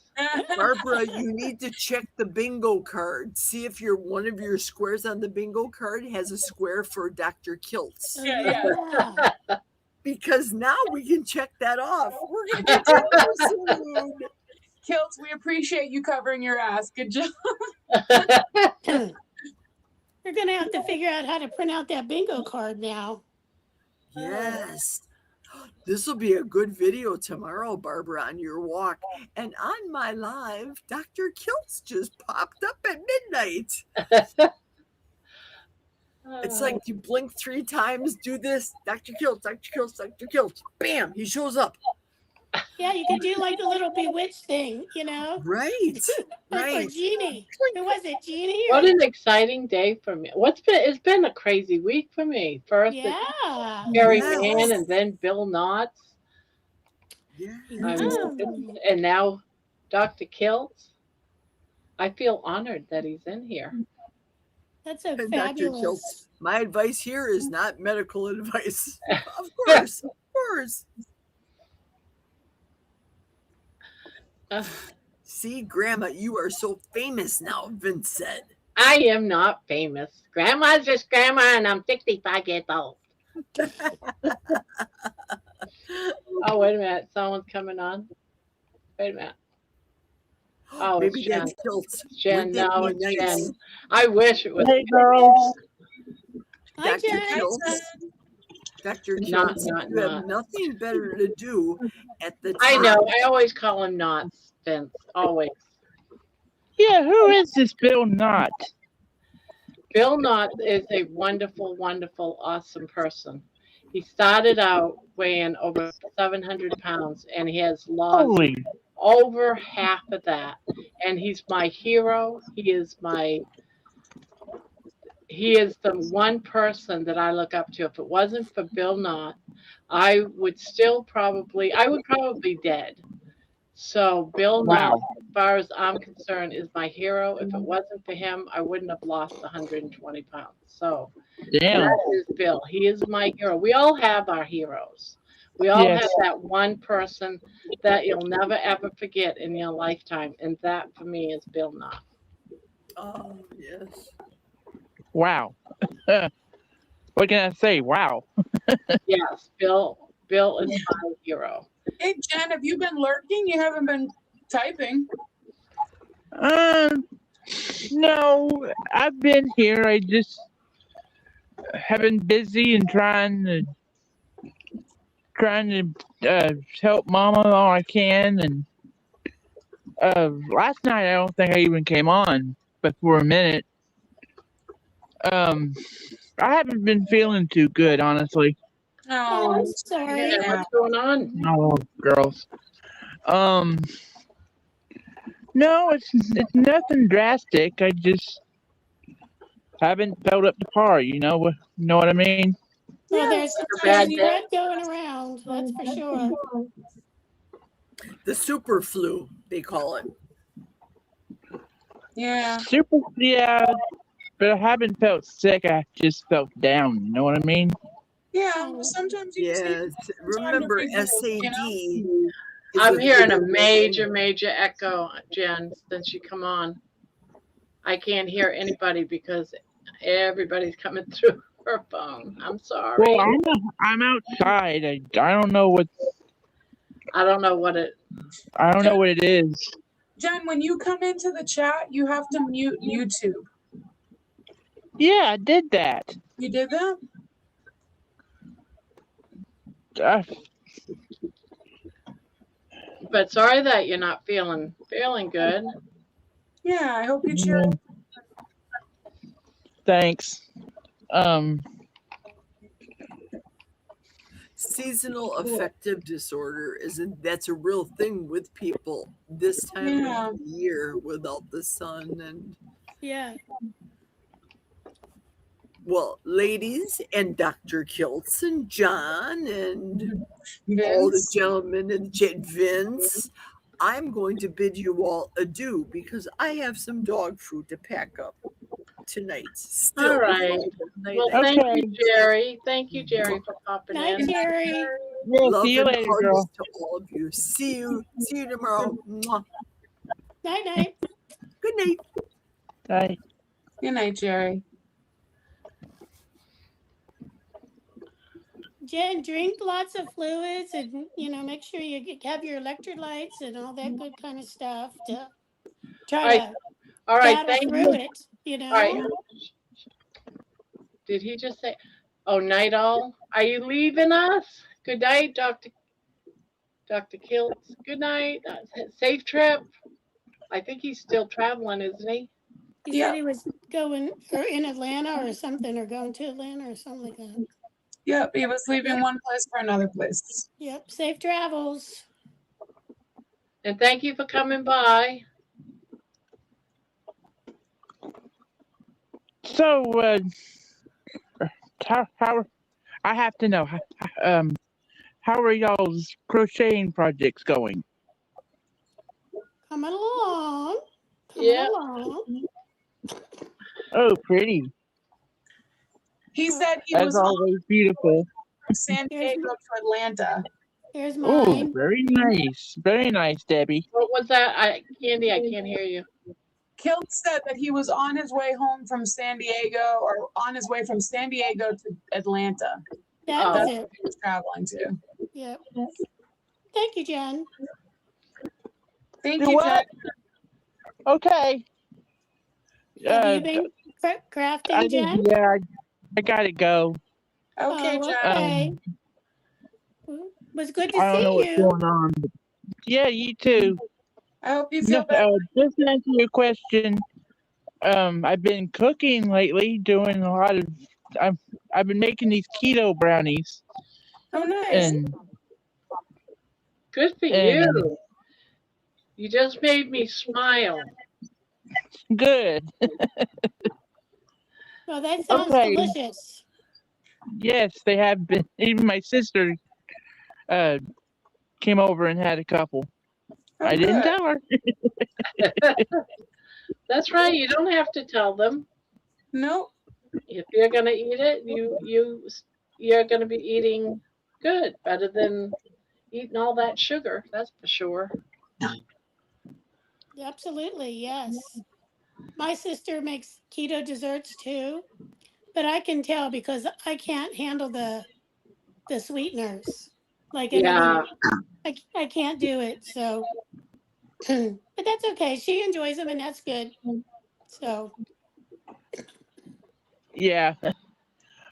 Barbara, you need to check the bingo card. See if one of your squares on the bingo card has a square for Dr. Kiltz. Yeah. Because now we can check that off. We're going to do it soon. Kilts, we appreciate you covering your ass. Good job. You're gonna have to figure out how to print out that bingo card now. Yes. This will be a good video tomorrow, Barbara, on your walk. And on my live, Dr. Kiltz just popped up at midnight. It's like you blink 3 times, do this, Dr. Kiltz, Dr. Kiltz, Dr. Kiltz. Bam, he shows up. Yeah, you could do like the little bewitched thing, Right, Or right. Jeannie. Who was it, Jeannie? What an exciting day for me. It's been a crazy week for me. First it's Yeah. Gary Yes. Mann and then Bill Knotts. Yeah. And now Dr. Kiltz. I feel honored that he's in here. That's so And Dr. fabulous. Kiltz, my advice here is not medical advice. Of course, of course. See, Grandma, you are so famous now, Vince said. I am not famous. Grandma's just grandma and I'm 65 years old. Oh, wait a minute. Someone's coming on. Wait a minute. Oh, Maybe it's Jen. that's Kiltz. Jen, Wouldn't that no, be it's nice? Jen. I wish it was. Hey, girls. Hi, Dr. Jen. Kiltz, Dr. Not- Kiltz, not- you have not. nothing better to do at the time. I know. I always call him Knots, Vince. Always. Yeah, who is this Bill Knott? Bill Knott is a wonderful, wonderful, awesome person. He started out weighing over 700 pounds and he has lost Holy, over half of that. And he's my hero. He is the one person that I look up to. If it wasn't for Bill Knott, I would probably dead. So Bill Knott, wow. as far as I'm concerned, is my hero. If it wasn't for him, I wouldn't have lost 120 pounds. So Damn. that is Bill. He is my hero. We all have our heroes. We all Yes. have that one person that you'll never ever forget in your lifetime. And that for me is Bill Knott. Oh, yes. Wow. What can I say? Wow. Yes, Bill is my hero. Hey, Jen, have you been lurking? You haven't been typing. No, I've been here. I just have been busy and trying to help Mama all I can. And last night I don't think I even came on, but for a minute. I haven't been feeling too good, honestly. Oh, I'm Oh, sorry. Yeah, what's going on? Oh, girls. No, it's nothing drastic. I just haven't felt up to par. Know what I mean? Well, yeah, there's bad there's day. crud going around, that's for sure. The super flu, they call it. yeah. Super, yeah. But I haven't felt sick. I just felt down. You know what I mean? Yeah, Oh. sometimes you just need Yes. time to Remember, regroup, SAD. you know? is I'm hearing a good major echo, Jen, since you come on. I can't hear anybody because everybody's coming through her phone. I'm sorry. Well, I'm outside. I don't know what I don't know what it. it is. Jen, when you come into the chat, you have to mute YouTube. Yeah, I did that. You did that? Uh, But sorry that you're not feeling good. Yeah, I hope you cheer up. Thanks. Seasonal affective disorder that's a real thing with people this time Yeah. of the year without the sun. And Yeah. well, ladies and Dr. Kiltz and John and all the Vince. gentlemen and Vince, I'm going to bid you all adieu because I have some dog food to pack up tonight. Still, All right. Well, thank Okay. you, Jerry. Thank you, Jerry, for popping Night, in. Jerry. Yeah, love see you and later, hugs girl. to all of you. See you tomorrow. Mwah. Night, night. Good night. Bye. Good night, Jerry. Jen, drink lots of fluids and, make sure you have your electrolytes and all that good kind of stuff to try to All right. battle Thank through you. it, All right. Did he just say, oh, night all? Are you leaving us? Good night, Dr. Kiltz. Good night. Safe trip. I think he's still traveling, isn't he? He said he was going or in Atlanta or something, or going to Atlanta or something like that. Yep, he was leaving one place for another place. Yep, safe travels. And thank you for coming by. So, how I have to know, how are y'all's crocheting projects going? Coming along. Yeah. Along. Oh, pretty. He said he As was on always, beautiful. from San Diego to Atlanta. Here's Oh, mine. very nice. Very nice, Debbie. What was that? Candy, I can't hear you. Kilt said that he was on his way home from San Diego, or on his way from San Diego to Atlanta. That was That's it. what he was traveling to. Yep. Thank you, Jen. Thank Do you, what? Jen. Okay. Have you been crafting, Jen? Yeah, I gotta go. Okay, Oh, Jen. okay. Was good to I don't know see what's you. going on. But yeah, you too. I hope you feel better. Just to answer your question, I've been cooking lately, doing a lot of. I've been making these keto brownies, Oh, nice. and Good for you. You just made me smile. good. Well, that sounds Okay. delicious. Yes, they have been. Even my sister came over and had a couple. Oh, I didn't good. tell her. That's right. You don't have to tell them. Nope. If you're gonna eat it, you're gonna be eating good, better than eating all that sugar. That's for sure. Absolutely, yes. My sister makes keto desserts too, but I can tell because I can't handle the sweeteners. Like, Yeah. I can't do it. So, but that's okay. She enjoys them, and that's good. So, Yeah.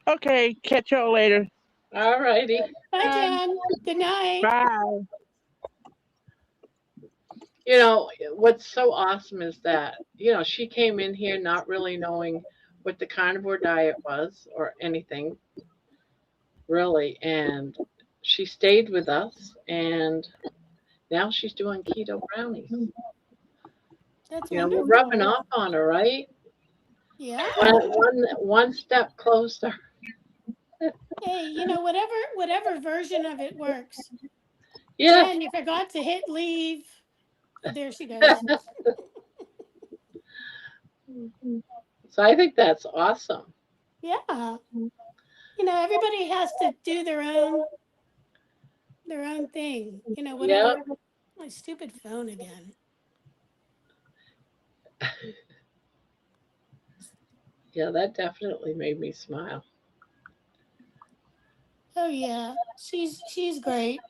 Okay. Catch y'all later. All righty. bye, Jen. Good night. Bye. What's so awesome is that, she came in here not really knowing what the carnivore diet was or anything. really. And she stayed with us, and now she's doing keto brownies. That's You know, we're rubbing wonderful. off on her, right? Yeah. One step closer. Hey, whatever version of it works. Yes. Jen, you forgot to hit leave. Oh, there she goes. So I think that's awesome. Yeah. Everybody has to do their own thing. Yeah. Whatever. My stupid phone again. Yeah, that definitely made me smile. Oh yeah. She's great.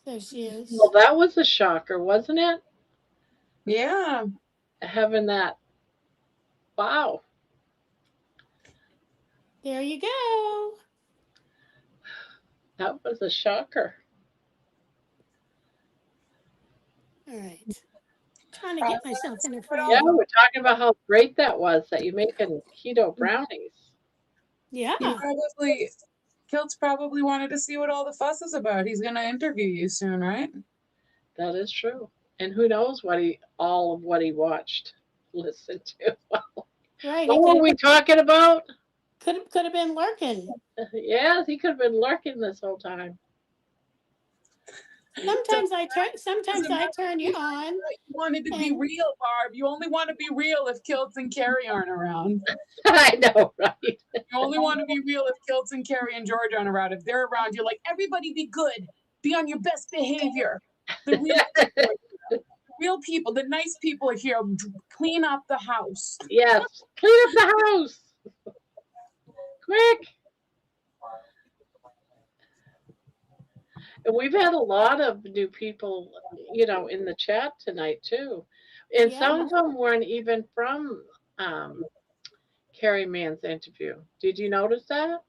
So she is. Well, that was a shocker, wasn't it? Yeah. Having that. Wow. There you go. That was a shocker. All right. Trying to get myself in a frame. Yeah, we're talking about how great that was that you're making keto brownies. Yeah. Kilt's probably wanted to see what all the fuss is about. He's gonna interview you soon, right? That is true. And who knows all of what he watched, listened to. Right. What were we talking about? Could have been lurking. Yes, he could have been lurking this whole time. Sometimes I turn you on. You wanted to be and- real, Barb. You only want to be real if Kilts and Carrie aren't around. I know, right? You only want to be real if Kilts and Carrie and George aren't around. If they're around, you're like, everybody be good. Be on your best behavior. The real people, the nice people are here. Clean up the house. Yes. Clean up the house. Quick. And we've had a lot of new people, in the chat tonight too. And some of them weren't even from Carrie Mann's interview. Did you notice that?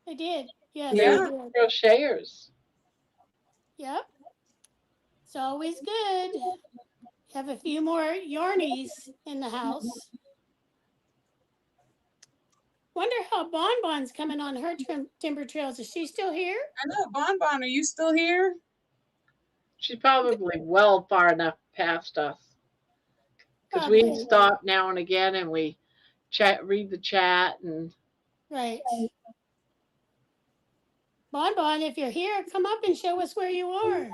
I did. Yes, They I were did. crocheters. Yep. It's always good. Have a few more yarnies in the house. Wonder how Bonbon's coming on her timber trails. Is she still here? I know, Bonbon, are you still here? She's probably well far enough past us. Because we Probably. stop now and again and we read the chat and Right. Bonbon, if you're here, come up and show us where you are.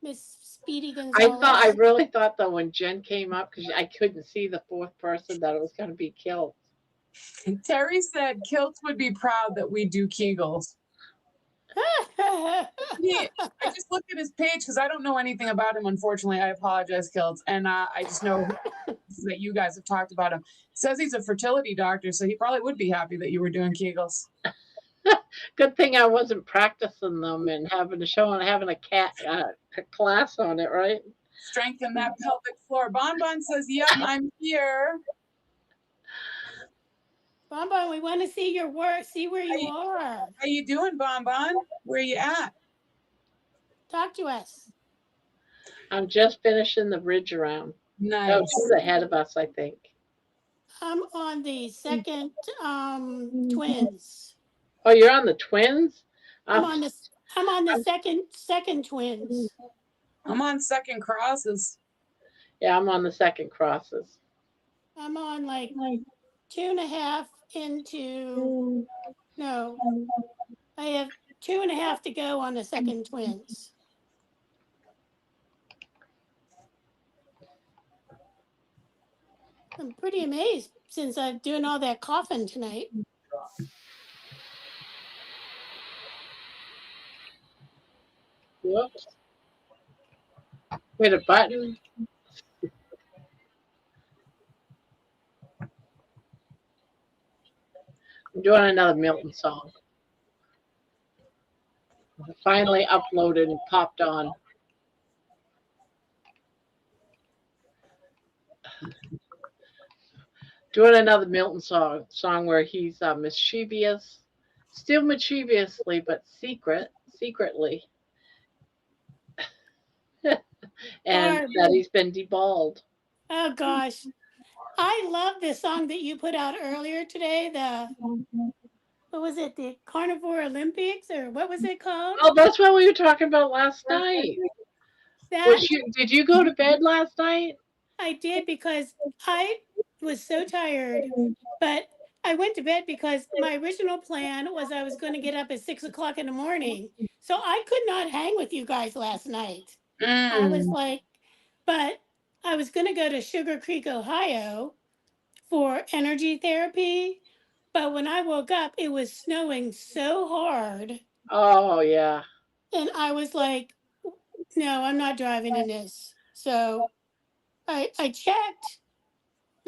Miss Speedy Gonzalez. I really thought though when Jen came up, because I couldn't see the fourth person, that it was going to be Kilt. Terry said Kilts would be proud that we do Kegels. I just looked at his page because I don't know anything about him, unfortunately. I apologize, Kilts. And I just know that you guys have talked about him. Says he's a fertility doctor, so he probably would be happy that you were doing Kegels. Good thing I wasn't practicing them and having a show and having a class on it, right? Strengthen that pelvic floor. Bonbon says, yep, I'm here. Bonbon, we want to see your work, see where you are. How you doing, Bonbon? Where you at? Talk to us. I'm just finishing the ridge around. Nice. Oh, she's ahead of us, I think. I'm on the second twins. Oh, you're on the twins? I'm on the second twins. I'm on second crosses. Yeah, I'm on the second crosses. I'm on like 2.5 into, no, I have 2.5 to go on the second twins. I'm pretty amazed since I'm doing all that coughing tonight. Whoops. Wait, a button? I'm doing another Milton song. I finally uploaded and popped on. Doing another Milton song where he's mischievous, still mischievously, but secretly, and that he's been deballed. Oh gosh. I love the song that you put out earlier today. What was it? The Carnivore Olympics, or what was it called? Oh, that's what we were talking about last night. That Did you go to bed last night? I did because I was so tired, but I went to bed because my original plan was I was going to get up at 6 o'clock in the morning. So I could not hang with you guys last night. I was Mm. like, but I was going to go to Sugar Creek, Ohio for energy therapy. But when I woke up, it was snowing so hard. Oh yeah. And I was like, no, I'm not driving in this. So I checked.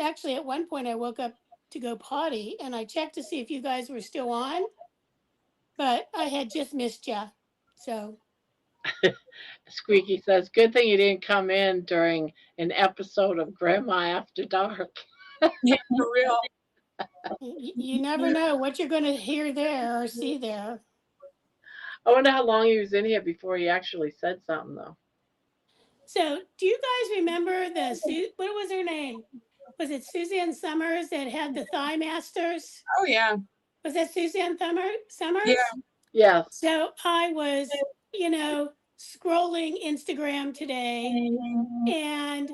Actually, at one point, I woke up to go potty and I checked to see if you guys were still on, but I had just missed you. So, Squeaky says, "Good thing you didn't come in during an episode of Grandma After Dark." Yeah, for real. you never know what you're going to hear there or see there. I wonder how long he was in here before he actually said something, though. So, do you guys remember what was her name? Was it Suzanne Summers that had the Thigh Masters? Oh yeah. Was that Suzanne Yeah. Summers? Yes. So I was, scrolling Instagram today and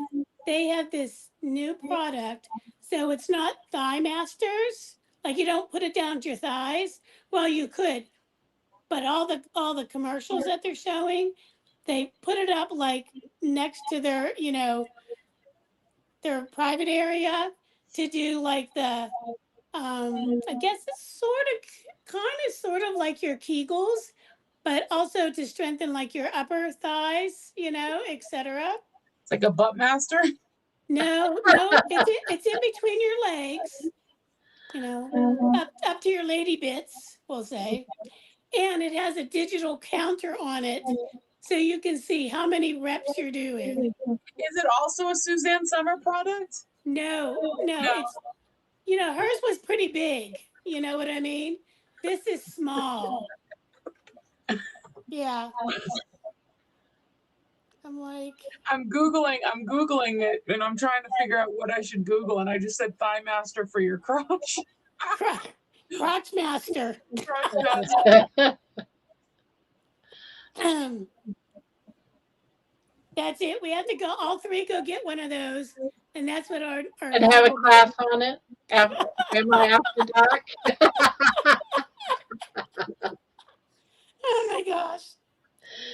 they have this new product. So it's not Thigh Masters. Like you don't put it down to your thighs. Well, you could, but all the commercials that they're showing, they put it up like next to their private area to do like the I guess it's sort of like your Kegels, but also to strengthen like your upper thighs, etc. It's like a butt master. No, it's in between your legs, up to your lady bits, we'll say, and it has a digital counter on it, so you can see how many reps you're doing. Is it also a Suzanne Summer product? No, No. it's hers was pretty big. You know what I mean? This is small. Yeah. I'm like, I'm googling it, and I'm trying to figure out what I should Google, and I just said thigh master for your crotch. crotch master. Crotch master. That's it. We have to go. All three go get one of those, and that's what our And have a goal will be. class on it. Grandma After Dark. Oh my gosh,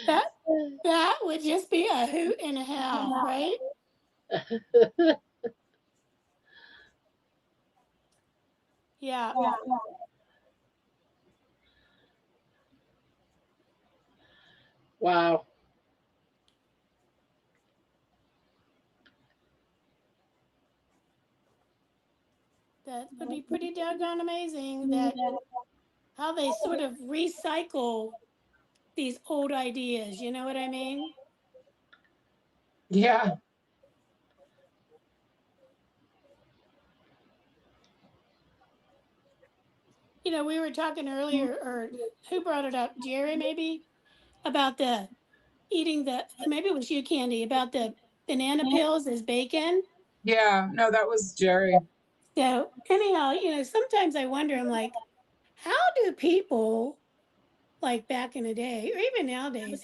that would just be a hoot and a half, right? Yeah. Wow. That would be pretty doggone amazing. That how they sort of recycle these old ideas. You know what I mean? Yeah. We were talking earlier, or who brought it up? Jerry, maybe, about the eating maybe it was you, Candy, about the banana peels as bacon. Yeah. No, that was Jerry. So anyhow, sometimes I wonder, I'm like, how do people like back in the day, or even nowadays,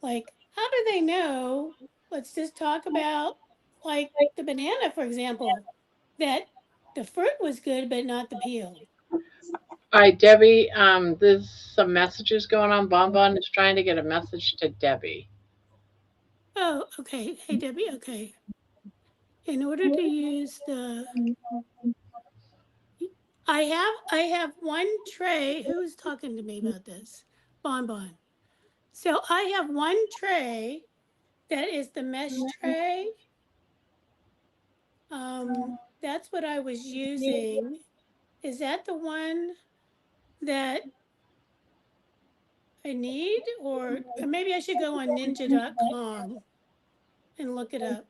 like, how do they know? Let's just talk about like the banana, for example, that the fruit was good, but not the peel. All right, Debbie. There's some messages going on. Bonbon is trying to get a message to Debbie. Oh, okay. Hey, Debbie. Okay. In order to use I have one tray. Who's talking to me about this? Bonbon. So I have one tray that is the mesh tray. That's what I was using. Is that the one that I need? Or maybe I should go on ninja.com and look it up.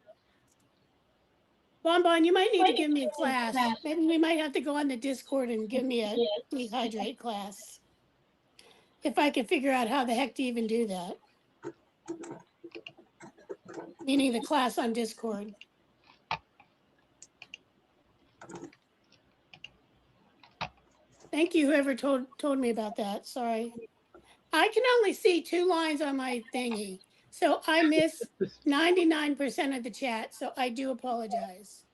Bonbon, you might need to give me a class. Maybe we might have to go on the Discord and give me a dehydrate class. If I can figure out how the heck to even do that. Meaning the class on Discord. Thank you, whoever told me about that. Sorry. I can only see 2 lines on my thingy, so I miss 99% of the chat, so I do apologize.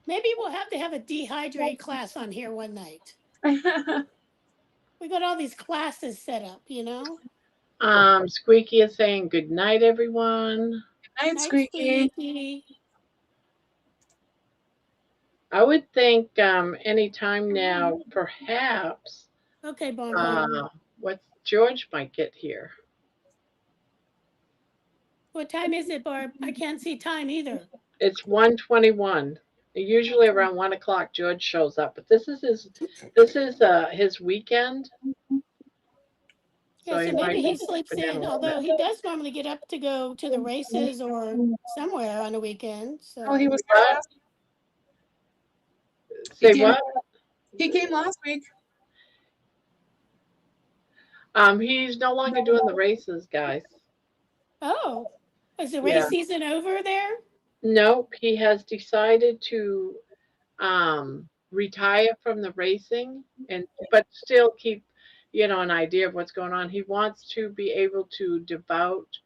Maybe we'll have to have a dehydrate class on here one night. We got all these classes set up, you know? Squeaky is saying good night, everyone. Night, Night, Squeaky. Squeaky. I would think any time now, perhaps. Okay, Bonbon. What's George might get here. What time is it, Barb? I can't see time either. It's 1:21. Usually around 1 o'clock, George shows up, but this is his weekend. Yeah, so he maybe might he be sleeps sleeping in, a little although bit. he does normally get up to go to the races or somewhere on a weekend. So Oh, he was here What? last. Say came- what? He came last week. He's no longer doing the races, guys. Oh, is the Yeah. race season over there? Nope, he has decided to retire from the racing but still keep, an idea of what's going on. He wants to be able to devote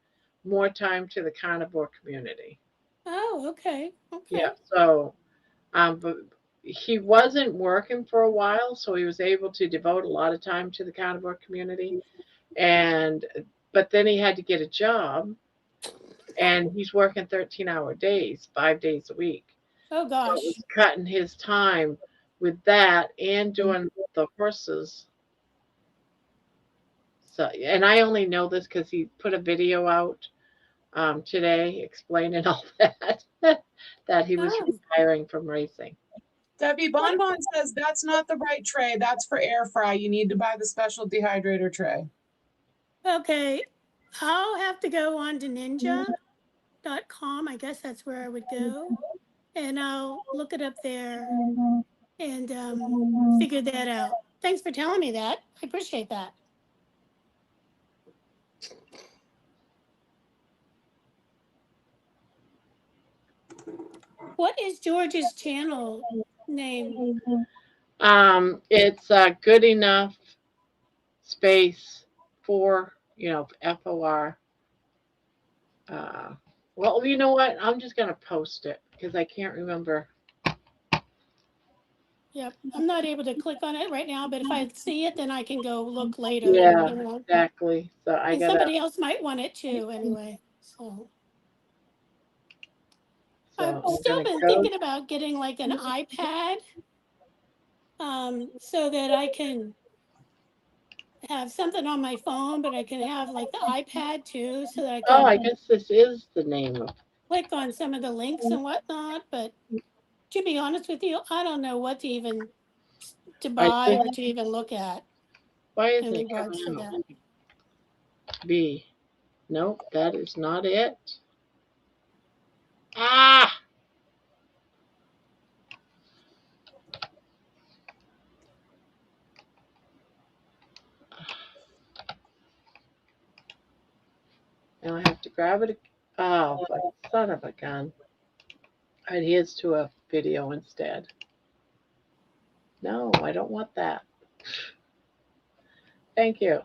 more time to the carnivore community. Oh, okay. Okay. Yeah. So but he wasn't working for a while, so he was able to devote a lot of time to the carnivore community. But then he had to get a job, and he's working 13-hour days, 5 days a week. Oh So gosh. it was cutting his time with that and doing the horses. So, and I only know this because he put a video out today explaining all that he was Oh. retiring from racing. Debbie Bonbon says that's not the right tray. That's for air fry. You need to buy the special dehydrator tray. Okay. I'll have to go on to ninja.com. I guess that's where I would go. And I'll look it up there and figure that out. Thanks for telling me that. I appreciate that. What is George's channel name? It's good enough space for FOR. Well, you know what? I'm just gonna post it because I can't remember. Yep. I'm not able to click on it right now, but if I see it, then I can go look later. Yeah, You know? exactly. So I And gotta. somebody else might want it too, anyway. So I've I'm still gonna been go. thinking about getting like an iPad, so that I can have something on my phone, but I can have like the iPad too, so that I Oh, can I guess this is the name of. click on some of the links and whatnot. But to be honest with you, I don't know what to I buy think. or to even look at Why in isn't it regards to coming that. out? B. Nope, that is not it. Ah. Now I have to grab it. Oh, but son of a gun. All right, here's to a video instead. No, I don't want that. Thank you.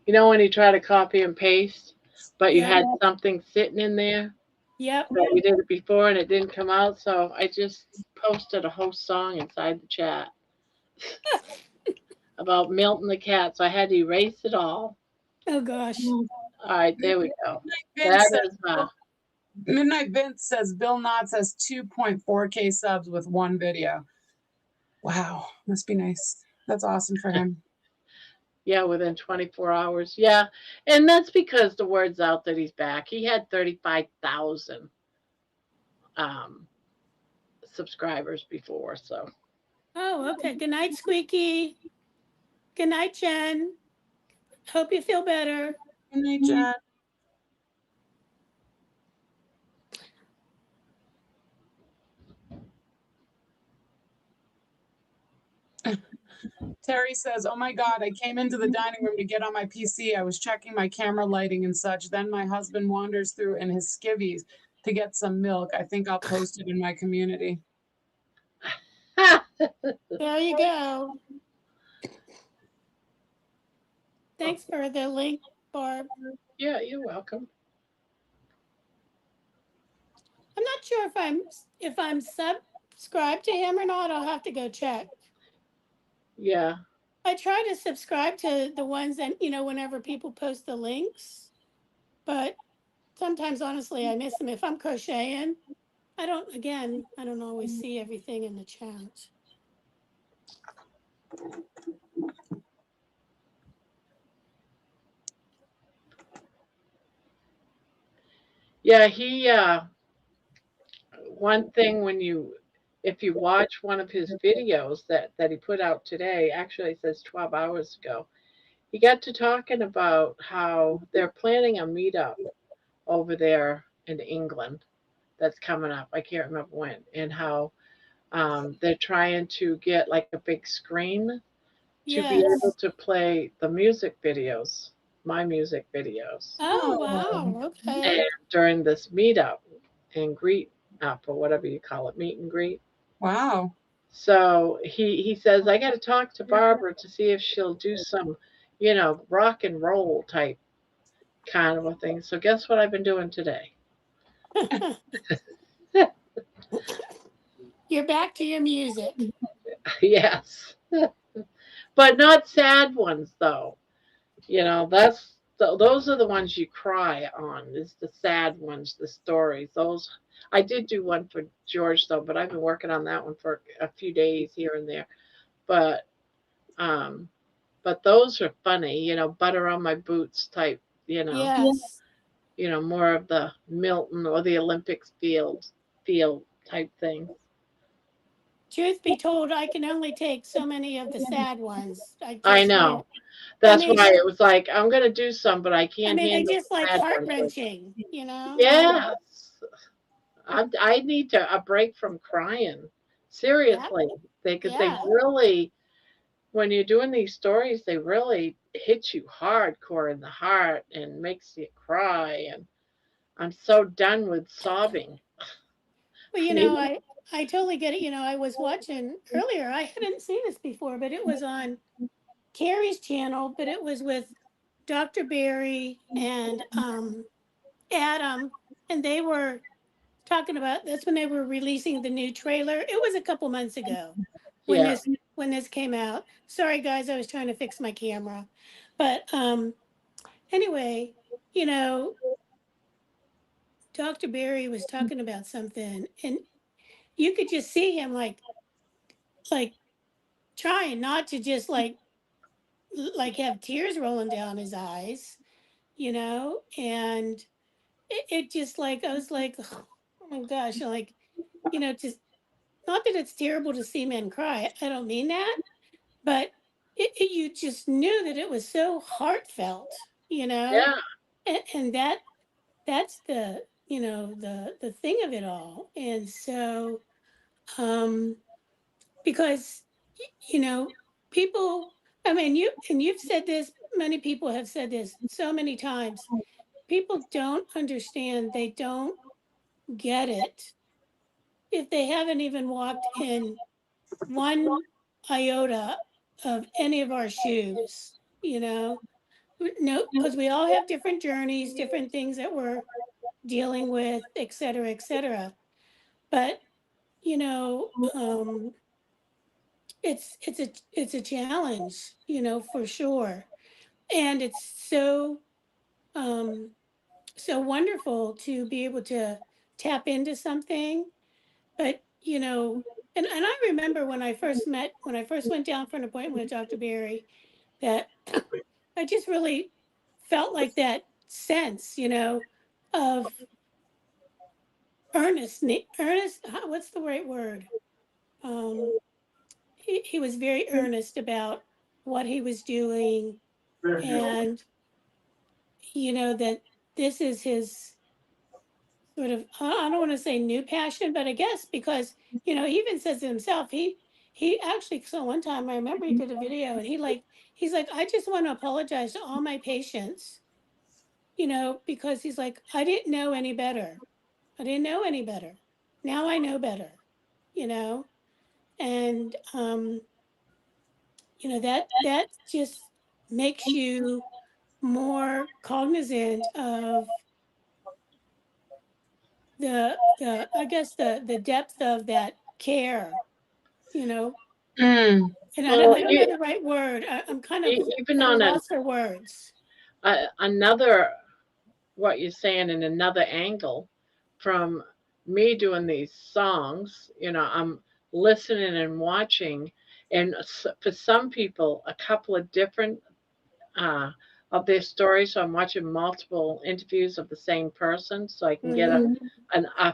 You know when you try to copy and paste, but you Yeah. had something sitting in there Yep. that you did it before and it didn't come out, so I just posted a whole song inside the chat about Milton the cat, so I had to erase it all. Oh gosh. All right, there we go. Vince That says, is Midnight Vince says Bill Knotts has 2.4K subs with one video. Wow, must be nice. That's awesome for him. yeah, within 24 hours. Yeah, and that's because the word's out that he's back. He had 35,000 subscribers before, so. Oh, okay. Good night, Squeaky. Good night, Jen. Hope you feel better. Good night, Jen. Terry says, "Oh my God, I came into the dining room to get on my PC. I was checking my camera lighting and such. Then my husband wanders through in his skivvies to get some milk. I think I'll post it in my community." There you go. Thanks for the link, Barb. Yeah, you're welcome. I'm not sure if I'm subscribed to him or not. I'll have to go check. Yeah. I try to subscribe to the ones that, whenever people post the links, but sometimes, honestly, I miss them. If I'm crocheting, I don't always see everything in the chat. Yeah, one thing if you watch one of his videos that he put out today, actually it says 12 hours ago, he got to talking about how they're planning a meetup over there in England that's coming up. I can't remember when, and how they're trying to get like a big screen to be able Yes. to play the music videos, my music videos, Oh, wow. Okay. and during this meetup and greet up or whatever you call it, meet and greet. Wow. So he says I got to talk to Barbara to see if she'll do some, rock and roll type kind of a thing. So guess what I've been doing today? You're back to your music. Yes, but not sad ones though. Those are the ones you cry on. Is the sad ones, the stories. Those I did do one for George though, but I've been working on that one for a few days here and there. But um, but those are funny. Butter on my boots type. Yes. More of the Milton or the Olympics field type thing. Truth be told, I can only take so many of the sad ones. I know. I That's mean, why it was like I'm gonna do some, but I can't they handle just the like sad heart ones. wrenching, Yes, I need a break from crying. Yeah. Seriously, because they Yeah. really, when you're doing these stories, they really hit you hardcore in the heart and makes you cry. And I'm so done with sobbing. Well, I mean, I totally get it. I was watching earlier. I hadn't seen this before, but it was on Carrie's channel, but it was with Dr. Barry and Adam, and they were talking about that's when they were releasing the new trailer. It was a couple months ago when yeah, this came out. Sorry guys, I was trying to fix my camera. But anyway, you know, Dr. Barry was talking about something and you could just see him like trying not to just like have tears rolling down his eyes, and it just like I was like, oh my gosh, like, just not that it's terrible to see men cry. I don't mean that, but you just knew that it was so heartfelt, yeah, and that's the thing of it all. And so, um, because you know, people. I mean, you've said this. Many people have said this so many times. People don't understand. They don't get it if they haven't even walked in one iota of any of our shoes, No, because we all have different journeys, different things that we're dealing with, et cetera, et cetera. But, it's a challenge, for sure. And it's um, so wonderful to be able to tap into something. But, and I remember when I first went down for an appointment with Dr. Barry, that I just really felt like that sense, of what's the right word? Um, he was very earnest about what he was doing, and, that this is his sort of, I don't want to say new passion, but I guess because, he even says it himself, he actually, so one time I remember he did a video and he's like, I just want to apologize to all my patients, because he's like, I didn't know any better. I didn't know any better. Now I know better, you know? And, that just makes you more cognizant of I guess the depth of that care, you know? Mm. And Well, I don't know the right word. I'm kind of even at a on loss for words. another, what you're saying in another angle, from me doing these songs, I'm listening and watching, and for some people, a couple of different uh, of their stories. So I'm watching multiple interviews of the same person, so I can get a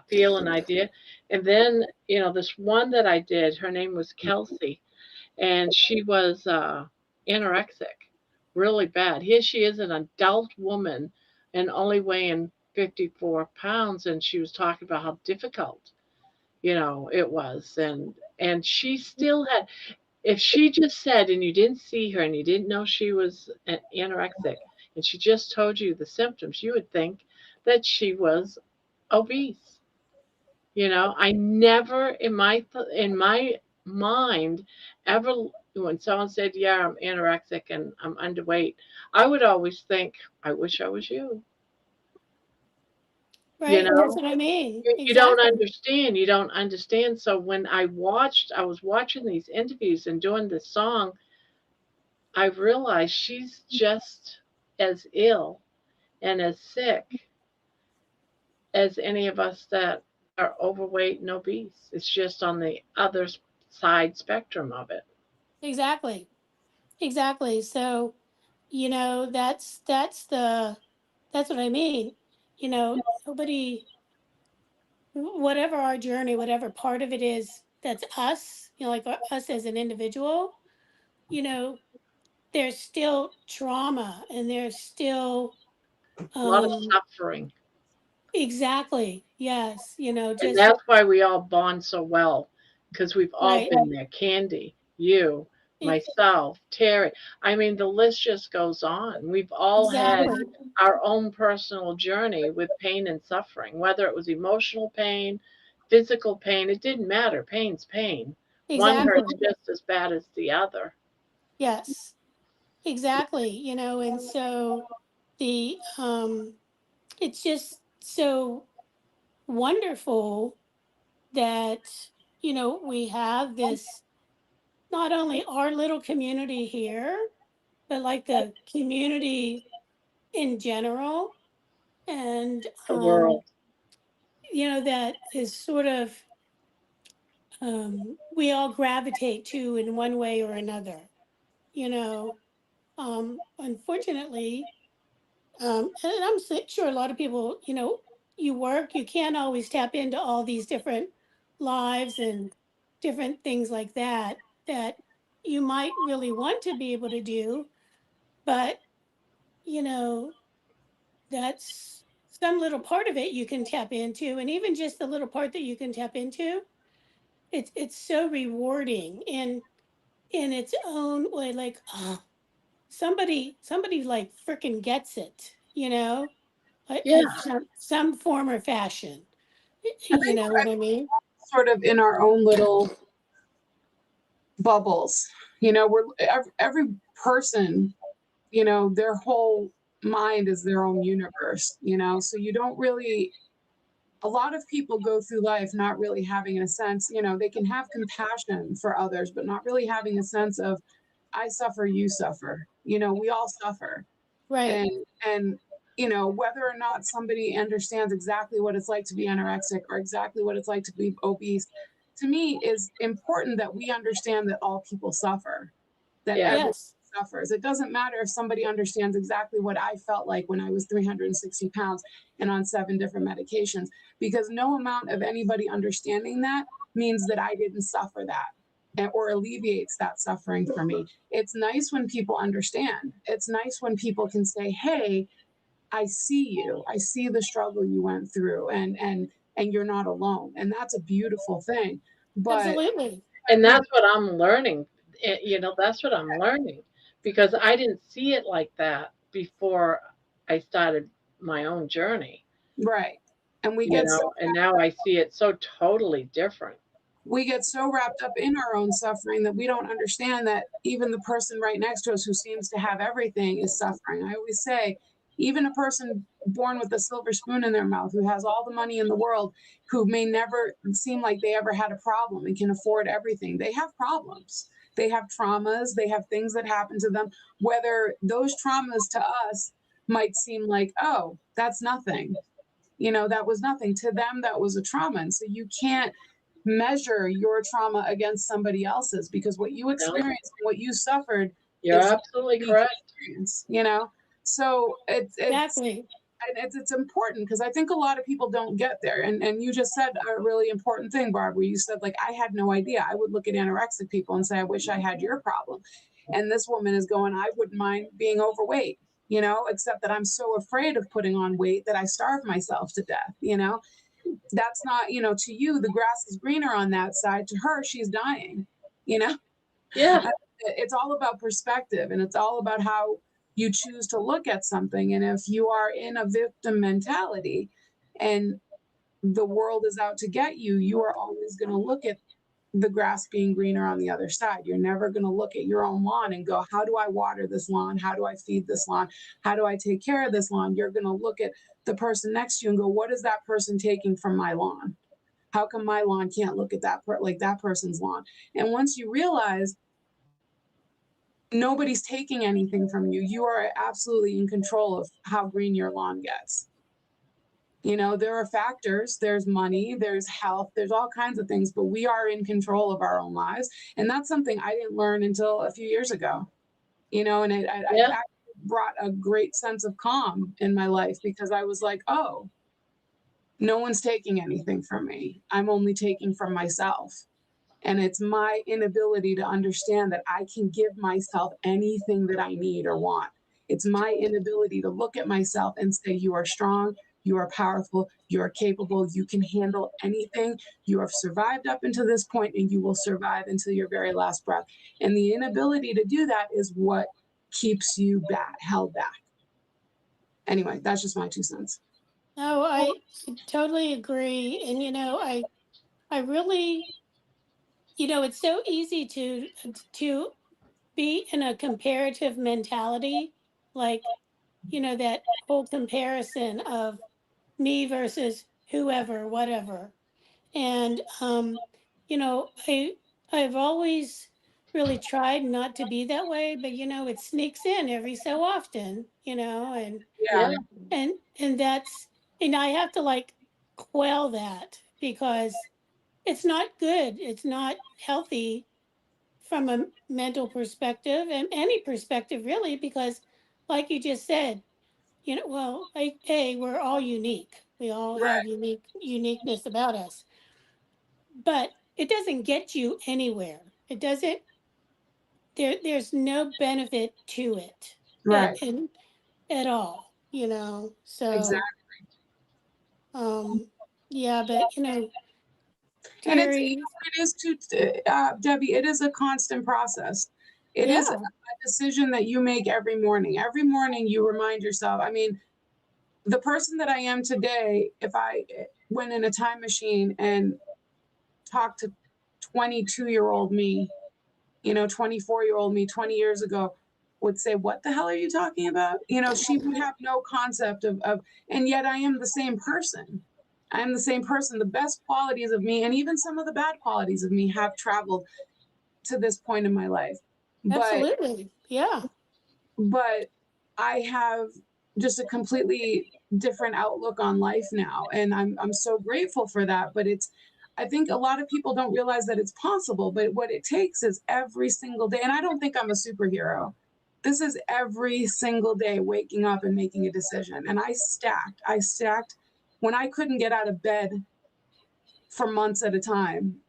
feel, an idea. And then, this one that I did, her name was Kelsey, and she was anorexic, really bad. Here she is, an adult woman, and only weighing 54 pounds, and she was talking about how difficult, it was, and she still had. If she just said, and you didn't see her, and you didn't know she was anorexic, and she just told you the symptoms, you would think that she was obese. I never in my mind ever, when someone said, "Yeah, I'm anorexic and I'm underweight," I would always think, "I wish I was you." You Right. That's know, what I mean. you don't Exactly. understand. You don't understand. So when I was watching these interviews and doing this song, I realized she's just as ill and as sick as any of us that are overweight and obese. It's just on the other side spectrum of it. Exactly. Exactly. So, that's what I mean. Nobody, whatever our journey, whatever part of it is, that's us, like us as an individual, you know, there's still trauma and there's still, A lot of um, suffering. exactly. Yes. And Just that's why we all bond so well, because we've all right. been there. Candy, you, E- myself, Terry. I mean, the list just goes on. We've all had Exactly. our own personal journey with pain and suffering, whether it was emotional pain, physical pain, it didn't matter. Pain's pain. One hurts Exactly. just as bad as the other. Yes. Exactly. And so the it's just so wonderful that we have this, not only our little community here, but like the community in general, and The world. that is sort of, we all gravitate to in one way or another. Unfortunately, and I'm sure a lot of people, you work, you can't always tap into all these different lives and different things like that you might really want to be able to do. But, you know, that's some little part of it you can tap into. And even just the little part that you can tap into, it's so rewarding in its own way. Like, oh, somebody like freaking gets it. Yeah. Some form or fashion. I You think know what I mean? sort of in our own little bubbles. We're every person, their whole mind is their own universe, so you don't really, a lot of people go through life not really having a sense, they can have compassion for others, but not really having a sense of, I suffer, you suffer, we all suffer. Right. And whether or not somebody understands exactly what it's like to be anorexic or exactly what it's like to be obese, to me is important that we understand that all people suffer, that Yeah. everyone Yes. suffers. It doesn't matter if somebody understands exactly what I felt like when I was 360 pounds and on 7 different medications, because no amount of anybody understanding that means that I didn't suffer that or alleviates that suffering for me. It's nice when people understand. It's nice when people can say, "Hey, I see you. I see the struggle you went through, and you're not alone." And that's a beautiful thing. But Absolutely. And that's what I'm learning. That's what I'm learning because I didn't see it like that before I started my own journey, Right. And and now I see it so totally different. we get so wrapped up in our own suffering that we don't understand that even the person right next to us who seems to have everything is suffering. I always say, even a person born with a silver spoon in their mouth who has all the money in the world, who may never seem like they ever had a problem and can afford everything, they have problems. They have traumas, they have things that happen to them, whether those traumas to us might seem like, oh, that's nothing. That was nothing. To them, that was a trauma. And so you can't measure your trauma against somebody else's, because what you No, experienced, what you suffered you're is absolutely unique correct. experience. So Exactly. it's important, because I think a lot of people don't get there. And you just said a really important thing, Barbara. You said, like, I had no idea. I would look at anorexic people and say, I wish I had your problem. And this woman is going, I wouldn't mind being overweight, except that I'm so afraid of putting on weight that I starve myself to death. That's not, to you, the grass is greener on that side. To her, she's dying. you know Yeah, it's all about perspective, and it's all about how you choose to look at something. And if you are in a victim mentality and the world is out to get you, you are always going to look at the grass being greener on the other side. You're never going to look at your own lawn and go, how do I water this lawn? How do I feed this lawn? How do I take care of this lawn? You're going to look at the person next to you and go, what is that person taking from my lawn? How come my lawn can't look at like that person's lawn? And once you realize nobody's taking anything from you, you are absolutely in control of how green your lawn gets. There are factors, there's money, there's health, there's all kinds of things, but we are in control of our own lives. And that's something I didn't learn until a few years ago, and it yeah, actually brought a great sense of calm in my life, because I was like, oh, no one's taking anything from me. I'm only taking from myself. And it's my inability to understand that I can give myself anything that I need or want. It's my inability to look at myself and say, you are strong, you are powerful, you are capable, you can handle anything. You have survived up until this point, and you will survive until your very last breath. And the inability to do that is what keeps you held back. Anyway, that's just my 2 cents. No, I totally agree. And I really, it's so easy to be in a comparative mentality, like, that whole comparison of me versus whoever, whatever. And I've always really tried not to be that way, but it sneaks in every so often, and Yeah, yeah, that's, and I have to like quell that, because it's not good. It's not healthy from a mental perspective and any perspective really, because like you just said, well, we're all unique. We all right, have uniqueness about us, but it doesn't get you anywhere. It doesn't, there's no benefit to it right. at all, Exactly. so yeah, but And it's, Terry, it is Debbie, it is a constant process. It is a yeah, decision that you make every morning. Every morning you remind yourself. I mean, the person that I am today, if I went in a time machine and talked to 22-year-old me, 24-year-old me 20 years ago, would say, what the hell are you talking about? She would have no concept of, and yet I am the same person. I am the same person. The best qualities of me, and even some of the bad qualities of me, have traveled to this point in my life. But absolutely, yeah, I have just a completely different outlook on life now, and I'm so grateful for that. But I think a lot of people don't realize that it's possible. But what it takes is every single day, and I don't think I'm a superhero. This is every single day waking up and making a decision. And I stacked when I couldn't get out of bed for months at a time,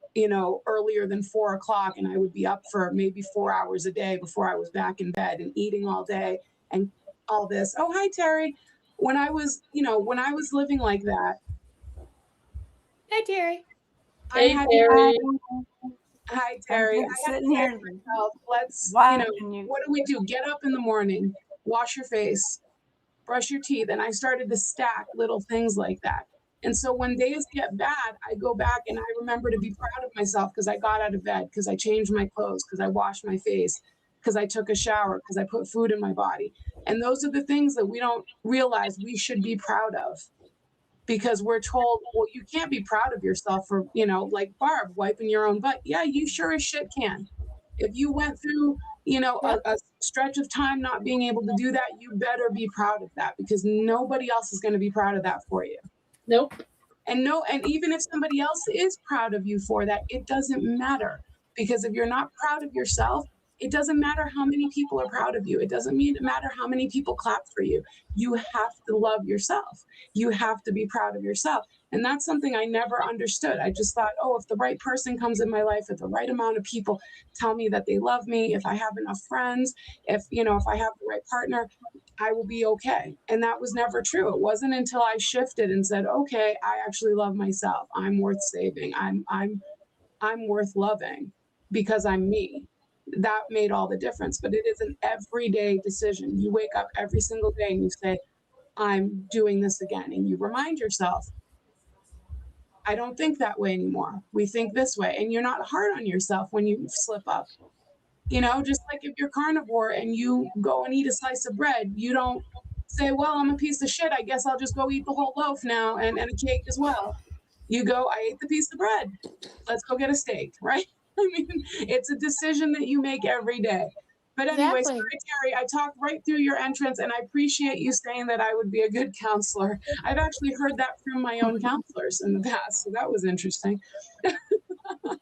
earlier than 4 o'clock. And I would be up for maybe 4 hours a day before I was back in bed and eating all day and all this. Oh, hi, Terry. When I was living like that, hi Terry. I hey had Terry. Hi, Terry. I'm I have to sitting say here to myself, let's, watching you. what do? Get up in the morning, wash your face, brush your teeth. And I started to stack little things like that. And so when days get bad, I go back and I remember to be proud of myself because I got out of bed, because I changed my clothes, because I washed my face, because I took a shower, because I put food in my body. And those are the things that we don't realize we should be proud of, because we're told, well, you can't be proud of yourself for, like Barb wiping your own butt. Yeah, you sure as shit can. If you went through, a stretch of time not being able to do that, you better be proud of that, because nobody else is going to be proud of that for you. Nope. And even if somebody else is proud of you for that, it doesn't matter, because if you're not proud of yourself, it doesn't matter how many people are proud of you. It doesn't matter how many people clap for you. You have to love yourself. You have to be proud of yourself. And that's something I never understood. I just thought, oh, if the right person comes in my life, if the right amount of people tell me that they love me, if I have enough friends, if I have the right partner, I will be okay. And that was never true. It wasn't until I shifted and said, okay, I actually love myself. I'm worth saving. I'm worth loving because I'm me. That made all the difference. But it is an everyday decision. You wake up every single day and you say, I'm doing this again. And you remind yourself, I don't think that way anymore. We think this way. And you're not hard on yourself when you slip up. Just like if you're carnivore and you go and eat a slice of bread, you don't say, well, I'm a piece of shit. I guess I'll just go eat the whole loaf now and a cake as well. You go, I ate the piece of bread. Let's go get a steak, right? I mean, it's a decision that you make every day. But anyway, Exactly. sorry, Terry, I talked right through your entrance, and I appreciate you saying that I would be a good counselor. I've actually heard that from my own counselors in the past, so that was interesting. No,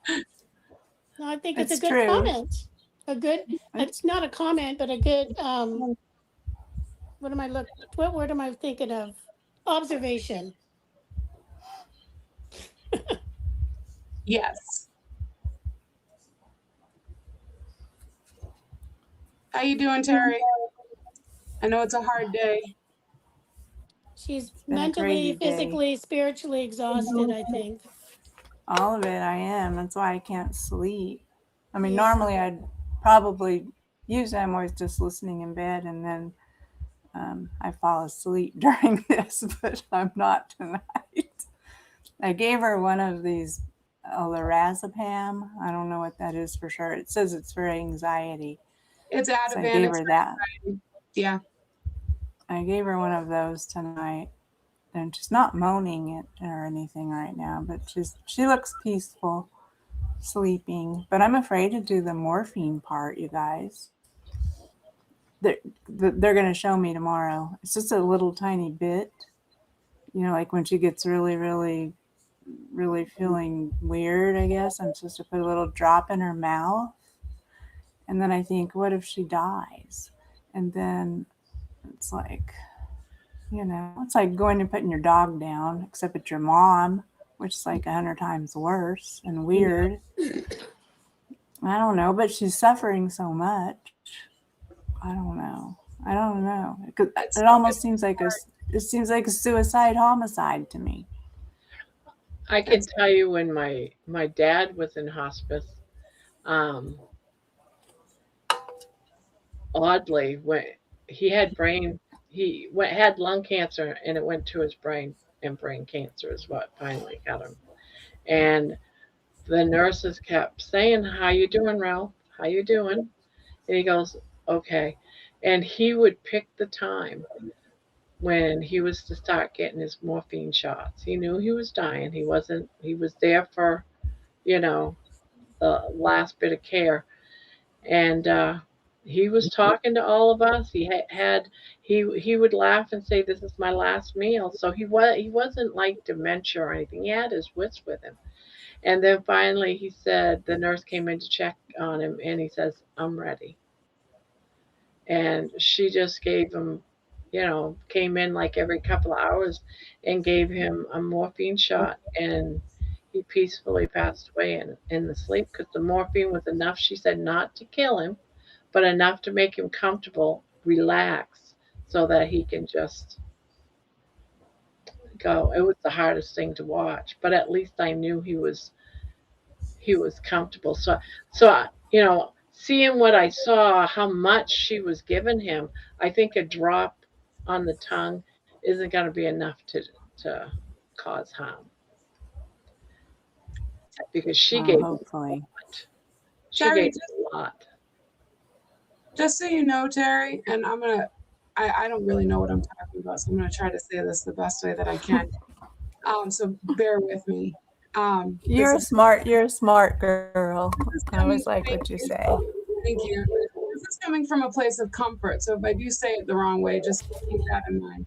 I think it's a It's good true. comment. It's not a comment, but a good, what word am I thinking of? Observation. Yes. How you doing, Terry? I know it's a hard day. She's been a mentally, crazy day. physically, spiritually exhausted, I think. All of it, I am. That's why I can't sleep. I mean, Yeah. normally I'd probably, usually I'm always just listening in bed, and then I fall asleep during this, but I'm not tonight. I gave her one of these lorazepam. I don't know what that is for sure. It says it's for anxiety. It's So I Ativan. gave It's her that. yeah. I gave her one of those tonight, and she's not moaning it or anything right now, but she looks peaceful, sleeping. But I'm afraid to do the morphine part, you guys. They're going to show me tomorrow. It's just a little tiny bit, like when she gets really, really, really feeling weird, I guess. I'm supposed to put a little drop in her mouth. And then I think, what if she dies? And then it's like, it's like going and putting your dog down, except it's your mom, which is like 100 times worse and weird. Yeah. I don't know, but she's suffering so much. I don't know. It almost seems like a suicide homicide to me. I can tell you when my dad was in hospice, oddly, when he had had lung cancer and it went to his brain, and brain cancer is what finally got him. And the nurses kept saying, "How you doing, Ralph? How you doing?" And he goes, "Okay." And he would pick the time when he was to start getting his morphine shots. He knew he was dying. He was there for, the last bit of care. And he was talking to all of us. He would laugh and say, "This is my last meal." So he wasn't like dementia or anything. He had his wits with him. And then finally he said, the nurse came in to check on him, and he says, "I'm ready." And she just gave him, came in like every couple of hours and gave him a morphine shot, and he peacefully passed away in the sleep, because the morphine was enough, she said, not to kill him, but enough to make him comfortable, relax, so that he can just go. It was the hardest thing to watch, but at least I knew he he was comfortable. So you know, seeing what I saw, how much she was giving him, I think a drop on the tongue isn't going to be enough to cause harm because she Well, gave hopefully. she Terry, gave a lot. just so you know, Terry, and I don't really know what I'm talking about, so I'm gonna try to say this the best way that I can. So bear with me. You're a smart girl. This is I always coming, like what you say. thank you. This is coming from a place of comfort. So if I do say it the wrong way, just keep that in mind.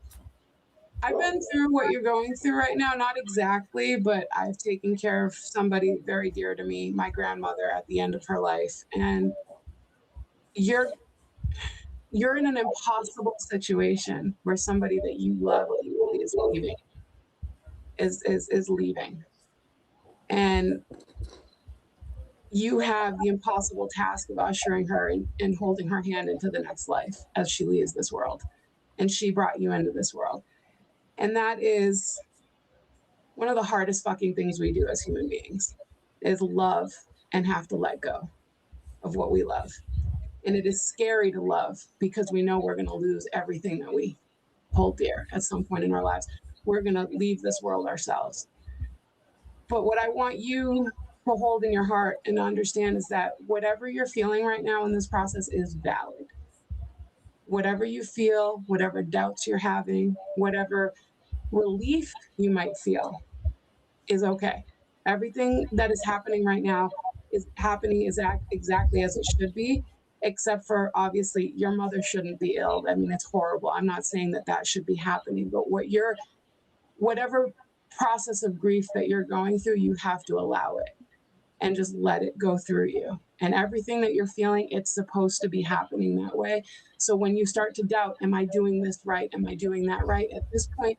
I've been through what you're going through right now, not exactly, but I've taken care of somebody very dear to me, my grandmother at the end of her life. And you're in an impossible situation where somebody that you love deeply is leaving, is leaving. And you have the impossible task of ushering her and holding her hand into the next life as she leaves this world. And she brought you into this world. And that is one of the hardest fucking things we do as human beings, is love and have to let go of what we love. And it is scary to love because we know we're going to lose everything that we hold dear at some point in our lives. We're going to leave this world ourselves. But what I want you to hold in your heart and understand is that whatever you're feeling right now in this process is valid. Whatever you feel, whatever doubts you're having, whatever relief you might feel is okay. Everything that is happening right now is happening exactly as it should be, except for obviously your mother shouldn't be ill. I mean, it's horrible. I'm not saying that should be happening, but whatever process of grief that you're going through, you have to allow it and just let it go through you. And everything that you're feeling, it's supposed to be happening that way. So when you start to doubt, am I doing this right? Am I doing that right? At this point,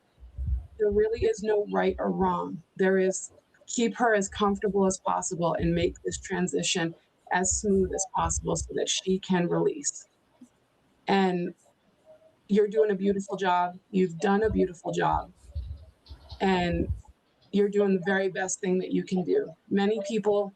there really is no right or wrong. There is, keep her as comfortable as possible and make this transition as smooth as possible so that she can release. And you're doing a beautiful job. You've done a beautiful job. And you're doing the very best thing that you can do. Many people,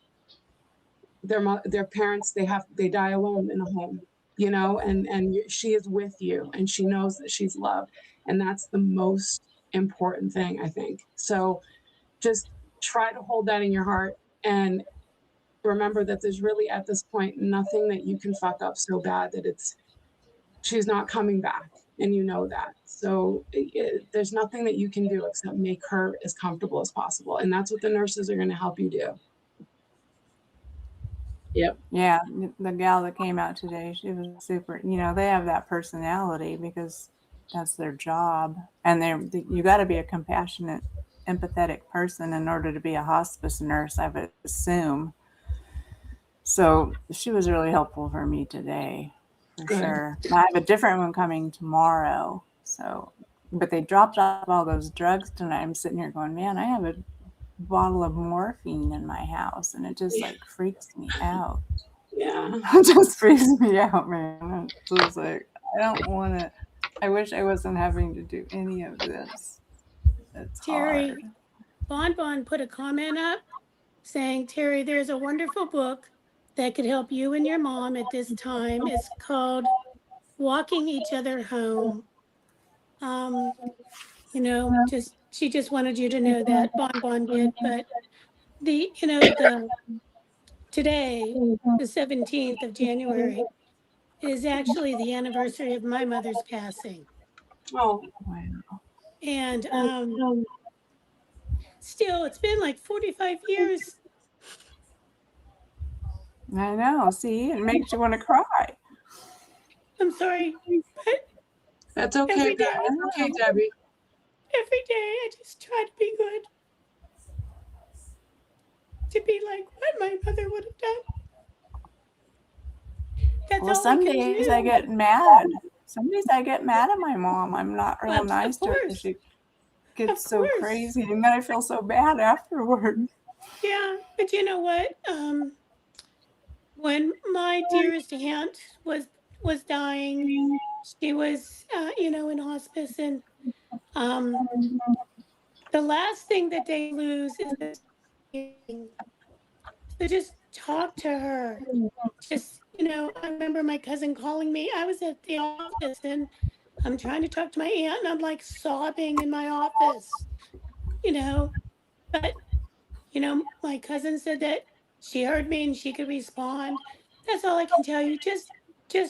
their parents, they die alone in a home, you know, and she is with you and she knows that she's loved. And that's the most important thing, I think. So just try to hold that in your heart and remember that there's really at this point nothing that you can fuck up so bad that she's not coming back, and you know that. So there's nothing that you can do except make her as comfortable as possible, and that's what the nurses are going to help you do. Yep. Yeah, the gal that came out today, she was super. You know, they have that personality because that's their job, and you got to be a compassionate, empathetic person in order to be a hospice nurse, I would assume. So she was really helpful for me today, for Good. sure. I have a different one coming tomorrow. So, but they dropped off all those drugs tonight. I'm sitting here going, man, I have a bottle of morphine in my house, and it just like freaks me out. Yeah. It just freaks me out, man. It's just like, I don't want to. I wish I wasn't having to do any of this. It's Terry, hard. Bon put a comment up saying, Terry, there's a wonderful book that could help you and your mom at this time. It's called Walking Each Other Home. You know, she just wanted you to know that Bon did, but today, the 17th of January, is actually the anniversary of my mother's passing. Oh, Wow. And still, it's been like 45 years. I know. See, it makes you want to cry. I'm sorry, but that's okay. every day, That's okay, Debbie. every day I just try to be good. To be like what my mother would have done. That's Well, all some I can days do. I get mad. Some days I get mad at my mom. I'm not real Of nice to her course. because she gets Of so course. crazy, and then I feel so bad afterward. Yeah, but you know what? When my dearest aunt was dying, she was, in hospice, and the last thing that they lose is the So just talk to her. Just, I remember my cousin calling me. I was at the office and I'm trying to talk to my aunt and I'm like sobbing in my office, but, my cousin said that she heard me and she could respond. That's all I can tell you. Just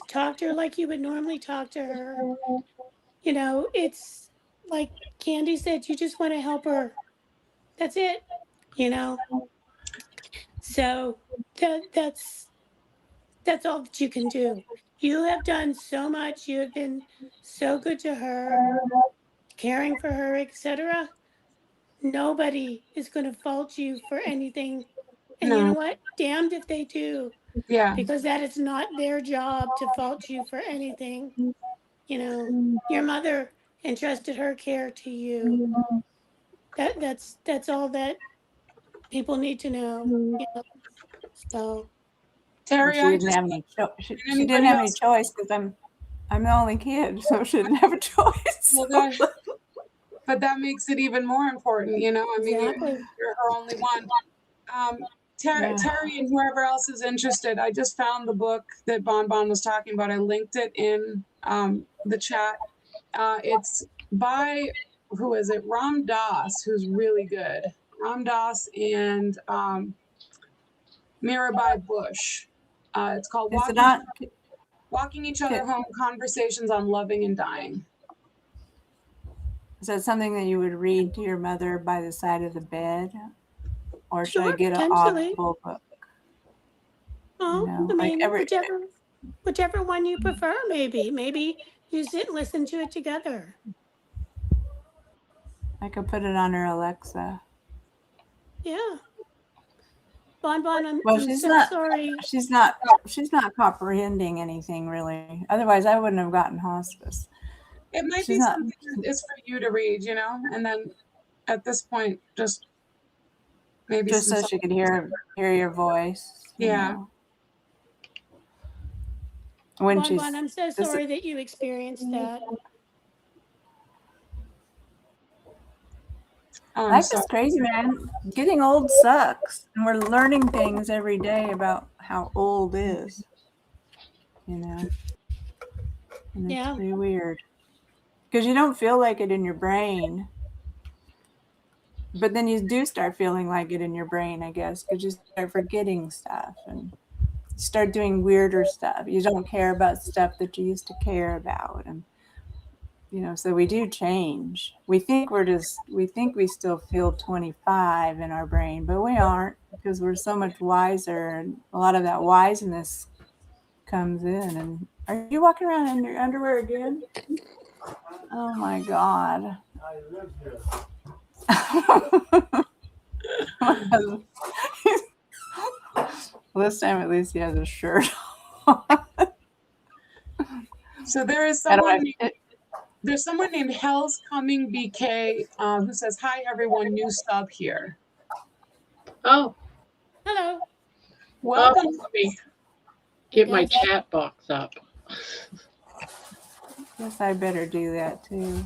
talk to her like you would normally talk to her. It's like Candy said, you just want to help her. That's it, you know. So that's all that you can do. You have done so much. You have been so good to her, caring for her, etc. Nobody is going to fault you for anything. And you know No. what? Damned if they do, Yeah. because that is not their job to fault you for anything. Your mother entrusted her care to you. That's all that people need to know. So Terry, She I didn't just have any did she didn't anybody have any else? choice because I'm the only kid, so she didn't have a choice. Well, but that makes it even more important, I mean, exactly. you're her only one. Yeah. Terry and whoever else is interested, I just found the book that Bon Bon was talking about. I linked it in the chat. It's by, who is it? Ram Dass, who's really good. Ram Dass and Mirabai Bush. It's called Is it on? Walking Each Other Home, Conversations on Loving and Dying. Is that something that you would read to your mother by the side of the bed? Or should I Sure, get an potentially. audible book? Oh, I like mean, whichever one you prefer, maybe. Maybe you sit and listen to it together. I could put it on her Alexa. Yeah. Bon, I'm she's so not. sorry. She's not comprehending anything really. Otherwise, I wouldn't have gotten hospice. It might be something that's for you to read, and then at this point, just maybe just so she could hear your voice. Yeah. When Bon, she's, I'm so sorry that you experienced that. Life is crazy, man. Getting old sucks, and we're learning things every day about how old is. And it's pretty weird because you don't feel like it in your brain, but then you do start feeling like it in your brain, I guess, because you start forgetting stuff and start doing weirder stuff. You don't care about stuff that you used to care about, and so we do change. We think we still feel 25 in our brain, but we aren't, because we're so much wiser, and a lot of that wiseness comes in. And are you walking around in your underwear again? Oh my God. Well, this time at least he has a shirt on. So there's someone named Hell's Coming BK who says, "Hi everyone, new sub here." Oh, hello. Welcome. Let me get my chat box up. Guess I better do that too.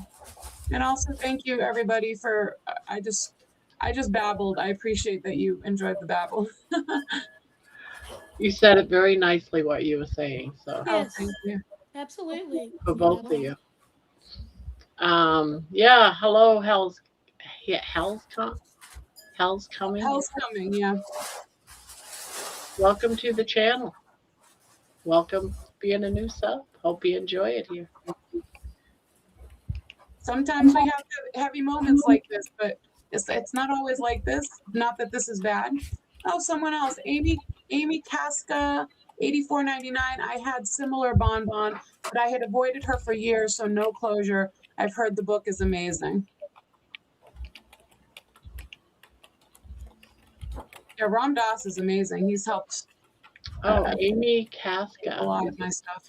And also thank you everybody for I just babbled. I appreciate that you enjoyed the babble. You said it very nicely what you were saying. So Yes, thank you. Absolutely. For both of you. Yeah, hello, Hell's coming. Hell's coming, yeah. Welcome to the channel. Welcome being a new sub. Hope you enjoy it here. Sometimes we have heavy moments like this, but it's not always like this. Not that this is bad. Oh, someone else. Amy Casca, 84.99. I had similar Bon, but I had avoided her for years, so no closure. I've heard the book is amazing. Yeah, Ram Dass is amazing. He's helped. Amy Casca. A lot of my stuff.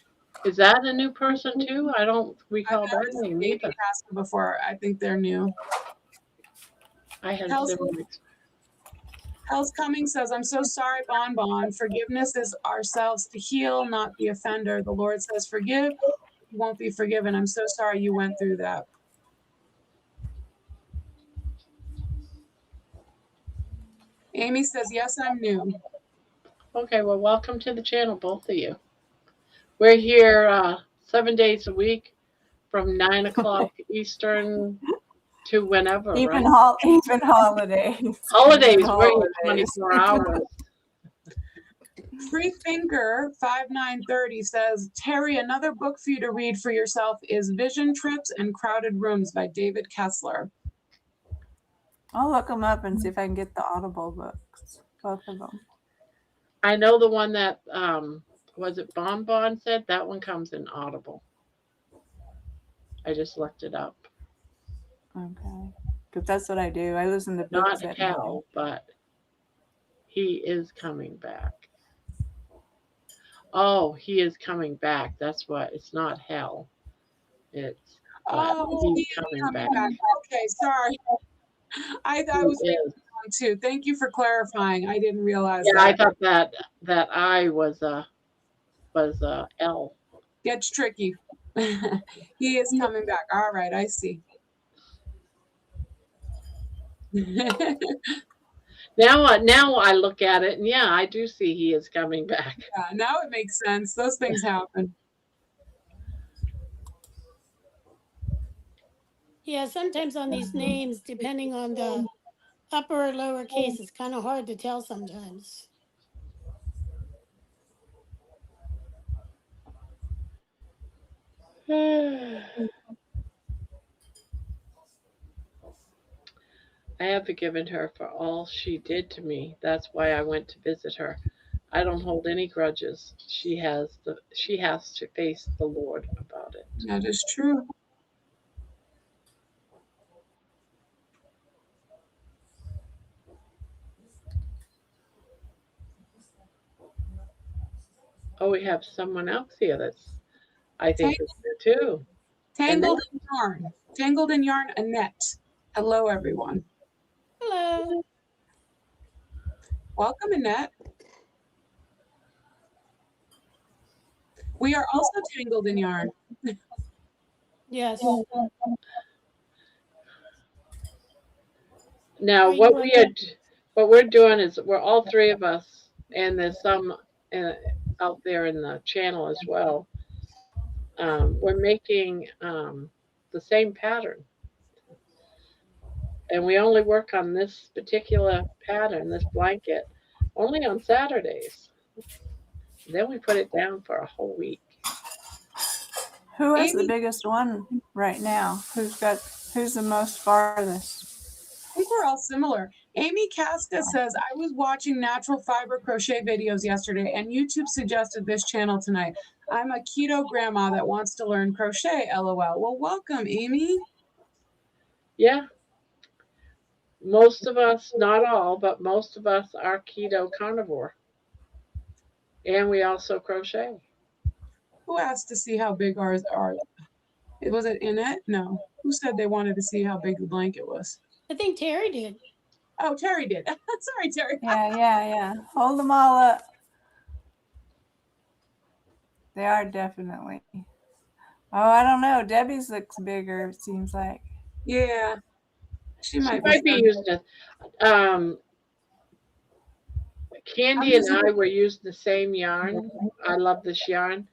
Is that a new person too? I don't recall that name Amy either. Casca before. I think they're new. I had Hell's Coming says, "I'm so sorry, Bon. Forgiveness is ourselves to heal, not the offender. The Lord says, forgive, you won't be forgiven. I'm so sorry you went through that." Amy says, "Yes, I'm new." Okay, well, welcome to the channel, both of you. We're here 7 days a week from 9 o'clock Eastern to whenever, Even right? even holidays. Holidays, Even we're here holidays. 24 hours. Free Thinker 5930 says, Terry, another book for you to read for yourself is Vision Trips and Crowded Rooms by David Kessler. I'll look them up and see if I can get the Audible books, both of them. I know the one that, was it Bonbon said? That one comes in Audible. I just looked it up. Okay, because that's what I do. I listen to Not books at night. hell, but he is coming back. Oh, he is coming back. That's what. It's not hell. It's he's coming back. Okay, sorry. I He was reading is. wrong too. Thank you for clarifying. I didn't realize Yeah, I that. thought that I was L. Gets tricky. He is coming back. All right, I see. Now I look at it and yeah, I do see he is coming back. Yeah, now it makes sense. Those things happen. Yeah, sometimes on these names, depending on the upper or lower case, it's kind of hard to tell sometimes. I have forgiven her for all she did to me. That's why I went to visit her. I don't hold any grudges. She has to face the Lord about it. That is true. Oh, we have someone else here that's I think is there too. Tangled in Yarn. Tangled in Yarn, Annette. Hello, everyone. Hello. Welcome, Annette. We are also tangled in yarn. Yes. Now, what we're doing is we're all three of us, and there's some out there in the channel as well. We're making the same pattern, and we only work on this particular pattern, this blanket, only on Saturdays. Then we put it down for a whole week. Who has the Amy- biggest one right now? Who's the most farthest? I think we're all similar. Amy Casca says, I was watching natural fiber crochet videos yesterday and YouTube suggested this channel tonight. I'm a keto grandma that wants to learn crochet, LOL. Well, welcome, Amy. Yeah. Most of us, not all, but most of us are keto carnivore. And we also crochet. Who asked to see how big ours are? Was it Annette? No. Who said they wanted to see how big the blanket was? I think Terry did. Oh, Terry did. Sorry, Terry. Yeah. Hold them all up. They are definitely. Oh, I don't know. Debbie's looks bigger, it seems like. Yeah. She might be using it. Candy and I were using the same yarn. I love this yarn.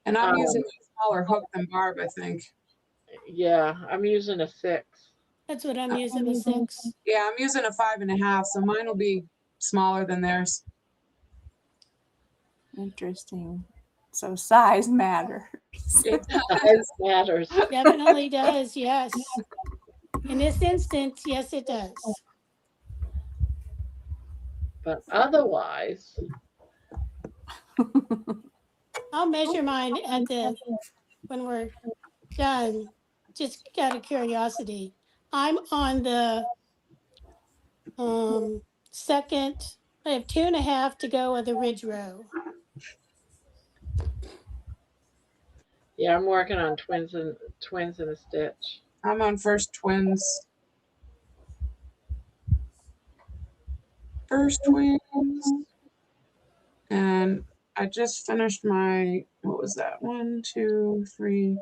And I'm using a smaller hook than Barb, I think. Yeah, I'm using a 6. That's what I'm using, a 6. Yeah, I'm using a 5.5, so mine will be smaller than theirs. Interesting. So size matters. It Size matters. Definitely does, yes. In this instance, yes, it does. But otherwise, I'll measure mine when we're done, just out of curiosity. I'm on the second, I have 2.5 to go of the ridge row. yeah, I'm working on twins in a stitch. I'm on first twins. And I just finished my, what was that? 1, 2, 3,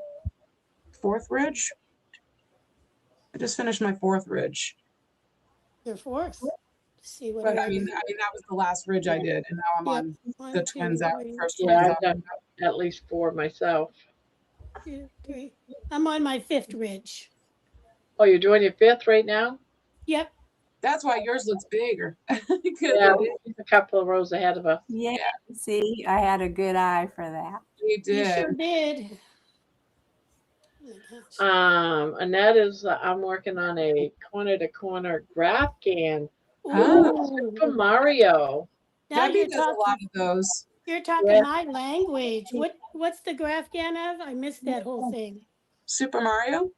4th ridge. I just finished my 4th ridge. Your 4th. see what. But do I mean, that was the last ridge I did, and now I'm Yep. on One, the two, twins out, three, first Yeah, twins I've out. done at least 4 myself. 2, 3. I'm on my 5th ridge. Oh, you're doing your 5th right now? Yep. That's why yours looks bigger. Yeah, he's a couple of rows ahead of us. Yeah. See, I had a good eye for that. You You did. sure did. Oh my gosh. Annette is, I'm working on a corner to corner graph can. Oh. Super Mario. Now Debbie you're does a lot talking. of those. You're talking Yeah. my language. What's the graph gan of? I missed that whole thing. Super Mario?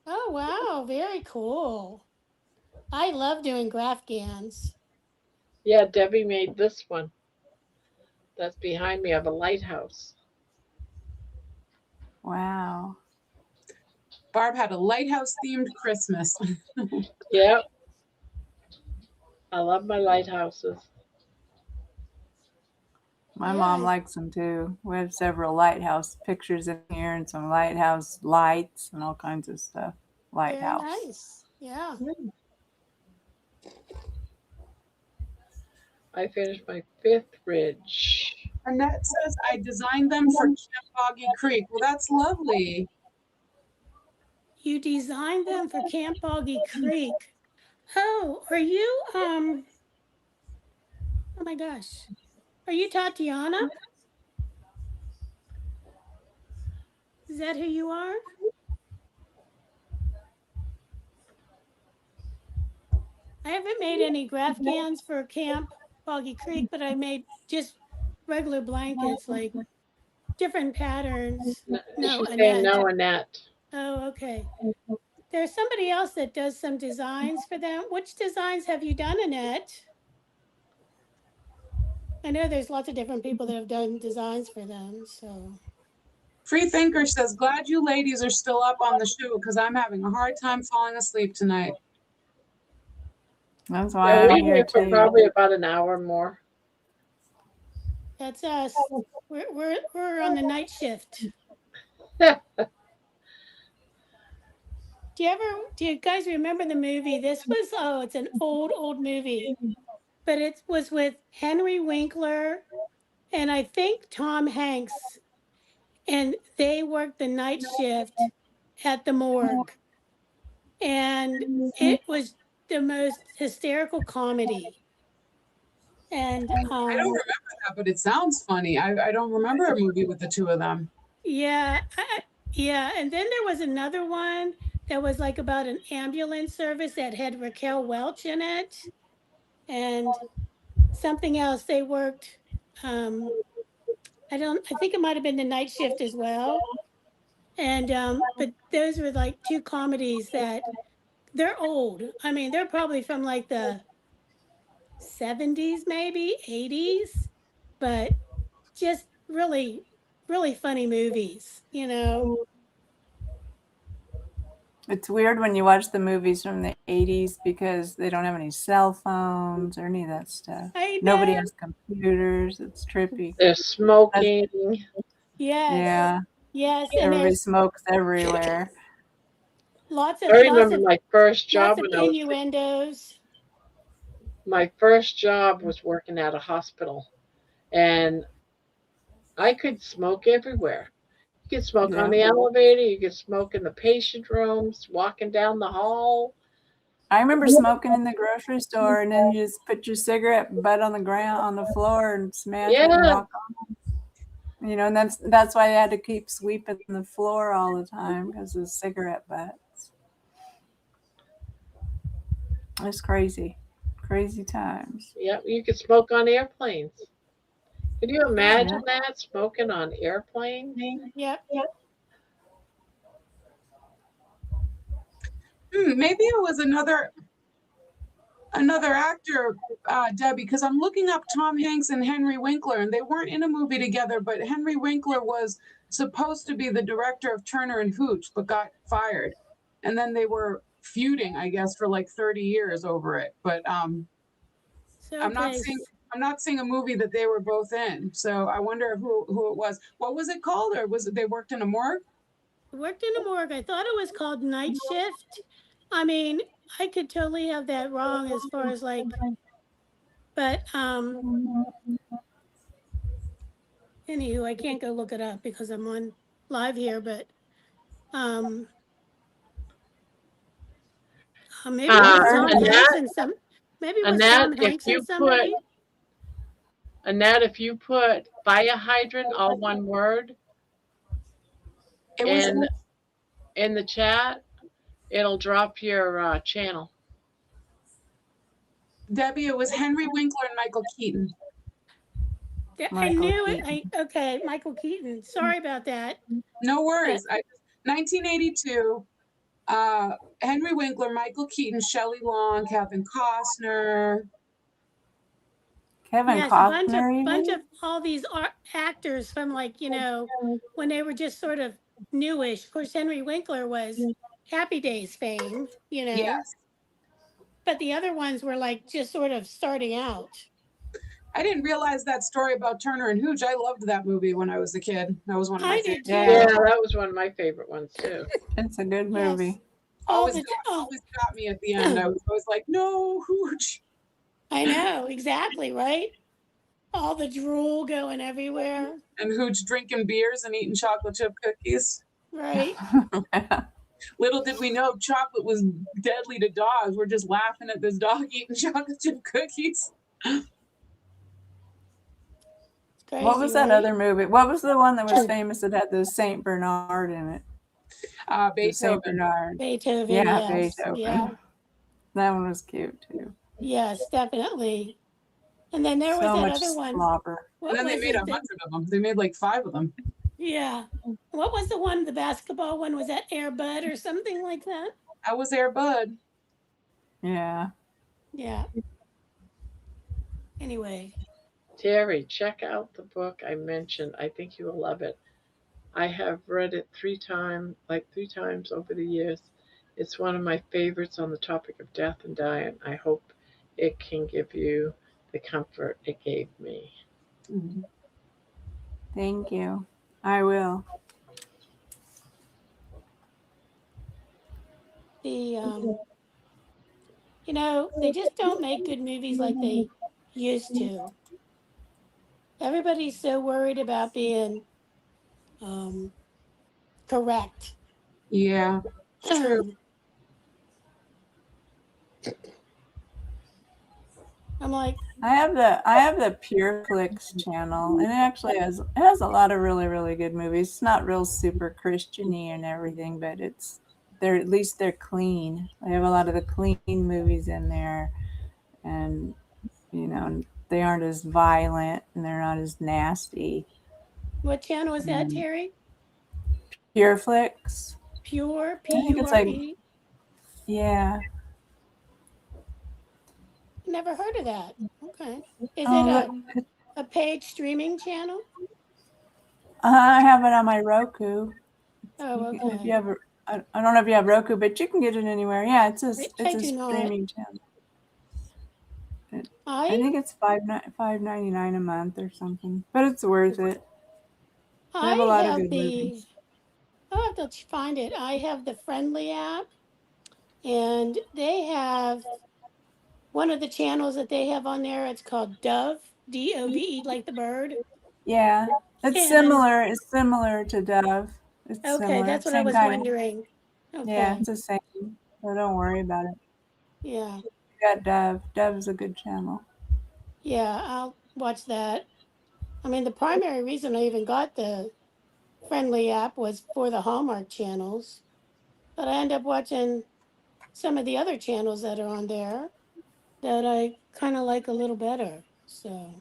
Oh wow, very cool. I love doing graph gans. Yeah, Debbie made this one. That's behind me of a lighthouse. Wow. Barb had a lighthouse themed Christmas. Yep. I love my lighthouses. My Yeah. mom likes them too. We have several lighthouse pictures in here and some lighthouse lights and all kinds of stuff. Very Lighthouse. nice. Yeah. I finished my 5th ridge. Annette says, I designed them for Boggy Creek. Well, that's lovely. You designed them for Camp Boggy Creek. Oh, are you oh my gosh. Are you Tatiana? Is that who you are? I haven't made any graph gans for Camp Boggy Creek, but I made just regular blankets, like different patterns. No, She's saying Annette. no, Annette. Oh, okay. There's somebody else that does some designs for them. Which designs have you done, Annette? I know there's lots of different people that have done designs for them, so. Free Thinker says, glad you ladies are still up on the show because I'm having a hard time falling asleep tonight. That's Yeah, why we're I'm here here for too. probably about an hour more. That's us. We're on the night shift. Do you guys remember the movie? It's an old movie, but it was with Henry Winkler and I think Tom Hanks, and they worked the night shift at the morgue, and it was the most hysterical comedy. And I don't remember that, but it sounds funny. I don't remember a movie with the two of them. yeah, yeah, and then there was another one that was like about an ambulance service that had Raquel Welch in it, and something else. They worked. I think it might have been the night shift as well. And but those were like two comedies that they're old. I mean, they're probably from like the 70s, maybe 80s, but just really, really funny movies, you know. It's weird when you watch the movies from the 80s because they don't have any cell phones or any of that stuff. I Nobody know. has computers. It's trippy. They're smoking. Yes. Yeah. Yes. And Everybody there's smokes everywhere. lots I of remember my first job when I was innuendos. my first job was working at a hospital, and I could smoke everywhere. You could smoke on the elevator, you could smoke in the patient rooms, walking down the hall. I remember smoking in the grocery store, and then you just put your cigarette butt on the ground on the floor and smash it and Yeah. walk on. You know, and that's why I had to keep sweeping the floor all the time because of cigarette butts. It's crazy times. Yeah, you could smoke on airplanes. Could you imagine that, smoking on airplanes? Yep. Maybe it was another actor, Debbie, because I'm looking up Tom Hanks and Henry Winkler, and they weren't in a movie together, but Henry Winkler was supposed to be the director of Turner and Hooch, but got fired. And then they were feuding, I guess, for like 30 years over it. But So, I'm not seeing a movie that they were both in. So I wonder who it was. What was it called? Or was it they worked in a morgue? Worked in a morgue. I thought it was called Night Shift. I mean, I could totally have that wrong as far as like But anywho, I can't go look it up because I'm on live here, but maybe it was Tom Hanks and some, maybe it was Tom Hanks and somebody. Annette, if you put fire hydrant, all one word, It was in the chat, it'll drop your channel. Debbie. It was Henry Winkler and Michael Keaton. I knew it. Okay, Michael Keaton. Sorry about that. No worries. 1982. Henry Winkler, Michael Keaton, Shelley Long, Kevin Costner. Kevin Yes, Costner. a bunch of all these actors from, like, you know, when they were just sort of newish. Of course, Henry Winkler was Happy Days fame, you know. Yes. But the other ones were like just sort of starting out. I didn't realize that story about Turner and Hooch. I loved that movie when I was a kid. That was one of my favorites. Yeah, that was one of my favorite ones too. It's a good movie. Yes. Always got me at the end. I was always like, no, Hooch. I know, exactly, right? All the drool going everywhere. And Hooch drinking beers and eating chocolate chip cookies. Right. Little did we know chocolate was deadly to dogs. We're just laughing at this dog eating chocolate chip cookies. Crazy, What was that other movie? What was the one that was famous that had the Saint Bernard in it? Beethoven. Saint Bernard. Beethoven. Yeah, Yes. Beethoven. Yeah. That one was cute too. Yes, definitely. And then there was So that much other one. slobber. And then they made 100 of them. They made like 5 of them. Yeah. What was the one, the basketball one? Was that Air Bud or something like that? I was Air Bud. Yeah. Yeah. Anyway. Terry, check out the book I mentioned. I think you will love it. I have read it 3 times over the years. It's one of my favorites on the topic of death and dying. I hope it can give you the comfort it gave me. Mm-hmm. Thank you. I will. You know, they just don't make good movies like they used to. Everybody's so worried about being correct. Yeah, it's true. I'm like, I have the Pure Flix channel, and it actually has a lot of really, really good movies. It's not real super Christian-y and everything, but at least they're clean. They have a lot of the clean movies in there, and you know, they aren't as violent and they're not as nasty. what channel is that, Terry? Pure Flix. Pure, I think it's P-U-R-E? Yeah. Never heard of that. Okay. Is it a paid streaming channel? I have it on my Roku. Oh, okay. If you have, I don't know if you have Roku, but you can get it anywhere. Yeah, it's a streaming channel. I think it's $5.99 a month or something, but it's worth it. They have a lot of good movies. I'll have to find it. I have the Friendly app, and they have one of the channels that they have on there. It's called Dove, D-O-V-E, like the bird. Yeah, it's similar. It's similar to Dove. It's okay, similar. that's what I was wondering. Okay. Yeah, it's the same. So don't worry about it. Yeah. You got Dove. Dove is a good channel. Yeah, I'll watch that. I mean, the primary reason I even got the Friendly app was for the Hallmark channels, but I end up watching some of the other channels that are on there that I kind of like a little better. So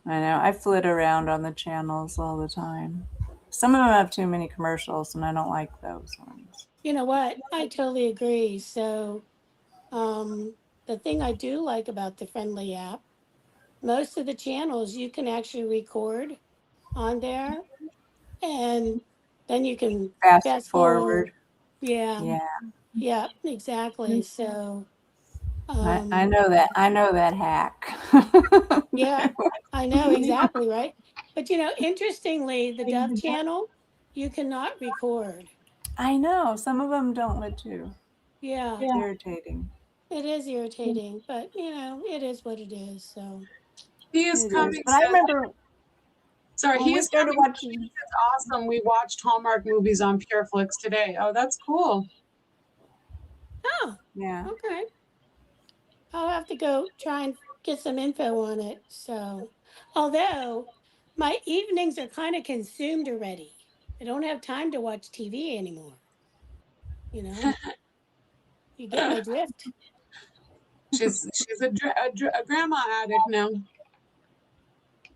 I know. I flit around on the channels all the time. Some of them have too many commercials, and I don't like those ones. you know what? I totally agree. So the thing I do like about the Friendly app, most of the channels you can actually record on there, and then you can fast forward. Yeah. Yeah, exactly. So I know that. I know that hack. yeah, I know exactly, right? But you know, interestingly, the Dove channel, you cannot record. I know. Some of them don't let you. Yeah. It's irritating. It is irritating, but you know, it is what it is. So He is It is. coming. But I remember Sorry, when he we is started coming. watching. It's awesome. We watched Hallmark movies on PureFlix today. Oh, that's cool. oh, Yeah. okay. I'll have to go try and get some info on it. So although my evenings are kind of consumed already. I don't have time to watch TV anymore. You know? You get my drift. She's a grandma addict now.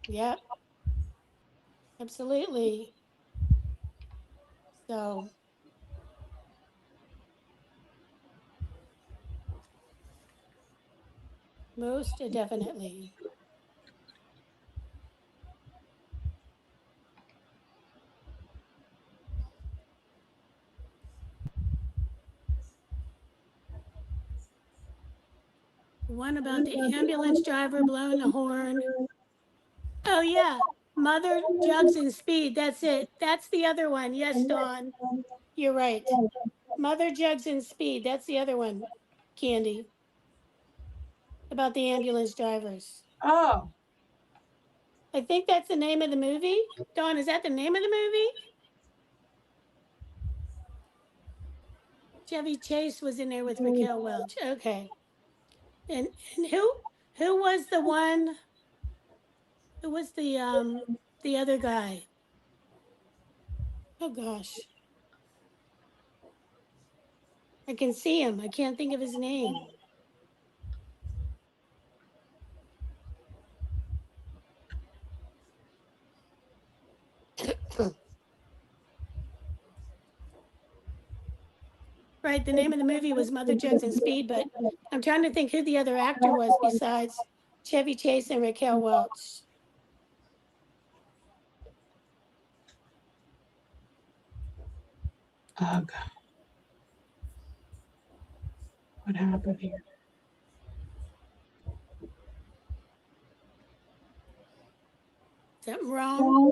Yep, absolutely. So most definitely. One about the ambulance driver blowing the horn. Oh yeah, Mother Jugs and Speed. That's it. That's the other one. Yes, Dawn, you're right. Mother Jugs and Speed. That's the other one. Candy, about the ambulance drivers. Oh, I think that's the name of the movie. Dawn, is that the name of the movie? Chevy Chase was in there with Raquel Welch. Okay, and who was the one? Who was the other guy? Oh gosh, I can see him. I can't think of his name. Right, the name of the movie was Mother Jugs and Speed, but I'm trying to think who the other actor was besides Chevy Chase and Raquel Welch. ugh. What happened here? Something wrong?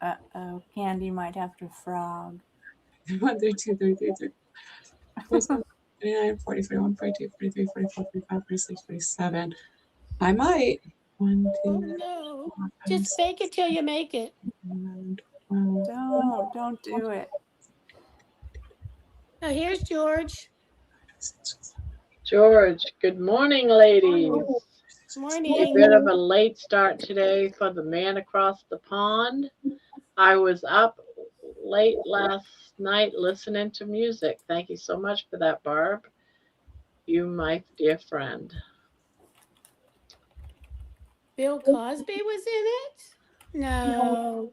Uh-oh, Candy might have to frog. 1, 2, 3, 39, 40, 41, 42, 43, 44, 45, 46, 47. I might. 1, Oh 2, no. 4, 5, Just fake it till you make it. 11, 12. Don't do it. Oh, here's George. George, good morning, ladies. A Morning. bit of a late start today for the man across the pond. I was up late last night listening to music. Thank you so much for that, Barb. You, my dear friend. Bill Cosby was in it? No.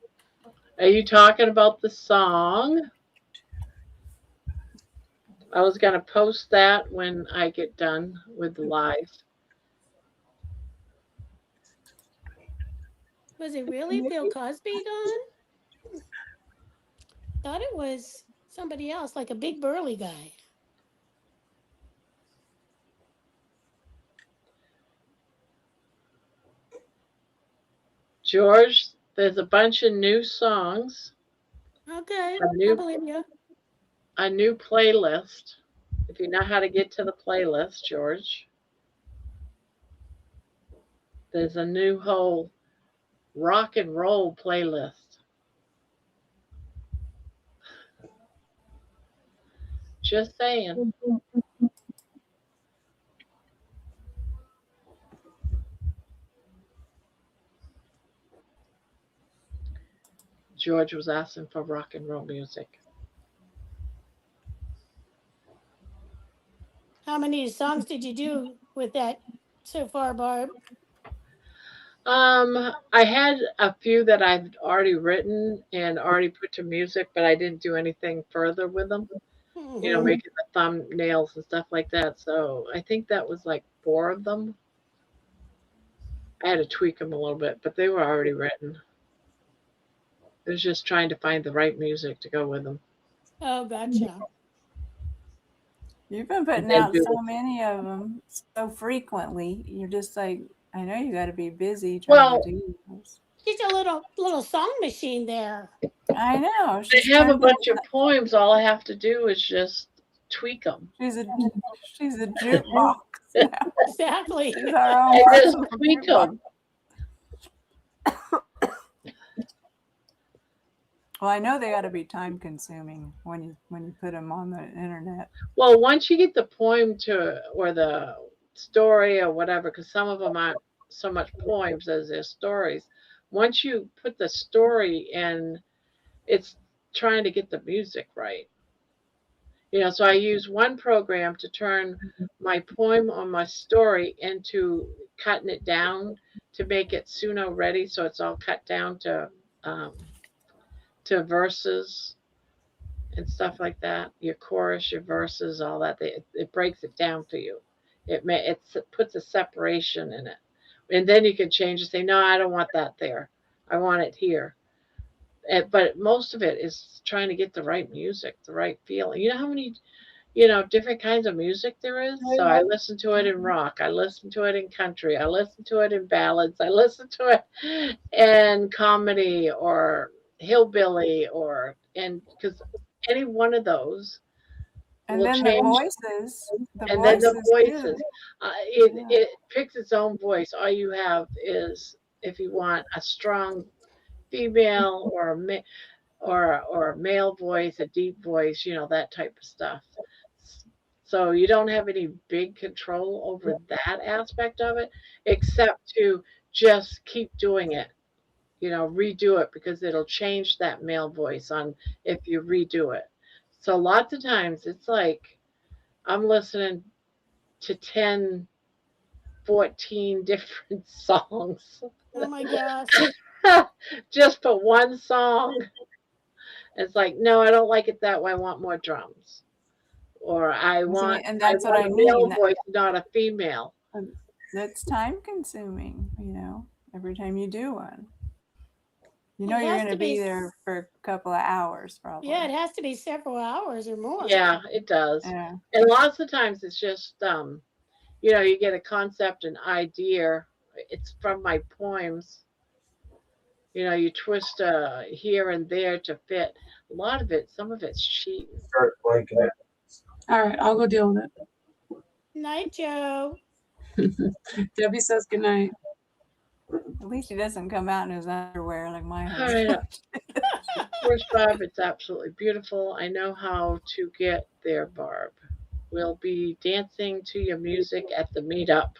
Are you talking about the song? I was going to post that when I get done with the live. Was it really Bill Cosby, Dawn? Thought it was somebody else, like a big burly guy. George, there's a bunch of new songs, Okay, a I new believe you. playlist. If you know how to get to the playlist, George, there's a new whole rock and roll playlist. Just saying. George was asking for rock and roll music. How many songs did you do with that so far, Barb? I had a few that I've already written and already put to music, but I didn't do anything further with them. You know, Mm-hmm. making the thumbnails and stuff like that. So I think that was like 4 of them. I had to tweak them a little bit, but they were already written. It was just trying to find the right music to go with them. Oh, gotcha. You've been putting Then out do so the many of them so frequently. You're just like, I know you got to be busy trying well, to do those. She's a little song machine there. I know. I She's have a turned it bunch of poems. All I have to do is just tweak them. She's a jukebox. now. Exactly. She's our own And just personal tweak jukebox. them. Well, I know they got to be time consuming when you put them on the internet. Well, once you get the poem to, or the story or whatever, because some of them aren't so much poems as they're stories. Once you put the story in, it's trying to get the music right. So I use one program to turn my poem or my story into cutting it down to make it Suno ready, so it's all cut down to verses and stuff like that. Your chorus, your verses, all that. It breaks it down for you. It puts a separation in it, and then you can change and say, no, I don't want that there. I want it here. But most of it is trying to get the right music, the right feeling. You know how many different kinds of music there is? So I listen to it in rock. I listen to it in country. I listen to it in ballads. I listen to it in comedy or hillbilly because any one of those And will then change. and Then the voices. too. It picks its own voice. All you have is, if you want a strong female or a male voice, a deep voice, that type of stuff. So you don't have any big control over that aspect of it, except to just keep doing it. Redo it, because it'll change that male voice on if you redo it. So lots of times it's like I'm listening to 10, 14 different songs. Oh my gosh. Just for one song. It's like, no, I don't like it that way. I want more drums. Or I want and that's what I a male mean. voice, not a female. That's time consuming, every time you do one. You're has going to to be be there for a couple of hours, probably. Yeah, it has to be several hours or more. Yeah, it does. Yeah. And lots of times it's just, you get a concept, an idea. It's from my poems. You twist here and there to fit. A lot of it, some of it's cheating. Start blanking it. All right, I'll go deal with it. Night, Joe. Debbie says good night. At least he doesn't come out in his underwear like my All husband. right. Where's Barb? It's absolutely beautiful. I know how to get there, Barb. We'll be dancing to your music at the meetup.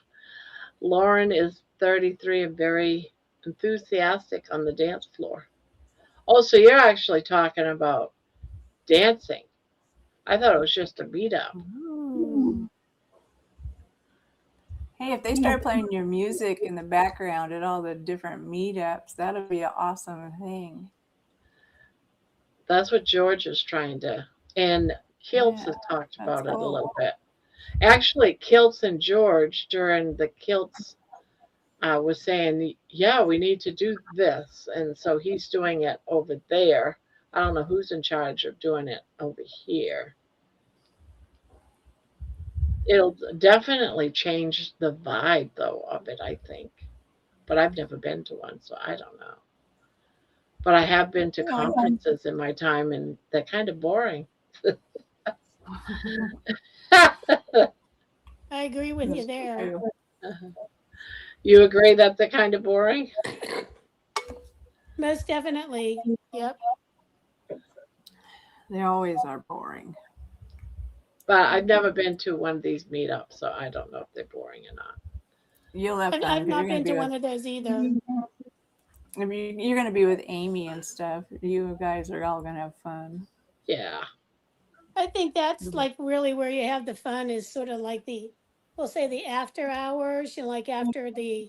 Lauren is 33 and very enthusiastic on the dance floor. Oh, so you're actually talking about dancing. I thought it was just a meetup. Ooh. Hey, if they start playing your music in the background at all the different meetups, that'll be an awesome thing. That's what George is trying to, and Kilts has talked about it a cool. little bit. Actually, Kilts and George during the Kilts was saying, yeah, we need to do this. And so he's doing it over there. I don't know who's in charge of doing it over here. It'll definitely change the vibe, though, of it, I think. But I've never been to one, so I don't know. But I have been to conferences in my time, and they're kind of boring. I agree with you there. You agree that they're kind of boring? Most definitely. Yep. They always are boring. But I've never been to one of these meetups, so I don't know if they're boring or not. You'll have fun. I've not been to one of those either. You're going to be with Amy and stuff. You guys are all going to have fun. Yeah. I think that's like really where you have the fun, is sort of like we'll say the after hours, like after the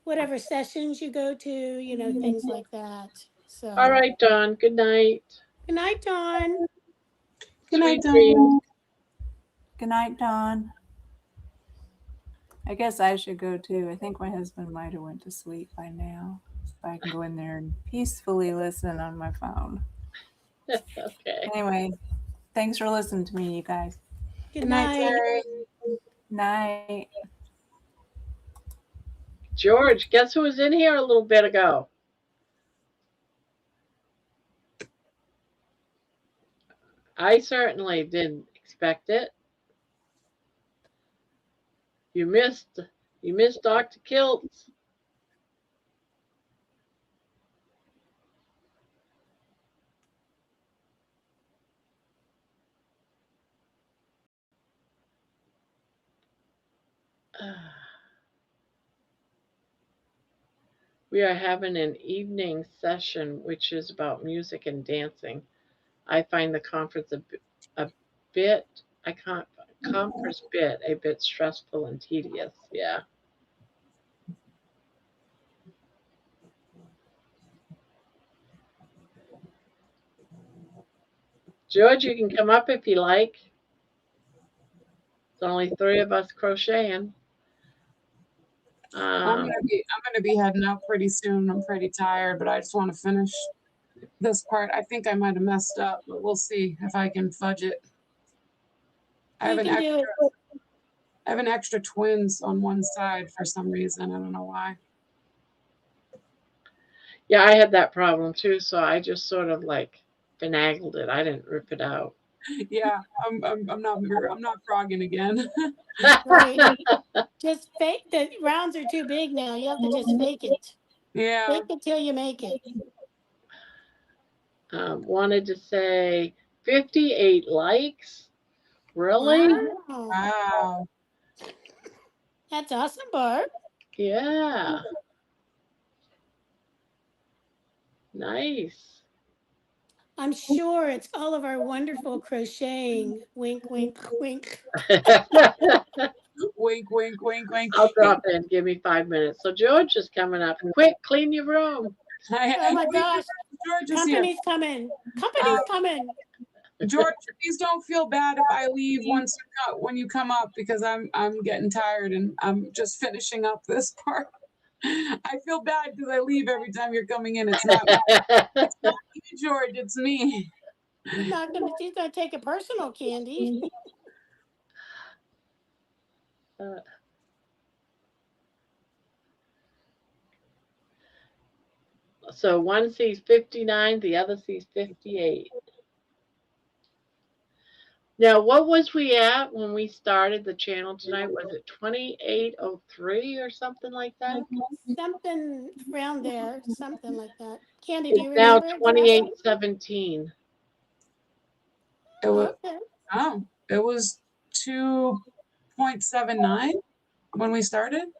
whatever sessions you go to, things like that. So. All right, Dawn. Good night. Good night, Dawn. Good night, Sweet dreams. Dawn. Good night, Dawn. I guess I should go too. I think my husband might have went to sleep by now. So I can go in there and peacefully listen on my phone. Okay. Anyway, thanks for listening to me, you guys. Good night. Night. George, guess who was in here a little bit ago? I certainly didn't expect it. You missed Dr. Kilt's. We are having an evening session, which is about music and dancing. I find the conference a bit stressful and tedious. Yeah. George, you can come up if you like. It's only 3 of us crocheting. I'm gonna be heading out pretty soon. I'm pretty tired, but I just want to finish this part. I think I might have messed up, but we'll see if I can fudge it. I have an extra twins on one side for some reason. I don't know why. Yeah, I had that problem too, so I just sort of like finagled it. I didn't rip it out. Yeah, I'm not frogging again. Right. Just fake. The rounds are too big now. You have to just fake it. Yeah. Fake it till you make it. Wanted to say 58 likes. Really? Wow. Wow. That's awesome, Barb. Yeah. Nice. I'm sure it's all of our wonderful crocheting. Wink, wink, wink. Wink, wink, wink, wink. I'll drop in. Give me 5 minutes. So George is coming up. Quick, clean your room. Oh my gosh. George is here. Company's coming. Company's coming. George, please don't feel bad if I leave when you come up, because I'm getting tired and I'm just finishing up this part. I feel bad because I leave every time you're coming in. It's not you, George. It's me. She's gonna take it personal, Candy. So one sees 59, the other sees 58. Now, what was we at when we started the channel tonight? Was it 2803 or something like that? Something around there, something like that. Candy, do you It's now remember? 2817. It was Okay. it was 2.79 when we started.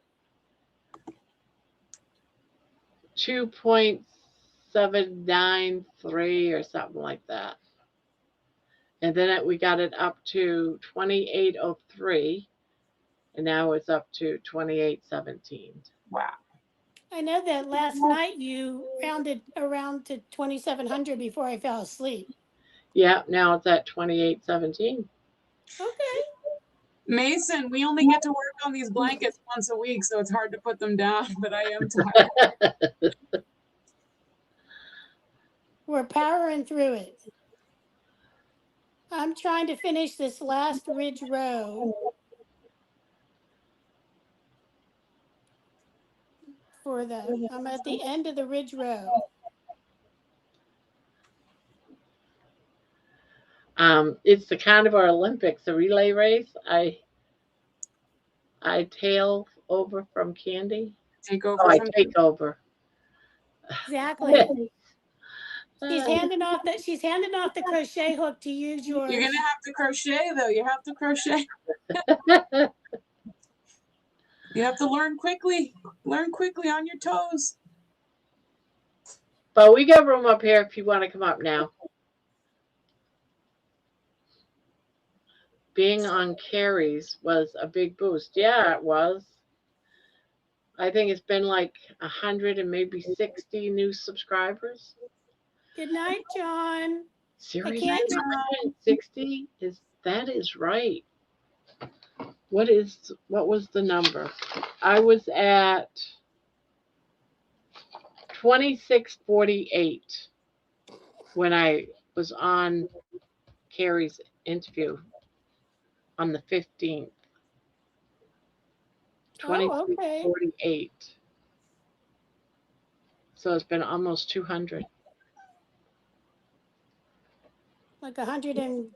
2.793 or something like that. And then we got it up to 2803, and now it's up to 2817. Wow. I know that last night you rounded around to 2,700 before I fell asleep. Yeah, now it's at 2817. Okay. Mason, we only get to work on these blankets once a week, so it's hard to put them down, but I am tired. We're powering through it. I'm trying to finish this last ridge row I'm at the end of the ridge row. It's the Carnivore Olympics, the relay race. I tail over from Candy. Take over. I take over. Exactly. She's handing off the crochet hook to use yours. You're gonna have to crochet though. You have to crochet. You have to learn quickly. Learn quickly on your toes. But we got room up here if you want to come up now. Being on Carrie's was a big boost. Yeah, it was. I think it's been like 100 and maybe 60 new subscribers. Good night, John. Seriously, 160 that is right. What was the number? I was at 2648 when I was on Carrie's interview on the 15th. 2648. So it's been almost 200. Like 100 and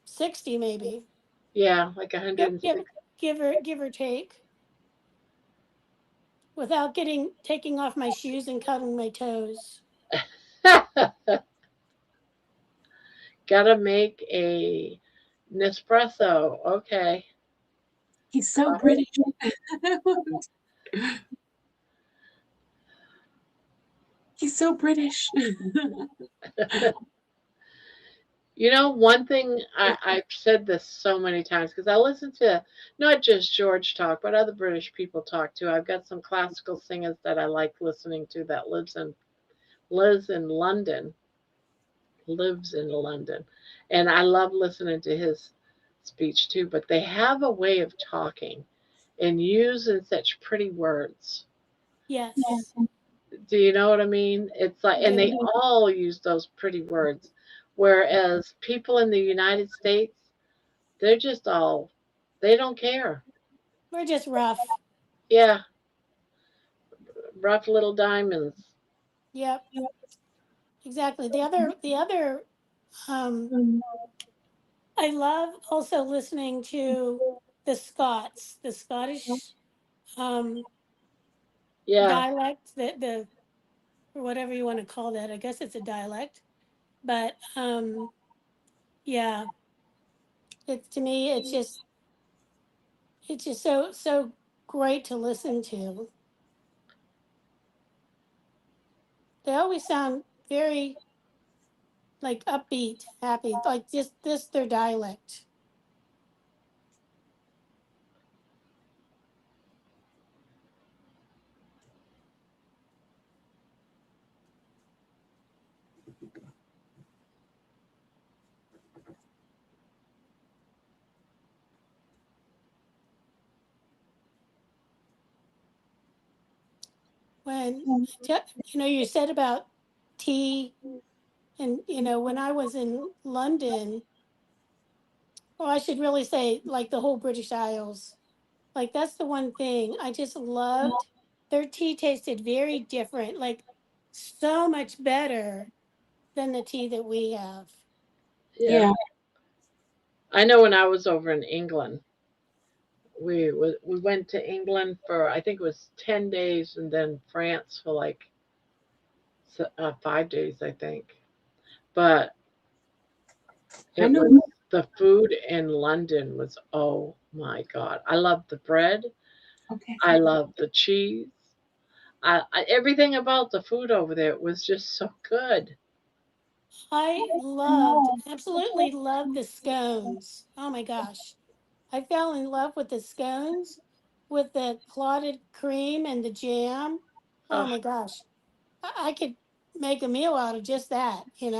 60 maybe. Yeah, like Yep, 160. give or take. Without taking off my shoes and cutting my toes. Gotta make a Nespresso. Okay. He's so British. He's so British. You know, one thing I've said this so many times because I listen to not just George talk, but other British people talk too. I've got some classical singers that I like listening to that lives in London, and I love listening to his speech too. But they have a way of talking and using such pretty words. Yes. Do you know what I mean? It's like, and they all use those pretty words, whereas people in the United States, they're just all, they don't care. We're just rough. Yeah, rough little diamonds. Yep. Exactly. The other I love also listening to the Scots, the Scottish um Yeah, dialect, the or whatever you want to call that. I guess it's a dialect. But yeah, it's to me it's just so great to listen to. They always sound very like upbeat, happy, like just this their dialect. When you said about tea, and when I was in London, or I should really say like the whole British Isles, like that's the one thing I just loved. Their tea tasted very different, like so much better than the tea that we have. yeah. I know when I was over in England, we went to England for I think it was 10 days, and then France for like 5 days, I think. But I it know. was the food in London was, oh my God. I love the bread. Okay. I love the cheese. Everything about the food over there was just so good. I absolutely loved the scones. Oh my gosh. I fell in love with the scones with the clotted cream and the jam. Oh Oh, my gosh. I could make a meal out of just that. And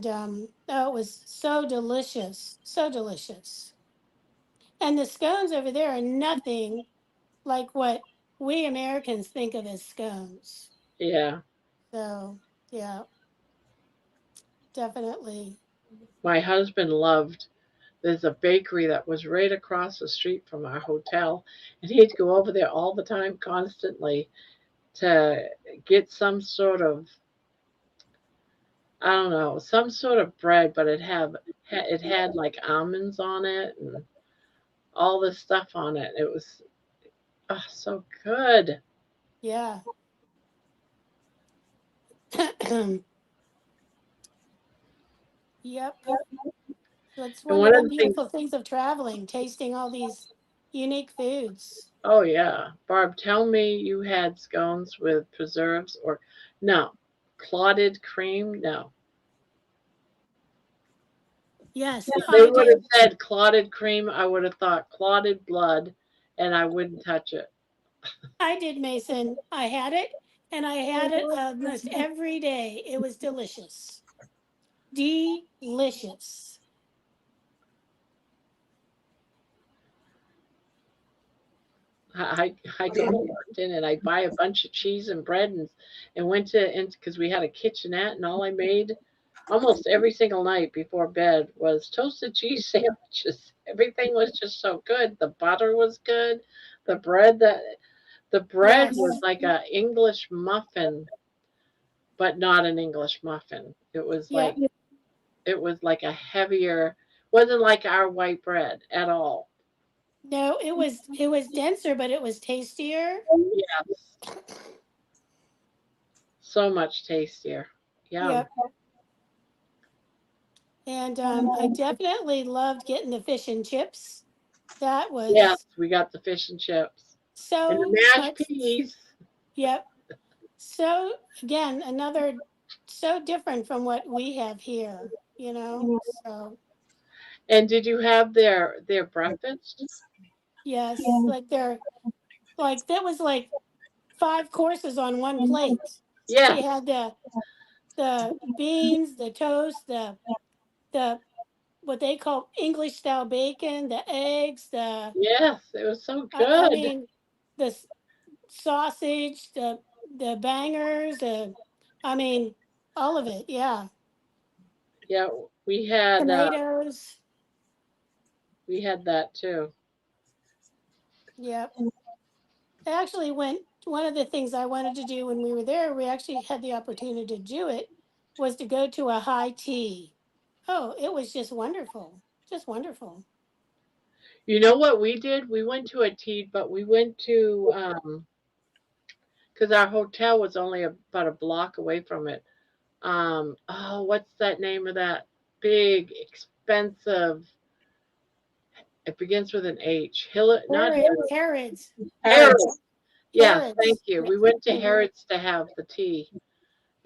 oh, it was so delicious. So delicious. And the scones over there are nothing like what we Americans think of as scones. yeah. So, yeah, definitely. My husband loved, there's a bakery that was right across the street from our hotel, and he'd go over there all the time, constantly, to get some sort of, I don't know, some sort of bread, but it had like almonds on it and all this stuff on it. It was, oh, so good. Yeah. Yep. That's And one of one the of the things, beautiful things of traveling, tasting all these unique foods. oh yeah, Barb, tell me you had scones with preserves or no, clotted cream? No. Yes, If they I would have did. said clotted cream, I would have thought clotted blood and I wouldn't touch it. I did, Mason. I had it, and I had it almost every day. It was delicious. Delicious. I go to London and I buy a bunch of cheese and bread and went to because we had a kitchenette, and all I made almost every single night before bed was toasted cheese sandwiches. Everything was just so good. The butter was good. The bread that the bread Yes. was like a English muffin, but not an English muffin. It was like Yep. It was like a heavier, wasn't like our white bread at all. No, it was denser, but it was tastier. Yes, so much tastier. Yum. Yep. And I definitely loved getting the fish and chips. That Yes, was we got the fish and chips and the so mashed much. peas. Yep. So again, another so different from what we have here, you know? So And did you have their breakfast? yes, like they're like that was like 5 courses on one plate. She Yes, had the beans, the toast, the what they call English style bacon, the eggs, yes, it was so I good. mean the sausage, the bangers, I mean all of it. Yeah, Yeah, we had uh, tomatoes. we had that too. Yep. I actually went. One of the things I wanted to do when we were there, we actually had the opportunity to do it, was to go to a high tea. Oh, it was just wonderful. Just wonderful. You know what we did? We went to a tea, but we went to because our hotel was only about a block away from it. Oh, what's that name of that big, expensive? It begins with an H. Hill, not Herod's. Harrods. Yes, thank Herod's. you. We went to Mhm. Harrods to have the tea,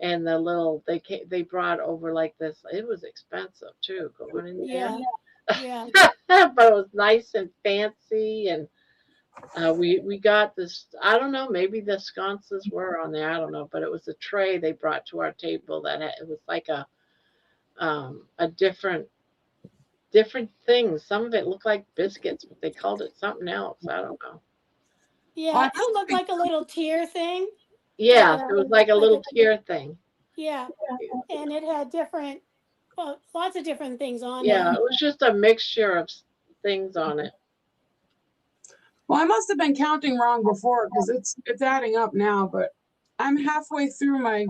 and the little they brought over like this. It was expensive too, going in there, Yeah. Yeah. but it was nice and fancy, and we got this. I don't know, maybe the sconces were on there. I don't know, but it was a tray they brought to our table that had, it was like a different things. Some of it looked like biscuits, but they called it something else. I don't know. Oh, I Yeah. It must looked like a little tier thing. Like Yeah, a it was like a like little a tier thing. yeah. And it had different well, lots of different things on Yeah, there. it was just a mixture of things on it. well, I must have been counting wrong before because it's adding up now, but I'm halfway through my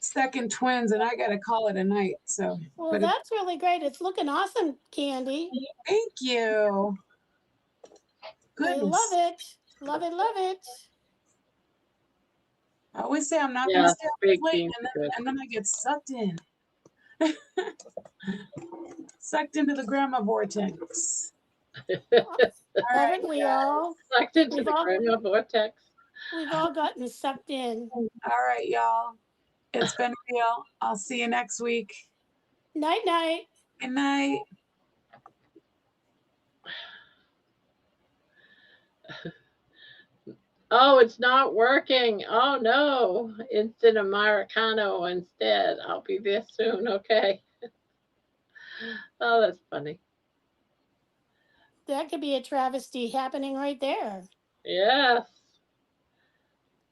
second twins and I gotta call it a night. So, Well, but that's really great. It's looking awesome, Candy. thank you. I love Goodness. it. Love it, love it. I always say I'm not gonna Yeah, stay up baked late beans are good. and then I get sucked in. Sucked into the grandma vortex. All right, Haven't we all? Sucked into We've the all Gramma vortex. we've all gotten sucked in. all right, y'all. It's been real. I'll see you next week. Night night. Good night. Oh, it's not working. Oh no. Instant Americano instead. I'll be there soon. Okay. Oh, that's funny. That could be a travesty happening right there. Yes,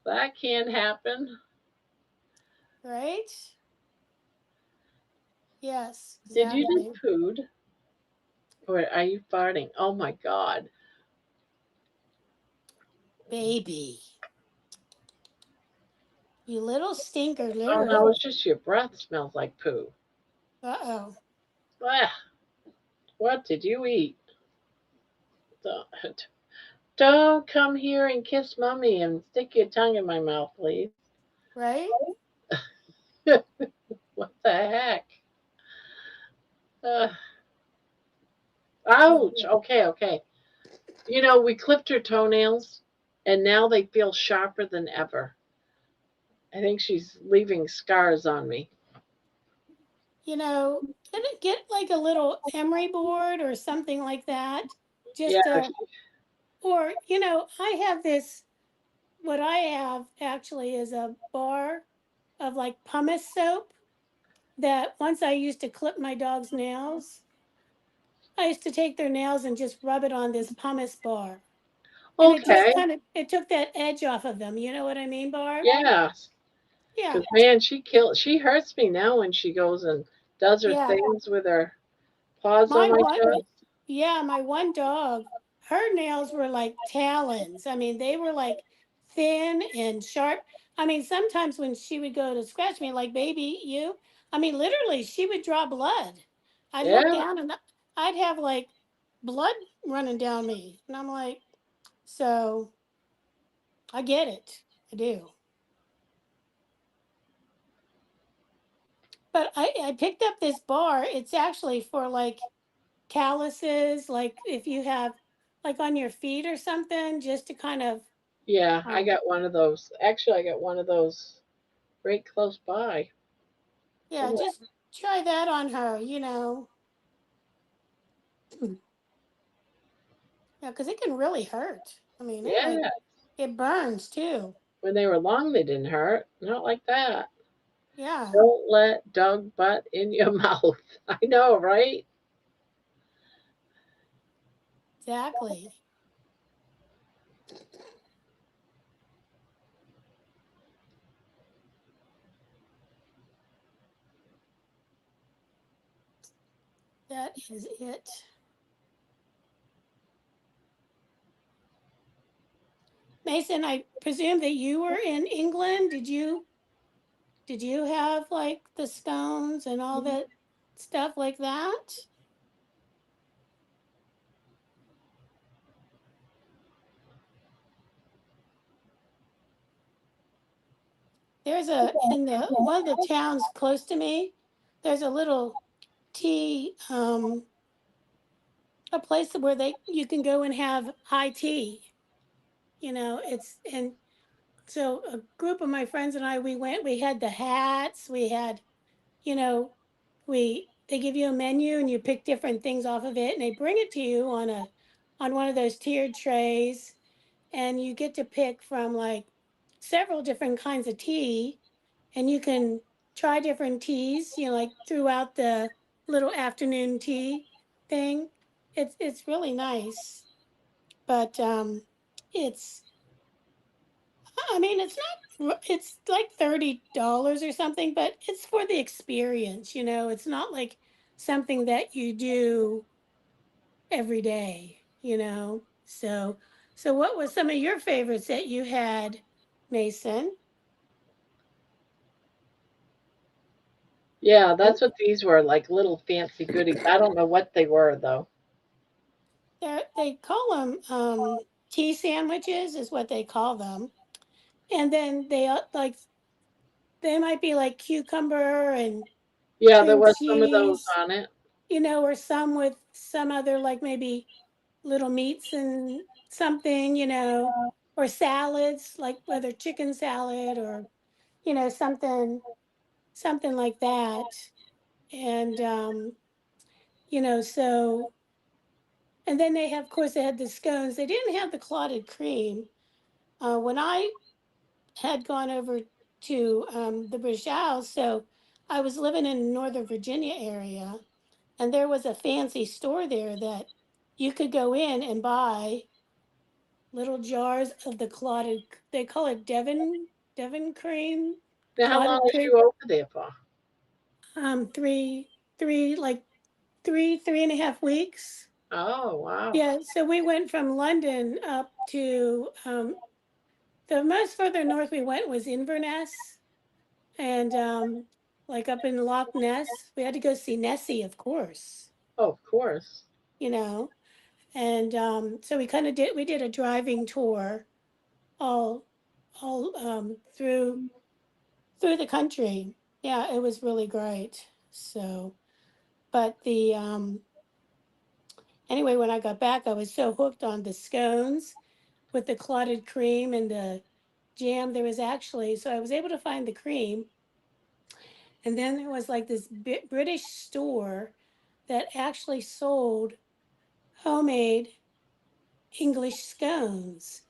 that can happen. Right? Yes, Did you do exactly. food? Or are you farting? Oh my God. Baby. You little stinker, Oh no, literally. it's just your breath smells like poo. Uh-oh. Ah, what did you eat? Don't, don't come here and kiss mommy and stick your tongue in my mouth, please. Right? What the heck? Uh, Oh, ouch. Okay, okay. You know, we clipped her toenails and now they feel sharper than ever. I think she's leaving scars on me. get like a little emery board or something like that. Yeah, Just or I have this what I have actually is a bar of like pumice soap that once I used to clip my dog's nails. I used to take their nails and just rub it on this pumice bar. And it just okay. kind of it took that edge off of them. You know what I mean, Barb? Yeah, Yeah. because man, she hurts me now when she goes and does her Yeah. things with her paws on My my one chest. yeah, my one dog, her nails were like talons. I mean, they were like thin and sharp. I mean, sometimes when she would go to scratch me, like baby, I mean, literally, she would draw blood. I'd look Yeah. down and I'd have like blood running down me. And I'm like, so I get it. I do. But I picked up this bar. It's actually for like calluses, like if you have like on your feet or something, just to kind of, Yeah, I um, got one of those. Actually, I got one of those right close by. yeah, Ooh, just try that on her, you know. Yeah, because it can really hurt. I mean, yeah. it burns too. When they were long, they didn't hurt. Not like that. Yeah, Don't let dog butt in your mouth. I know, right? exactly. That is it. Mason, I presume that you were in England. Did you have like the stones and all that stuff like that? There's in the one of the towns close to me, there's a little tea, a place where you can go and have high tea. You know, it's and so a group of my friends and I, we had the hats, we had, you know, they give you a menu and you pick different things off of it and they bring it to you on one of those tiered trays, and you get to pick from like several different kinds of tea, and you can try different teas, you know, like throughout the little afternoon tea thing. It's really nice, but it's I mean, it's like $30 or something, but it's for the experience, you know. It's not like something that you do every day, you know. So what was some of your favorites that you had, Mason? Yeah, that's what these were, like little fancy goodies. I don't know what they were though. They call them tea sandwiches, is what they call them. And then they might be like cucumber and Yeah, there cream was some of those cheese, on it. you know, or some with some other like maybe little meats and something, you know, or salads, like whether chicken salad or, you know, something like that. And you know, so and then they have, of course, they had the scones. They didn't have the clotted cream. When I had gone over to the British Isles, so I was living in Northern Virginia area, and there was a fancy store there that you could go in and buy little jars of the clotted. They call it Devon cream, Now, how long clotted was cream. you over there for? Three, like 3.5 weeks. Oh, wow. Yeah, so we went from London up to the most further north we went was Inverness, and like up in Loch Ness. We had to go see Nessie, of course, Oh, of course. you know. And so we did a driving tour all through the country. Yeah, it was really great. So, but the anyway, when I got back, I was so hooked on the scones with the clotted cream and the jam. There was actually, so I was able to find the cream. And then there was like this British store that actually sold homemade English scones.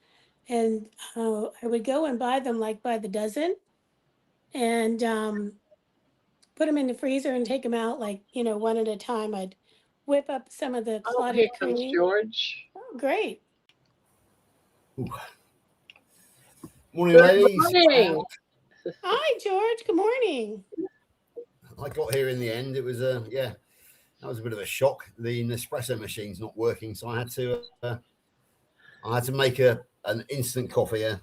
And I would go and buy them like by the dozen and put them in the freezer and take them out like, you know, one at a time. I'd whip up some of the Oh, here clotted comes cream. George. Oh, great. Morning, Good ladies. morning. Hi, George. Good morning. I got here in the end. It was yeah, that was a bit of a shock. The Nespresso machine's not working, so I had to make an instant coffee, an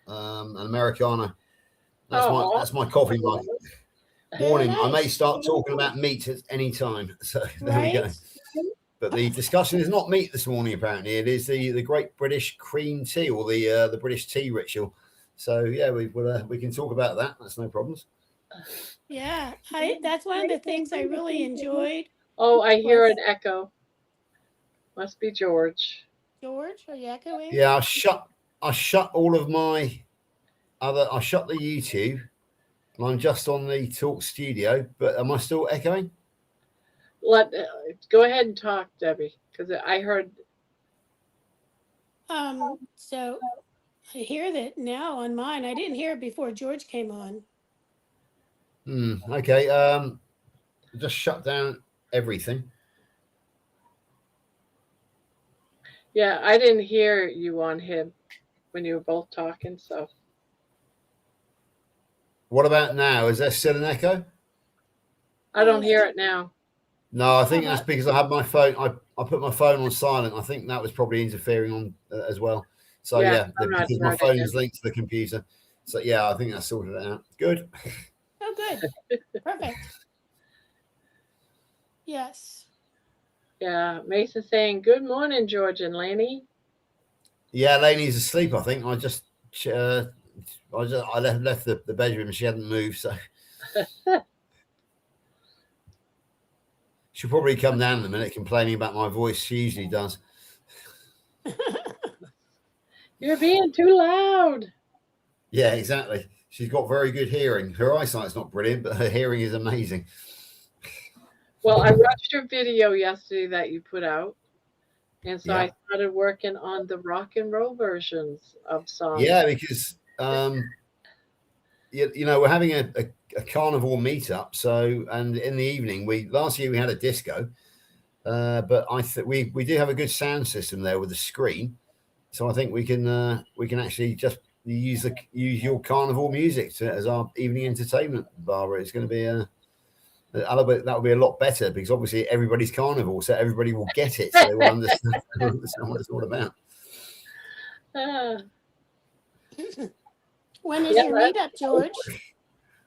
Americano. That's Oh, my coffee mug. Morning. I may nice. start talking about meat at any time. So there we go. Right? But the discussion is not meat this morning. Apparently, it is the Great British Cream Tea, or the British tea ritual. So yeah, we can talk about that. That's no problems. Yeah, that's one of the things I really enjoyed. Oh, I hear Was an echo. Must be George. George, are you echoing? Yeah, I shut all of my I shut the YouTube, and I'm just on the Talk Studio. But am I still echoing? Go ahead and talk, Debbie, because I heard. So I hear that now on mine. I didn't hear it before George came on. Okay. Just shut down everything. Yeah, I didn't hear you on him when you were both talking. So What about now? Is there still an echo? I don't hear it now. No, I think that's because I have my phone. I put my phone on silent. I think that was probably interfering on as well. So Yeah, yeah, I'm not because my hearing phone it. is linked to the computer. So yeah, I think that sorted it out. Good. Oh, good. Perfect. Yes. Yeah, Mason saying good morning, George and Laney. Yeah, Lainey's asleep. I think I left the bedroom and she hadn't moved, so she'll probably come down in a minute complaining about my voice. She usually does. You're being too loud. Yeah, exactly. She's got very good hearing. Her eyesight's not brilliant, but her hearing is amazing. Well, I watched your video yesterday that you put out, and so Yeah. I started working on the rock and roll versions of songs. Yeah, because you know, we're having a carnivore meetup. So, and in the evening, last year we had a disco, but I think we do have a good sound system there with a screen. So I think we can actually just use your carnivore music as our evening entertainment, Barbara. It's going to be that will be a lot better because obviously everybody's carnivore, so everybody will get it, so they will understand what it's all about. When is your meetup, George?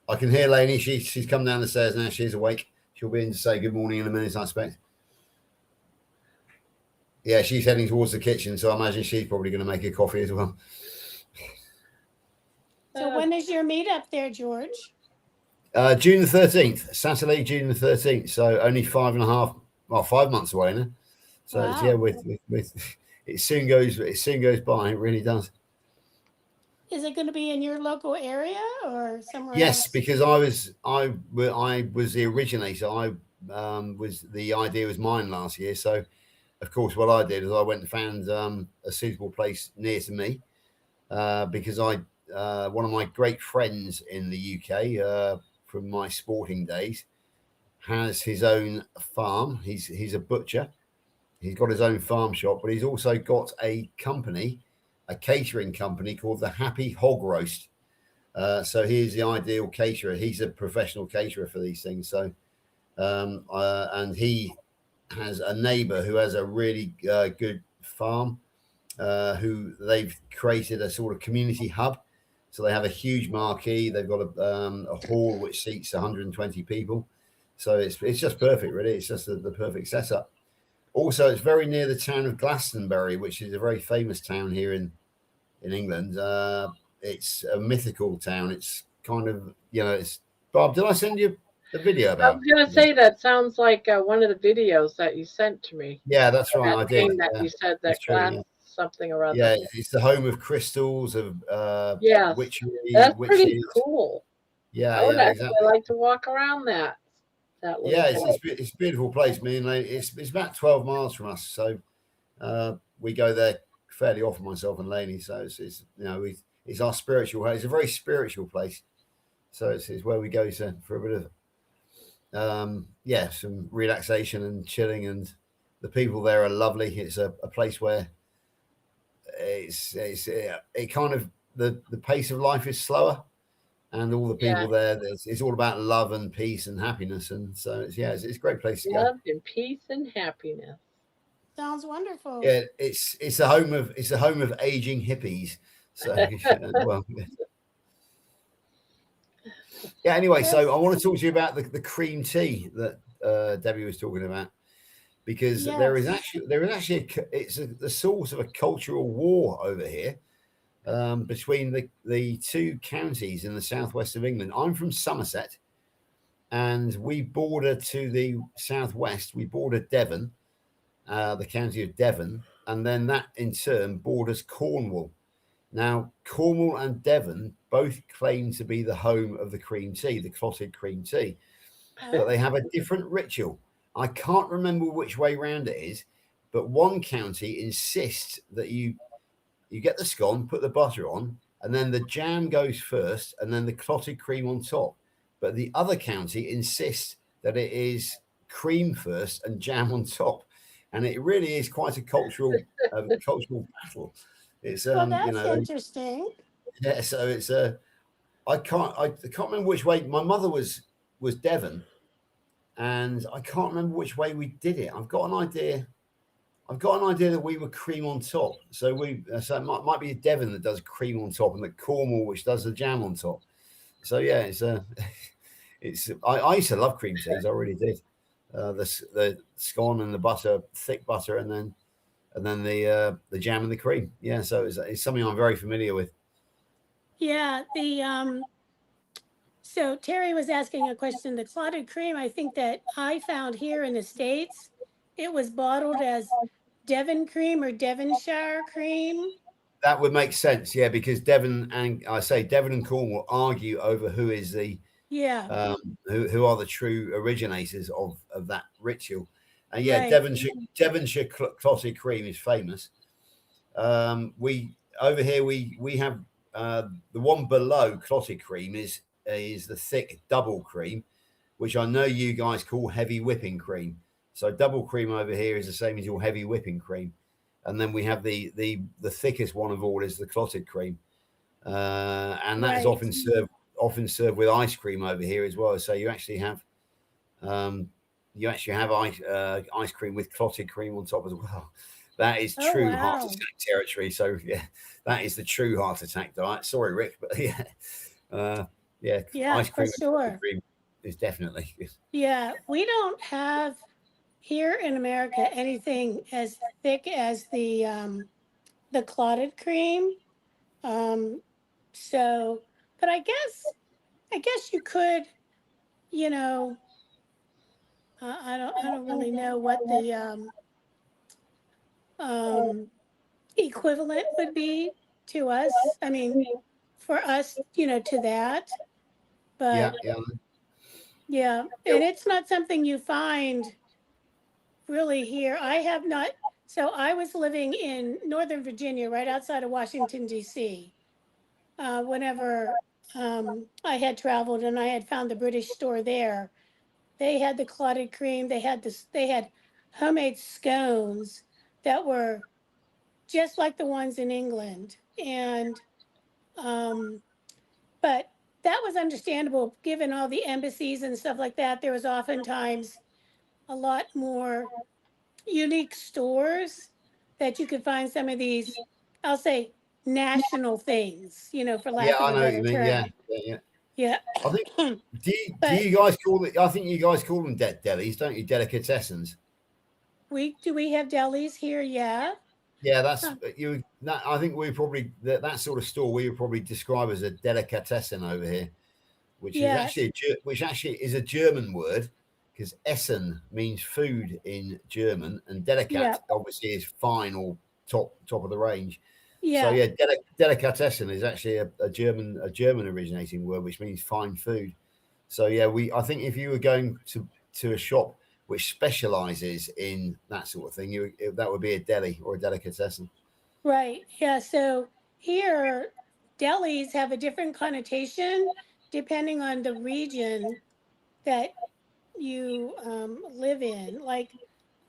I can hear Lainey. She's come down the stairs now. She's awake. She'll be in to say good morning in a minute, I expect. Yeah, she's heading towards the kitchen, so I imagine she's probably going to make a coffee as well. So when is your meetup there, George? June the 13th, Saturday, June the 13th. So only 5 months away now. So Wow. yeah, with it soon goes by. It really does. Is it going to be in your local area or somewhere Yes, else? because I was the originator. The idea was mine last year. So of course, what I did is I went and found a suitable place near to me because one of my great friends in the UK from my sporting days has his own farm. He's a butcher. He's got his own farm shop, but he's also got a catering company called the Happy Hog Roast. So he's the ideal caterer. He's a professional caterer for these things. So and he has a neighbor who has a really good farm who they've created a sort of community hub. So they have a huge marquee. They've got a hall which seats 120 people. So it's just perfect, really. It's just the perfect setup. Also, it's very near the town of Glastonbury, which is a very famous town here in England. It's a mythical town. It's kind of, it's Bob. Did I send you the video I about? was going to say that sounds like one of the videos that you sent to me. Yeah, that's right. I did. That you said that That's true, glass yeah. something or other. Yeah, it's the home of crystals, of Yes, witchery. that's pretty witches. cool. Yeah, I would yeah, actually exactly. like to walk around that. Yeah, it's a beautiful place. I mean, it's about 12 miles from us, so we go there fairly often, myself and Lainey. So it's our spiritual. It's a very spiritual place. So it's where we go for a bit of some relaxation and chilling, and the people there are lovely. It's a place where it kind of the pace of life is slower. And all the people there, it's all about love and peace and happiness, and so it's a great place to go. Love and peace and happiness. Sounds wonderful. Yeah, it's a home of aging hippies. So well, Yeah. Anyway, so Yes. I want to talk to you about the cream tea that Debbie was talking about, because there is Yes. actually it's the source of a cultural war over here between the two counties in the southwest of England. I'm from Somerset, and we border to the southwest. We border Devon, the county of Devon, and then that in turn borders Cornwall. Now, Cornwall and Devon both claim to be the home of the cream tea, the clotted cream tea, but they have a different ritual. I can't remember which way round it is, but one county insists that you get the scone, put the butter on, and then the jam goes first, and then the clotted cream on top. But the other county insists that it is cream first and jam on top, and it really is quite a cultural battle. It's Well, that's interesting. yeah. So it's I can't remember which way. My mother was Devon, and I can't remember which way we did it. I've got an idea that we were cream on top. So it might be Devon that does cream on top, and the Cornwall which does the jam on top. So yeah, I used to love cream teas. I really did. The scone and the butter, thick butter, and then the jam and the cream. Yeah, so it's something I'm very familiar with. Yeah, so Terry was asking a question. The clotted cream, I think that I found here in the States, it was bottled as Devon cream or Devonshire cream. That would make sense, yeah, because Devon and Cornwall argue over who is the Yeah. who are the true originators of that ritual. And yeah, Right. Devonshire clotted cream is famous. We over here we have the one below clotted cream is the thick double cream, which I know you guys call heavy whipping cream. So double cream over here is the same as your heavy whipping cream, and then we have the thickest one of all is the clotted cream, and that is Right. often served with ice cream over here as well. So you actually have ice cream with clotted cream on top as well. That is Oh, true heart wow. attack territory. So yeah, that is the true heart attack diet. Sorry, Rick, but yeah, Yeah, ice for cream and clotted sure. cream is definitely. Yeah, we don't have here in America anything as thick as the clotted cream. Um, so, but I guess you could, you know, I don't really know what the um, equivalent would be to us. I mean, for us, to that. Yeah, But yeah. yeah, and it's not something you find really here. I have not. So I was living in Northern Virginia, right outside of Washington, D.C. Whenever I had traveled and I had found the British store there, they had the clotted cream. They had this. They had homemade scones that were just like the ones in England, and um, but that was understandable given all the embassies and stuff like that. There was oftentimes a lot more unique stores that you could find some of these, I'll say, national things, for Yeah, lack of I a know what you better mean. Yeah, term. yeah, yeah. Yeah. I think do But you guys call it? I think you guys call them delis, don't you? Delicatessens. we have delis here? Yeah. Yeah, that's Huh. you. I think we probably that sort of store we would probably describe as a delicatessen over here, which is Yes. actually is a German word, because Essen means food in German, and Yeah. delicat obviously is fine or top of the range. So Yeah. yeah, delicatessen is actually a German originating word, which means fine food. So yeah, I think if you were going to a shop which specializes in that sort of thing, that would be a deli or a delicatessen. Right. Yeah. So here, delis have a different connotation depending on the region that you live in. Like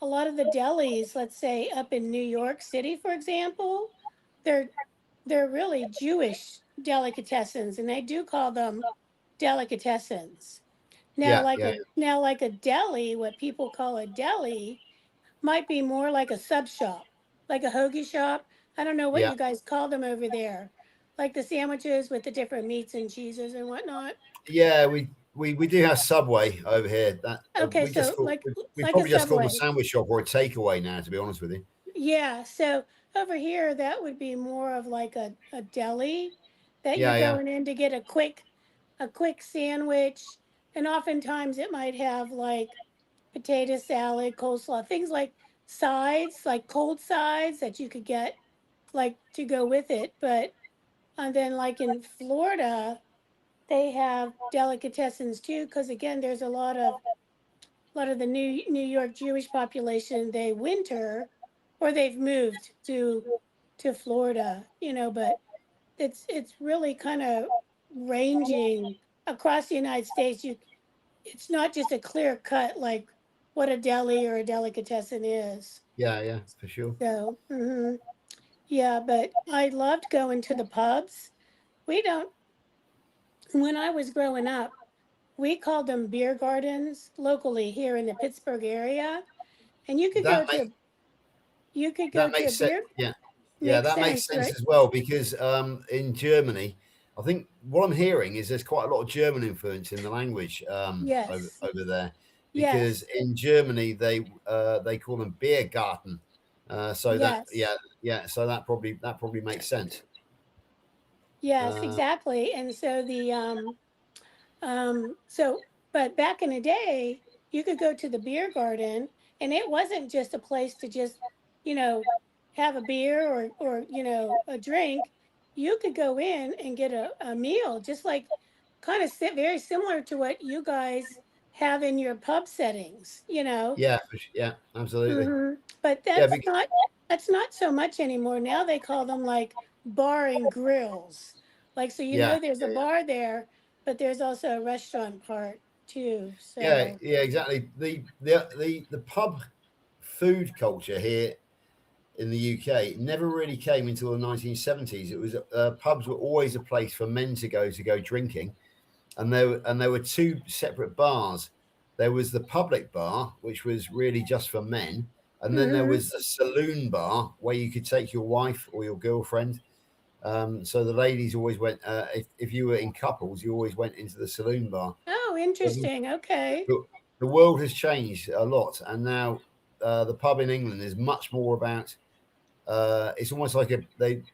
a lot of the delis, let's say up in New York City, for example, they're they're really Jewish delicatessens, and they do call them delicatessens. Now, Yeah, like yeah, a deli, what people call a deli might be more like a sub shop, like a hoagie shop. I don't know what yeah. you guys call them over there, like the sandwiches with the different meats and cheeses and whatnot? Yeah, we do have Subway over here. That Okay, we just so call we like a probably just call them a Subway. sandwich shop or a takeaway now, to be honest with you. Yeah, so over here that would be more of like a deli that you're Yeah, yeah, going in to get a quick sandwich, and oftentimes it might have like potato salad, coleslaw, things like sides, like cold sides that you could get like to go with it. But and then like in Florida, they have delicatessens too, because again, there's a lot of the New York Jewish population, they winter or they've moved to Florida, but it's really kind of ranging across the United States. It's not just a clear cut like what a deli or a delicatessen is. yeah, yeah, for sure. So, yeah, but I loved going to the pubs. We don't, when I was growing up, we called them beer gardens locally here in the Pittsburgh area. And That makes you could go that to a makes sense. beer, Yeah, yeah, makes that makes sense, sense right? as well because in Germany, I think what I'm hearing is there's quite a lot of German influence in the language Yes, over there because yes, in Germany they call them Biergarten. So that yes, so that probably makes sense. yes, Uh, exactly. And so so, but back in the day, you could go to the beer garden, and it wasn't just a place to just, you know, have a beer or a drink. You could go in and get a meal, just like kind of very similar to what you guys have in your pub settings. yeah, yeah, absolutely. But Yeah, that's not so much anymore. Now they call them like bar and grills. Like so yeah, there's a bar there, but there's also a restaurant part too. yeah, So yeah, exactly. The pub food culture here in the UK never really came until the 1970s. It was pubs were always a place for men to go drinking, and there were two separate bars. There was the public bar, which was really just for men, and then there hmm was the saloon bar where you could take your wife or your girlfriend. So the ladies always went. If you were in couples, you always went into the saloon bar. Oh, So the, interesting. Okay. the world has changed a lot, and now the pub in England is much more about. It's almost like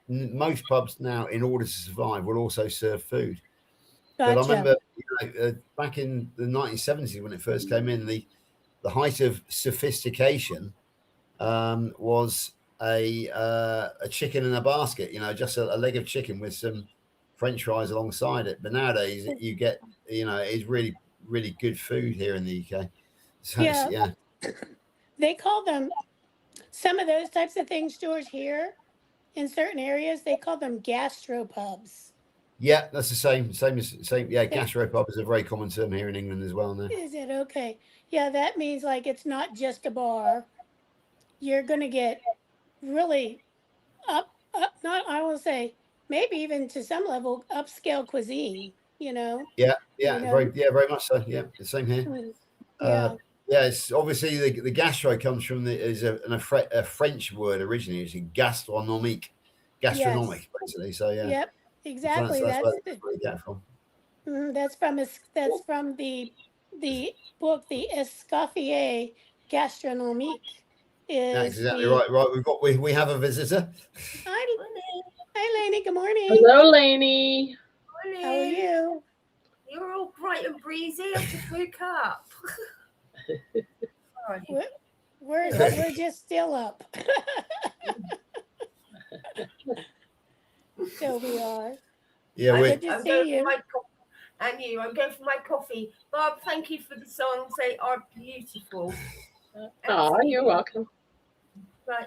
most pubs now, in order to survive, will also serve food. But I Gotcha. remember back in the 1970s when it first came in, the height of sophistication was a chicken in a basket, just a leg of chicken with some French fries alongside it. But nowadays you get, it's really, really good food here in the UK. So Yeah, yeah. they call them some of those types of things, George, here in certain areas, they call them gastropubs. Yeah, that's the same. Yeah, They, gastropub is a very common term here in England as well now. is it okay? Yeah, that means like it's not just a bar. You're gonna get really not I will say maybe even to some level upscale cuisine. You know, Yeah, you know. very much so. Yeah, the same here. Mm, Uh, yeah. yeah, it's obviously the gastro comes from a French word originally. It's Yes. gastronomic basically. So yeah, Yep. so that's Exactly. that's where, That's that's where you get it from. that's from the book the Escoffier Gastronomique That's is exactly the right. Right, we have a visitor. hi hi Lainey. Good morning. Hello, Lainey. How are Morning. you? You're all bright and breezy. I just woke up. Sorry. We're just still up. So we are. Yeah, Good we to I'm see going for you. my coffee. And you, I'm going for my coffee. Barb, thank you for the songs. They are beautiful. Oh, you're welcome. Right.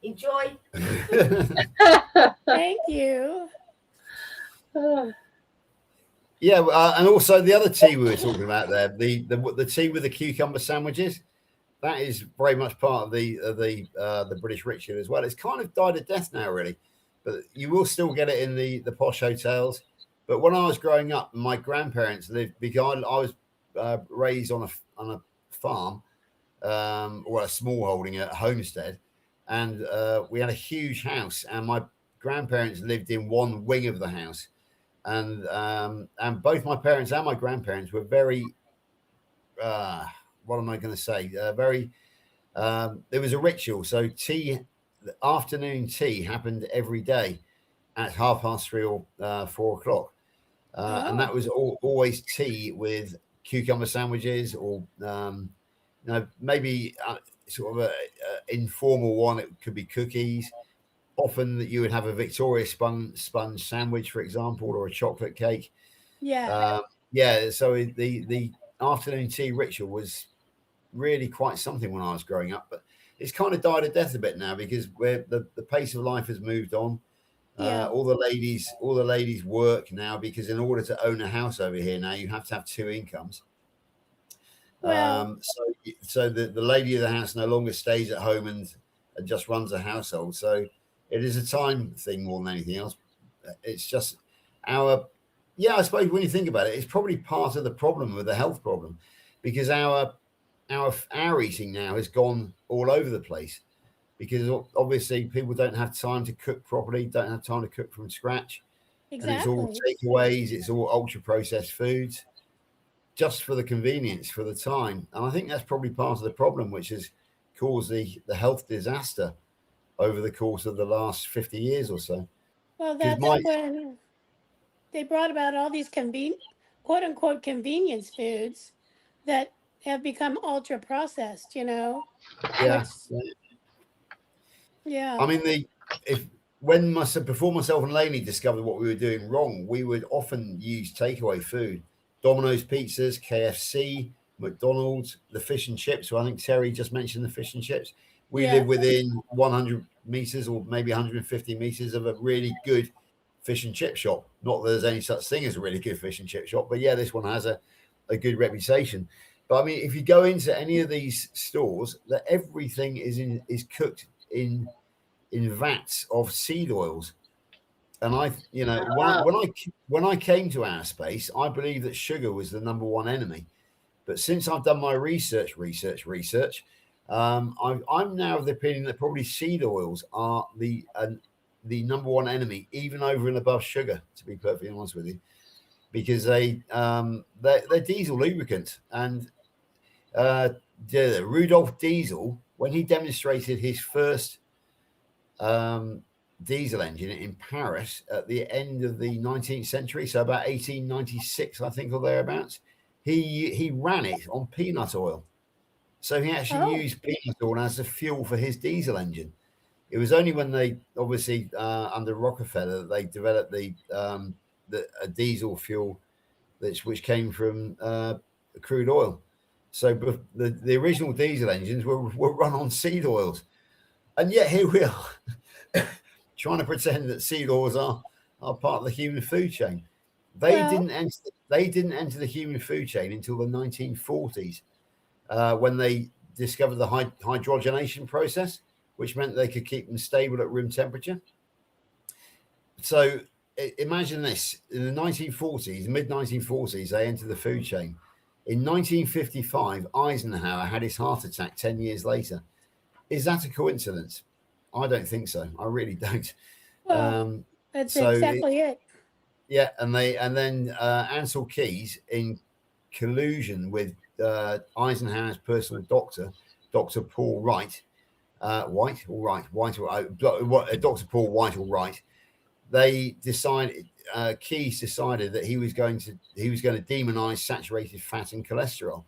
Enjoy. Thank you. Yeah, and also the other tea we were talking about there, the tea with the cucumber sandwiches. That is very much part of the British ritual as well. It's kind of died a death now, really, but you will still get it in the posh hotels. But when I was growing up, my grandparents lived because I was raised on a farm, or a small holding, a homestead, and we had a huge house. And my grandparents lived in one wing of the house, and both my parents and my grandparents were very what am I going to say? Very. There was a ritual. So afternoon tea happened every day at 3:30 or 4 o'clock, and that was always tea with cucumber sandwiches, or maybe sort of a informal one. It could be cookies. Often that you would have a Victoria sponge sandwich, for example, or a chocolate cake. Yeah. Yeah. So the afternoon tea ritual was really quite something when I was growing up, but it's kind of died a death a bit now because the pace of life has moved on. Yeah. All the ladies work now, because in order to own a house over here now, you have to have 2 incomes. Well, So the lady of the house no longer stays at home and just runs a household. So it is a time thing more than anything else. It's just I suppose when you think about it, it's probably part of the problem with the health problem, because our eating now has gone all over the place, because obviously people don't have time to cook properly, don't have time to cook from scratch. exactly. And it's all takeaways, it's all ultra processed foods, just for the convenience, for the time. And I think that's probably part of the problem, which has caused the health disaster over the course of the last 50 years or so. Well, that's when they brought about all these quote unquote convenience foods that have become ultra processed, Yeah. Yeah. I mean, before myself and Lainey discovered what we were doing wrong, we would often use takeaway food. Domino's pizzas, KFC, McDonald's, the fish and chips. So I think Terry just mentioned the fish and chips. We live within 100 meters or maybe 150 meters of a really good fish and chip shop. Not that there's any such thing as a really good fish and chip shop, but yeah, this one has a good reputation. But I mean, if you go into any of these stores, that everything is cooked in vats of seed oils. And when I came to our space, I believed that sugar was the number one enemy. But since I've done my research, I'm now of the opinion that probably seed oils are the number one enemy, even over and above sugar, to be perfectly honest with you, because they're diesel lubricant. And Rudolf Diesel, when he demonstrated his first diesel engine in Paris at the end of the 19th century, so about 1896, I think, or thereabouts, he ran it on peanut oil. So he actually used peanut oil as a fuel for his diesel engine. It was only when they obviously under Rockefeller that they developed a diesel fuel which came from crude oil. So the original diesel engines were run on seed oils, and yet here we are trying to pretend that seed oils are part of the human food chain. They didn't enter the human food chain until the 1940s, when they discovered the hydrogenation process, which meant they could keep them stable at room temperature. So imagine this: in the 1940s, mid 1940s, they entered the food chain. In 1955, Eisenhower had his heart attack 10 years later. Is that a coincidence? I don't think so. I really don't. Well, that's exactly it. Yeah, and then Ansel Keys, in collusion with Eisenhower's personal doctor, Dr. Paul Wright, Dr. Paul White or Wright, they decided, Keys decided that he was going to demonize saturated fat and cholesterol.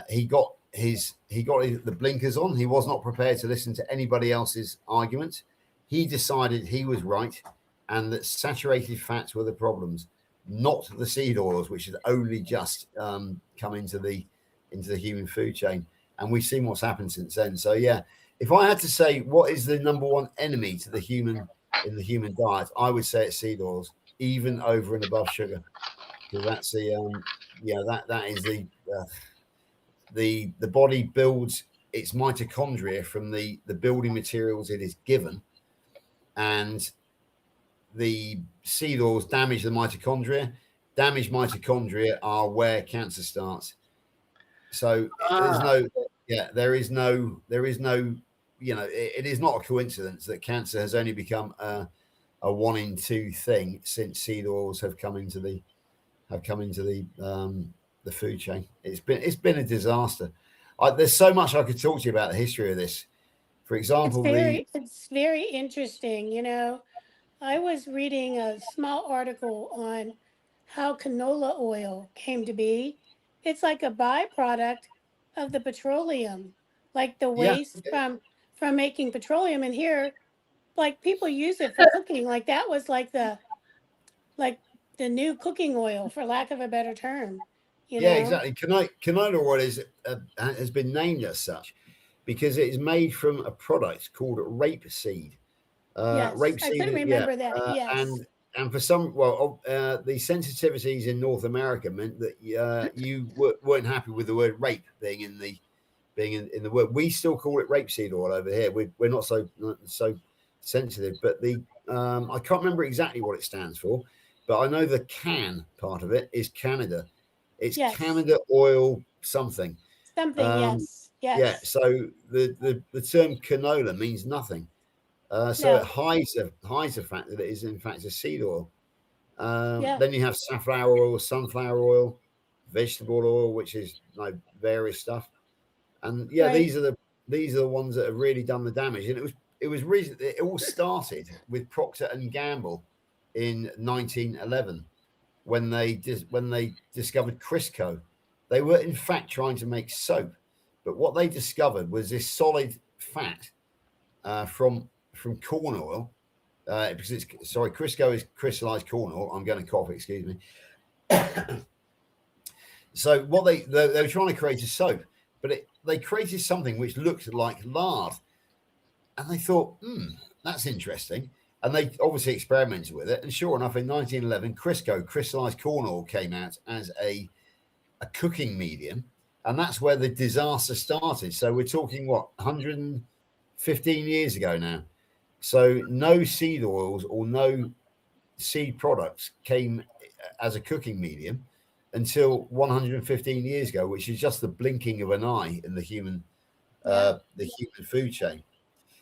He got the blinkers on. He was not prepared to listen to anybody else's argument. He decided he was right, and that saturated fats were the problems, not the seed oils, which had only just come into the human food chain. And we've seen what's happened since then. So yeah, if I had to say what is the number one enemy to the human in the human diet, I would say it's seed oils, even over and above sugar, because that's that is the body builds its mitochondria from the building materials it is given, and the seed oils damage the mitochondria. Damaged mitochondria are where cancer starts. So there is no it is not a coincidence that cancer has only become a 1 in 2 thing since seed oils have come into the food chain. It's been a disaster. There's so much I could talk to you about the history of this. For example, It's very interesting. I was reading a small article on how canola oil came to be. It's like a byproduct of the petroleum, like the waste from making petroleum. And here, like people use it for cooking. Like that was like the new cooking oil, for lack of a better term. Exactly. Canola oil has been named as such because it is made from a product called rapeseed. Yes, I couldn't remember that. Yes. And for some, the sensitivities in North America meant that you weren't happy with the word rape being in the word. We still call it rapeseed oil over here. We're not so sensitive, but I can't remember exactly what it stands for, but I know the can part of it is Canada. It's Canada oil something. Yes. Yeah. So the term canola means nothing. It hides the fact that it is in fact a seed oil. Then you have safflower oil, sunflower oil, vegetable oil, which is various stuff. And these are the ones that have really done the damage. And it all started with Procter and Gamble in 1911 when they discovered Crisco. They were in fact trying to make soap, but what they discovered was this solid fat from corn oil, because Crisco is crystallized corn oil. I'm going to cough, excuse me. So what they were trying to create a soap, but they created something which looked like lard, and they thought, that's interesting. And they obviously experimented with it, and sure enough, in 1911, Crisco, crystallized corn oil, came out as a cooking medium, and that's where the disaster started. So we're talking 115 years ago now. So no seed oils or no seed products came as a cooking medium until 115 years ago, which is just the blinking of an eye in the human food chain.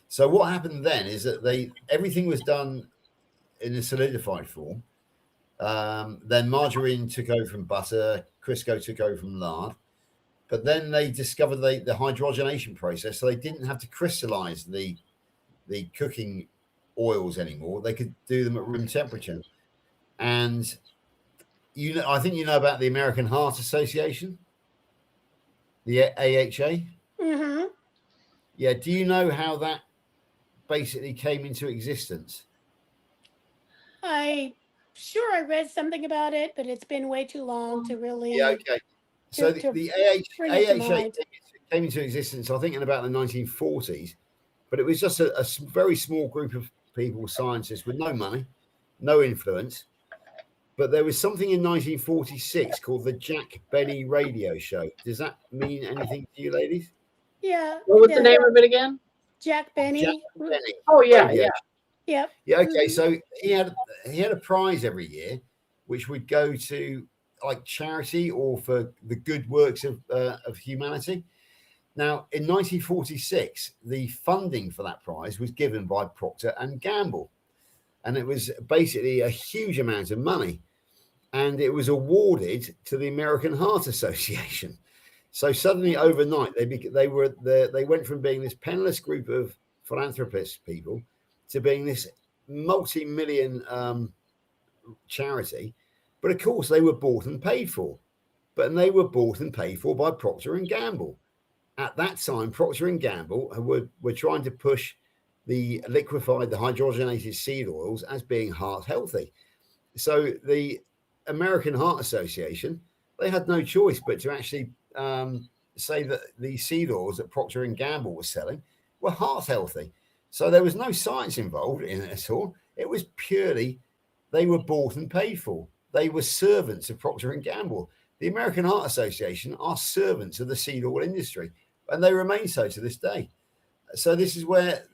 So what happened then is that everything was done in a solidified form. Then margarine took over from butter, Crisco took over from lard, but then they discovered the hydrogenation process, so they didn't have to crystallize the cooking oils anymore. They could do them at room temperature. And I think you know about the American Heart Association, the AHA. Mm-hmm. Yeah. Do you know how that basically came into existence? I read something about it, but it's been way too long to really. Yeah. Okay. So the AHA came into existence, I think, in about the 1940s, but it was just a very small group of people, scientists with no money, no influence. But there was something in 1946 called the Jack Benny Radio Show. Does that mean anything to you, ladies? Yeah. What was the name of it again? Jack Benny. Jack Benny. Oh yeah, Radio. Yep. Yeah. Okay. So he had a prize every year, which would go to like charity or for the good works of humanity. Now, in 1946, the funding for that prize was given by Procter and Gamble, and it was basically a huge amount of money, and it was awarded to the American Heart Association. So suddenly, overnight, they went from being this penniless group of philanthropist people to being this multi-million charity. But of course, they were bought and paid for. But they were bought and paid for by Procter and Gamble. At that time, Procter and Gamble were trying to push the hydrogenated seed oils as being heart healthy. So the American Heart Association, they had no choice but to actually say that the seed oils that Procter and Gamble was selling were heart healthy. So there was no science involved in it at all. It was purely they were bought and paid for. They were servants of Procter and Gamble. The American Heart Association are servants of the seed oil industry, and they remain so to this day. So this is where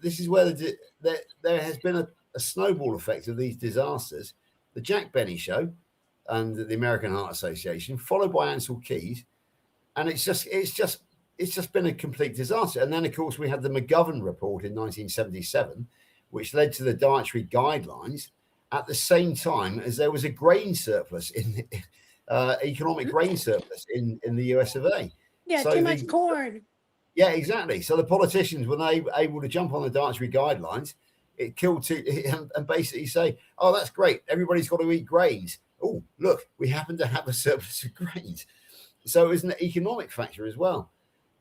there has been a snowball effect of these disasters. The Jack Benny Show and the American Heart Association, followed by Ansel Keys, and it's just it's just been a complete disaster. And then, of course, we had the McGovern report in 1977, which led to the dietary guidelines at the same time as there was a grain surplus in economic grain surplus in the US of A. Yeah, So too much corn. Yeah, exactly. So the politicians, when they were able to jump on the dietary guidelines, it killed two and basically say, oh, that's great. Everybody's got to eat grains. Oh, look, we happen to have a surplus of grains. So it was an economic factor as well.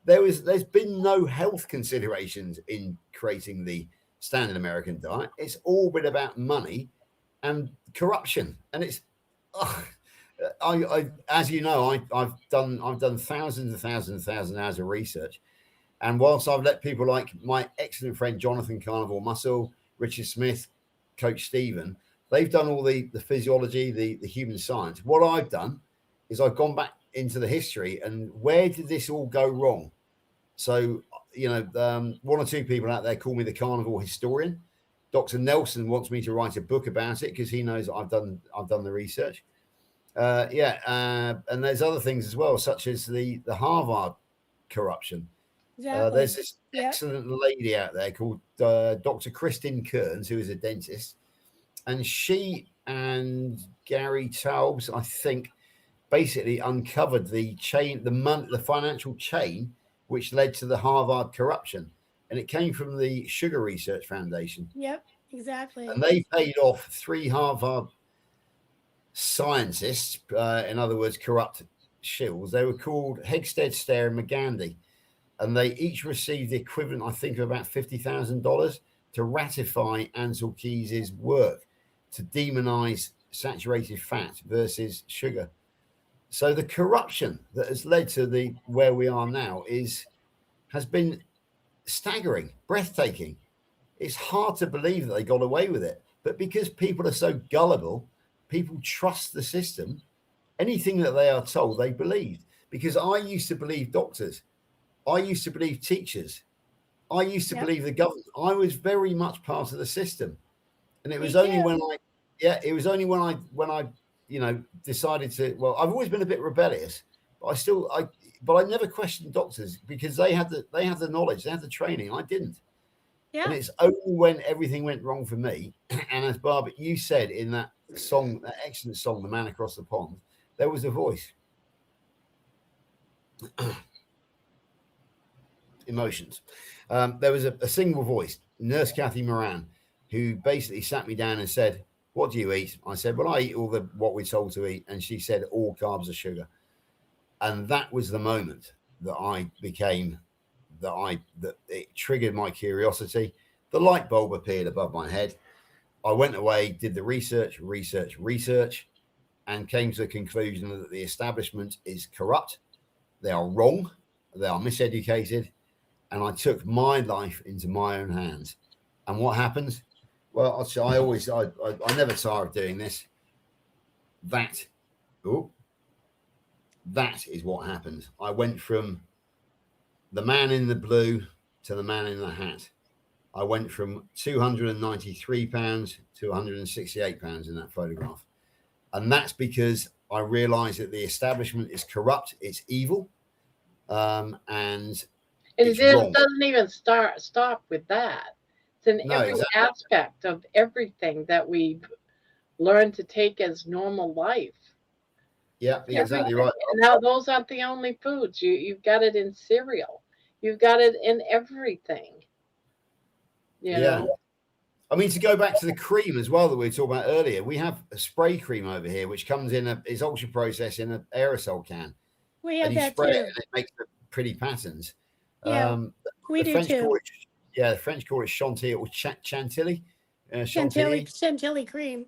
There's been no health considerations in creating the standard American diet. It's all been about money and corruption. And it's, as you know, I've done thousands and thousands and thousands of hours of research. And whilst I've let people like my excellent friend Jonathan Carnivore Muscle, Richard Smith, Coach Stephen, they've done all the physiology, the human science. What I've done is I've gone back into the history and where did this all go wrong? So, you know, one or two people out there call me the carnivore historian. Dr. Nelson wants me to write a book about it because he knows I've done the research. And there's other things as well, such as the Harvard corruption. Exactly. There's this excellent lady out there called Dr. Kristin Kearns, who is a dentist, and she and Gary Taubes, I think, basically uncovered the financial chain which led to the Harvard corruption, and it came from the Sugar Research Foundation. Yep, exactly. And they paid off 3 Harvard scientists, in other words, corrupt shills. They were called Hegsted, Stair, and McGandy. And they each received the equivalent, I think, of about $50,000 to ratify Ansel Keys's work to demonize saturated fat versus sugar. So the corruption that has led to where we are now has been staggering, breathtaking. It's hard to believe that they got away with it. But because people are so gullible, people trust the system. Anything that they are told, they believe. Because I used to believe doctors. I used to believe teachers. I used to believe the government. I was very much part of the system. And it was only when I you know, decided to, well, I've always been a bit rebellious, but I never questioned doctors because they had the knowledge, they had the training. I didn't. Yeah. And it's only when everything went wrong for me. And as Barbara, you said in that song, that excellent song, The Man Across the Pond, there was a voice. Emotions. There was a single voice, Nurse Kathy Moran, who basically sat me down and said, what do you eat? I said, well, I eat what we're told to eat. And she said, all carbs are sugar. And that was the moment that it triggered my curiosity. The light bulb appeared above my head. I went away, did the research, and came to the conclusion that the establishment is corrupt. They are wrong. They are miseducated. And I took my life into my own hands. And what happens? Well, I never tire of doing this. That is what happened. I went from the man in the blue to the man in the hat. I went from 293 pounds to 168 pounds in that photograph. And that's because I realized that the establishment is corrupt. It's evil. And it doesn't even stop with that. It's in every aspect of everything that we've learned to take as normal life. Yeah, exactly right. And now those aren't the only foods. You've got it in cereal. You've got it in everything. You know? I mean, to go back to the cream as well that we were talking about earlier, we have a spray cream over here, which comes is ultra processed in an aerosol can. We have that spray too. it and it makes the pretty patterns. Yeah, we do too. The French call it chantilly or chantilly. Chantilly cream.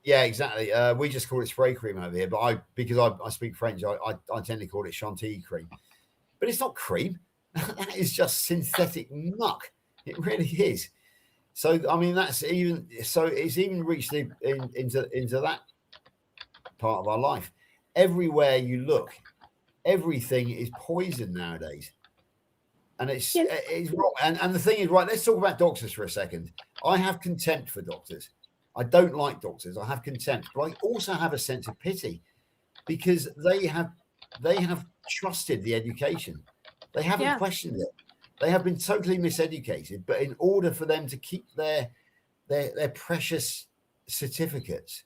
Yeah, exactly. We just call it spray cream over here, but because I speak French, I tend to call it chantilly cream. But it's not cream. That is just synthetic muck. It really is. So I mean, it's even reached into that part of our life. Everywhere you look, everything is poison nowadays. And it's wrong. And the thing is, right, let's talk about doctors for a second. I have contempt for doctors. I don't like doctors. I have contempt, but I also have a sense of pity because they have trusted the education. They haven't Yeah. questioned it. They have been totally miseducated. But in order for them to keep their precious certificates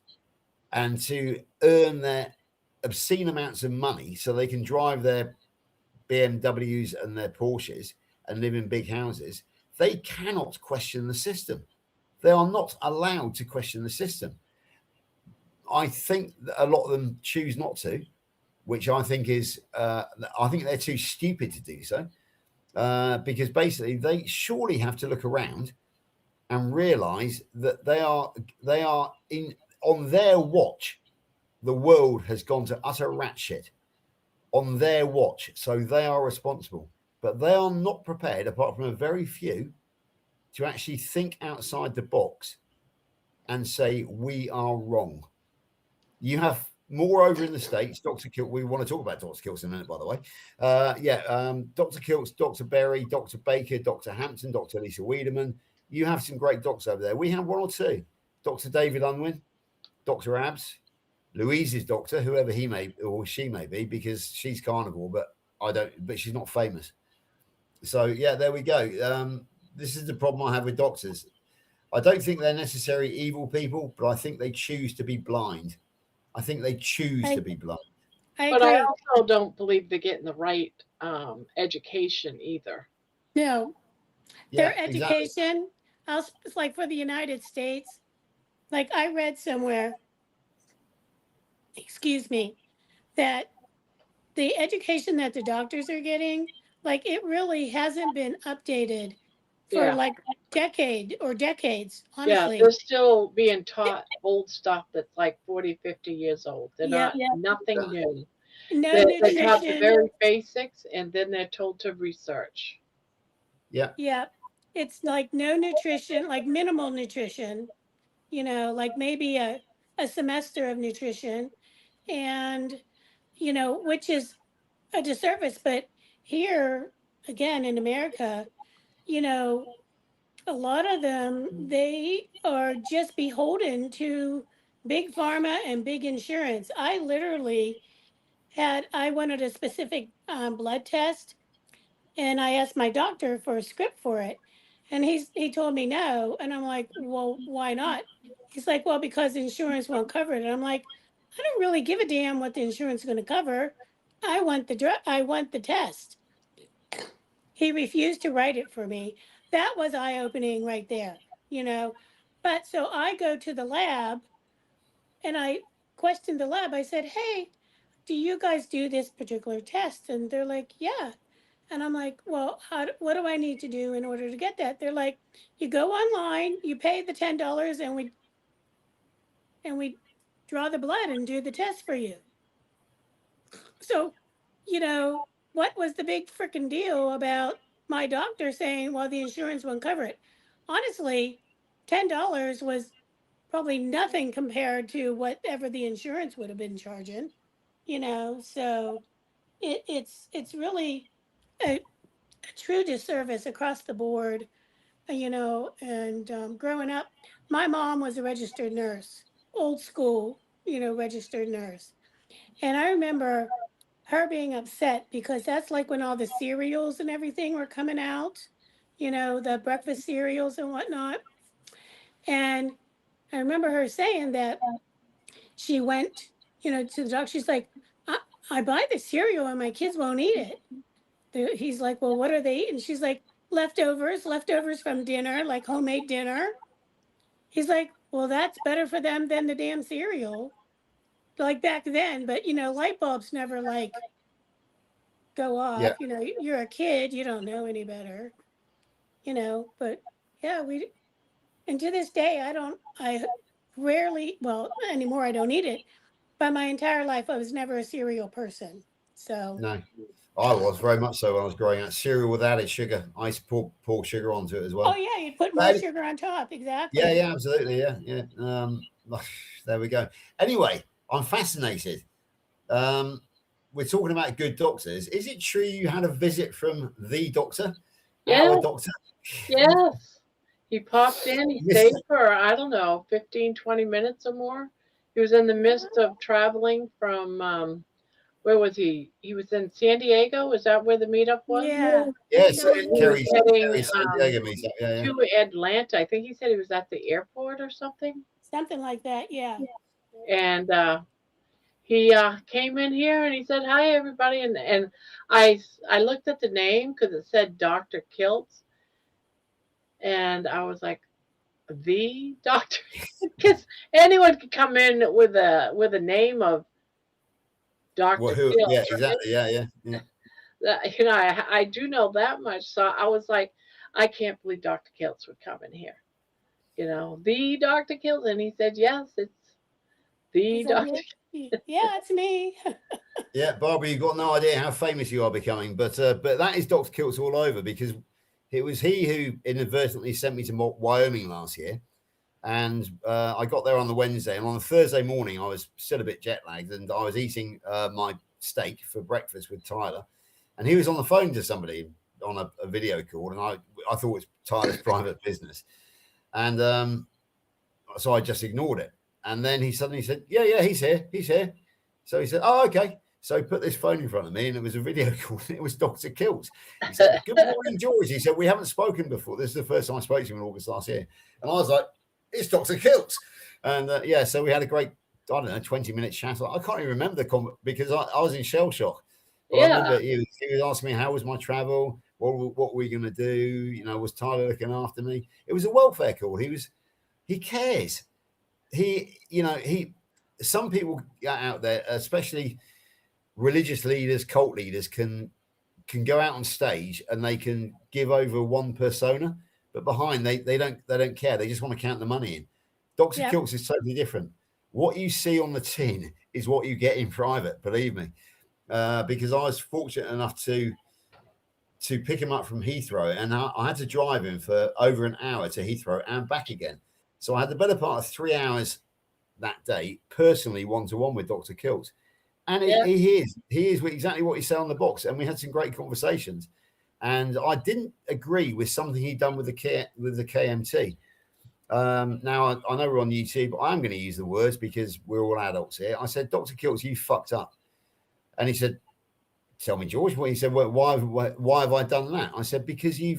and to earn their obscene amounts of money so they can drive their BMWs and their Porsches and live in big houses, they cannot question the system. They are not allowed to question the system. I think that a lot of them choose not to, which I think is, I think they're too stupid to do so, because basically they surely have to look around and realize that they are on their watch. The world has gone to utter rat shit on their watch, so they are responsible. But they are not prepared, apart from a very few, to actually think outside the box and say we are wrong. You have more over in the States. Dr. Kiltz, we want to talk about Dr. Kiltz in a minute, by the way. Dr. Kiltz, Dr. Berry, Dr. Baker, Dr. Hampton, Dr. Lisa Wiedemann. You have some great docs over there. We have one or two. Dr. David Unwin, Dr. Abs, Louise's doctor, whoever he may or she may be, because she's carnivore, but she's not famous. So yeah, there we go. This is the problem I have with doctors. I don't think they're necessarily evil people, but I think they choose to be blind. I think they choose to be blind. But I also don't believe they're getting the right education either. No. Yeah, Their education, it's like for the United States, like I read somewhere, excuse me, that the education that the doctors are getting, like it really hasn't been updated for like a decade or decades, honestly. Yeah, they're still being taught old stuff that's like 40, 50 years old. They're nothing new. No They nutrition. have the very basics, and then they're told to research. Yeah. Yeah. It's like no nutrition, like minimal nutrition, like maybe a semester of nutrition, and, which is a disservice. But here, again, in America, a lot of them, they are just beholden to big pharma and big insurance. I literally I wanted a specific blood test, and I asked my doctor for a script for it. And he told me no. And I'm like, well, why not? He's like, well, because insurance won't cover it. And I'm like, I don't really give a damn what the insurance is going to cover. I want the test. He refused to write it for me. That was eye-opening right there, But so I go to the lab and I questioned the lab. I said, hey, do you guys do this particular test? And they're like, yeah. And I'm like, well, what do I need to do in order to get that? They're like, you go online, you pay the $10, and we draw the blood and do the test for you. So, what was the big freaking deal about my doctor saying, well, the insurance won't cover it? Honestly, $10 was probably nothing compared to whatever the insurance would have been charging, so it's really a true disservice across the board, and growing up, my mom was a registered nurse, old school, registered nurse. And I remember her being upset because that's like when all the cereals and everything were coming out, the breakfast cereals and whatnot. And I remember her saying that she went, to the doctor. She's like, I buy the cereal and my kids won't eat it. He's like, well, what are they eating? She's like, leftovers from dinner, like homemade dinner. He's like, well, that's better for them than the damn cereal. Like back then, but light bulbs never like go off. Yeah. You're a kid, you don't know any better. But yeah, and to this day I rarely, well, anymore I don't eat it. But my entire life I was never a cereal person. So No. I was very much so when I was growing up. Cereal with added sugar. I used to pour sugar onto it as well. Oh yeah, you'd put more sugar on top, exactly. Yeah, absolutely. Yeah. There we go. Anyway, I'm fascinated. We're talking about good doctors. Is it true you had a visit from the doctor? Yeah. Our doctor? Yes. He popped in. He stayed for, I don't know, 15, 20 minutes or more. He was in the midst of traveling from where was he? He was in San Diego. Is that where the meetup was? Yeah. Yeah, He so was Kerry's heading San Diego meetup. Yeah, yeah. to Atlanta. I think he said he was at the airport or something. Something like that. Yeah. And he came in here and he said, "Hi, everybody." And I looked at the name because it said Dr. Kilts, and I was like, the doctor, because anyone could come in with a name of Dr. Well, who? Kilts, Yeah, right? exactly. Yeah. You know, I do know that much. So I was like, I can't believe Dr. Kilts would come in here. You know, the Dr. Kilts, and he said, yes, it's the Is that Dr. you? Yeah, it's me. Yeah, Barbara, you've got no idea how famous you are becoming, but that is Dr. Kilts all over, because it was he who inadvertently sent me to Wyoming last year, and I got there on the Wednesday, and on the Thursday morning I was still a bit jet lagged, and I was eating my steak for breakfast with Tyler, and he was on the phone to somebody on a video call, and I thought it was Tyler's private business, and so I just ignored it, and then he suddenly said, yeah, he's here. So he said, oh, okay. So he put this phone in front of me, and it was a video call. It was Dr. Kilts. He said, good morning, George. He said, we haven't spoken before. This is the first time I spoke to him in August last year. And I was like, it's Dr. Kilts. And yeah, so we had a great, 20-minute chat. I can't even remember because I was in shell shock. But I remember he was asking me, how was my travel? What were we going to do? You know, was Tyler looking after me? It was a welfare call. He cares. Some people out there, especially religious leaders, cult leaders, can go out on stage and they can give over one persona, but behind they don't care. They just want to count the money in. Dr. Kilts is totally different. What you see on the tin is what you get in private, believe me. Because I was fortunate enough to pick him up from Heathrow, and I had to drive him for over an hour to Heathrow and back again. So I had the better part of 3 hours that day, personally, one-to-one with Dr. Kilts. And he is exactly what he said on the box. And we had some great conversations. And I didn't agree with something he'd done with the KMT. Now, I know we're on YouTube, but I'm going to use the words because we're all adults here. I said, Dr. Kilts, you fucked up. And he said, tell me, George. Well, he said, well, why have I done that? I said, because you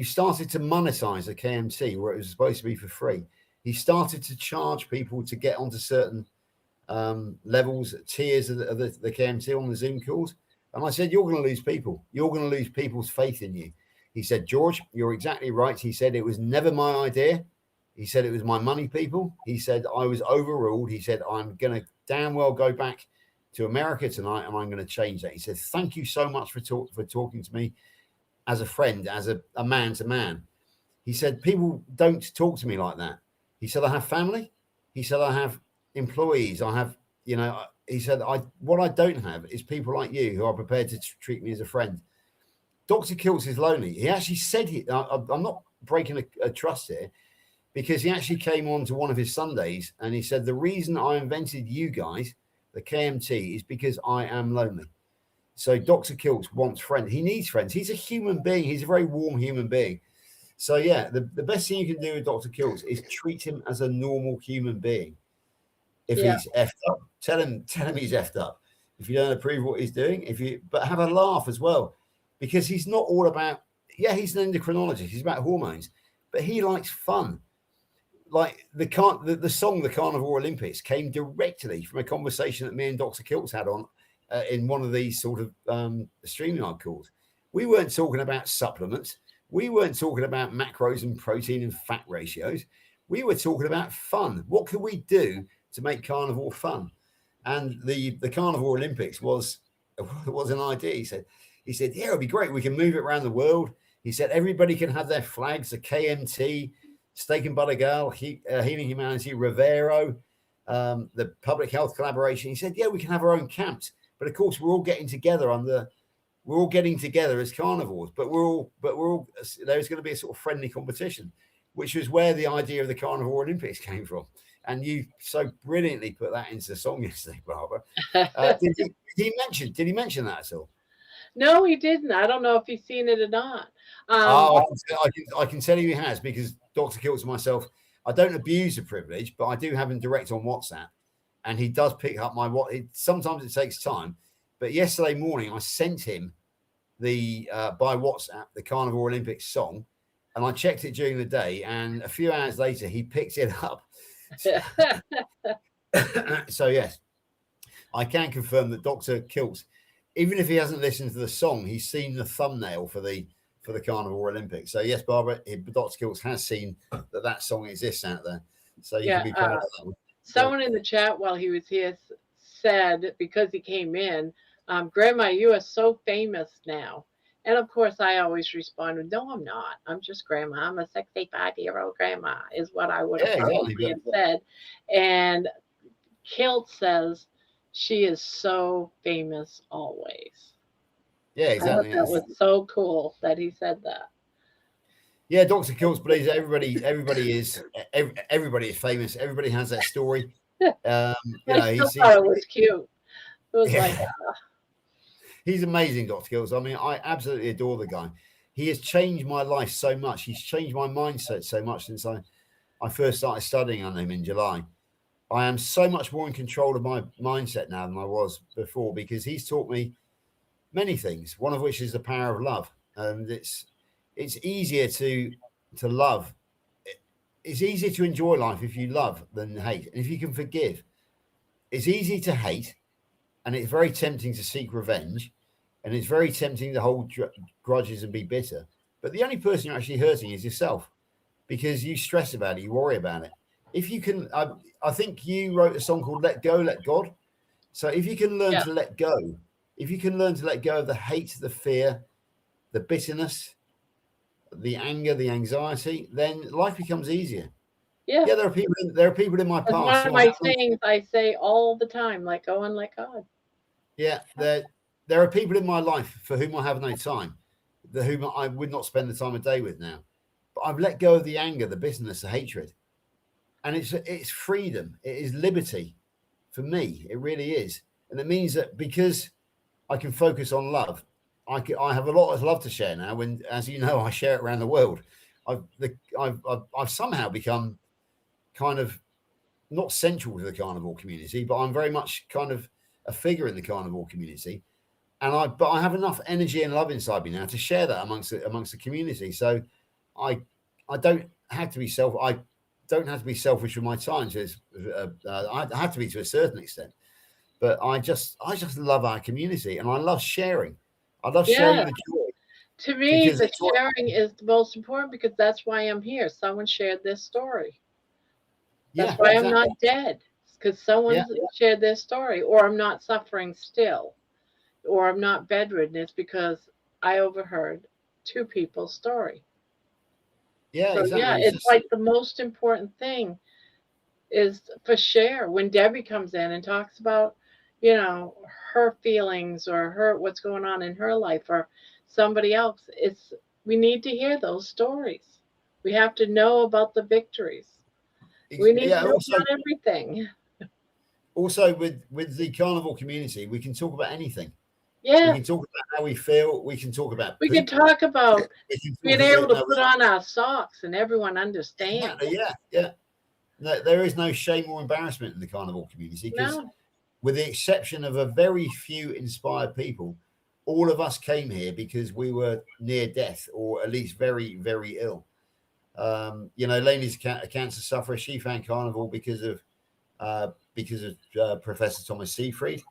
started to monetize the KMT where it was supposed to be for free. He started to charge people to get onto certain levels, tiers of the KMT on the Zoom calls. And I said, you're going to lose people. You're going to lose people's faith in you. He said, George, you're exactly right. He said, it was never my idea. He said, it was my money, people. He said, I was overruled. He said, I'm going to damn well go back to America tonight and I'm going to change that. He said, thank you so much for talking to me as a friend, as a man to man. He said, people don't talk to me like that. He said, I have family. He said, I have employees. I have, he said, what I don't have is people like you who are prepared to treat me as a friend. Dr. Kilts is lonely. He actually said I'm not breaking a trust here, because he actually came on to one of his Sundays and he said, the reason I invented you guys, the KMT, is because I am lonely. So Dr. Kilts wants friends. He needs friends. He's a human being. He's a very warm human being. So yeah, the best thing you can do with Dr. Kilts is treat him as a normal human being. If he's effed up, tell him he's effed up. If you don't approve of what he's doing, but have a laugh as well, because he's not all about, he's an endocrinologist. He's about hormones, but he likes fun. Like the song, the Carnivore Olympics, came directly from a conversation that me and Dr. Kilts had on in one of these sort of StreamYard calls. We weren't talking about supplements. We weren't talking about macros and protein and fat ratios. We were talking about fun. What could we do to make carnivore fun? And the Carnivore Olympics was an idea. He said, yeah, it'll be great. We can move it around the world. He said, everybody can have their flags, the KMT, Steak and Butter Girl, Healing Humanity, Rivero, the Public Health Collaboration. He said, yeah, we can have our own camps. But of course, we're all getting together as carnivores, but there's going to be a sort of friendly competition, which was where the idea of the Carnivore Olympics came from. And you so brilliantly put that into the song yesterday, Barbara. Did he mention that at all? No, he didn't. I don't know if he's seen it or not. I can tell you he has, because Dr. Kilts and myself, I don't abuse the privilege, but I do have him direct on WhatsApp, and he does pick up my sometimes it takes time, But yesterday morning, I sent him the by WhatsApp the Carnivore Olympics song, and I checked it during the day, and a few hours later he picked it up. So yes, I can confirm that Dr. Kiltz, even if he hasn't listened to the song, he's seen the thumbnail for the Carnivore Olympics. So yes, Barbara, Dr. Kiltz has seen that song exists out there. So you can be proud of that one. Someone in the chat while he was here said, because he came in, Grandma, you are so famous now. And of course, I always responded, no, I'm not. I'm just Grandma. I'm a 65-year-old grandma, is what I would have probably have said. And Kilt says she is so famous always. Yeah, exactly. That was so cool that he said that. Yeah, Dr. Kiltz believes everybody is famous. Everybody has that story. You know, I thought it was cute. It was like, he's amazing, Dr. Kiltz. I mean, I absolutely adore the guy. He has changed my life so much. He's changed my mindset so much since I first started studying under him in July. I am so much more in control of my mindset now than I was before, because he's taught me many things, one of which is the power of love. And it's easier to love. It's easier to enjoy life if you love than hate. And if you can forgive, it's easy to hate, and it's very tempting to seek revenge, and it's very tempting to hold grudges and be bitter. But the only person you're actually hurting is yourself, because you stress about it, you worry about it. If you can, I think you wrote a song called Let Go, Let God. So if you can learn to let go, if you can learn to let go of the hate, the fear, the bitterness, the anger, the anxiety, then life becomes easier. Yeah, there are people in my past. One of my sayings I say all the time, let go and let God. Yeah, there are people in my life for whom I have no time, whom I would not spend the time of day with now. But I've let go of the anger, the bitterness, the hatred, and it's freedom. It is liberty for me. It really is, and it means that because I can focus on love, I have a lot of love to share now. When, as you know, I share it around the world. I've somehow become kind of not central to the carnivore community, but I'm very much kind of a figure in the carnivore community. But I have enough energy and love inside me now to share that amongst the community. So I don't have to be selfish with my time. So I have to be to a certain extent, but I just love our community, and I love sharing. I love sharing the joy. To me, the sharing is the most important, because that's why I'm here. Someone shared this story. That's why I'm not dead, because someone shared their story, or I'm not suffering still, or I'm not bedridden. It's because I overheard two people's story. Yeah, so, exactly. Yeah, it's like the most important thing is for share. When Debbie comes in and talks about, you know, her feelings or what's going on in her life, or somebody else, we need to hear those stories. We have to know about the victories. We need to know about everything. Also, with the carnivore community, we can talk about anything. Yeah. We can talk about how we feel. We can talk about We can talk about being able to put on our socks and everyone understands. Yeah. No, there is no shame or embarrassment in the carnivore community, because with the exception of a very few inspired people, all of us came here because we were near death, or at least very, very ill. You know, Lainey's a cancer sufferer. She found carnivore because of Professor Thomas Seyfried.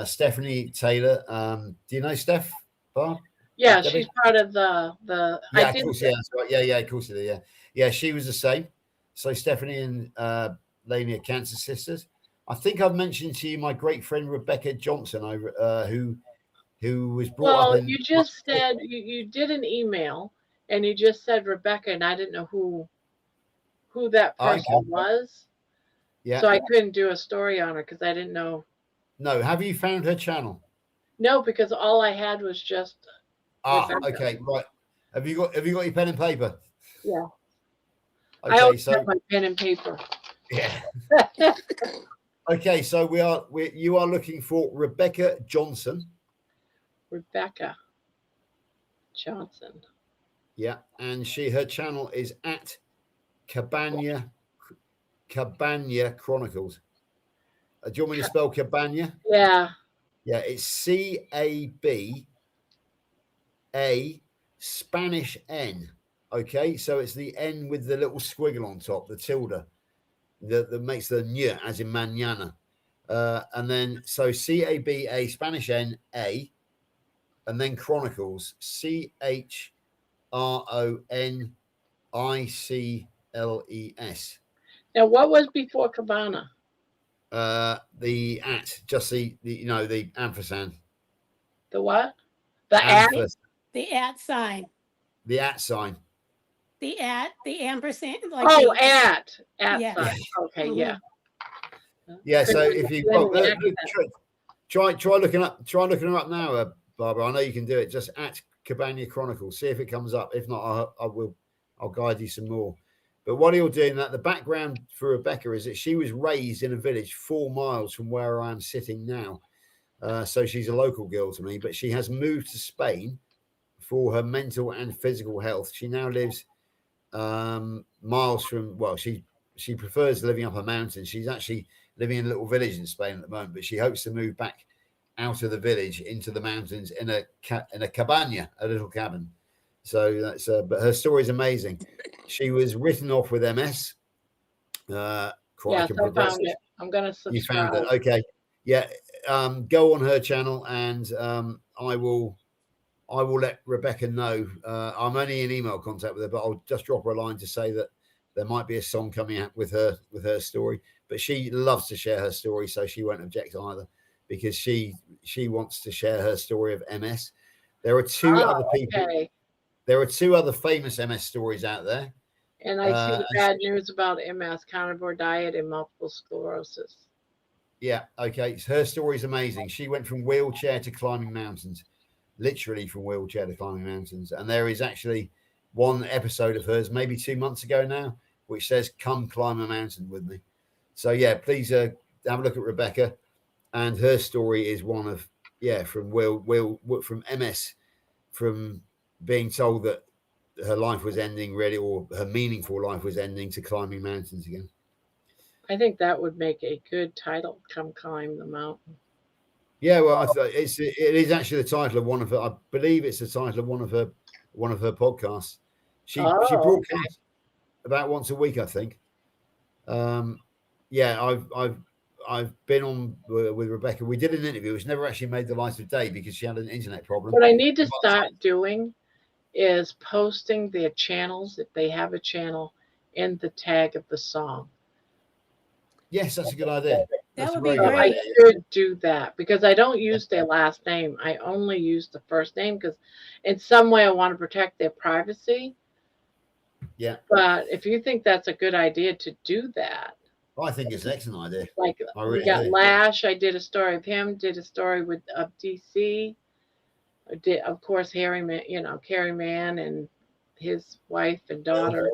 Stephanie Taylor. Do you know Steph? Barb? Yeah, she's part of the. Yeah, of course. Yeah, that's right. Yeah, of course. Yeah, she was the same. So Stephanie and Lainey are cancer sisters. I think I've mentioned to you my great friend Rebecca Johnson, who was brought up in. You just said you did an email, and you just said Rebecca, and I didn't know who that person was. Yeah. So I couldn't do a story on her because I didn't know. No, have you found her channel? No, because all I had was just. Rebecca. Okay, right. Have you got your pen and paper? Yeah. Okay, I always have my pen and paper. Yeah. Okay, so you are looking for Rebecca Johnson. Rebecca Johnson. Yeah, and her channel is at Cabana Chronicles. Do you want me to spell Cabana? Yeah. Yeah, it's CABA Spanish N. Okay, so it's the N with the little squiggle on top, the tilde, that makes the ñ, as in mañana. And then so CABA Spanish N A, and then Chronicles CHRONICLES. Now, what was before Cabana? The at, just the the ampersand. The what? The at? The at sign. The at sign. The ampersand. Like Oh, the, at Yeah. sign. Okay, yeah. Yeah. So if you try looking her up now, Barbara. I know you can do it. Just at Cabana Chronicles. See if it comes up. If not, I'll guide you some more. But what he'll do in that, the background for Rebecca is that she was raised in a village 4 miles from where I am sitting now. So she's a local girl to me, but she has moved to Spain for her mental and physical health. She now lives miles from, well, she prefers living up a mountain. She's actually living in a little village in Spain at the moment, but she hopes to move back out of the village into the mountains in a cabana, a little cabin. So that's but her story is amazing. She was written off with MS. Yes, I found it. I'm gonna subscribe. You found it, okay? Yeah, go on her channel, and I will let Rebecca know. I'm only in email contact with her, but I'll just drop her a line to say that there might be a song coming out with her story. But she loves to share her story, so she won't object either, because she wants to share her story of MS. There are two other people. Okay. There are 2 other famous MS stories out there. And I see the bad news about MS, carnivore diet, and multiple sclerosis. Yeah, okay. Her story is amazing. She went from wheelchair to climbing mountains, literally from wheelchair to climbing mountains. And there is actually one episode of hers, maybe 2 months ago now, which says, "Come climb a mountain with me." So yeah, please have a look at Rebecca, and her story is one of from from MS, from being told that her life was ending, really, or her meaningful life was ending, to climbing mountains again. I think that would make a good title. Come climb the mountain. Yeah, well, it is actually the title of one of her. I believe it's the title of one of her podcasts. She broadcasts about once a week, I think. Yeah, I've been on with Rebecca. We did an interview which never actually made the light of day because she had an internet problem. What I need to start doing is posting their channels, if they have a channel, in the tag of the song. Yes, that's a good idea. That would be great. I should do that, because I don't use their last name. I only use the first name, because in some way I want to protect their privacy. Yeah. But if you think that's a good idea to do that. I think it's an excellent idea. Like we got Lash. I did a story of him, did a story with DC. I did, of course, Carrie Man and his wife and daughter.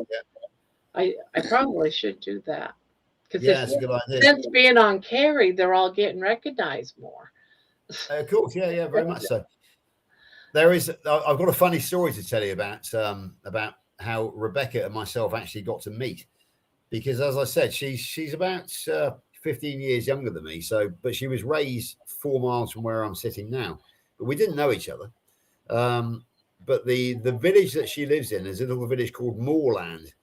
I probably should do that. Because that's a good idea. Since being on Carrie, they're all getting recognized more. Of course, yeah, very much so. There is. I've got a funny story to tell you about how Rebecca and myself actually got to meet. Because, as I said, she's about 15 years younger than me. But she was raised 4 miles from where I'm sitting now. But we didn't know each other. But the village that she lives in is a little village called Moorland,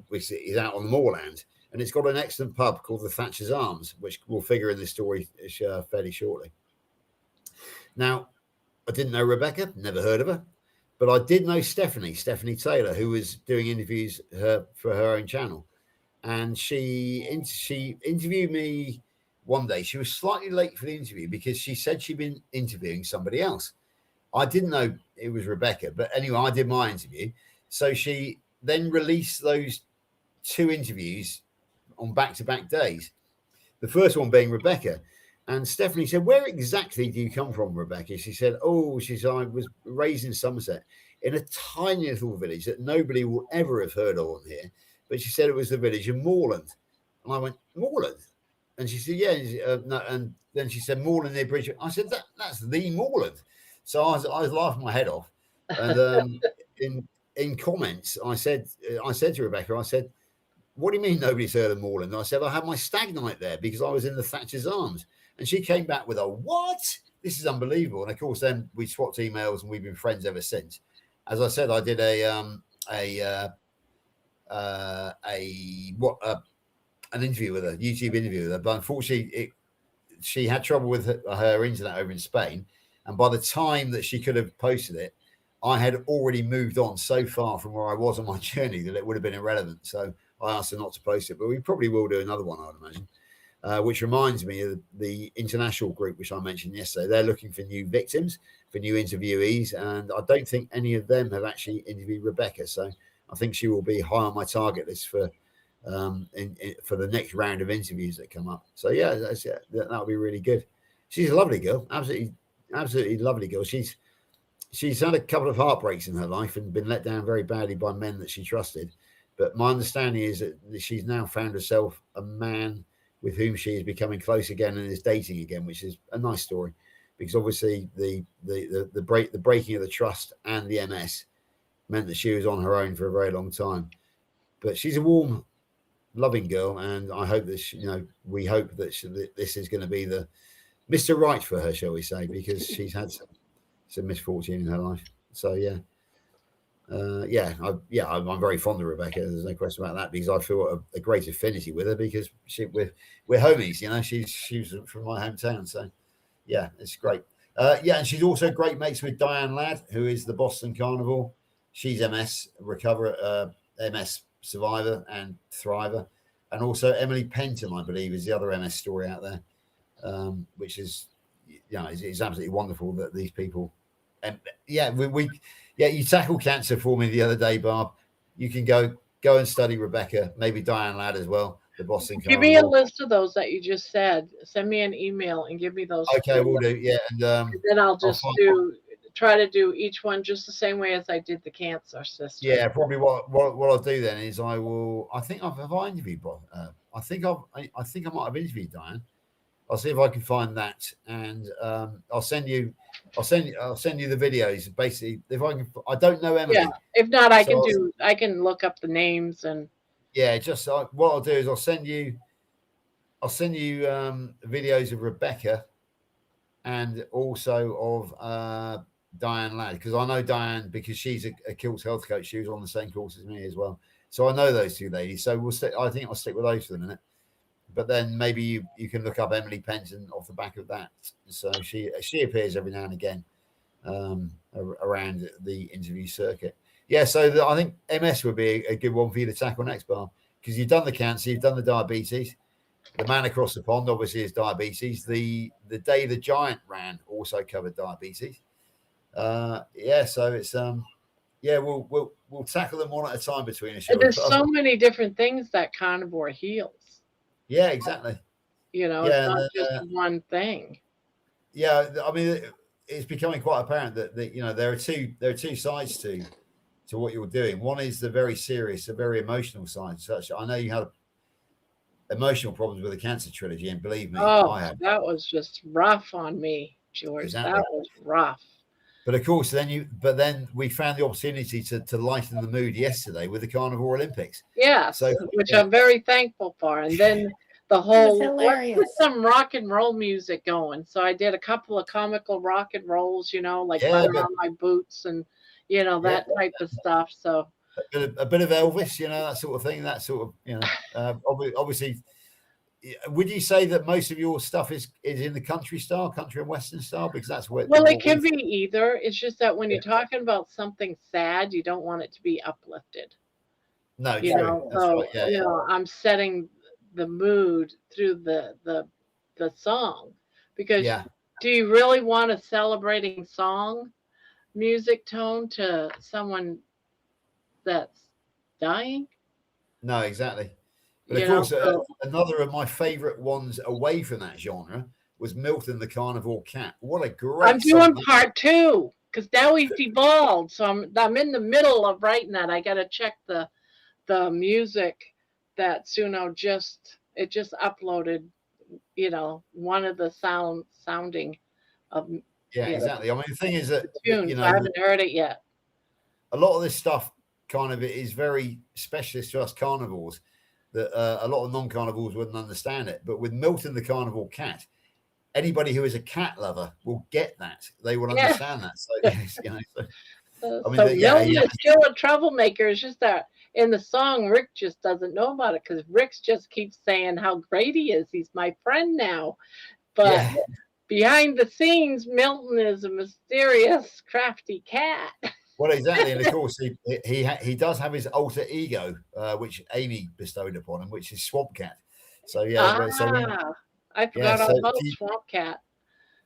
which is out on the moorland. And it's got an excellent pub called the Thatcher's Arms, which will figure in this story fairly shortly. Now, I didn't know Rebecca, never heard of her. But I did know Stephanie Taylor, who was doing interviews for her own channel. And she interviewed me one day. She was slightly late for the interview because she said she'd been interviewing somebody else. I didn't know it was Rebecca, but anyway, I did my interview. So she then released those 2 interviews on back-to-back days. The first one being Rebecca. And Stephanie said, "Where exactly do you come from, Rebecca?" She said, I was raised in Somerset in a tiny little village that nobody will ever have heard of here. But she said it was the village of Moorland. And I went, "Moorland?" And she said, "Yeah." No. And then she said, "Moorland near Bridge." I said, that's the Moorland. So I was laughing my head off. And in comments, I said to Rebecca, I said, "What do you mean nobody's heard of Moorland?" I said, "I had my stag night there because I was in the Thatcher's Arms." And she came back with a what? This is unbelievable. And of course, then we swapped emails and we've been friends ever since. As I said, I did an interview with her, YouTube interview with her, but unfortunately, she had trouble with her internet over in Spain. And by the time that she could have posted it, I had already moved on so far from where I was on my journey that it would have been irrelevant. So I asked her not to post it, but we probably will do another one, I would imagine. Which reminds me of the international group, which I mentioned yesterday. They're looking for new victims, for new interviewees, and I don't think any of them have actually interviewed Rebecca. So I think she will be high on my target list for the next round of interviews that come up. So yeah, that'll be really good. She's a lovely girl, absolutely lovely girl. She's had a couple of heartbreaks in her life and been let down very badly by men that she trusted. But my understanding is that she's now found herself a man with whom she is becoming close again and is dating again, which is a nice story, because obviously the breaking of the trust and the MS meant that she was on her own for a very long time. But she's a warm, loving girl, and I hope that we hope that this is going to be the Mr. Right for her, shall we say, because she's had some misfortune in her life. So yeah. I'm very fond of Rebecca. There's no question about that, because I feel a great affinity with her because we're homies. She's from my hometown, so yeah, it's great. And she's also great mates with Diane Ladd, who is the Boston Carnivore. She's MS survivor and thriver, and also Emily Penton, I believe, is the other MS story out there, which is it's absolutely wonderful that these people. And you tackled cancer for me the other day, Barb. You can go and study Rebecca, maybe Diane Ladd as well, the Boston Give me a Carnivore. list of those that you just said. Send me an email and give me those. Okay, we'll do. Yeah, and then I'll just try to do each one just the same way as I did the cancer sister. Yeah, probably what I'll do then is I think I've interviewed Bob. I think I might have interviewed Diane. I'll see if I can find that, and I'll send you the videos. Basically, if I can, I don't know Emily. Yeah. If not, I can look up the names and. Yeah, just what I'll do is I'll send you videos of Rebecca, and also of Diane Ladd, because I know Diane because she's a Kilts health coach. She was on the same course as me as well, so I know those two ladies. So I think I'll stick with those for the minute. But then maybe you can look up Emily Penton off the back of that. So she appears every now and again around the interview circuit. Yeah, so I think MS would be a good one for you to tackle next, Barb, because you've done the cancer, you've done the diabetes. The man across the pond obviously is diabetes. The day the giant ran also covered diabetes. So it's we'll tackle them one at a time between us. There's so many different things that Carnivore heals. Yeah, exactly. It's not just one thing. Yeah, I mean, it's becoming quite apparent that there are two sides to what you're doing. One is the very serious, the very emotional side. Such I know you had emotional problems with the cancer trilogy, and believe me, I have. That was just rough on me, George. Exactly. That was rough. But of course, then we found the opportunity to lighten the mood yesterday with the Carnivore Olympics. Yeah, which I'm very thankful for. And then the whole some rock and roll music going. So I did a couple of comical rock and rolls, like Butter on My Boots and that type of stuff. So a bit of Elvis, that sort of thing. That sort of obviously. Would you say that most of your stuff is in the country and western style? Because that's what. Well, it can be either. It's just that when you're talking about something sad, you don't want it to be uplifted. No, true. I'm setting the mood through the song, because do you really want a celebrating song music tone to someone that's dying? No, exactly. But of course, another of my favorite ones away from that genre was Milton the Carnivore Cat. What a great I'm doing part 2 because now we've devolved. So I'm in the middle of writing that. I got to check the music that Suno just uploaded. One of the sounding of. Yeah, exactly. I mean, the thing is that I haven't heard it yet. A lot of this stuff kind of is very specialist to us carnivores. That a lot of non-carnivores wouldn't understand it. But with Milton the Carnivore Cat, anybody who is a cat lover will get that. They will Yeah. understand that. So, yes, you know, I mean, So yeah, Milton yeah. is still a troublemaker. It's just that in the song, Rick just doesn't know about it because Rick just keeps saying how great he is. He's my friend now. But Yeah. behind the scenes, Milton is a mysterious, crafty cat. Well, exactly, and of course he does have his alter ego, which Amy bestowed upon him, which is Swamp Cat. So yeah, I forgot all so about Swamp Cat.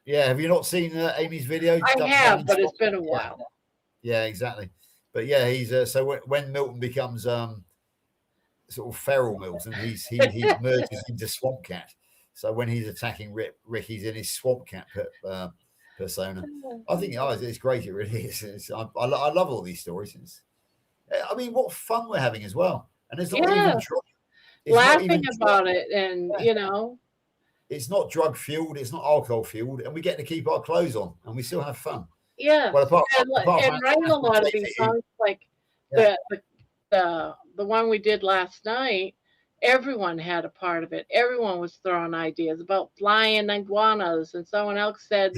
yeah. Have you not seen Amy's video? I have, but it's been a while. Yeah, exactly. But yeah, he's so when Milton becomes sort of feral Milton, he merges into Swamp Cat. So when he's attacking Rick, he's in his Swamp Cat persona. I think it's great. It really is. I love all these stories. I mean, what fun we're having as well. And it's not even laughing about it, and you know, it's not drug fueled, it's not alcohol fueled, and we get to keep our clothes on, and we still have fun. Yeah, well, apart and writing a lot of these songs, like the one we did last night. Everyone had a part of it. Everyone was throwing ideas about flying iguanas, and someone else said,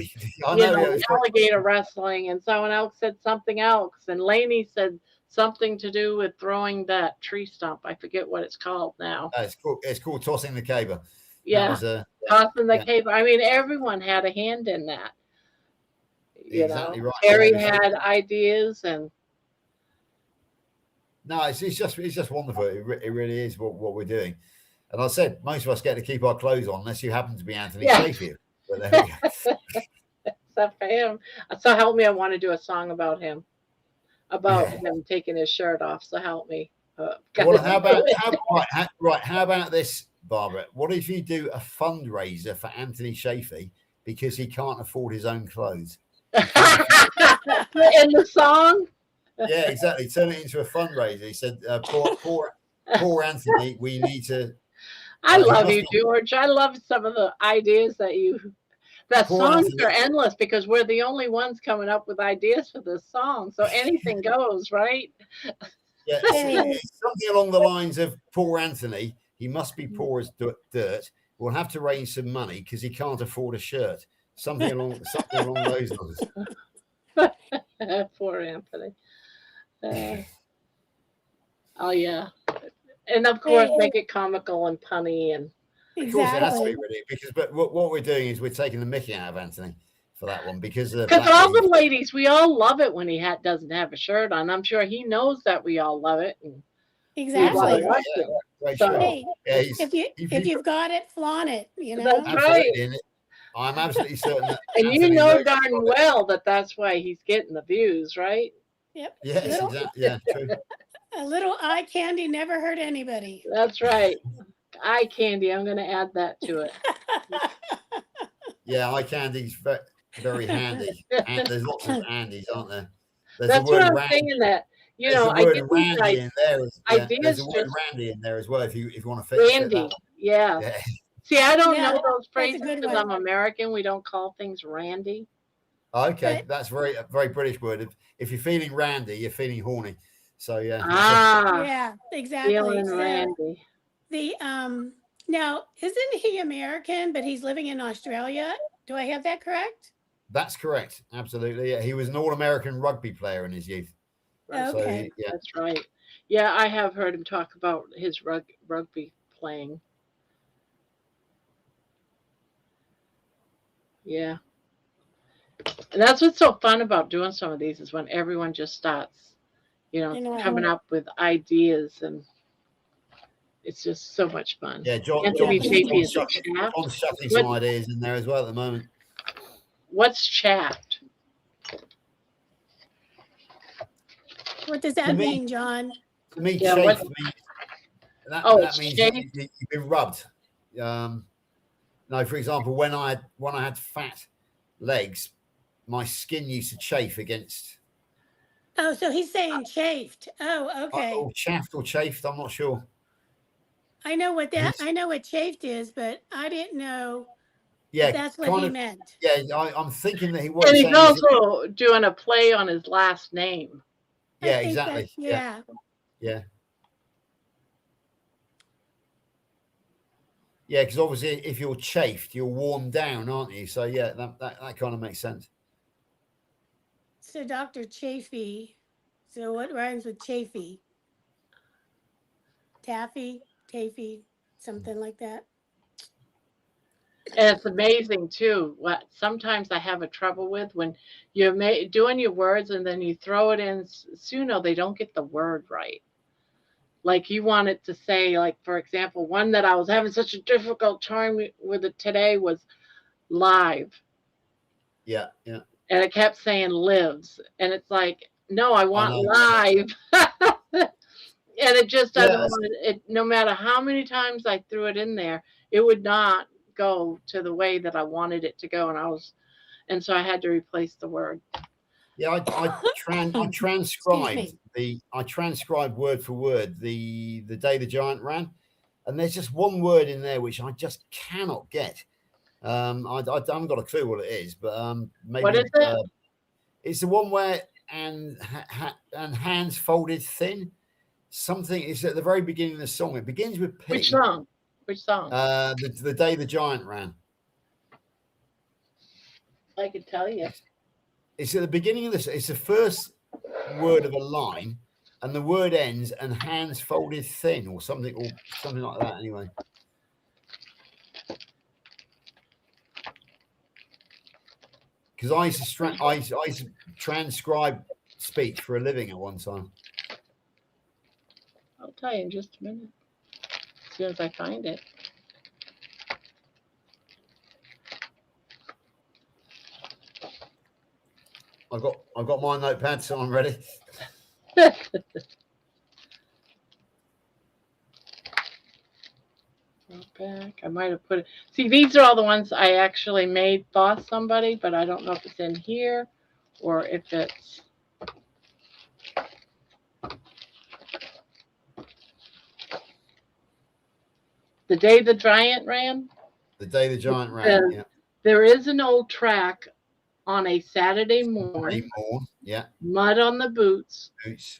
alligator wrestling, and someone else said something else, and Lainey said something to do with throwing that tree stump. I forget what it's called now. It's called tossing the caber. Yeah, tossing the caber. I mean, everyone had a hand in that. You exactly know, right. Terry had ideas, and no, it's just wonderful. It really is what we're doing. And I said most of us get to keep our clothes on unless you happen to be Anthony Sheffield. But there we go. Except for him. So help me, I want to do a song about him. About him taking his shirt off. So help me. Well, how about this, Barbara? What if you do a fundraiser for Anthony Shafee because he can't afford his own clothes? In the song? Yeah, exactly. Turn it into a fundraiser. He said, poor Anthony, we need to. I love you, George. I love some of the ideas that songs are endless because we're the only ones coming up with ideas for this song. So anything goes, right? Yeah, it's something along the lines of poor Anthony, he must be poor as dirt. We'll have to raise some money because he can't afford a shirt. Something along those lines. Poor Anthony. Oh yeah, and of course make it comical and punny and. Of course, it has to be really but what we're doing is we're taking the mickey out of Anthony for that one because all the ladies, we all love it when he doesn't have a shirt on. I'm sure he knows that we all love it. And exactly. If you've got it, flaunt it. You know. That's right. I'm absolutely certain. That and Anthony you know darn well that's why he's getting the views, right? Yep. Yes, exactly. Yeah, true. A little eye candy never hurt anybody. That's right. Eye candy. I'm going to add that to it. Yeah, eye candy's very handy. And there's lots of Andys, aren't there? That's what I'm saying. That I get these Randy in there. There's a word just Randy in there as well. If you want to fix Randy. Yeah. See, I don't know those phrases because I'm American. We don't call things Randy. Okay, that's a very British word. If you're feeling randy, you're feeling horny. So yeah. Yeah, exactly. Feeling randy. Now isn't he American, but he's living in Australia? Do I have that correct? That's correct. Absolutely. Yeah, he was an All-American rugby player in his youth. Okay, so that's right. Yeah, I have heard him talk about his rugby playing. Yeah. And that's what's so fun about doing some of these is when everyone just starts, coming up with ideas, and it's just so much fun. Yeah, John's shuffling some ideas in there as well at the moment. What's chapped? What does that mean, John? To me, chafe means that means you've been rubbed. For example, when I had fat legs, my skin used to chafe against. Oh, so he's saying chafed. Oh, okay. Or chaffed or chafed, I'm not sure. I know what chafed is, but I didn't know that's what he meant. Yeah, I'm thinking that he was. And he's also doing a play on his last name. Yeah, exactly. Yeah. Yeah, because obviously if you're chafed, you're worn down, aren't you? So yeah, that kind of makes sense. So Dr. Chafee. So what rhymes with Chafee? Taffy, Taffy, something like that. And it's amazing too. What sometimes I have a trouble with when you're doing your words and then you throw it in. Sooner they don't get the word right. Like you want it to say, like for example, one that I was having such a difficult time with it today was live, Yeah, yeah. and it kept saying lives, and it's like, no, I I want know. live. And it just Yeah, doesn't want it. No matter how many times I threw it in there, it would not go to the way that I wanted it to go, and so I had to replace the word. yeah. I Excuse transcribed word for word the day the giant ran, and there's just one word in there which I just cannot get. I haven't got a clue what it is, but maybe What is it? it's the one where and hands folded thin. Something is at the very beginning of the song. It begins with P. Which song? Which song? The day the giant ran. I could tell you. It's at the beginning of this. It's the first word of a line, and the word ends and hands folded thin, or something like that. Anyway, because I used to transcribe speech for a living at one time. I'll tell you in just a minute. As soon as I find it. I've got my notepad, so I'm ready. Back. I might have put it. See, these are all the ones I actually made for somebody, but I don't know if it's in here or if it's. The day the giant ran. The day the giant ran. Yeah. There is an old track on a Saturday morning. Yeah. Mud on the boots.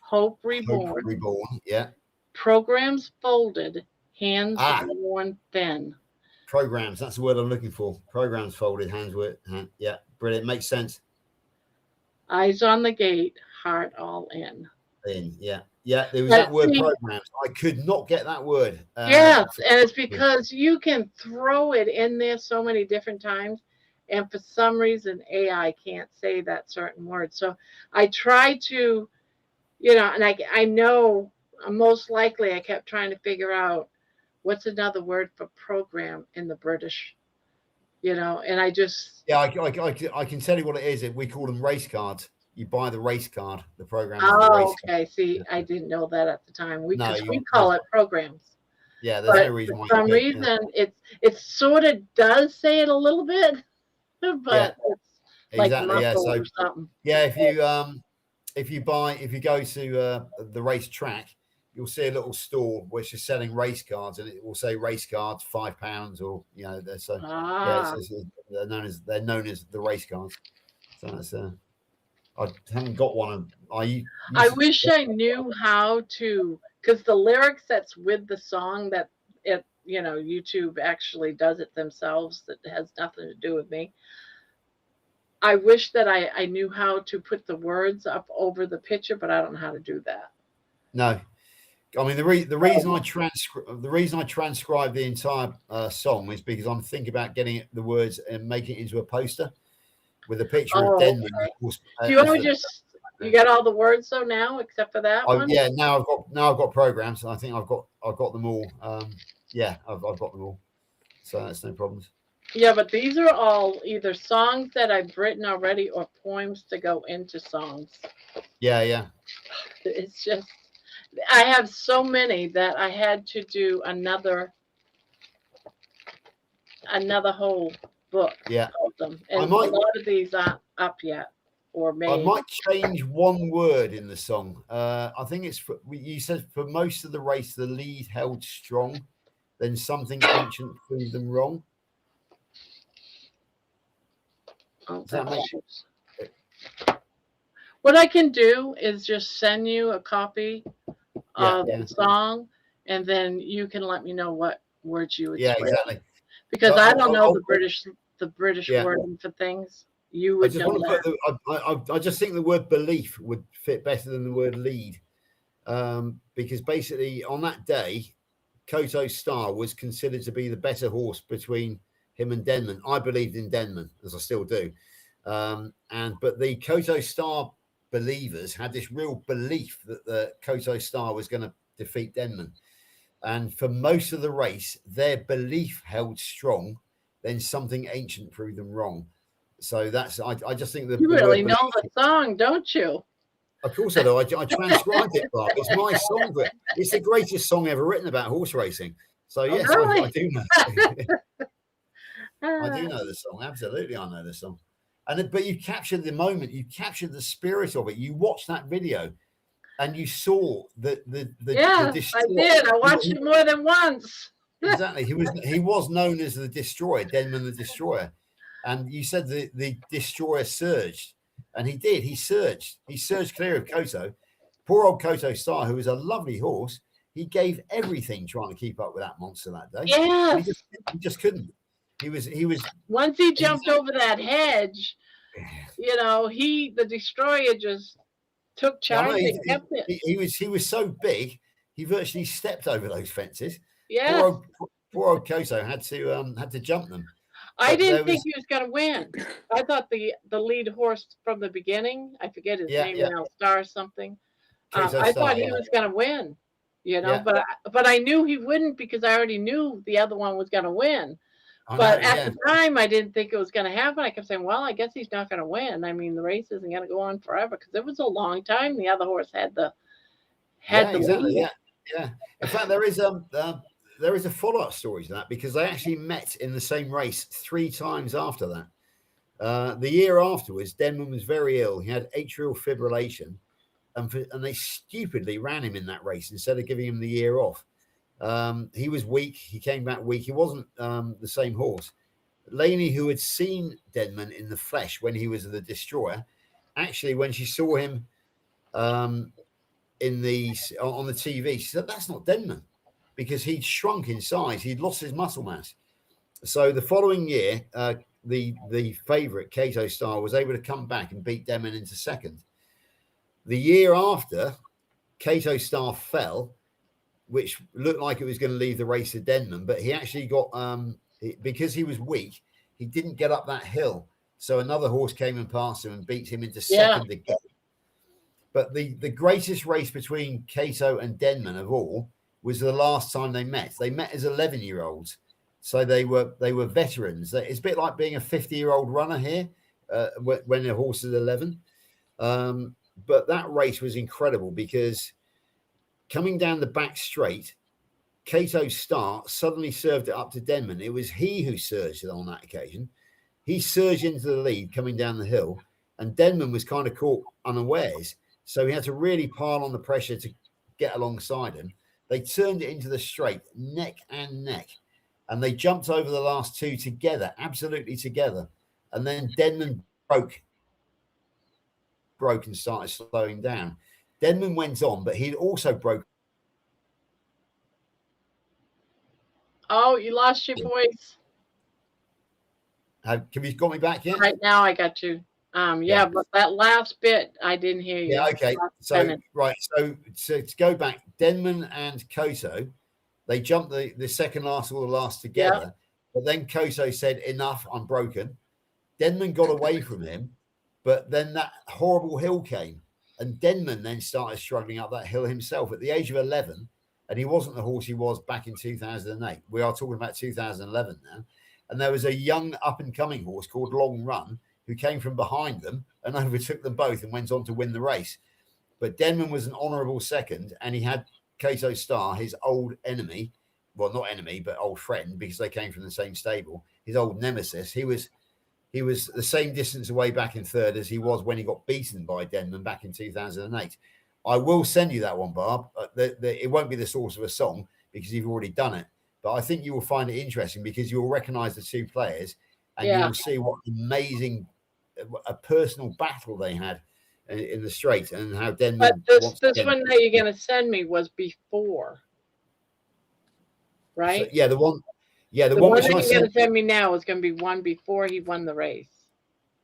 Hope reborn. Hope reborn. Yeah. Programs folded. Hands worn thin. Programs. That's the word I'm looking for. Programs folded. Hands worn. Yeah. Brilliant. Makes sense. Eyes on the gate. Heart all in. Yeah. Yeah, there was that word programs. I could not get that word. Yes, and it's because you can throw it in there so many different times, and for some reason AI can't say that certain word. So I try to, and I know most likely I kept trying to figure out what's another word for program in the British, and I just. Yeah, I can tell you what it is. We call them race cards. You buy the race card, the program. Oh, okay. See, I didn't know that at the time. We call it programs. Yeah, there's no reason why. For some reason, it sort of does say it a little bit, but it's like muscle or something. Yeah, if you go to the race track, you'll see a little stall which is selling race cards, and it will say race cards £5, or so. They're known as the race cards. So that's I haven't got one. I wish I knew how to, because the lyrics that's with the song that YouTube actually does it themselves. That has nothing to do with me. I wish that I knew how to put the words up over the picture, but I don't know how to do that. No, I mean the reason I transcribe the entire song is because I'm thinking about getting the words and making it into a poster with a picture of Denman. Okay. You got all the words though now, except for that one. Yeah, now I've got programs, and I think I've got them all. Yeah, I've got them all, so that's no problems. Yeah, but these are all either songs that I've written already or poems to go into songs. Yeah. It's just I have so many that I had to do another whole book. Yeah. Of them. And a lot of these aren't up yet or made. I might change one word in the song. I think you said for most of the race, the lead held strong, then something ancient proved them wrong. What I can do is just send you a copy of the song, and then you can let me know words you would Yeah, swear. exactly. Because So I don't know I'll- the British Yeah. wording for things. You I would just know want to that. put I just think the word belief would fit better than the word lead, because basically on that day, Koto Star was considered to be the better horse between him and Denman. I believed in Denman, as I still do, but the Koto Star believers had this real belief that the Koto Star was going to defeat Denman, and for most of the race, their belief held strong. Then something ancient proved them wrong. So that's I just think that You the really word know belief, the song, don't you? of course I do. I transcribed it, Bob. It's my song, but it's the greatest song ever written about horse racing. So yes, really? I do know. I do know the song. Absolutely, I know the song. But you captured the moment. You captured the spirit of it. You watched that video, and you saw the Yes, I did. I watched it more than once. Exactly. He was known as the Destroyer, Denman the Destroyer. And you said the Destroyer surged. And he did. He surged. He surged clear of Koto. Poor old Koto Star, who was a lovely horse, he gave everything trying to keep up with that monster that day. Yeah. He just couldn't. He was once he jumped over that hedge, you know, the Destroyer just took charge and kept it. He was so big, he virtually stepped over those fences. Yeah. Poor old Koto had to jump them. I didn't think he was going to win. I thought the lead horse from the beginning, I forget his name now, Star something. I thought he was going to win, you know, but I knew he wouldn't because I already knew the other one was going to win. But at the time, I didn't think it was going to happen. I kept saying, well, I guess he's not going to win. I mean, the race isn't going to go on forever because it was a long time. The other horse had the exactly. lead. Yeah. In fact, there is a follow-up story to that because they actually met in the same race 3 times after that. The year afterwards, Denman was very ill. He had atrial fibrillation, and they stupidly ran him in that race instead of giving him the year off. He was weak. He came back weak. He wasn't the same horse. Lainey, who had seen Denman in the flesh when he was the Destroyer, actually, when she saw him on the TV, she said, "That's not Denman," because he'd shrunk in size. He'd lost his muscle mass. So the following year, the favourite, Kato Star, was able to come back and beat Denman into second. The year after, Kato Star fell, which looked like it was going to leave the race to Denman, but he actually got, because he was weak, he didn't get up that hill. So another horse came and passed him and beat him into second again. But the greatest race between Kato and Denman of all was the last time they met. They met as 11-year-olds. So they were veterans. It's a bit like being a 50-year-old runner here when a horse is 11. But that race was incredible because coming down the back straight, Kato Star suddenly served it up to Denman. It was he who surged on that occasion. He surged into the lead coming down the hill, and Denman was kind of caught unawares. So he had to really pile on the pressure to get alongside him. They turned it into the straight, neck and neck, and they jumped over the last 2 together, absolutely together. And then Denman broke and started slowing down. Denman went on, but he'd also broken. Oh, you lost your voice. Have you got me back yet? Right now I got you. But that last bit I didn't hear you. Yeah, okay. So to go back, Denman and Koto, they jumped the second last or the last together. But then Koto said, "Enough, I'm broken." Denman got away from him, but then that horrible hill came, and Denman then started struggling up that hill himself at the age of 11, and he wasn't the horse he was back in 2008. We are talking about 2011 now, and there was a young up-and-coming horse called Long Run who came from behind them and overtook them both and went on to win the race. But Denman was an honourable second, and he had Kato Star, his old enemy, well, not enemy, but old friend, because they came from the same stable, his old nemesis. He was the same distance away back in third as he was when he got beaten by Denman back in 2008. I will send you that one, Barb. It won't be the source of a song because you've already done it. But I think you will find it interesting because you'll recognise the 2 players and you will see what amazing a personal battle they had in the straight and how Denman. But this one that you're going to send me was before. right? So, yeah, the one The one one which that I you're going sent. to send me now is going to be one before he won the race.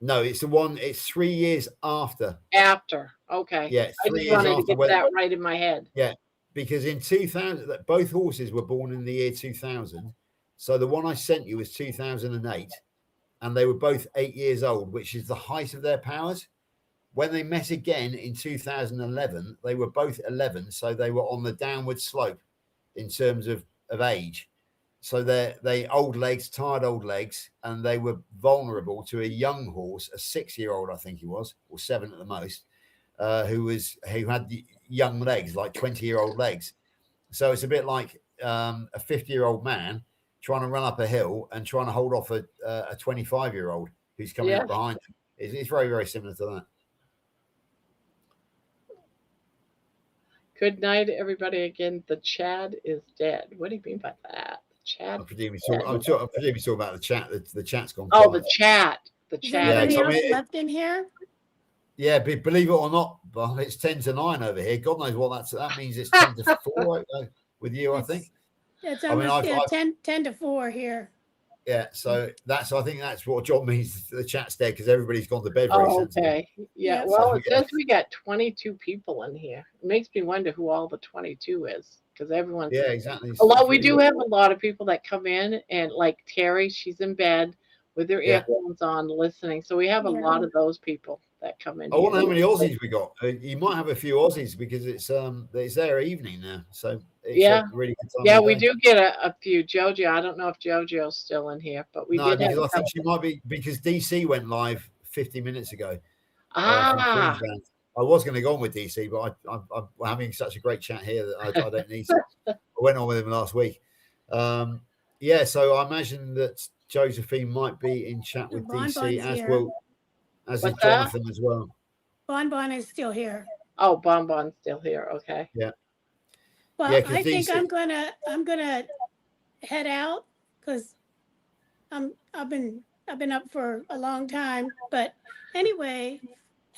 No, it's the one. It's 3 years after. After, okay. Yeah, I 3 just years wanted to after. get that right in my head. Yeah, because in 2000, both horses were born in the year 2000. So the one I sent you was 2008, and they were both 8 years old, which is the height of their powers. When they met again in 2011, they were both 11, so they were on the downward slope in terms of age. So they old legs, tired old legs, and they were vulnerable to a young horse, a 6-year-old, I think he was, or 7 at the most, who had young legs, like 20-year-old legs. So it's a bit like a 50-year-old man trying to run up a hill and trying to hold off a 25-year-old who's coming up behind him. It's very, very similar to that. Good night, everybody. Again, the Chad is dead. What do you mean by that? Chad. I'm presuming you're talking about the chat. The chat's gone. Oh, quiet. the chat. The Is chat. anybody Yeah, else left in here? Yeah, believe it or not, but it's 10 to 9 over here. God knows what that means. It's 10 to 4 with you, I think. It's almost 10 to 4 here. Yeah, so I think that's what John means. The chat's dead because everybody's gone to bed very sensible. Okay. Yeah. Yep. Well, So, it says we got 22 people in here. It makes me wonder who all the 22 is, because everyone's. Yeah, exactly. We do have a lot of people that come in, and like Terry, she's in bed with her earphones on listening. So we have a lot of those people that come in. I wonder how many Aussies we got. You might have a few Aussies because it's their evening now. So it's a really good time. Yeah, we do get a few. Jojo, I don't know if Jojo's still in here, but we did because have I think she might be, because DC went live 50 minutes ago. Ah. From Queensland. I was going to go on with DC, but I'm having such a great chat here that I don't need to. I went on with him last week. Yeah, so I imagine that Josephine might be in chat with DC as is Jonathan as well. Bon is still here. Oh, Bon's still here. Okay. Yeah. Well, I think I'm gonna head out because I've been up for a long time. But anyway,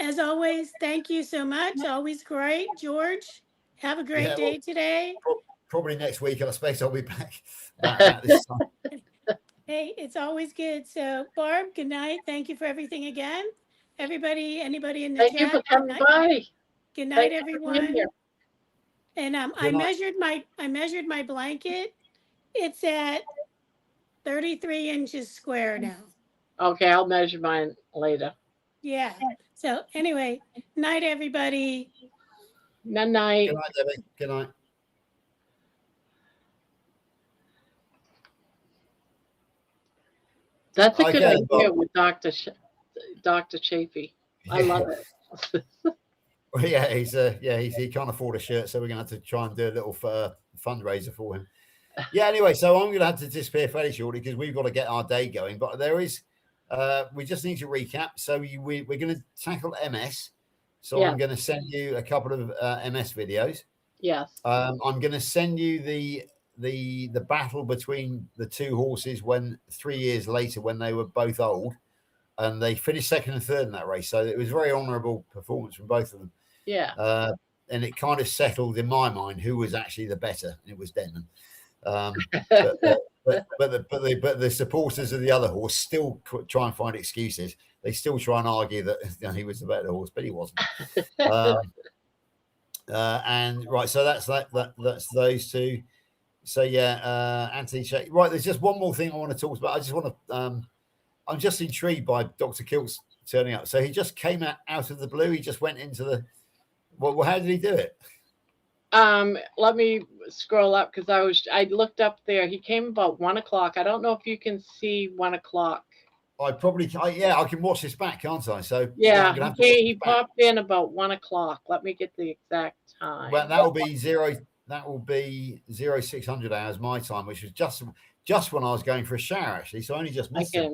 as always, thank you so much. Always great, George. Have a great day today. Probably next week, I expect I'll be back this time. Hey, it's always good. So, Barb, good night. Thank you for everything again. Everybody, anybody in the chat. Thank you for coming by. Good night, everyone. And I measured my blanket. It's at 33 inches square now. Okay, I'll measure mine later. Yeah. So anyway, night, everybody. Night, night. Good night, Debbie. Good night. That's a good idea with Dr. Chafee. I love it. Well, yeah, he can't afford a shirt, so we're gonna have to try and do a little fundraiser for him. Yeah, anyway, so I'm gonna have to disappear fairly shortly because we've got to get our day going. But there is, we just need to recap. So we're gonna tackle MS. So I'm gonna send you a couple of MS videos. Yes. I'm gonna send you the battle between the two horses 3 years later when they were both old, and they finished second and third in that race. So it was a very honourable performance from both of them. Yeah. And it kind of settled in my mind who was actually the better. It was Denman. But the supporters of the other horse still try and find excuses. They still try and argue that he was the better horse, but he wasn't. And right, so that's those two. So yeah, Anthony. Right, there's just one more thing I want to talk about. I just want to. I'm just intrigued by Dr. Kilt's turning up. So he just came out of the blue. He just went into the. Well, how did he do it? Let me scroll up because I looked up there. He came about 1 o'clock. I don't know if you can see 1 o'clock. I can watch this back, can't I? So yeah, he popped in about 1 o'clock. Let me get the exact time. Well, that will be 0600 hours my time, which was just when I was going for a shower, actually. So I only just missed it.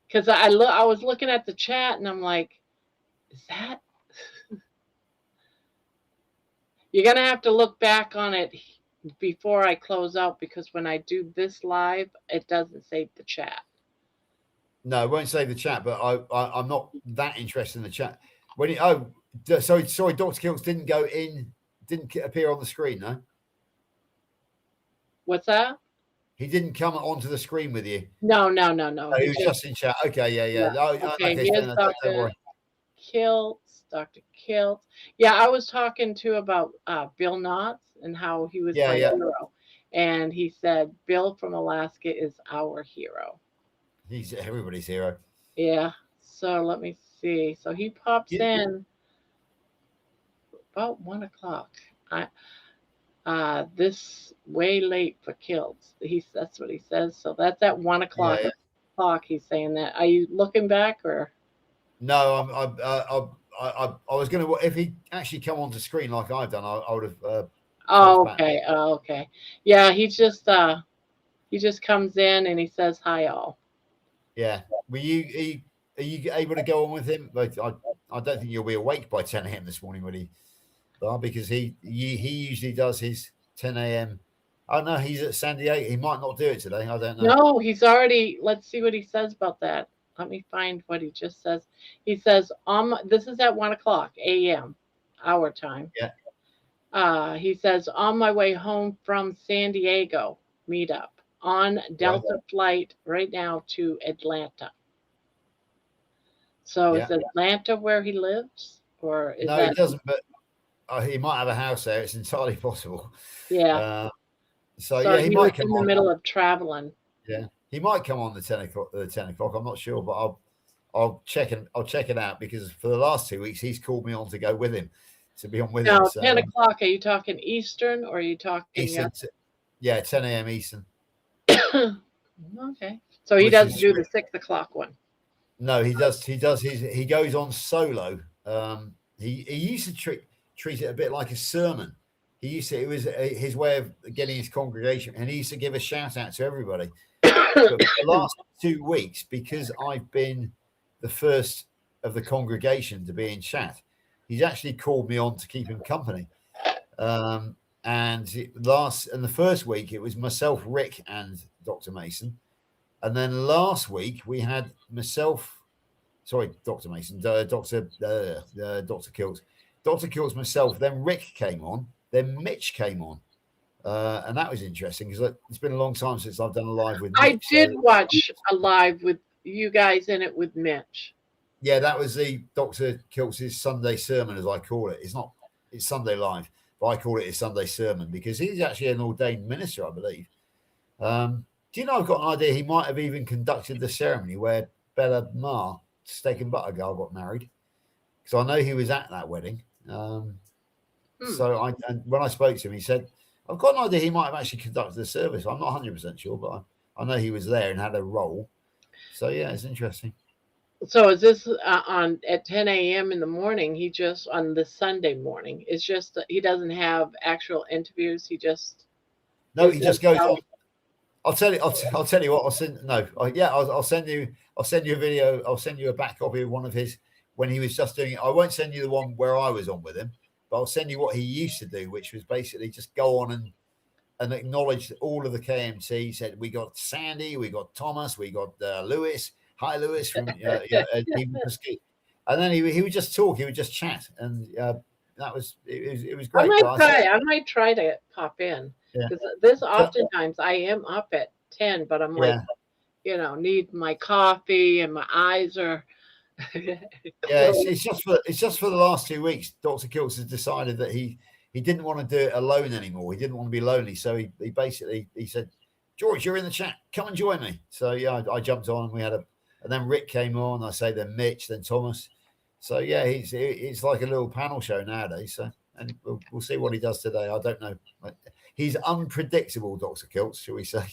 Because I was looking at the chat and I'm like, is that? You're going to have to look back on it before I close out, because when I do this live, it doesn't save the chat. No, it won't save the chat, but I'm not that interested in the chat. Sorry, Dr. Kilts didn't appear on the screen, no? What's that? He didn't come onto the screen with you. No. Oh, he was just in chat. Okay, yeah. Oh, Okay, okay, here's so don't Dr. worry. Dr. Kiltz. Yeah, I was talking to about Bill Knotts and how he was my hero. And he said, Bill from Alaska is our hero. He's everybody's hero. Yeah. So let me see. So he pops in about 1 o'clock. This way late for Kiltz. That's what he says. So that's at 1 o'clock. He's saying that. Are you looking back or? No, I was going to. If he actually come onto screen like I've done, I would have. Okay. Okay. Yeah, he just comes in and he says hi all. Yeah. Are you able to go on with him? But I don't think you'll be awake by 10 a.m. this morning, will he? Because he usually does his 10 a.m. Oh no, he's at San Diego. He might not do it today. I don't know. No, he's already. Let's see what he says about that. Let me find what he just says. He says, this is at 1 o'clock a.m. our time. Yeah. He says, on my way home from San Diego meetup on Delta flight right now to Atlanta. So is Atlanta where he lives, or is no, he doesn't. But he might have a house there. It's entirely possible. Yeah. So yeah, he might come in the middle of traveling. Yeah, he might come on the 10 o'clock. I'm not sure, but I'll check it out, because for the last 2 weeks he's called me on to go with him, to be on with him. So, 10 o'clock. Are you talking Eastern or are you talking Eastern? Yeah, 10 a.m. Eastern. Okay, so he doesn't do the 6 o'clock one. No, he does. He goes on solo. He used to treat it a bit like a sermon. It was his way of getting his congregation, and he used to give a shout out to everybody. But for the last 2 weeks, because I've been the first of the congregation to be in chat, he's actually called me on to keep him company. And the first week it was myself, Rick, and Dr. Mason, and then last week we had Dr. Mason, Dr. Kiltz, myself, then Rick came on. Then Mitch came on, and that was interesting because it's been a long time since I've done a live with Mitch. I did watch a live with you guys in it with Mitch. Yeah, that was the Dr. Kiltz's Sunday sermon, as I call it. It's Sunday live, but I call it his Sunday sermon because he's actually an ordained minister, I believe. Do you know, I've got an idea he might have even conducted the ceremony where Bella Ma, steak and butter girl, got married, because I know he was at that wedding. So when I spoke to him, he said, I've got an idea he might have actually conducted the service. I'm not 100% sure, but I know he was there and had a role. So yeah, it's interesting. So is this at 10 a.m. in the morning? He just on the Sunday morning. It's just he doesn't have actual interviews. He just he just goes on. I'll tell you what. I'll send you a video. I'll send you a back copy of one of his when he was just doing it. I won't send you the one where I was on with him, but I'll send you what he used to do, which was basically just go on and acknowledge all of the KMT. He said, we got Sandy, we got Thomas, we got Lewis. Hi, Lewis. From, and then he would just talk. He would just chat. And it was great. I might try to pop in. Because this oftentimes I am up at 10, but I'm like, need my coffee and my eyes are. It's just for the last 2 weeks. Dr. Kiltz has decided that he didn't want to do it alone anymore. He didn't want to be lonely, so he basically said, George, you're in the chat, come and join me. So I jumped on, and and then Rick came on. Then Mitch, then Thomas. So yeah, it's like a little panel show nowadays. So and we'll see what he does today. I don't know. He's unpredictable, Dr. Kiltz, shall we say?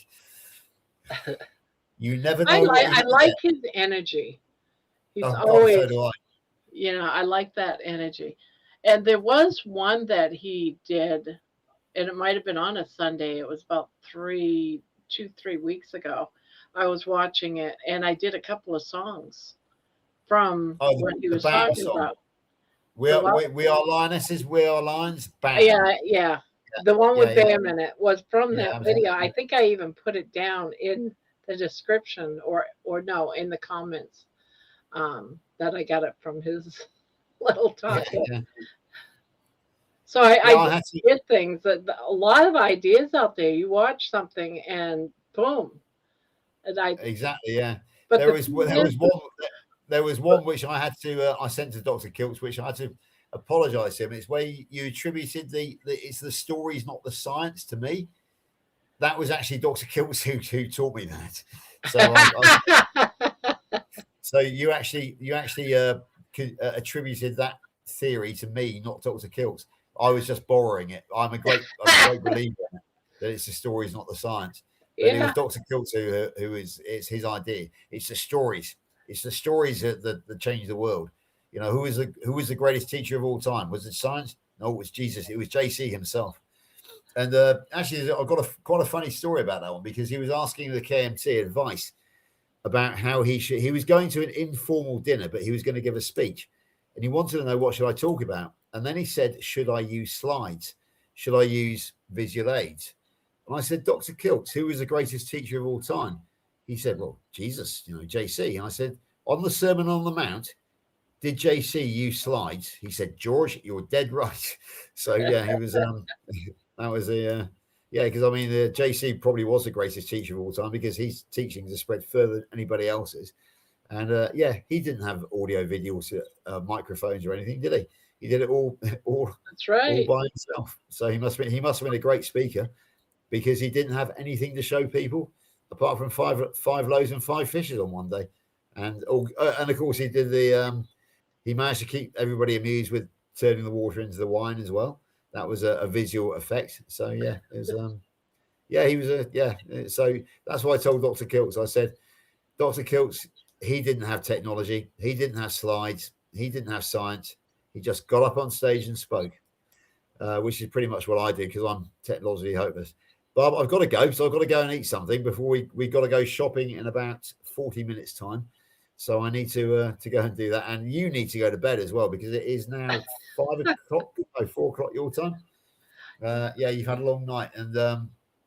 You never know. I like his energy. He's always, so do I. I like that energy. And there was one that he did, and it might have been on a Sunday. It was about 3 weeks ago. I was watching it, and I did a couple of songs from what he was talking about. We are lionesses, we are lions. Bam. Yeah. The one with Bam in it was from that video. I think I even put it down in the description or no, in the comments. That I got it from his little talk. So I Yeah, I just had to. get things that a lot of ideas out there. You watch something and boom, and I. Exactly. Yeah. But There the was thing there is, was one there was one which I had to I sent to Dr. Kilts, which I had to apologise to him. It's where you attributed the it's the stories, not the science, to me. That was actually Dr. Kilts who taught me that. So so you actually attributed that theory to me, not Dr. Kilts. I was just borrowing it. I'm a great believer in it, that it's the stories, not the science. But it was yeah, Dr. Kilts who is it's his idea. It's the stories. It's the stories that change the world. You know, who was the greatest teacher of all time? Was it science? No, it was Jesus. It was JC himself. And actually, I've got quite a funny story about that one, because he was asking the KMT advice about how he was going to an informal dinner, but he was going to give a speech, and he wanted to know, what should I talk about? And then he said, should I use slides? Should I use visual aids? And I said, Dr. Kilts, who was the greatest teacher of all time? He said, well, Jesus, JC. And I said, on the Sermon on the Mount, did JC use slides? He said, George, you're dead right. So yeah, he was that was a yeah, because I mean, JC probably was the greatest teacher of all time, because his teachings have spread further than anybody else's. And yeah, he didn't have audio, videos, microphones or anything, did he? He did it all that's right. by himself. So he must have been a great speaker, because he didn't have anything to show people apart from five loaves and five fishes on one day. And of course he did he managed to keep everybody amused with turning the water into the wine as well. That was a visual effect. So yeah, it was yeah, he was so that's why I told Dr. Kilts. I said, Dr. Kilts, he didn't have technology, he didn't have slides, he didn't have science. He just got up on stage and spoke, which is pretty much what I did, because I'm technologically hopeless. But I've got to go, so I've got to go and eat something before we've got to go shopping in about 40 minutes time. So I need to go and do that, and you need to go to bed as well, because it is now 4 o'clock your time. Yeah, you've had a long night, and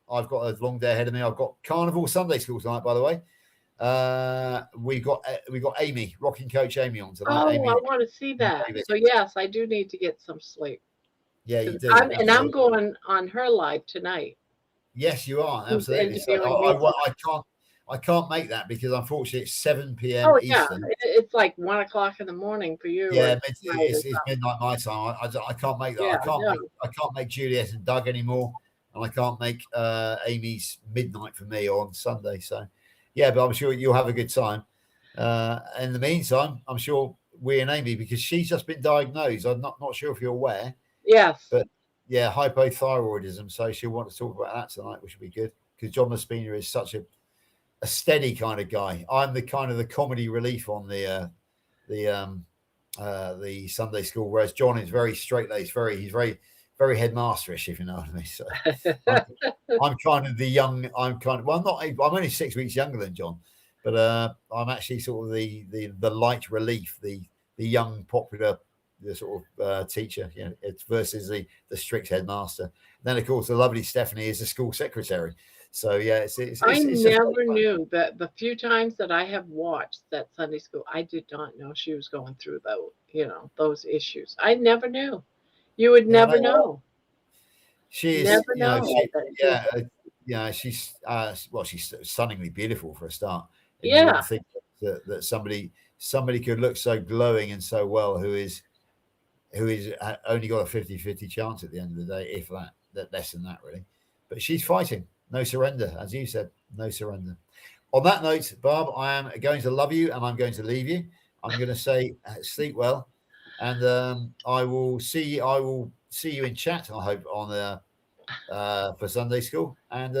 I've got a long day ahead of me. I've got Carnivore Sunday School tonight, by the way. We got Amy, rocking coach Amy, on tonight. Oh, Amy, I want to see that. David. So yes, I do need to get some sleep. Yeah, you do. I'm going on her live tonight. Yes, you are, Who's absolutely. So interviewing me. I can't make that, because unfortunately it's 7 p.m. Oh yeah, Eastern. it's like 1 o'clock in the morning for you. Yeah, or it's night or midnight my time. I can't make that. Yeah, I can't make Juliet and Doug anymore, and I can't make Amy's midnight for me on Sunday. So yeah, but I'm sure you'll have a good time. In the meantime, I'm sure we and Amy, because she's just been diagnosed. I'm not sure if you're aware. Yes. But yeah, hypothyroidism. So she'll want to talk about that tonight, which will be good, because John Laspina is such a steady kind of guy. I'm the kind of the comedy relief on the Sunday school, whereas John is very straight laced, he's very headmasterish, if you know what I mean. So I'm kind of the young. I'm only 6 weeks younger than John, but I'm actually sort of the light relief, the young popular, the sort of teacher, it's versus the strict headmaster. Then of course the lovely Stephanie is the school secretary. So yeah, it's I never knew that. The few times that I have watched that Sunday school, I did not know she was going through those issues. I never knew. You would never know. She's never know. she's she's stunningly beautiful for a start. And yeah. You wouldn't think that somebody could look so glowing and so well, who is only got a 50-50 chance at the end of the day, if that less than that really. But she's fighting. No surrender, as you said, no surrender. On that note, Barb, I am going to love you, and I'm going to leave you. I'm going to say sleep well, and I will see you in chat, I hope, on for Sunday school, and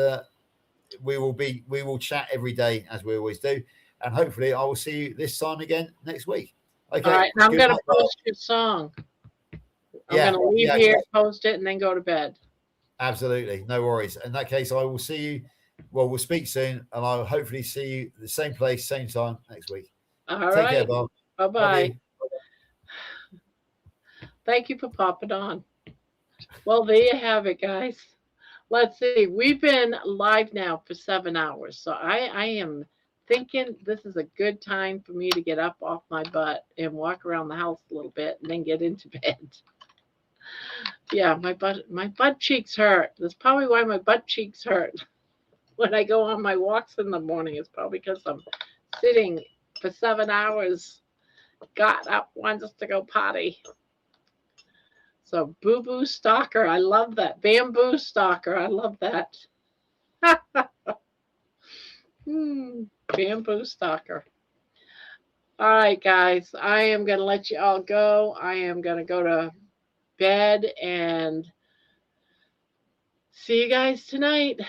we will chat every day as we always do, and hopefully I will see you this time again next week. Okay. All right, I'm going to post your song. I'm going to leave here, post it, and then go to bed. Absolutely. No worries. In that case, I will see you. Well, we'll speak soon, and I'll hopefully see you the same place, same time next week. All right. Take care, Bob. Bye-bye. Thank you for popping on. Well, there you have it, guys. Let's see. We've been live now for 7 hours, so I am thinking this is a good time for me to get up off my butt and walk around the house a little bit and then get into bed. Yeah, my butt cheeks hurt. That's probably why my butt cheeks hurt when I go on my walks in the morning. It's probably because I'm sitting for 7 hours, got up, wants to go potty. So Boo Boo Stalker, I love that. Bamboo Stalker, I love that. Bamboo Stalker. All right, guys, I am going to let you all go. I am going to go to bed and see you guys tonight.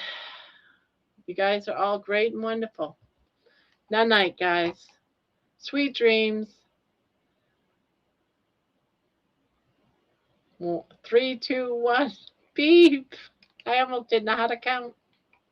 You guys are all great and wonderful. Night night, guys. Sweet dreams. 3, 2, 1. Beep. I almost didn't know how to count.